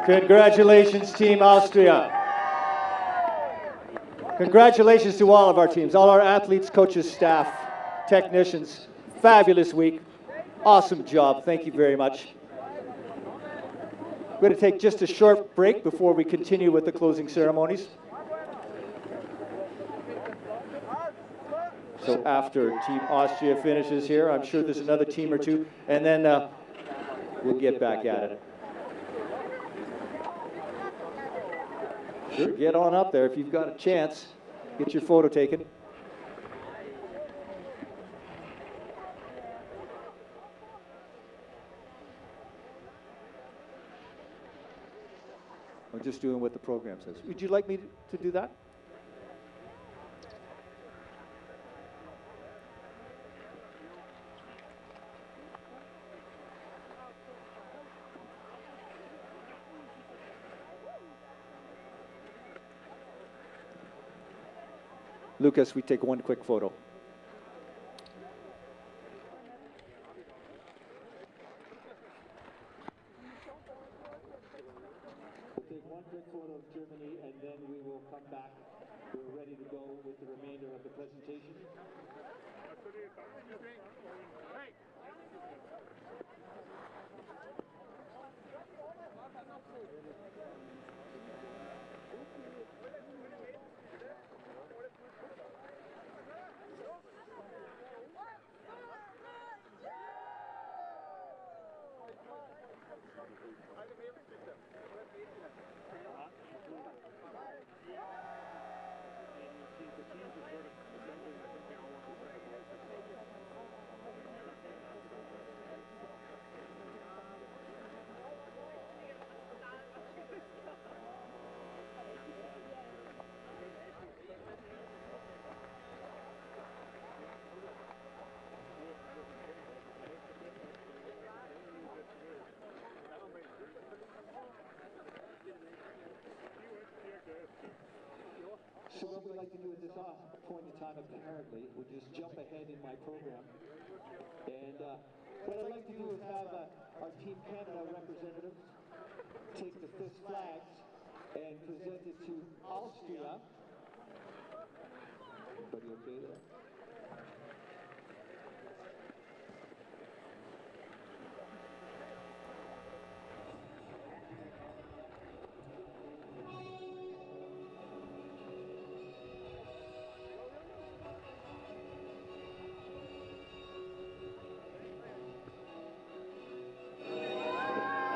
B: Congratulations, Team Austria. Congratulations to all of our teams, all our athletes, coaches, staff, technicians. Fabulous week. Awesome job. Thank you very much. We're going to take just a short break before we continue with the closing ceremonies. So after Team Austria finishes here, I'm sure there's another team or two, and then we'll get back at it. Sure, get on up there if you've got a chance. Get your photo taken. I'm just doing what the program says. Would you like me to do that? Lukas, we take one quick photo.
A: We'll take one quick photo of Germany, and then we will come back. We're ready to go with the remainder of the presentation. So what we like to do at this point in time, apparently, we'll just jump ahead in my program. And what I'd like to do is have our Team Canada representatives take the FIS flags and present it to Austria. Everybody okay there?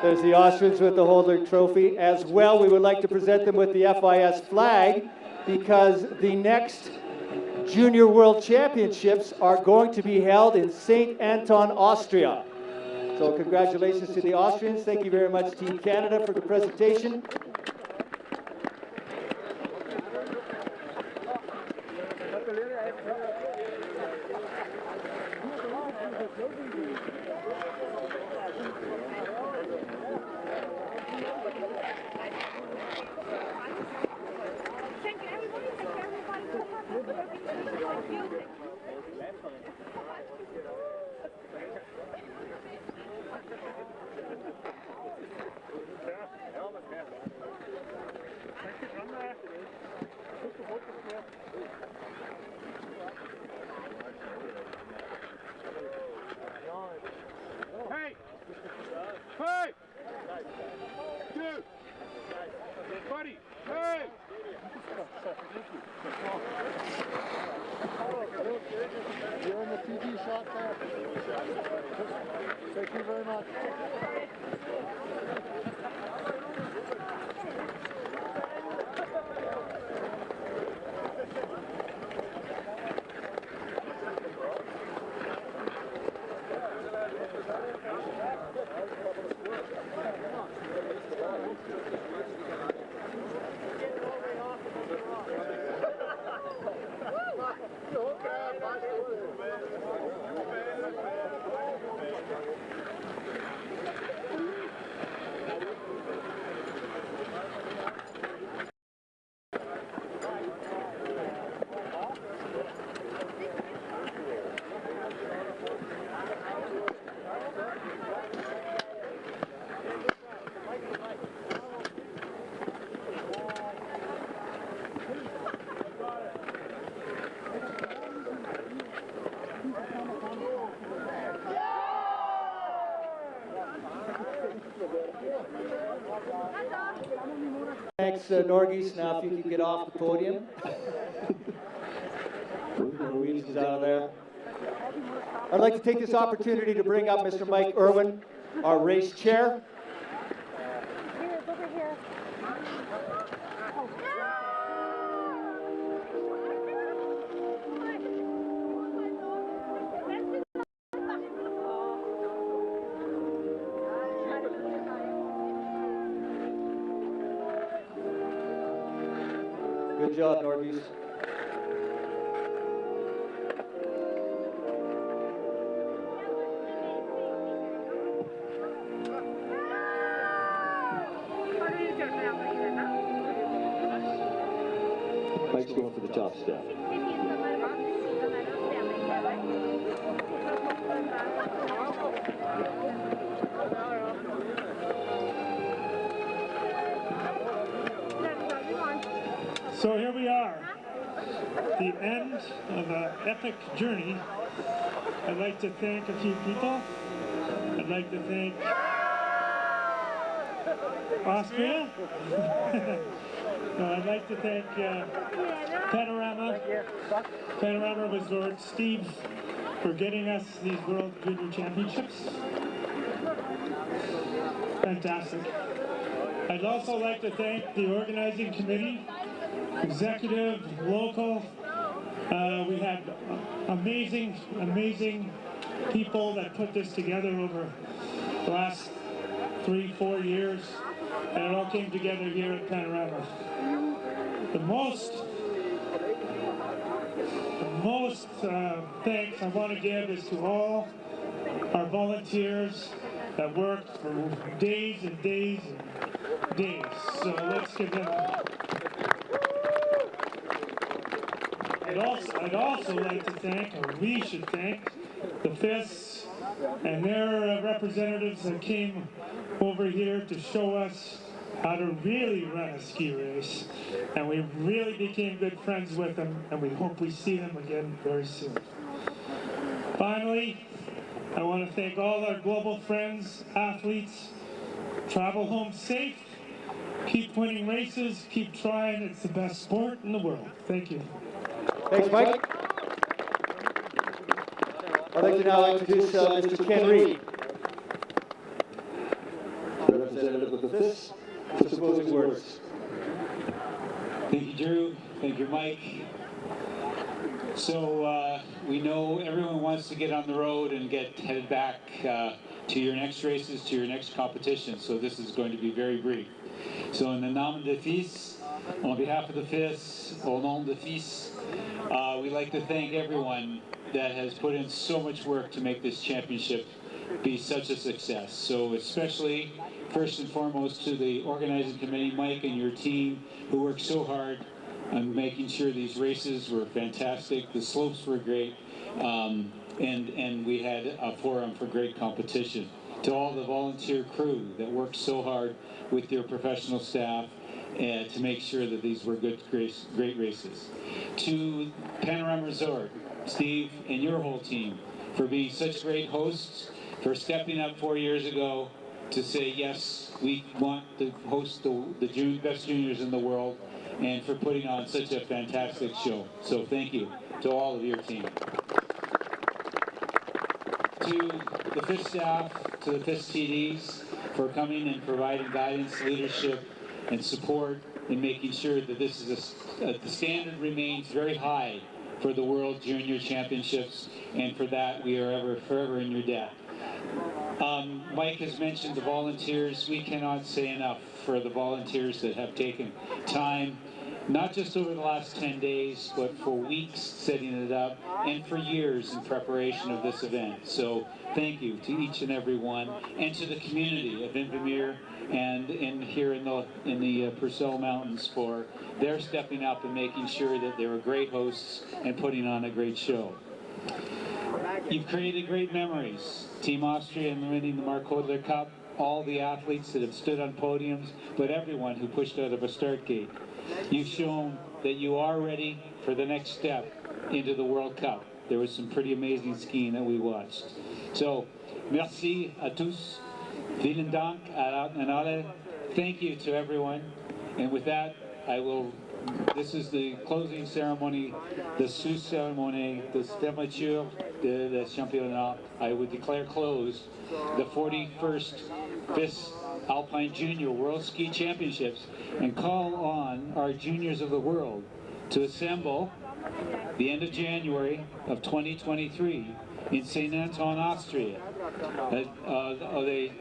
B: There's the Austrians with the Hallberg trophy. As well, we would like to present them with the FIS flag because the next Junior World Championships are going to be held in St. Anton, Austria. So congratulations to the Austrians. Thank you very much, Team Canada, for the presentation.
O: Hey! Hey! Dude! Buddy! Hey!
P: You're in the TV shot there. Thank you very much.
B: Thanks, Norgis. Now, if you can get off the podium. Norwegians out of there. I'd like to take this opportunity to bring up Mr. Mike Irwin, our race chair. Good job, Norgis.
Q: Mike's going for the top step.
O: So here we are, the end of an epic journey. I'd like to thank a few people. I'd like to thank Austria. No, I'd like to thank Panorama Resort, Steve, for getting us these World Junior Championships. Fantastic. I'd also like to thank the organizing committee, executive, local. We had amazing people that put this together over the last 3-4 years, and it all came together here at Panorama. The most thanks I want to give is to all our volunteers that worked for days and days and days. So let's give them a... I'd also like to thank, or we should thank, the FIS and their representatives that came over here to show us how to really run a ski race. And we really became good friends with them, and we hope we see them again very soon. Finally, I want to thank all our global friends, athletes. Travel home safe, keep winning races, keep trying. It's the best sport in the world. Thank you.
B: Thanks, Mike. I'd like to now introduce Mr. Ken Reed.
Q: the FIS for some closing words.
R: Thank you, Drew. Thank you, Mike. So we know everyone wants to get on the road and get headed back to your next races, to your next competition. So this is going to be very brief. So in the nom de FIS, on behalf of the FIS, au nom de FIS, we'd like to thank everyone that has put in so much work to make this championship be such a success. So especially, first and foremost, to the organizing committee, Mike and your team, who worked so hard on making sure these races were fantastic. The slopes were great, and we had a forum for great competition. To all the volunteer crew that worked so hard with your professional staff to make sure that these were great races. To Panorama Resort, Steve and your whole team, for being such great hosts, for stepping up 4 years ago to say, yes, we want to host the best juniors in the world, and for putting on such a fantastic show. So thank you to all of your team. To the FIS staff, to the FIS TDs, for coming and providing guidance, leadership, and support in making sure that this is the standard remains very high for the World Junior Championships, and for that we are forever in your debt. Mike has mentioned the volunteers. We cannot say enough for the volunteers that have taken time, not just over the last 10 days, but for weeks setting it up, and for years in preparation of this event. So thank you to each and every one, and to the community of Invermere and here in the Purcell Mountains for their stepping up and making sure that they were great hosts and putting on a great show. You've created great memories. Team Austria and winning the Mark Hodler Cup, all the athletes that have stood on podiums, but everyone who pushed out of a start gate. You've shown that you are ready for the next step into the World Cup. There was some pretty amazing skiing that we watched. So, merci à tous. Vielen Dank an alle. Thank you to everyone. And with that, this is the closing ceremony, the sous-ceremony, the fermeture de la championnat. I would declare closed the 41st FIS Alpine Junior World Ski Championships and call on our juniors of the world to assemble the end of January of 2023 in St. Anton, Austria. Die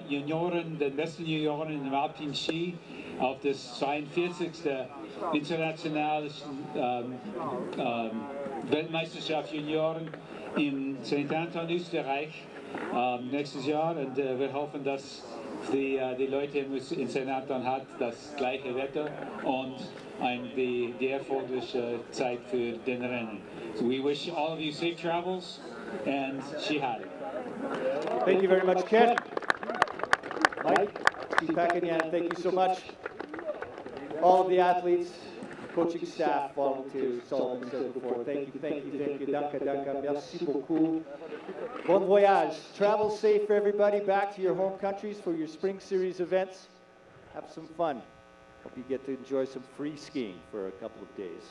R: Junioren, den besten Junioren im Alpin Ski auf das 42. internationale Weltmeisterschaft Junioren in St. Anton, Österreich nächstes Jahr, und wir hoffen, dass die Leute in St. Anton hat das gleiche Wetter und die erfolgreiche Zeit für den Rennen. So we wish all of you safe travels and Shihad.
B: Thank you very much, Ken. Mike, Steve Packanian, thank you so much. All of the athletes, coaching staff, volunteers, Solberg said before, thank you. Danke, merci beaucoup. Bon voyage. Travel safe for everybody back to your home countries for your spring series events. Have some fun. Hope you get to enjoy some free skiing for a couple of days.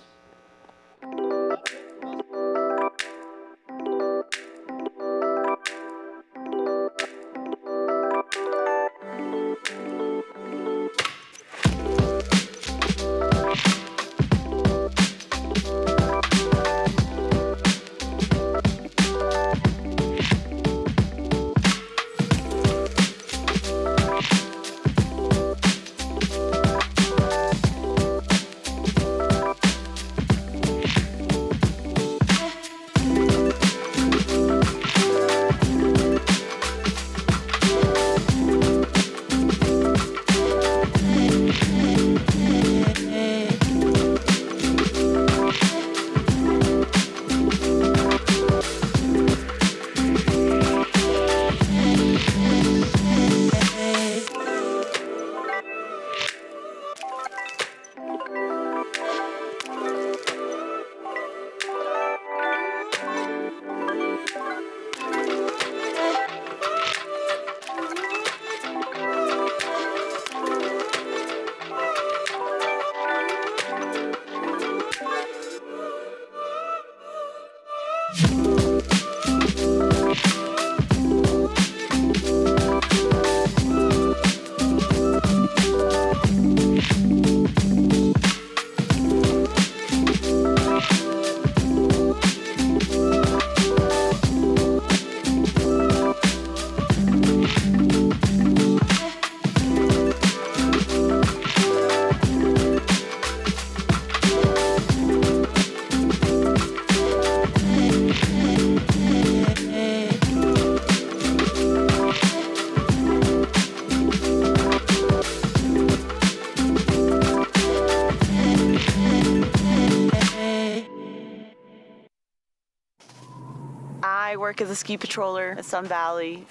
K: I work as a ski patroller at Sun Valley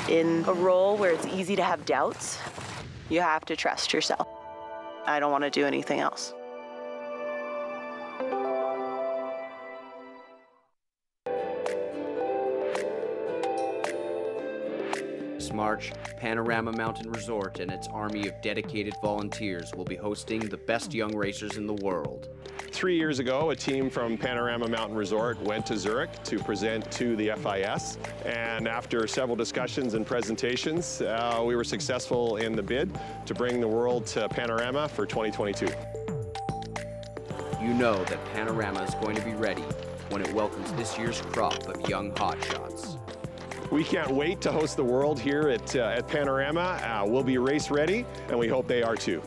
K: in a role where it's easy to have doubts. You have to trust yourself. I don't want to do anything else.
S: This March, Panorama Mountain Resort and its army of dedicated volunteers will be hosting the best young racers in the world.
T: 3 years ago, a team from Panorama Mountain Resort went to Zurich to present to the FIS, and after several discussions and presentations, we were successful in the bid to bring the world to Panorama for 2022.
S: You know that Panorama is going to be ready when it welcomes this year's crop of young hotshots.
T: We can't wait to host the world here at Panorama. We'll be race ready, and we hope they are too.